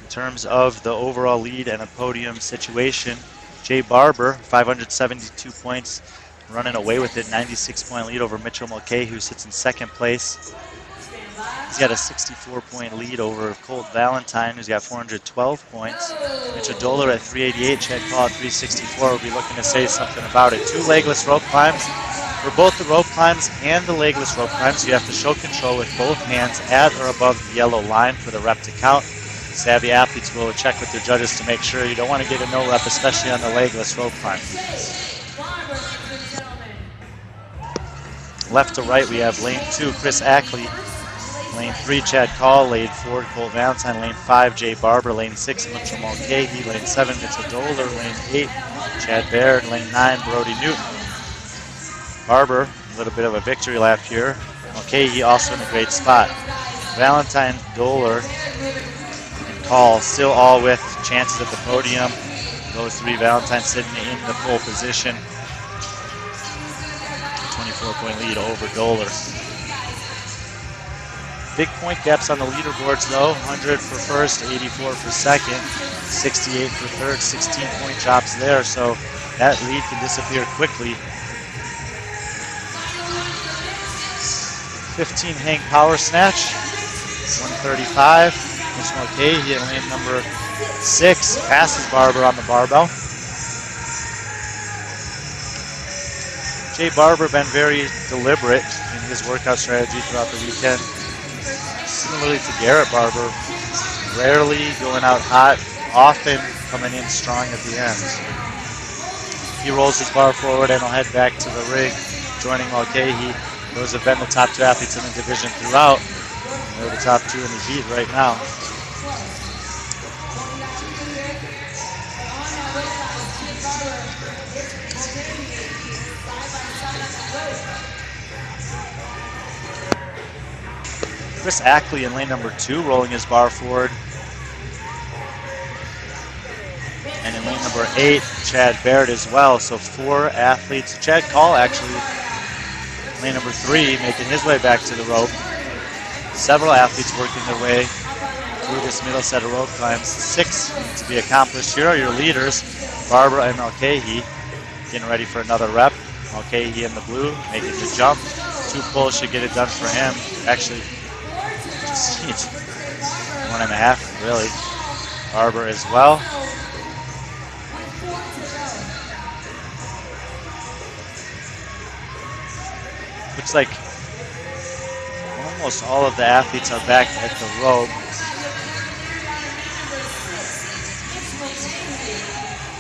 In terms of the overall lead and a podium situation, Jay Barber, 572 points, running away with it, 96-point lead over Mitchell Mulcahy, who sits in second place. He's got a 64-point lead over Colt Valentine, who's got 412 points. Mitchell Doler at 388, Chad Call at 364 will be looking to say something about it. 2 legless rope climbs. For both the rope climbs and the legless rope climbs, you have to show control with both hands at or above the yellow line for the rep to count. Savvy athletes will check with their judges to make sure you don't want to get a no rep, especially on the legless rope climb. Left to right, we have lane 2, Chris Ackley. Lane 3, Chad Call. Lane 4, Colt Valentine. Lane 5, Jay Barber. Lane 6, Mitchell Mulcahy. Lane 7, Mitchell Doler. Lane 8, Chad Baird. Lane 9, Brody Newton. Barber, a little bit of a victory lap here. Mulcahy also in a great spot. Valentine, Doler, and Call still all with chances at the podium. Those 3, Valentine sitting in the pole position. 24-point lead over Doler. Big point gaps on the leaderboards though, 100 for first, 84 for second, 68 for third, 16-point drops there, so that lead can disappear quickly. 15 hang power snatch, 135. Mitch Mulcahy in lane number 6 passes Barber on the barbell. Jay Barber been very deliberate in his workout strategy throughout the weekend. Similarly to Garrett Barber, rarely going out hot, often coming in strong at the end. He rolls his bar forward and will head back to the rig, joining Mulcahy. Those have been the top 2 athletes in the division throughout. They're the top 2 in the heat right now. Chris Ackley in lane number 2 rolling his bar forward. And in lane number 8, Chad Baird as well. So 4 athletes. Chad Call actually, lane number 3, making his way back to the rope. Several athletes working their way through this middle set of rope climbs. 6 need to be accomplished. Here are your leaders, Barber and Mulcahy, getting ready for another rep. Mulcahy in the blue, making the jump. 2 pulls should get it done for him. Actually, just needs 1.5, really. Barber as well. Looks like almost all of the athletes are back at the rope.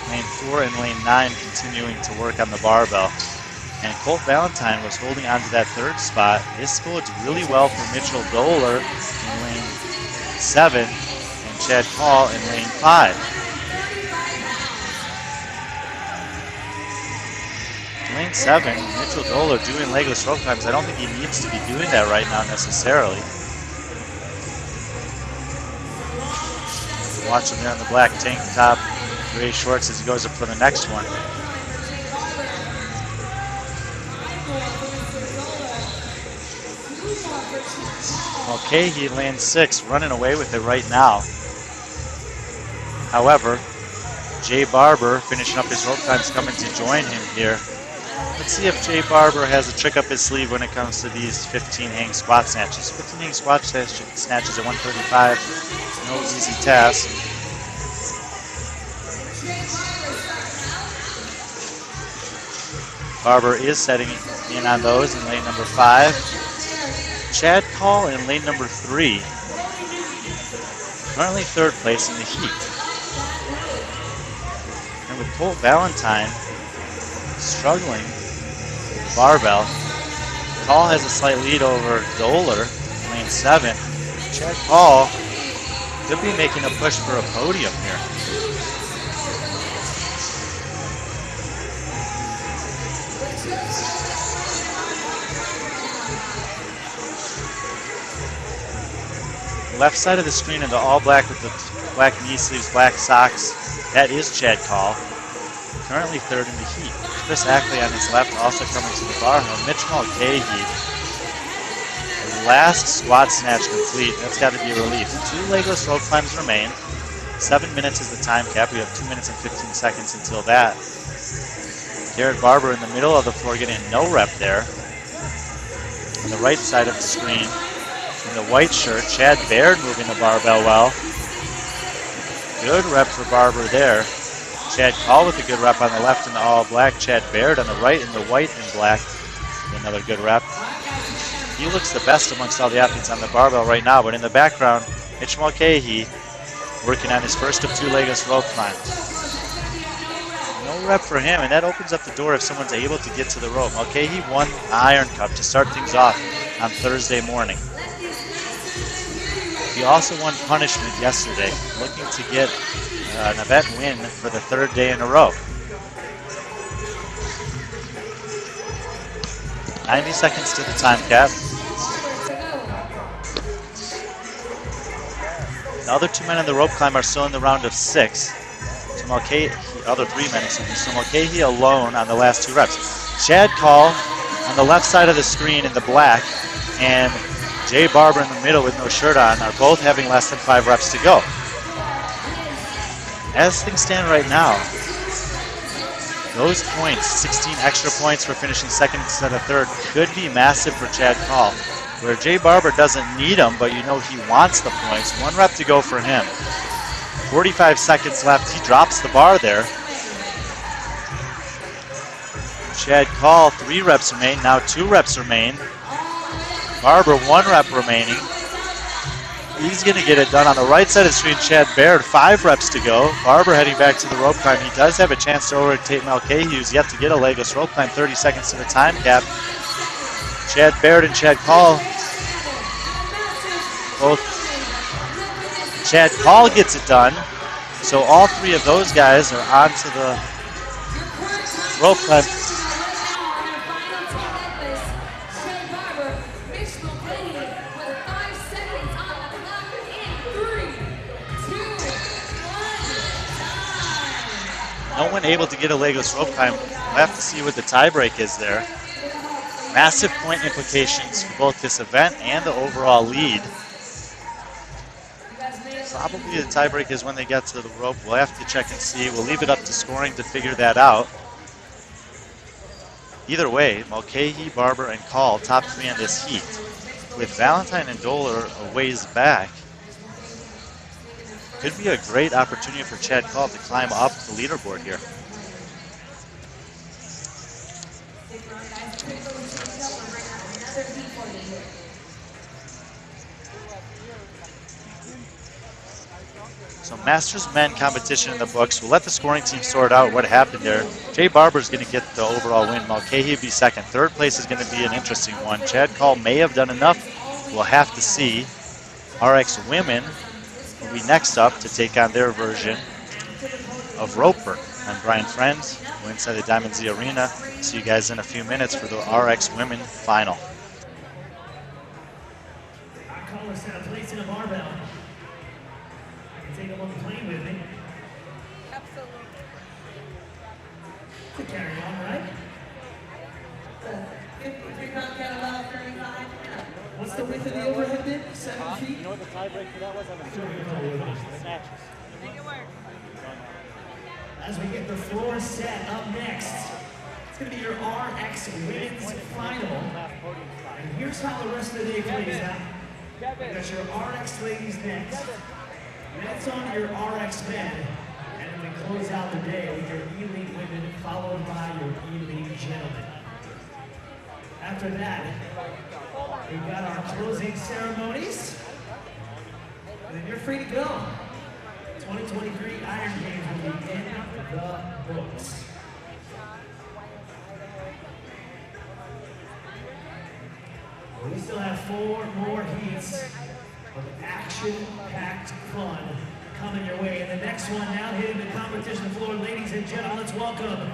Lane 4 and lane 9 continuing to work on the barbell. And Colt Valentine was holding on to that 3rd spot. This bodes really well for Mitchell Doler in lane 7 and Chad Call in lane 5. Lane 7, Mitchell Doler doing legless rope climbs. I don't think he needs to be doing that right now necessarily. Watch him there in the black tank top, gray shorts as he goes up for the next one. Mulcahy, lane 6, running away with it right now. However, Jay Barber finishing up his rope climbs, coming to join him here. Let's see if Jay Barber has a trick up his sleeve when it comes to these 15 hang squat snatches. 15 hang squat snatches at 135, no easy task. Barber is setting in on those in lane number 5. Chad Call in lane number 3. Currently 3rd place in the heat. And with Colt Valentine struggling with the barbell, Call has a slight lead over Doler in lane 7. Chad Call could be making a push for a podium here. Left side of the screen in the all black with the black knee sleeves, black socks, that is Chad Call. Currently 3rd in the heat. Chris Ackley on his left also coming to the bar hill. Mitch Mulcahy, last squat snatch complete. That's got to be a relief. 2 legless rope climbs remain. 7 minutes is the time cap. We have 2 minutes and 15 seconds until that. Garrett Barber in the middle of the floor getting no rep there. On the right side of the screen, in the white shirt, Chad Baird moving the barbell well. Good rep for Barber there. Chad Call with a good rep on the left in the all black. Chad Baird on the right in the white and black. Another good rep. He looks the best amongst all the athletes on the barbell right now, but in the background, Mitch Mulcahy working on his first of 2 legless rope climbs. No rep for him, and that opens up the door if someone's able to get to the rope. Mulcahy won the Iron Cup to start things off on Thursday morning. He also won punishment yesterday, looking to get an event win for the 3rd day in a row. 90 seconds to the time cap. The other 2 men in the rope climb are still in the round of 6. So Mulcahy, other 3 men, excuse me. So Mulcahy alone on the last 2 reps. Chad Call on the left side of the screen in the black, and Jay Barber in the middle with no shirt on are both having less than 5 reps to go. As things stand right now, those points, 16 extra points for finishing 2nd instead of 3rd, could be massive for Chad Call. where Jay Barber doesn't need them, but you know he wants the points. 1 rep to go for him. 45 seconds left. He drops the bar there. Chad Call, 3 reps remain. Now 2 reps remain. Barber, 1 rep remaining. He's going to get it done on the right side of the screen. Chad Baird, 5 reps to go. Barber heading back to the rope climb. He does have a chance to overtake Mulcahy, who's yet to get a legless rope climb. 30 seconds to the time cap. Chad Baird and Chad Call, both. Chad Call gets it done. So all 3 of those guys are onto the rope climb. No one able to get a legless rope climb. We'll have to see what the tiebreak is there. Massive point implications for both this event and the overall lead. Probably the tiebreak is when they get to the rope. We'll have to check and see. We'll leave it up to scoring to figure that out. Either way, Mulcahy, Barber, and Call, top 3 in this heat. With Valentine and Doler a ways back, could be a great opportunity for Chad Call to climb up the leaderboard here. So Masters men competition in the books. We'll let the scoring team sort out what happened there. Jay Barber's going to get the overall win. Mulcahy will be second. Third place is going to be an interesting one. Chad Call may have done enough. We'll have to see. RX women will be next up to take on their version of rope burn. I'm Brian Friend. We're inside the Diamond Z Arena. See you guys in a few minutes for the RX women final. Our caller set a place in a barbell. I can take a look plane with me. Absolutely. To carry on, right? 53-pound kettlebell, 35. What's the width of the overhead bin? 7 feet? You know what the tiebreak for that was? I'm Sure, we call it. snatches. Make it work. As we get the floor set up next, it's going to be your RX Women's Final. And here's how the rest of the day plays out. You got your RX ladies next. That's on your RX men. And then we close out the day with your elite women, followed by your elite gentlemen. After that, we've got our closing ceremonies. And then you're free to go. 2023 Iron Games will be in the books. We still have 4 more heats of action-packed fun coming your way. And the next one now hitting the competition floor, ladies and gentlemen, let's welcome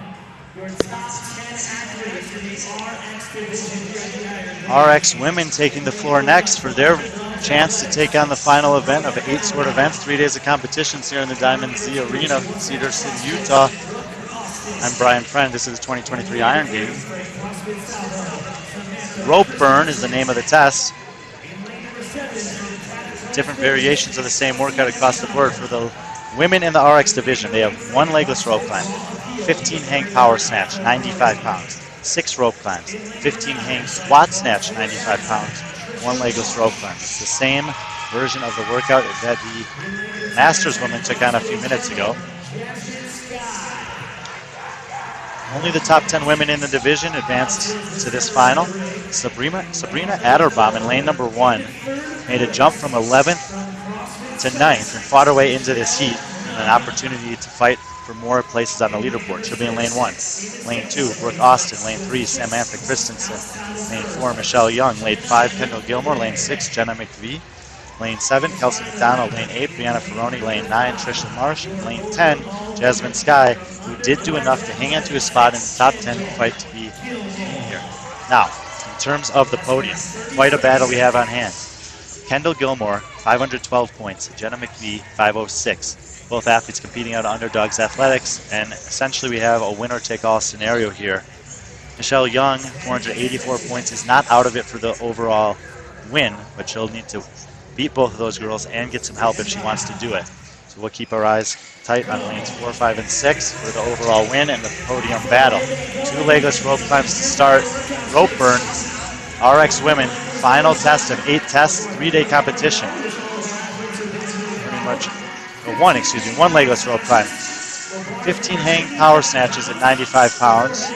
your top 10 athletes in the RX division here at the Iron Games. RX women taking the floor next for their chance to take on the final event of 8 sport events, 3 days of competitions here in the Diamond Z Arena, Cedar City, Utah. I'm Brian Friend. This is the 2023 Iron Games. Rope burn is the name of the test. Different variations of the same workout across the board. For the women in the RX division, they have 1 legless rope climb, 15 hang power snatch, 95 pounds, 6 rope climbs, 15 hang squat snatch, 95 pounds, 1 legless rope climb. It's the same version of the workout that the Masters women took on a few minutes ago. Only the top 10 women in the division advanced to this final. Sabrina Adderbaum in lane number 1 made a jump from 11th to 9th and fought her way into this heat, and an opportunity to fight for more places on the leaderboard. She'll be in lane 1. Lane 2, Brooke Austin. Lane 3, Samantha Christensen. Lane 4, Michelle Young. Lane 5, Kendall Gilmore. Lane 6, Jenna McVie. Lane 7, Kelsey McDonald. Lane 8, Brianna Ferroni. Lane 9, Trisha Marsh. Lane 10, Jasmine Sky, who did do enough to hang on to a spot in the top 10 to fight to be in here. Now, in terms of the podium, quite a battle we have on hand. Kendall Gilmore, 512 points. Jenna McVie, 506. Both athletes competing out of Underdogs Athletics, and essentially we have a winner-take-all scenario here. Michelle Young, 484 points, is not out of it for the overall win, but she'll need to beat both of those girls and get some help if she wants to do it. So we'll keep our eyes tight on lanes 4, 5, and 6 for the overall win and the podium battle. 2 legless rope climbs to start. Rope burn. RX women final test of 8 tests, 3-day competition. Pretty much, one legless rope climb. 15 hang power snatches at 95 pounds.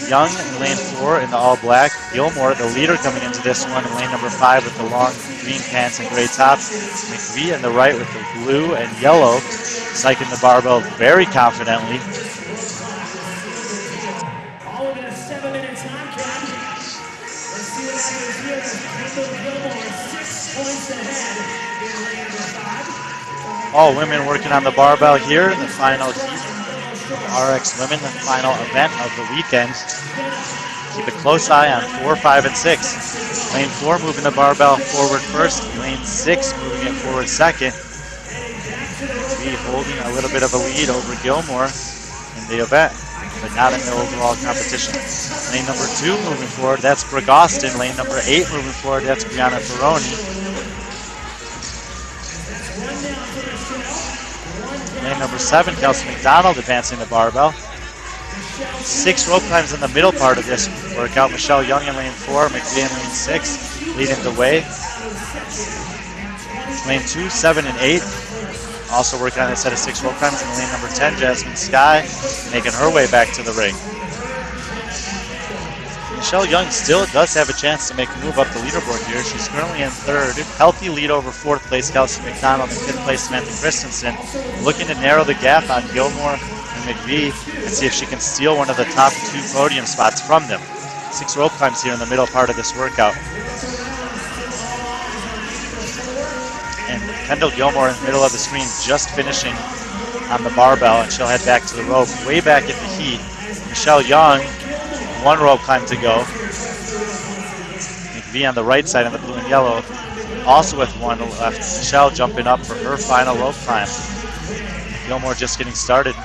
Young in lane 4 in the all black. Gilmore, the leader coming into this one in lane number 5 with the long green pants and gray top. McVie in the right with the blue and yellow, cycling the barbell very confidently. All in a 7-minute time cap. Let's see what happens here as Kendall Gilmore 6 points ahead in lane number 5. All women working on the barbell here in the final heat. RX Women, the final event of the weekend. Keep a close eye on 4, 5, and 6. Lane 4 moving the barbell forward first. Lane 6 moving it forward second. McVie holding a little bit of a lead over Gilmore in the event, but not in the overall competition. Lane number 2 moving forward, that's Brooke Austin. Lane number 8 moving forward, that's Brianna Ferroni. Lane number 7, Kelsey McDonald advancing the barbell. 6 rope climbs in the middle part of this workout. Michelle Young in lane 4, McVie in lane 6, leading the way. Lane 2, 7, and 8. Also working on a set of 6 rope climbs in lane number 10, Jasmine Sky, making her way back to the ring. Michelle Young still does have a chance to make a move up the leaderboard here. She's currently in 3rd. Healthy lead over 4th place Kelsey McDonald and 5th place Samantha Christensen. Looking to narrow the gap on Gilmore and McVie and see if she can steal one of the top 2 podium spots from them. 6 rope climbs here in the middle part of this workout. And Kendall Gilmore in the middle of the screen just finishing on the barbell, and she'll head back to the rope. Way back in the heat, Michelle Young, 1 rope climb to go. McVie on the right side in the blue and yellow, also with 1 left. Michelle jumping up for her final rope climb. Gilmore just getting started.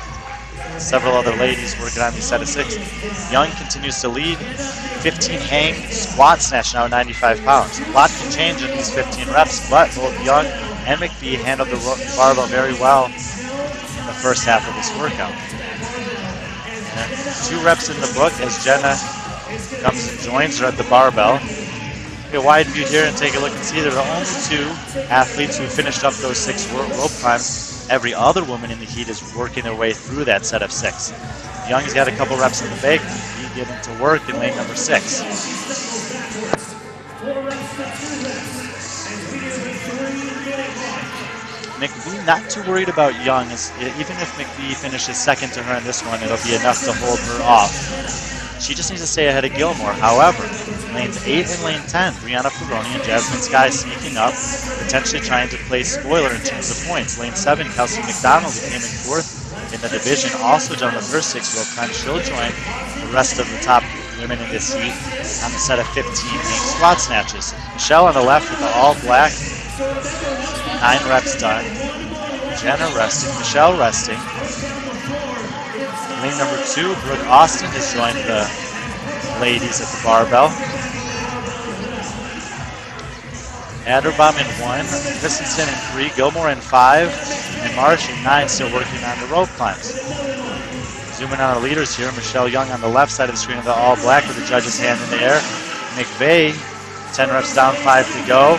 Several other ladies working on the set of 6. Young continues to lead. 15 hang squat snatch now 95 pounds. A lot can change in these 15 reps, but both Young and McVie handled the barbell very well in the first half of this workout. And 2 reps in the book as Jenna comes and joins her at the barbell. Get a wide view here and take a look and see there are only 2 athletes who finished up those 6 rope climbs. Every other woman in the heat is working their way through that set of 6. Young's got a couple reps in the bag. McVie getting to work in lane number 6. McVie not too worried about Young. Even if McVie finishes second to her in this one, it'll be enough to hold her off. She just needs to stay ahead of Gilmore. However, lanes 8 and lane 10, Brianna Ferroni and Jasmine Sky sneaking up, potentially trying to play spoiler in terms of points. Lane 7, Kelsey McDonald, who came in 4th in the division, also done with her 6 rope climb. She'll join the rest of the top women in this heat on the set of 15 hang squat snatches. Michelle on the left with the all black, 9 reps done. Jenna resting, Michelle resting. Lane number 2, Brooke Austin has joined the ladies at the barbell. Adderbaum in 1, Christensen in 3, Gilmore in 5, and Marsh in 9 still working on the rope climbs. Zooming on our leaders here, Michelle Young on the left side of the screen in the all black with the judge's hand in the air. McVie, 10 reps down, 5 to go.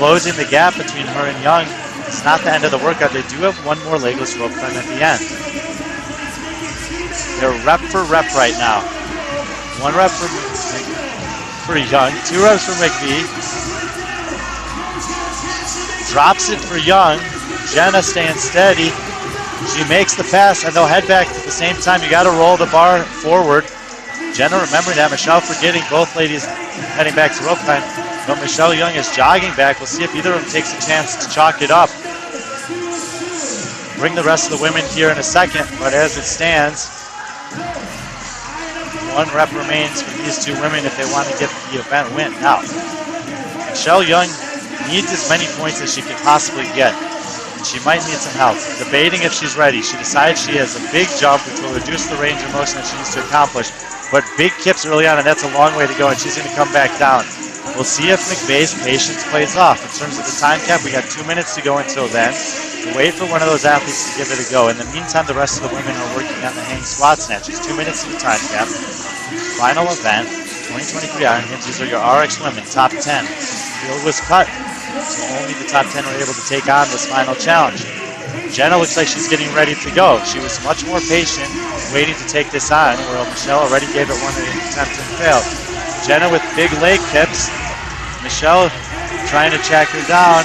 Closing the gap between her and Young. It's not the end of the workout. They do have 1 more legless rope climb at the end. They're rep for rep right now. 1 rep for Young, 2 reps for McVie. Drops it for Young. Jenna staying steady. She makes the pass, and they'll head back at the same time. You got to roll the bar forward. Jenna remembering that. Michelle forgetting. Both ladies heading back to rope climb. But Michelle Young is jogging back. We'll see if either of them takes a chance to chalk it up. Bring the rest of the women here in a second, but as it stands, 1 rep remains for these 2 women if they want to get the event win. Now, Michelle Young needs as many points as she can possibly get. And she might need some help. Debating if she's ready. She decides she has a big jump, which will reduce the range of motion that she needs to accomplish. But big kips early on, and that's a long way to go, and she's going to come back down. We'll see if McVeigh's patience plays off. In terms of the time cap, we got 2 minutes to go until then. We'll wait for one of those athletes to give it a go. In the meantime, the rest of the women are working on the hang squat snatches. 2 minutes to the time cap. Final event. 2023 Iron Games, these are your RX women, top 10. Field was cut, so only the top 10 were able to take on this final challenge. Jenna looks like she's getting ready to go. She was much more patient, waiting to take this on, where Michelle already gave it one attempt and failed. Jenna with big leg kicks. Michelle trying to track her down.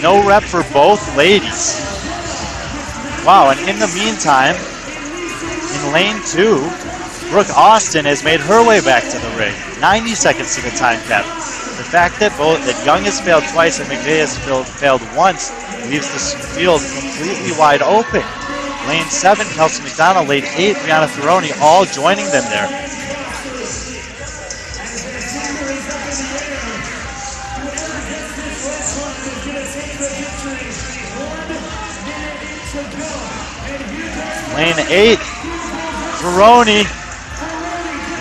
No rep for both ladies. Wow, and in the meantime, in lane 2, Brooke Austin has made her way back to the ring. 90 seconds to the time cap. The fact that Young has failed twice and McVeigh has failed once leaves this field completely wide open. Lane 7, Kelsey McDonald. Lane 8, Brianna Ferroni, all joining them there. Lane 8, Ferroni.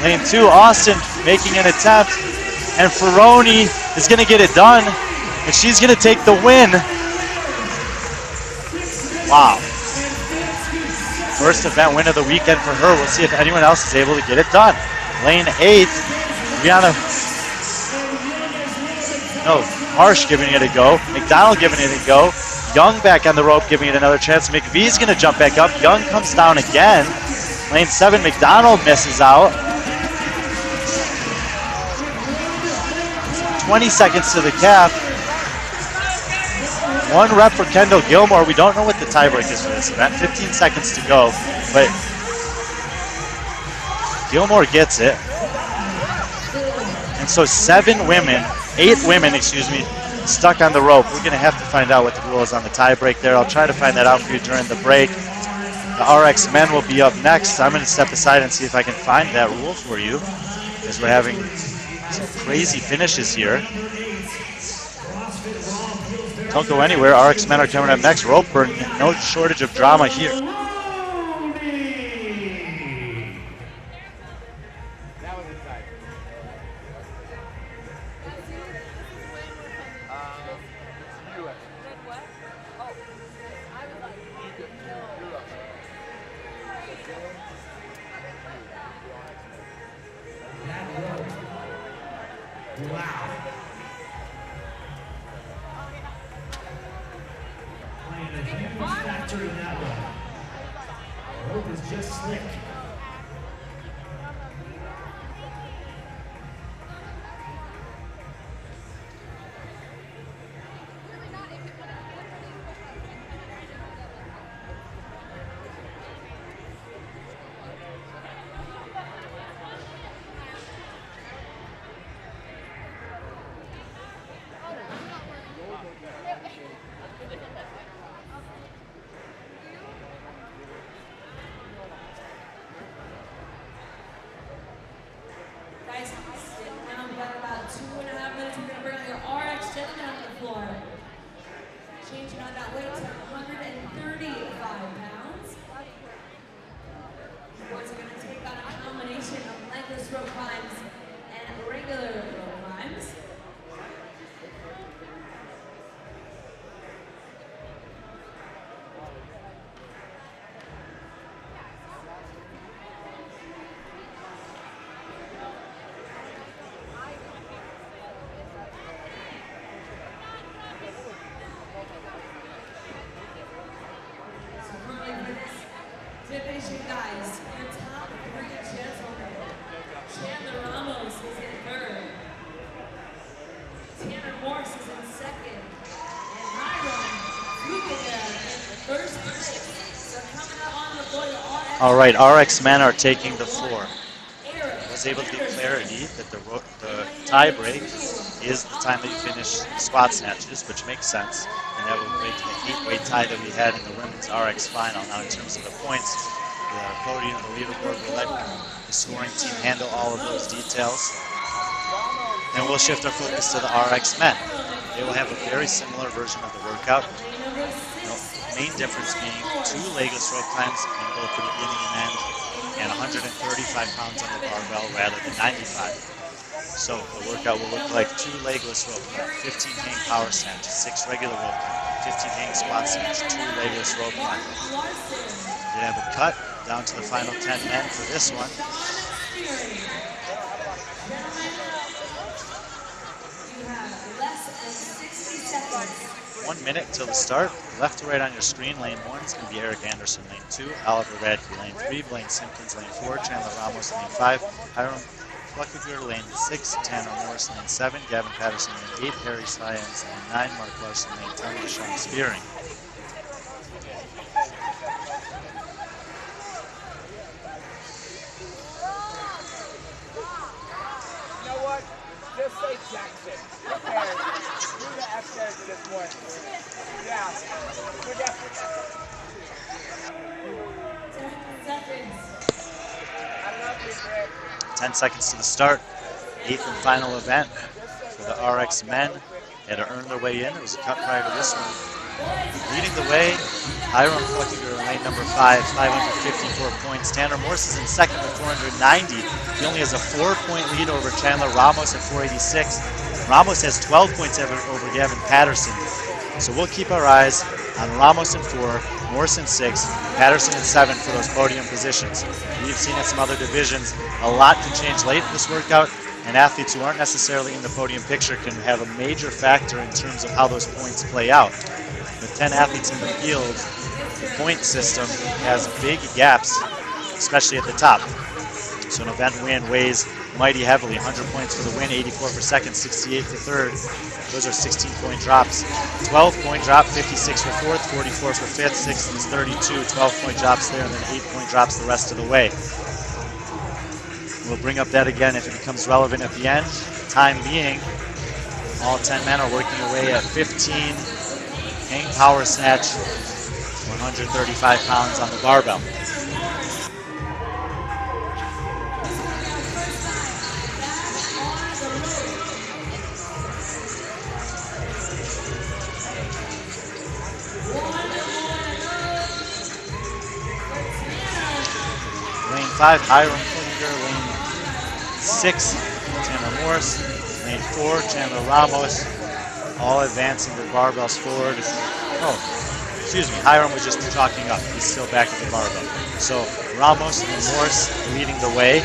Lane 2, Austin making an attempt. And Ferroni is going to get it done. And she's going to take the win. Wow. First event win of the weekend for her. We'll see if anyone else is able to get it done. Lane 8, Brianna. No, Marsh giving it a go. McDonald giving it a go. Young back on the rope giving it another chance. McVee's going to jump back up. Young comes down again. Lane 7, McDonald misses out. 20 seconds to the cap. 1 rep for Kendall Gilmore. We don't know what the tiebreak is for this event. 15 seconds to go, but Gilmore gets it. And so 8 women, excuse me, stuck on the rope. We're going to have to find out what the rule is on the tiebreak there. I'll try to find that out for you during the break. The RX men will be up next. I'm going to step aside and see if I can find that rule for you, as we're having some crazy finishes here. Don't go anywhere. RX men are coming up next. Rope burn, no shortage of drama here. All right, RX men are taking the floor. I was able to get clarity that the tie break is the time that you finish squat snatches, which makes sense, and that will break the 8-way tie that we had in the women's RX final. Now, in terms of the points, the podium, the leaderboard, will let the scoring team handle all of those details. And we'll shift our focus to the RX men. They will have a very similar version of the workout. The main difference being 2 legless rope climbs in both the beginning and end, and 135 pounds on the barbell rather than 95. So the workout will look like 2 legless rope climbs, 15 hang power snatches, 6 regular rope climbs, 15 hang squat snatch, 2 legless rope climbs. We're gonna have a cut, down to the final 10 men for this one. You have less than 60 seconds. 1 minute till the start. Left to right on your screen. Lane 1 is going to be Eric Anderson. Lane 2, Oliver Radke. Lane 3, Blaine Simpkins. Lane 4, Chandler Ramos. Lane 5, Hiram Fluckiger. Lane 6, Tanner Morris. Lane 7, Gavin Patterson. Lane 8, Harry Science. Lane 9, Mark Larson. Lane 10, Deshaun Spearing. You know what? Just say Jackson. Who cares? Who the F cares at this point? Yeah. Good effort. 10 seconds. I love you, Greg. 10 seconds to the start. 8th and final event for the RX men. They had to earn their way in. It was a cut prior to this one. Leading the way, Hiram Fluckiger in lane number 5, 554 points. Tanner Morse is in second with 490. He only has a 4-point lead over Chandler Ramos at 486. Ramos has 12 points over Gavin Patterson. So we'll keep our eyes on Ramos in 4, Morse in 6, Patterson in 7 for those podium positions. We've seen in some other divisions, a lot can change late in this workout, and athletes who aren't necessarily in the podium picture can have a major factor in terms of how those points play out. With 10 athletes in the field, the point system has big gaps, especially at the top. So an event win weighs mighty heavily. 100 points for the win, 84 for second, 68 for third. Those are 16-point drops. 12-point drop, 56 for fourth, 44 for fifth, sixth is 32. 12-point drops there, and then 8-point drops the rest of the way. We'll bring up that again if it becomes relevant at the end. Time being, all 10 men are working away at 15 hang power snatch, 135 pounds on the barbell. Lane 5, Hiram Fluckiger. Lane 6, Chandler Morris. Lane 4, Chandler Ramos. All advancing the barbells forward. Oh, excuse me, Hiram was just chalking up. He's still back at the barbell. So Ramos and Morris leading the way.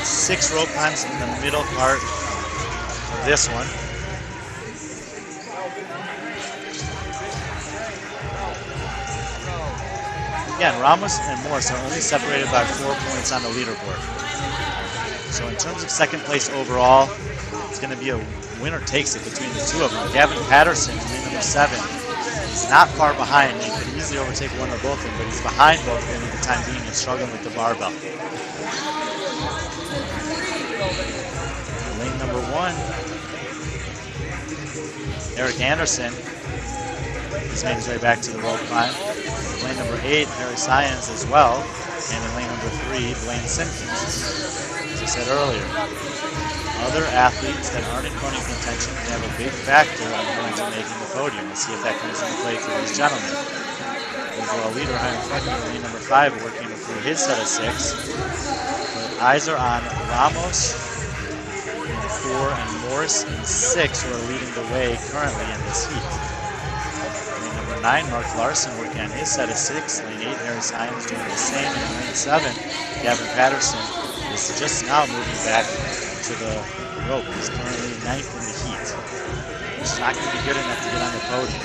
6 rope climbs in the middle part of this one. Again, Ramos and Morris are only separated by 4 points on the leaderboard. So in terms of second place overall, it's going to be a winner takes it between the two of them. Gavin Patterson, in number 7, is not far behind. He could easily overtake one or both of them, but he's behind both of them at the time being and struggling with the barbell. Lane number 1, Eric Anderson. He's made his way back to the rope climb. Lane number 8, Harry Science as well. And in lane number 3, Blaine Simpkins. As I said earlier, other athletes that aren't in podium contention can have a big factor on going to making the podium. Let's see if that comes into play for these gentlemen. Overall leader, Hiram Fluckiger, lane number 5, working through his set of 6. But eyes are on Ramos in 4 and Morris in 6, who are leading the way currently in this heat. Lane number 9, Mark Larson working on his set of 6. Lane 8, Harry Simons doing the same. And in lane 7, Gavin Patterson is just now moving back to the rope. He's currently 9th in the heat. It's not going to be good enough to get on the podium.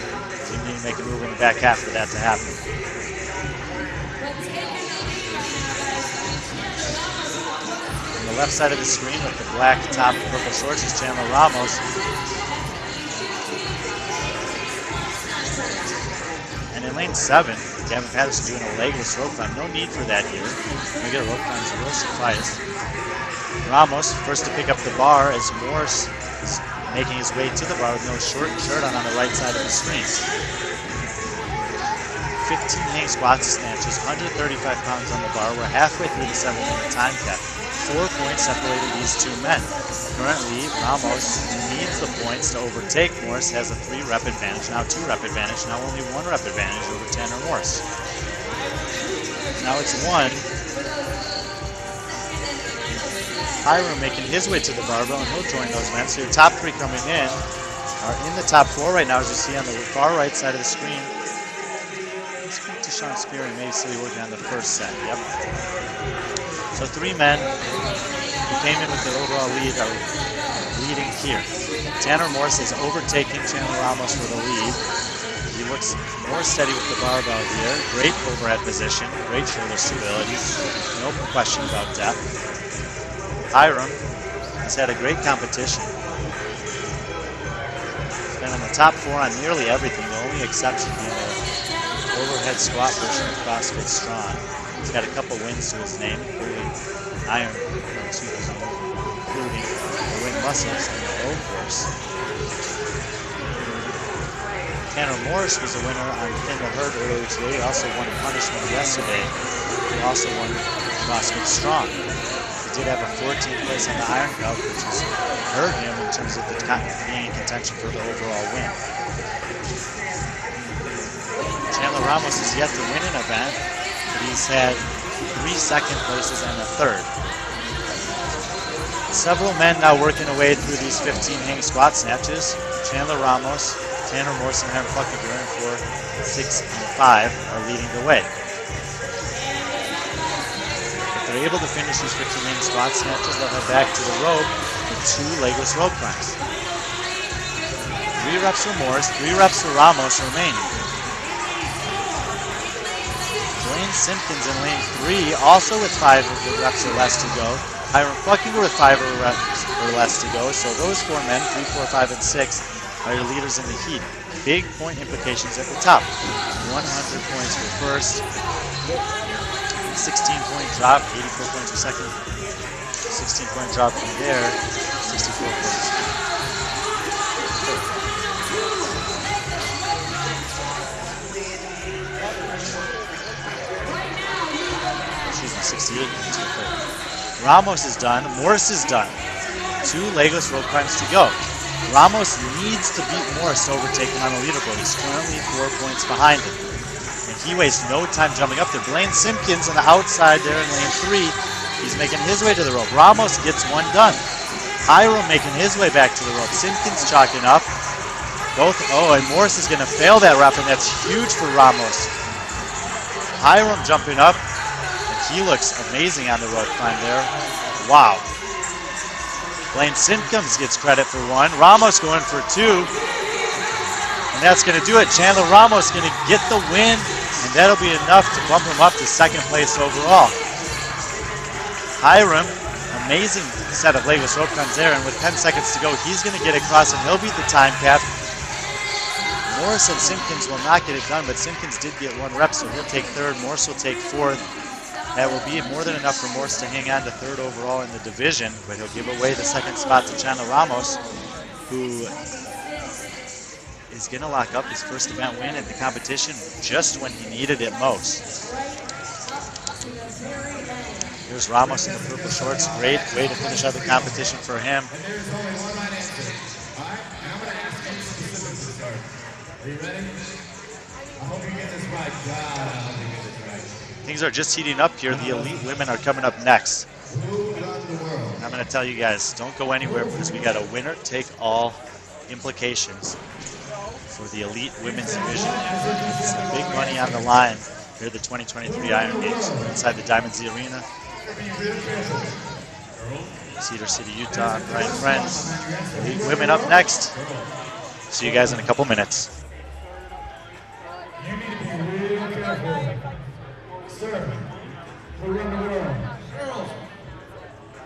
We need to make a move in the back half for that to happen. On the left side of the screen with the black top and purple shorts is Chandler Ramos. And in lane 7, Gavin Patterson doing a legless rope climb. No need for that here. We get a rope climb, so we'll suffice. Ramos first to pick up the bar as Morris is making his way to the bar with no shirt on the right side of the screen. 15 hang squats snatches, 135 pounds on the bar. We're halfway through the 7-minute time cap. 4 points separated these two men. Currently, Ramos needs the points to overtake Morris, has a 3-rep advantage, now 2-rep advantage, now only 1-rep advantage over Tanner Morris. Now it's 1. Hiram making his way to the barbell, and he'll join those men. So your top 3 coming in are in the top 4 right now, as you see on the far right side of the screen. Let's speak to Sean Spear and maybe Silly working on the first set. Yep. So 3 men who came in with the overall lead are leading here. Tanner Morse is overtaking Chandler Ramos for the lead. He looks more steady with the barbell here. Great overhead position, great shoulder stability. No question about depth. Hiram has had a great competition. He's been in the top 4 on nearly everything, the only exception being the overhead squat version of CrossFit Strong. He's got a couple wins to his name, including including the wing muscles and the low force. Tanner Morris was a winner on Thin the Herd earlier today. He also won a punishment yesterday. He also won CrossFit Strong. He did have a 14th place on the Iron Cup, which has hurt him in terms of being in contention for the overall win. Chandler Ramos is yet to win an event, but he's had 3 second places and a 3rd. Several men now working away through these 15 hang squat snatches. Chandler Ramos, Tanner Morse, and Hiram Fluckiger in 4, 6, and 5 are leading the way. If they're able to finish these 15 hang squat snatches, they'll head back to the rope with 2 legless rope climbs. 3 reps for Morse, 3 reps for Ramos remaining. Blaine Simpkins in lane 3, also with 5 reps or less to go. Hiram Fluckiger with 5 reps or less to go. So those 4 men, 3, 4, 5, and 6, are your leaders in the heat. Big point implications at the top. 100 points for first, 16-point drop, 84 points for second, 16-point drop from there, 64 points. Excuse me, 68 points for third. Ramos is done, Morse is done. 2 legless rope climbs to go. Ramos needs to beat Morse to overtake him on the leaderboard. He's currently 4 points behind him. And he wastes no time jumping up there. Blaine Simpkins on the outside there in lane 3. He's making his way to the rope. Ramos gets one done. Hiram making his way back to the rope. Simpkins chalking up. And Morse is going to fail that rep, and that's huge for Ramos. Hiram jumping up. He looks amazing on the rope climb there. Wow. Blaine Simpkins gets credit for 1. Ramos going for 2. And that's going to do it. Chandler Ramos going to get the win, and that'll be enough to bump him up to 2nd place overall. Hiram, amazing set of legless rope climbs there, and with 10 seconds to go, he's going to get across, and he'll beat the time cap. Morse and Simpkins will not get it done, but Simpkins did get 1 rep, so he'll take 3rd. Morse will take 4th. That will be more than enough for Morse to hang on to 3rd overall in the division, but he'll give away the 2nd spot to Chandler Ramos, who is going to lock up his first event win at the competition just when he needed it most. Here's Ramos in the purple shorts. Great way to finish out the competition for him. Are you ready? I hope you get this right. God, I hope you get this right. Things are just heating up here. The elite women are coming up next. Who got the world? I'm going to tell you guys, don't go anywhere because we got a winner-take-all implications for the elite women's division. It's the big money on the line here at the 2023 Iron Games inside the Diamond Z Arena. Cedar City, Utah. I'm Brian Friend. Elite women up next. See you guys in a couple minutes. You need to be real careful. Sir, we run the world. Girls!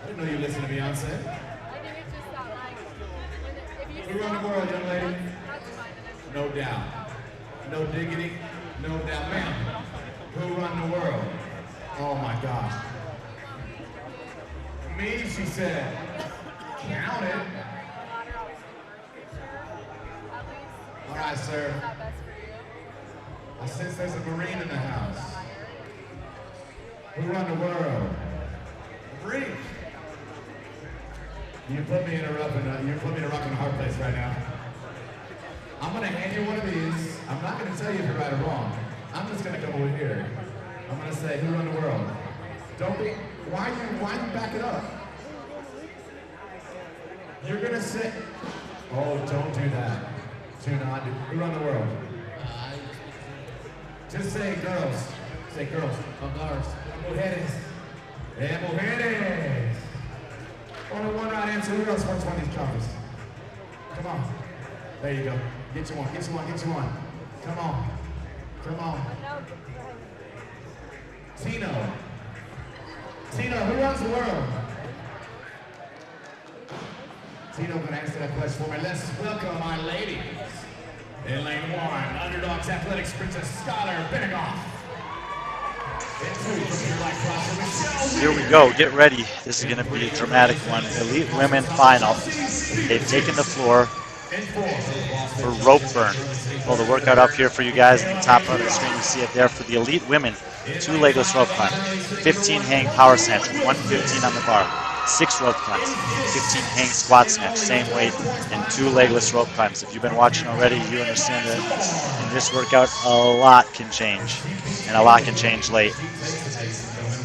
I didn't know you listened to Beyonce. I think it's just that, like, if you We run the world, young lady. that's fine. No doubt. No diggity, no doubt. Ma'am, who run the world? Oh my gosh. Me, she said. Count it. All right, sir. I sense there's a Marine in the house. Who run the world? Marine. You put me in a rock and a hard place right now. I'm gonna hand you one of these. I'm not gonna tell you if you're right or wrong. I'm just gonna come over here. I'm gonna say, who run the world? Don't be. Why you back it up? You're gonna say. Oh, don't do that. Do not do. Who run the world? Just say girls. Say girls. Oh, girls. Mujeres. Yeah, mujeres. Only one right answer. Who else wants one of these trophies? Come on. There you go. Get you one. Get you one. Get you one. Come on. Come on. Tino. Tino, who runs the world? Tino gonna answer that question for me. Let's welcome our ladies. In lane 1, Underdogs Athletics Princess Skylar Benegoff. Here we go, get ready. This is going to be a dramatic one. Elite Women Final. They've taken the floor for rope burn. Pull the workout up here for you guys in the top part of the screen. You see it there for the Elite Women. 2 legless rope climb, 15 hang power snatch, 115 on the bar, 6 rope climbs, 15 hang squat snatch, same weight, and 2 legless rope climbs. If you've been watching already, you understand that in this workout, a lot can change, and a lot can change late.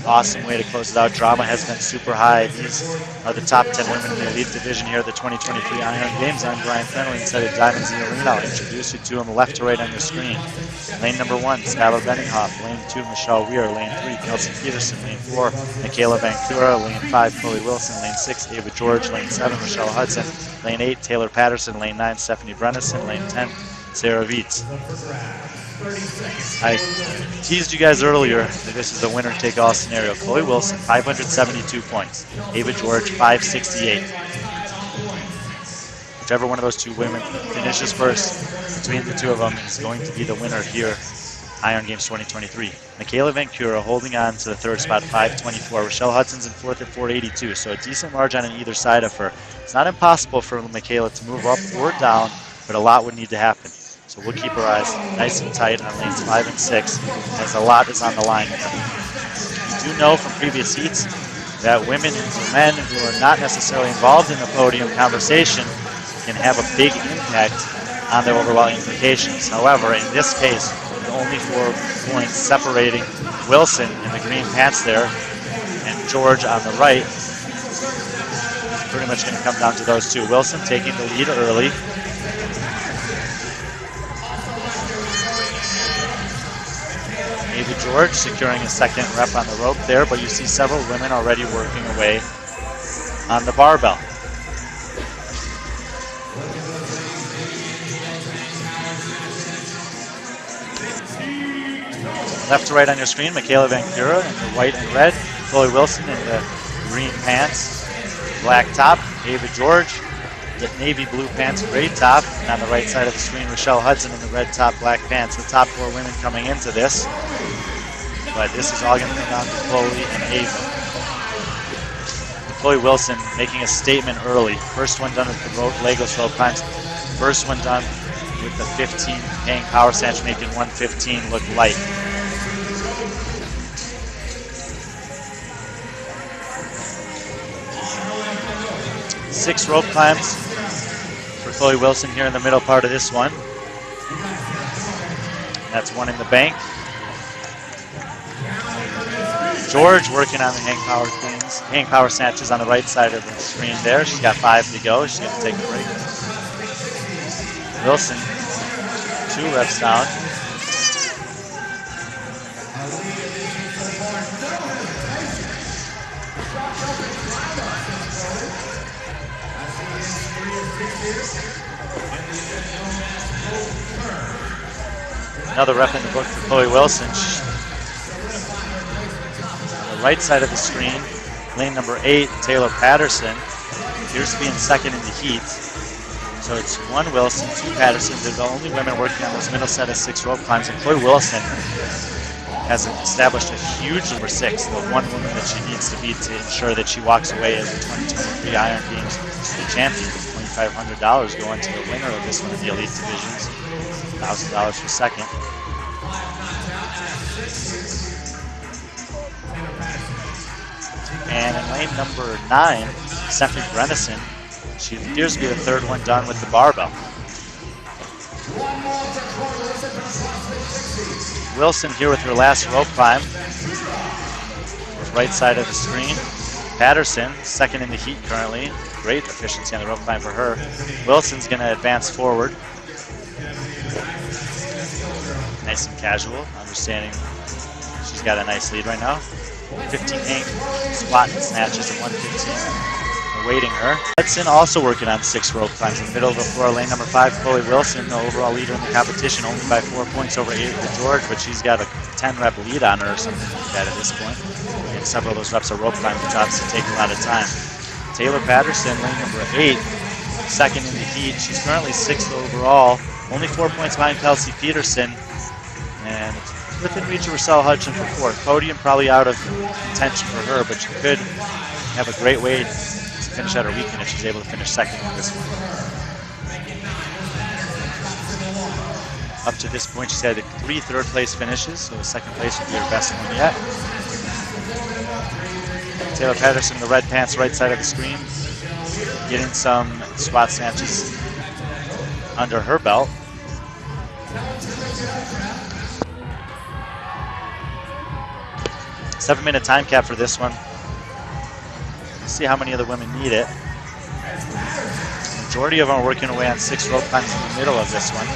Awesome way to close it out. Drama has been super high. These are the top 10 women in the elite division here at the 2023 Iron Games. I'm Brian Fenley inside of Diamonds in the Arena. I'll introduce you to them left to right on your screen. Lane number 1, Skylar Benninghoff. Lane 2, Michelle Weir. Lane 3, Kelsey Peterson. Lane 4, Michaela Vancura. Lane 5, Chloe Wilson. Lane 6, Ava George. Lane 7, Michelle Hudson. Lane 8, Taylor Patterson. Lane 9, Stephanie Brennison. Lane 10, Sarah Vietz. I teased you guys earlier that this is a winner-take-all scenario. Chloe Wilson, 572 points. Ava George, 568. Whichever one of those 2 women finishes first between the 2 of them is going to be the winner here, Iron Games 2023. Michaela Vancura holding on to the 3rd spot, 524. Rochelle Hudson's in 4th at 482, so a decent margin on either side of her. It's not impossible for Michaela to move up or down, but a lot would need to happen. So we'll keep our eyes nice and tight on lanes 5 and 6, as a lot is on the line here. We do know from previous heats that women or men who are not necessarily involved in the podium conversation can have a big impact on their overall implications. However, in this case, with only 4 points separating Wilson in the green pants there and George on the right, it's pretty much going to come down to those 2. Wilson taking the lead early. Ava George securing a 2nd rep on the rope there, but you see several women already working away on the barbell. Left to right on your screen, Michaela Vancura in the white and red, Chloe Wilson in the green pants, black top, Ava George, the navy blue pants, gray top, and on the right side of the screen, Rochelle Hudson in the red top, black pants. The top 4 women coming into this, but this is all going to come down to Chloe and Ava. Chloe Wilson making a statement early. First one done with the legless rope climbs. First one done with the 15 hang power snatch, making 115 look light. Six rope climbs for Chloe Wilson here in the middle part of this one. That's 1 in the bank. George working on the hang power snatches on the right side of the screen there. She's got 5 to go. She's going to take a break. Wilson, 2 reps down. Another rep in the book for Chloe Wilson. On the right side of the screen, lane number 8, Taylor Patterson, appears to be in 2nd in the heat. So it's 1 Wilson, 2 Patterson. They're the only women working on this middle set of 6 rope climbs. And Chloe Wilson has established a huge number 6, the one woman that she needs to beat to ensure that she walks away as the 2023 Iron Games champion. $2,500 going to the winner of this one in the elite divisions. $1,000 for 2nd. And in lane number 9, Stephanie Brennison, she appears to be the 3rd one done with the barbell. Wilson here with her last rope climb. Right side of the screen. Patterson, 2nd in the heat currently. Great efficiency on the rope climb for her. Wilson's going to advance forward. nice and casual, understanding she's got a nice lead right now. 15 hang squat and snatches at 115, awaiting her. Hudson also working on 6 rope climbs in the middle of the floor. Lane number 5, Chloe Wilson, the overall leader in the competition, only by 4 points over Ava George, but she's got a 10-rep lead on her or something like that at this point. And several of those reps are rope climbs, which obviously take a lot of time. Taylor Patterson, lane number 8, second in the heat. She's currently 6th overall, only 4 points behind Kelsey Peterson, and within reach of Rochelle Hudson for 4th. Podium probably out of contention for her, but she could have a great way to finish out her weekend if she's able to finish 2nd in this one. Up to this point, she's had 3 third-place finishes, so 2nd place would be her best one yet. Taylor Patterson, the red pants, right side of the screen, getting some squat snatches under her belt. Seven-minute time cap for this one. Let's see how many other women need it. The majority of them are working away on 6 rope climbs in the middle of this one.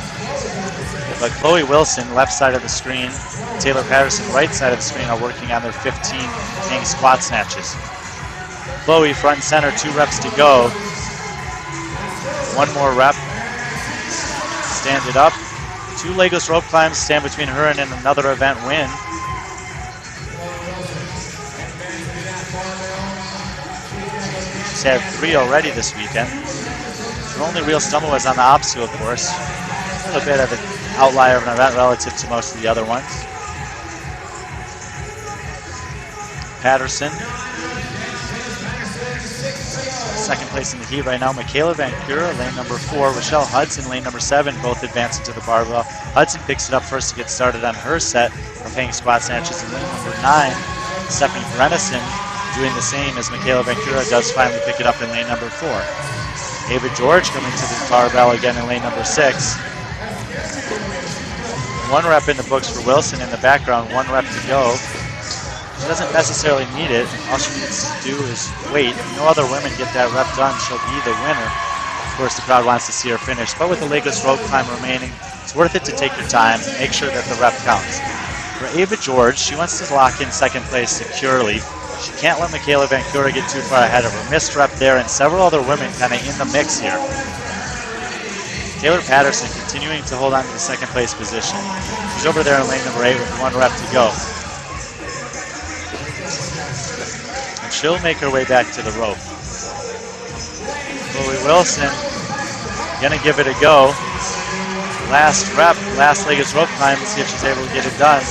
But Chloe Wilson, left side of the screen, Taylor Patterson, right side of the screen, are working on their 15 hang squat snatches. Chloe, front and center, 2 reps to go. 1 more rep. Stand it up. 2 legless rope climbs stand between her and another event win. She's had 3 already this weekend. Her only real stumble was on the obstacle course. A little bit of an outlier of an event relative to most of the other ones. Patterson, 2nd place in the heat right now. Michaela Van Cura, lane number 4. Rochelle Hudson, lane number 7, both advancing to the barbell. Hudson picks it up first to get started on her set of hang squat snatches. And lane number 9, Stephanie Brenison, doing the same as Michaela Van Cura does finally pick it up in lane number 4. Ava George coming to the barbell again in lane number 6. 1 rep in the books for Wilson in the background, 1 rep to go. She doesn't necessarily need it. All she needs to do is wait. If no other women get that rep done, she'll be the winner. Of course, the crowd wants to see her finish, but with the legless rope climb remaining, it's worth it to take your time and make sure that the rep counts. For Ava George, she wants to lock in 2nd place securely. She can't let Michaela Van Cura get too far ahead of her. Missed rep there, and several other women kind of in the mix here. Taylor Patterson continuing to hold on to the 2nd place position. She's over there in lane number 8 with 1 rep to go. And she'll make her way back to the rope. Chloe Wilson gonna give it a go. Last rep, last leg is rope climb to see if she's able to get it done.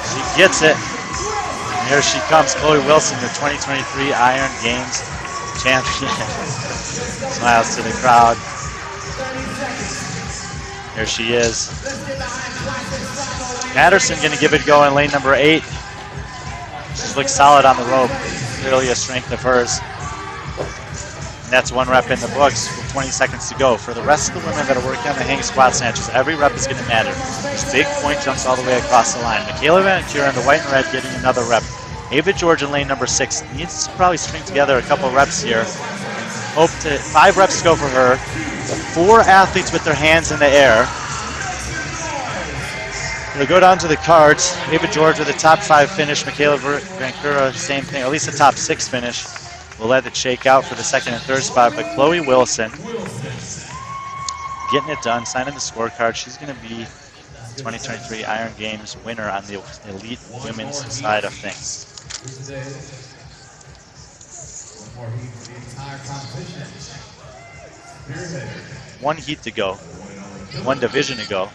She gets it. And here she comes, Chloe Wilson, the 2023 Iron Games champion. Smiles to the crowd. Here she is. Patterson gonna give it a go in lane number 8. She looks solid on the rope. Clearly a strength of hers. And that's 1 rep in the books with 20 seconds to go. For the rest of the women that are working on the hang squat snatches, every rep is gonna matter. There's big point jumps all the way across the line. Michaela Van Cura in the white and red getting another rep. Ava George in lane number 6 needs to probably string together a couple reps here. Hope to 5 reps to go for her. 4 athletes with their hands in the air. We'll go down to the cards. Ava George with a top 5 finish. Michaela Van Cura, same thing, or at least a top 6 finish. We'll let it shake out for the 2nd and 3rd spot. But Chloe Wilson getting it done, signing the scorecard. She's going to be 2023 Iron Games winner on the elite women's side of things. One heat to go, 1 division to go.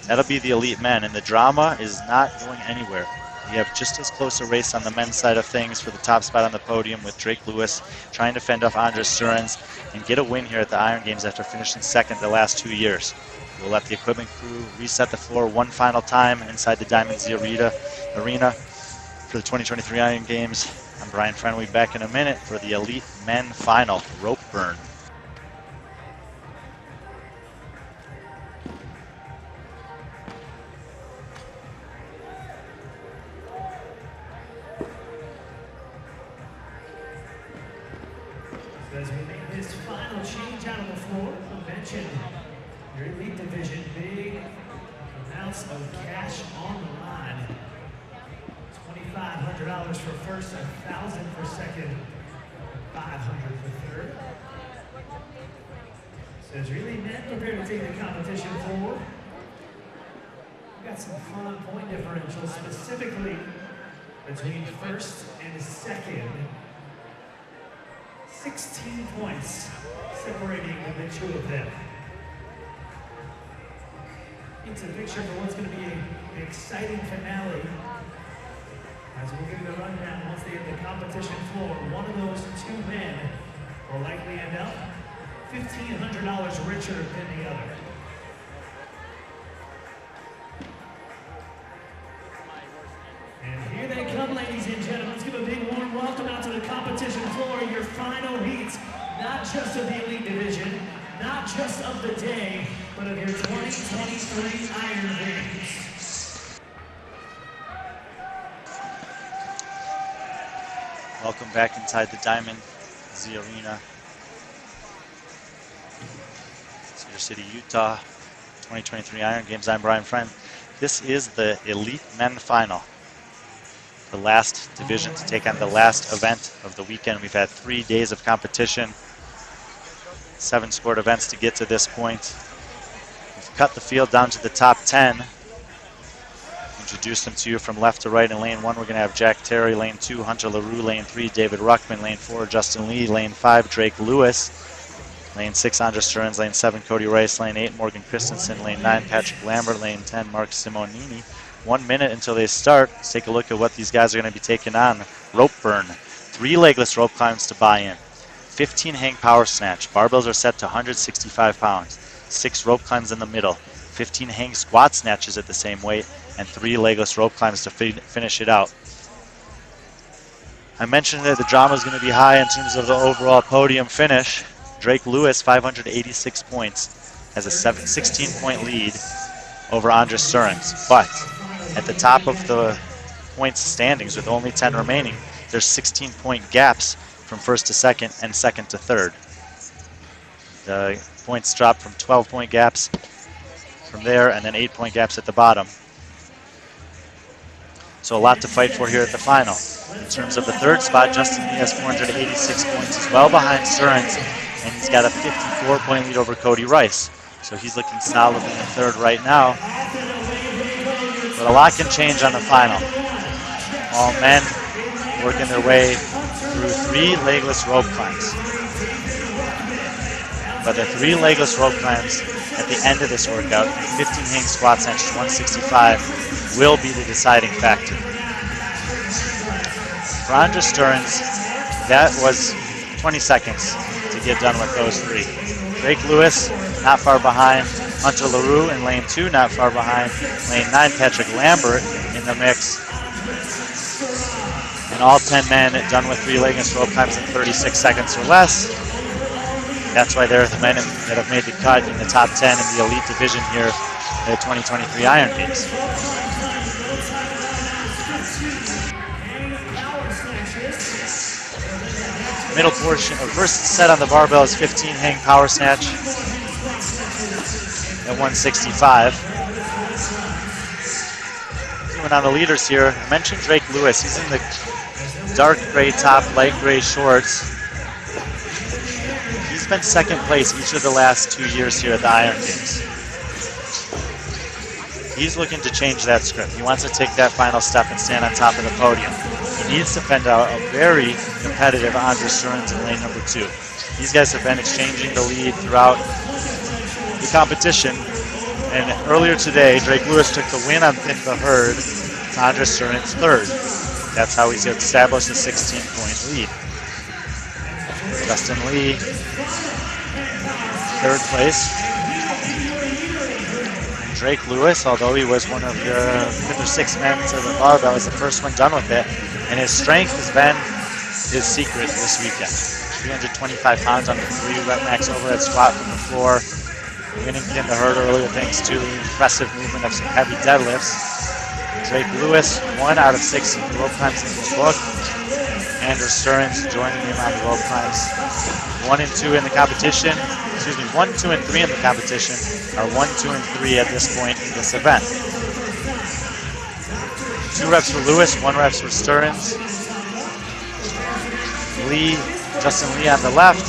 That'll be the elite men, and the drama is not going anywhere. We have just as close a race on the men's side of things for the top spot on the podium with Drake Lewis trying to fend off Andres Surens and get a win here at the Iron Games after finishing 2nd the last 2 years. We'll let the equipment crew reset the floor 1 final time inside the Diamond Z Arena for the 2023 Iron Games. I'm Brian Friend. We'll be back in a minute for the elite men final rope burn. As we make this final change out on the floor. mentioned your elite division, big amounts of cash on the line. $2,500 for first, $1,000 for second, $500 for third. Says really men prepared to take the competition forward. We've got some fun point differentials, specifically between first and second. 16 points separating the two of them. It's a picture for what's going to be an exciting finale. As we'll give you the rundown once they hit the competition floor, one of those two men will likely end up $1,500 richer than the other. And here they come, ladies and gentlemen. Let's give a big warm welcome out to the competition floor. Your final heats, not just of the elite division, not just of the day, but of your 2023 Iron Games. Welcome back inside the Diamond Z Arena. Cedar City, Utah, 2023 Iron Games. I'm Brian Friend. This is the Elite Men Final. The last division to take on the last event of the weekend. We've had 3 days of competition, 7 scored events to get to this point. We've cut the field down to the top 10. Introduce them to you from left to right. In lane 1, we're going to have Jack Terry. Lane 2, Hunter LaRue. Lane 3, David Ruckman. Lane 4, Justin Lee. Lane 5, Drake Lewis. Lane 6, Andres Stearns. Lane 7, Cody Rice. Lane 8, Morgan Christensen. Lane 9, Patrick Lambert. Lane 10, Mark Simonini. 1 minute until they start. Let's take a look at what these guys are going to be taking on. Rope burn. 3 legless rope climbs to buy in. 15 hang power snatch. Barbells are set to 165 pounds. 6 rope climbs in the middle. 15 hang squat snatches at the same weight. And 3 legless rope climbs to finish it out. I mentioned that the drama is going to be high in terms of the overall podium finish. Drake Lewis, 586 points, has a 16-point lead over Andres Stearns. But at the top of the points standings with only 10 remaining, there's 16-point gaps from first to second and second to third. The points drop from 12-point gaps from there and then 8-point gaps at the bottom. So a lot to fight for here at the final. In terms of the third spot, Justin Lee has 486 points. He's well behind Stearns, and he's got a 54-point lead over Cody Rice. So he's looking solidly in third right now. But a lot can change on the final. All men working their way through 3 legless rope climbs. But the 3 legless rope climbs at the end of this workout, 15 hang squat snatches, 165, will be the deciding factor. For Andres Stearns, that was 20 seconds to get done with those 3. Drake Lewis, not far behind. Hunter LaRue in lane 2, not far behind. Lane 9, Patrick Lambert in the mix. And all 10 men done with 3 legless rope climbs in 36 seconds or less. That's why they're the men that have made the cut in the top 10 in the elite division here at the 2023 Iron Games. Middle portion, or first set on the barbell is 15 hang power snatch at 165. Zooming on the leaders here, I mentioned Drake Lewis. He's in the dark gray top, light gray shorts. He's been second place each of the last 2 years here at the Iron Games. He's looking to change that script. He wants to take that final step and stand on top of the podium. He needs to fend out a very competitive Andres Stearns in lane number 2. These guys have been exchanging the lead throughout the competition. And earlier today, Drake Lewis took the win on Thin the Herd to Andres Stearns third. That's how he's established a 16-point lead. Justin Lee, third place. And Drake Lewis, although he was one of the 5th or 6th men to the barbell, is the first one done with it. And his strength has been his secret this weekend. 325 pounds on the 3 rep max overhead squat from the floor. Winning Thin the Herd earlier thanks to impressive movement of some heavy deadlifts. Drake Lewis, 1 out of 6 rope climbs in the book. Andres Stearns joining him on the rope climbs. 1 and 2 in the competition. excuse me, 1, 2, and 3 in the competition are 1, 2, and 3 at this point in this event. 2 reps for Lewis, 1 reps for Stearns. Justin Lee on the left.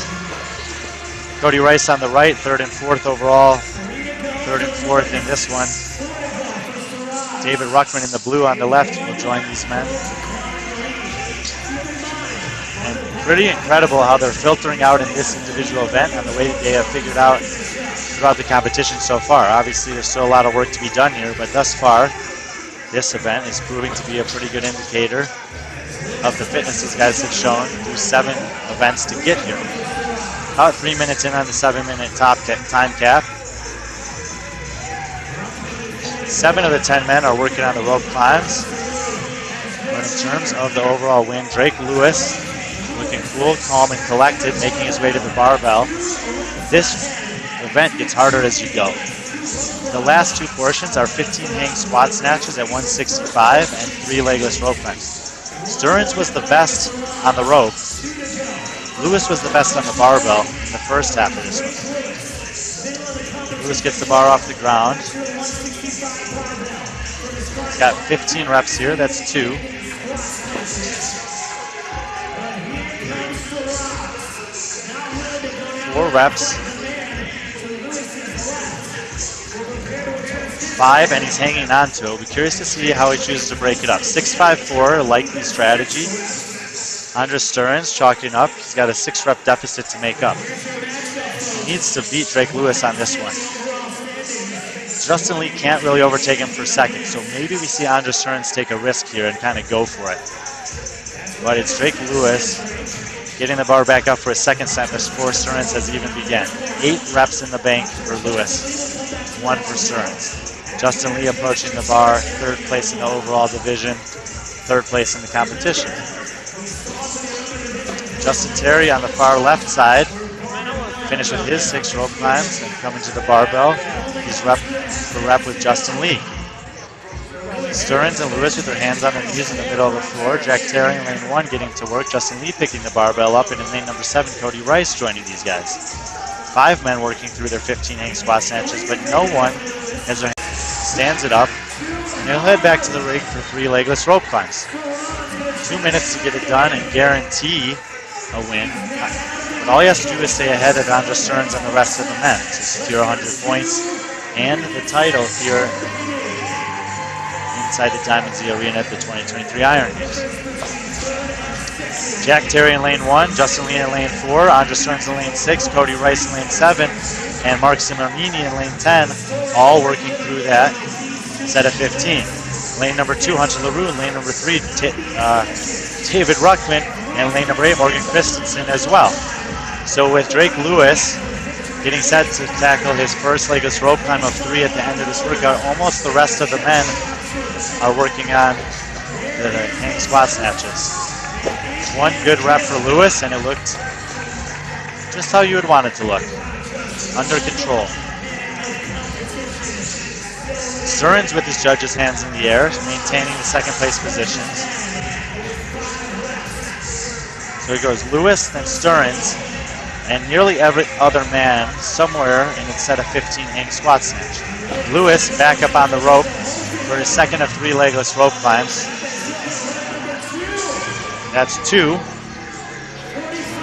Cody Rice on the right, 3rd and 4th overall. 3rd and 4th in this one. David Ruckman in the blue on the left will join these men. And pretty incredible how they're filtering out in this individual event and the way that they have figured out throughout the competition so far. Obviously, there's still a lot of work to be done here, but thus far, this event is proving to be a pretty good indicator of the fitness these guys have shown through 7 events to get here. About 3 minutes in on the 7-minute time cap. 7 of the 10 men are working on the rope climbs. But in terms of the overall win, Drake Lewis looking cool, calm, and collected, making his way to the barbell. This event gets harder as you go. The last 2 portions are 15 hang squat snatches at 165 and 3 legless rope climbs. Stearns was the best on the rope. Lewis was the best on the barbell in the first half of this one. Lewis gets the bar off the ground. He's got 15 reps here, that's 2. Four reps. 5, and he's hanging on to it. We'll be curious to see how he chooses to break it up. 6-5-4, likely strategy. Andres Stearns chalking up. He's got a 6-rep deficit to make up. He needs to beat Drake Lewis on this one. Justin Lee can't really overtake him for second, so maybe we see Andres Stearns take a risk here and kind of go for it. But it's Drake Lewis getting the bar back up for a second set before Stearns has even begun. 8 reps in the bank for Lewis, 1 for Stearns. Justin Lee approaching the bar, 3rd place in the overall division, 3rd place in the competition. Justin Terry on the far left side, finished with his 6 rope climbs and coming to the barbell. He's rep for rep with Justin Lee. Stearns and Lewis with their hands on their knees in the middle of the floor. Jack Terry in lane 1 getting to work. Justin Lee picking the barbell up, and in lane number 7, Cody Rice joining these guys. 5 men working through their 15 hang squat snatches, but no one has their stands it up, and he'll head back to the rig for 3 legless rope climbs. 2 minutes to get it done and guarantee a win. But all he has to do is stay ahead of Andres Stearns and the rest of the men to secure 100 points and the title here inside the Diamond Z Arena at the 2023 Iron Games. Jack Terry in lane 1, Justin Lee in lane 4, Andres Stearns in lane 6, Cody Rice in lane 7, and Mark Simonini in lane 10, all working through that set of 15. Lane number 2, Hunter LaRue, and lane number 3, David Ruckman, and lane number 8, Morgan Christensen as well. So with Drake Lewis getting set to tackle his first legless rope climb of 3 at the end of this workout, almost the rest of the men are working on the hang squat snatches. 1 good rep for Lewis, and it looked just how you would want it to look. Under control. Stearns with his judges' hands in the air, maintaining the 2nd place positions. So he goes Lewis, then Stearns, and nearly every other man somewhere in a set of 15 hang squat snatch. Lewis back up on the rope for his 2nd of 3 legless rope climbs. That's 2.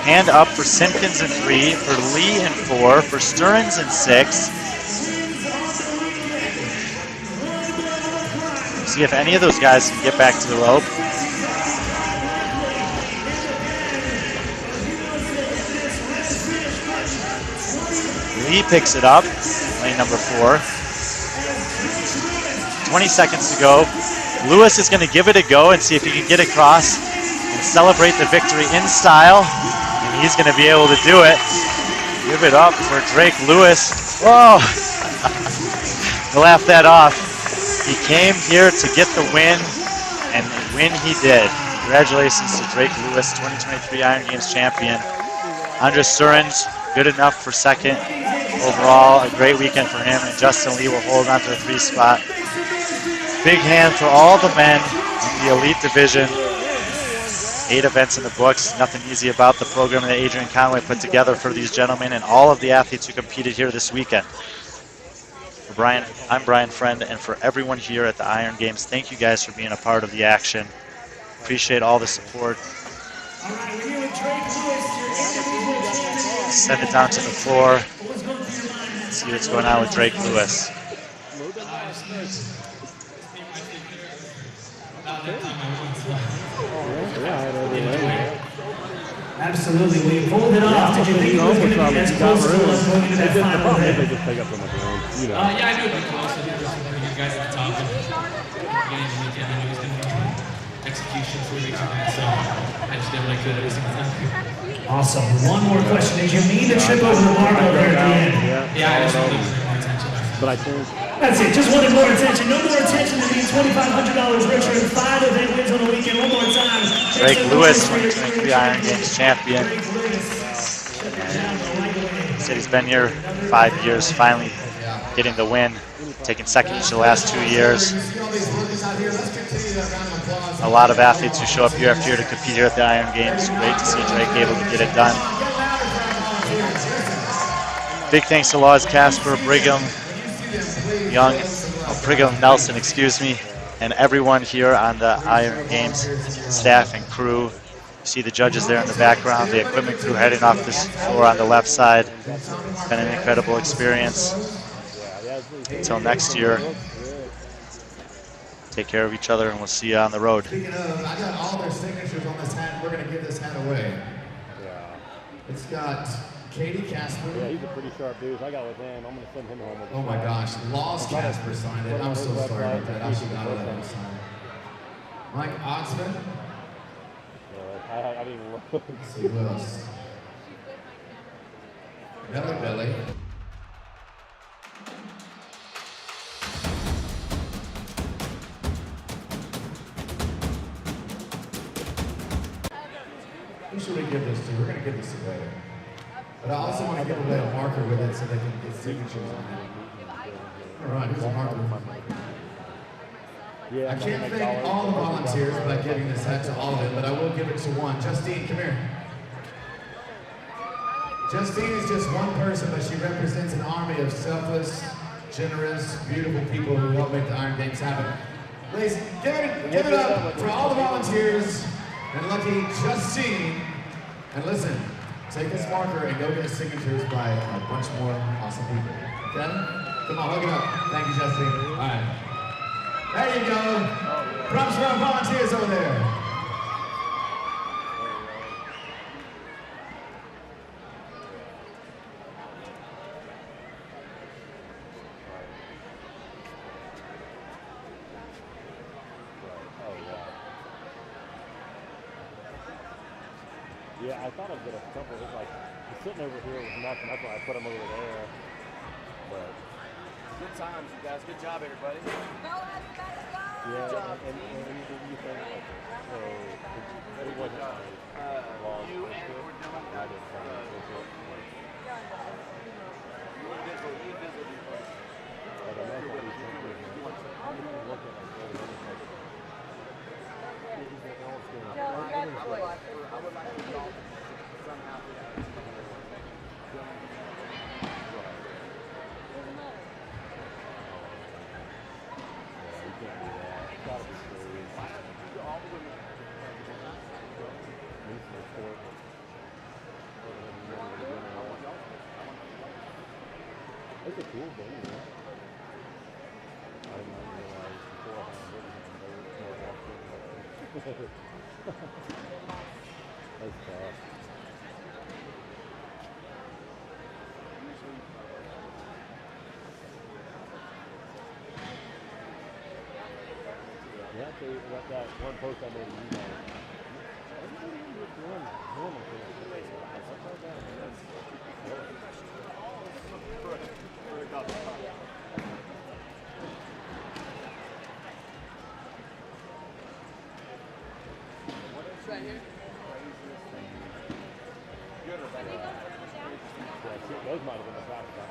Hand up for Simpkins in 3, for Lee in 4, for Stearns in 6. See if any of those guys can get back to the rope. Lee picks it up, lane number 4. 20 seconds to go. Lewis is going to give it a go and see if he can get across and celebrate the victory in style. And he's going to be able to do it. Give it up for Drake Lewis. Whoa! To laugh that off. He came here to get the win, and win he did. Congratulations to Drake Lewis, 2023 Iron Games champion. Andres Stearns, good enough for 2nd overall. A great weekend for him, and Justin Lee will hold on to the 3 spot. Big hand for all the men in the elite division. 8 events in the books. Nothing easy about the program that Adrian Conway put together for these gentlemen and all of the athletes who competed here this weekend. For Brian, I'm Brian Friend, and for everyone here at the Iron Games, thank you guys for being a part of the action. Appreciate all the support. Send it down to the floor. See what's going on with Drake Lewis. Absolutely, we pulled it off. Did you think it was going to be as close as it was going into that final day? They just pick up on the ground, you know. Yeah, I knew it'd be close. I think there's you guys at the top. Beginning of the weekend, I knew it was going to be execution 3 weeks ago, so I just did what I could every single time. Awesome. One more question. Did you mean to trip over the barbell there at the end? Yeah, I just wanted more attention. But I think that's it. Just wanted more attention. No more attention to being $2,500 richer and 5 event wins on the weekend. One more time. Drake Lewis, 2023 Iron Games champion. Said he's been here 5 years, finally getting the win, taking second each of the last 2 years. A lot of athletes who show up year after year to compete here at the Iron Games. Great to see Drake able to get it done. Big thanks to Laws Casper, Brigham Nelson, excuse me, and everyone here on the Iron Games staff and crew. You see the judges there in the background, the equipment crew heading off this floor on the left side. It's been an incredible experience. Until next year, take care of each other and we'll see you on the road. Speaking of, I got all their signatures on this hat. We're going to give this hat away. yeah. It's got Katie Casper. Yeah, he's a pretty sharp dude. I got with him. I'm going to send him home. Oh my gosh, Laws Casper signed it. I'm so sorry about that. I should not have let him sign it. Mike Oxman. I didn't even look. Let's see who else. Belly Belly. Who should we give this to? We're going to give this away. But I also want to give away a marker with it so they can get signatures on it. All right, here's a marker. Yeah, I can't thank all the volunteers by giving this hat to all of them, but I will give it to one. Justine, come here. Justine is just one person, but she represents an army of selfless, generous, beautiful people who help make the Iron Games happen. Ladies, give it up for all the volunteers and lucky Justine. And listen, take this marker and go get signatures by a bunch more awesome people. Okay? Come on, hook it up. Thank you, Justine. All right. There you go. Props for our volunteers over there. Yeah, I thought I'd get a couple. It was like sitting over here with nothing. That's why I put them over there. But good times, you guys. Good job, everybody. yeah, good job. And you think like, so it wasn't like you and we're doing I did It's a cool thing, you know. I didn't realize beforehand that they were more That's tough. Yeah, I'll tell you about that one post I made in email. Everybody in this one normal thing. Right here. Those might have been the fact that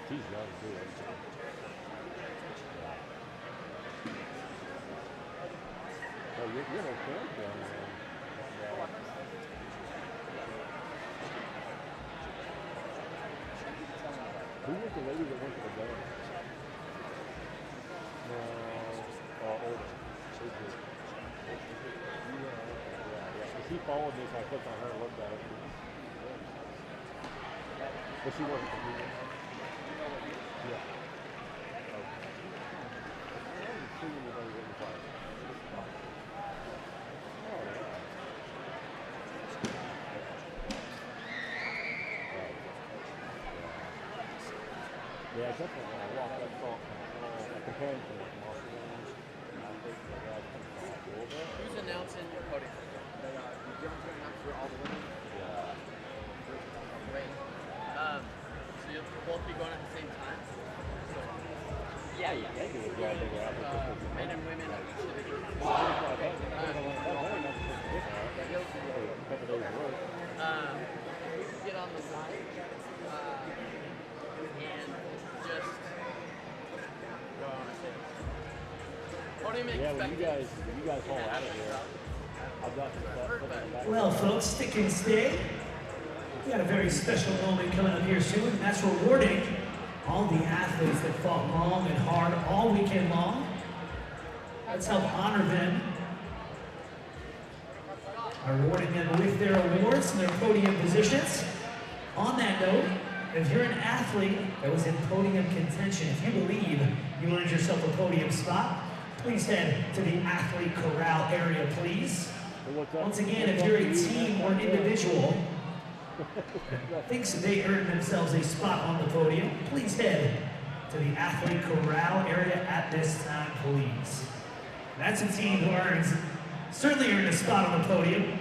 she's young too. you know, camp down there. Who was the lady that went to the dance? No, older. Yeah. She followed me, so I clicked on her and looked at it. But she wasn't competing. Yeah. Okay. I haven't seen anybody getting fired. Oh, yeah. Yeah, definitely. When I walked that song, I compared it to like Marshall. Who's announcing your podium? You're going to announce for all the women? Yeah. Great. So you'll both be going at the same time? So, Yeah. They do a job bigger out there. men and women of each of the groups. Get on the line and just podium yeah, when you guys haul out of here, I've got some stuff. Well, folks, stick and stay. We got a very special moment coming up here soon, and that's rewarding all the athletes that fought long and hard all weekend long. Let's help honor them by rewarding them with their awards and their podium positions. On that note, if you're an athlete that was in podium contention, if you believe you earned yourself a podium spot, please head to the athlete corral area, please. Once again, if you're a team or individual that thinks they earned themselves a spot on the podium, please head to the athlete corral area at this time, please. That's a team who certainly earned a spot on the podium.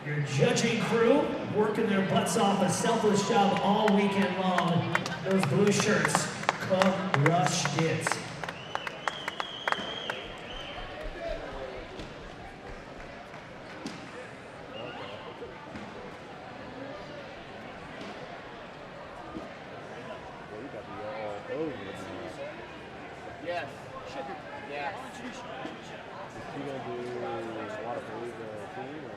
Your judging crew working their butts off, a selfless job all weekend long. Those blue shirts crushed it. Yes. Yes. Is she going to do a lot of believe the team? Or?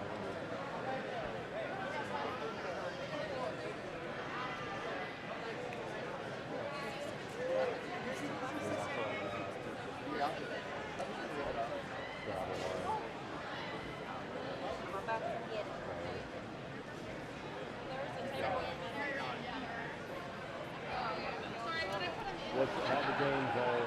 How the games are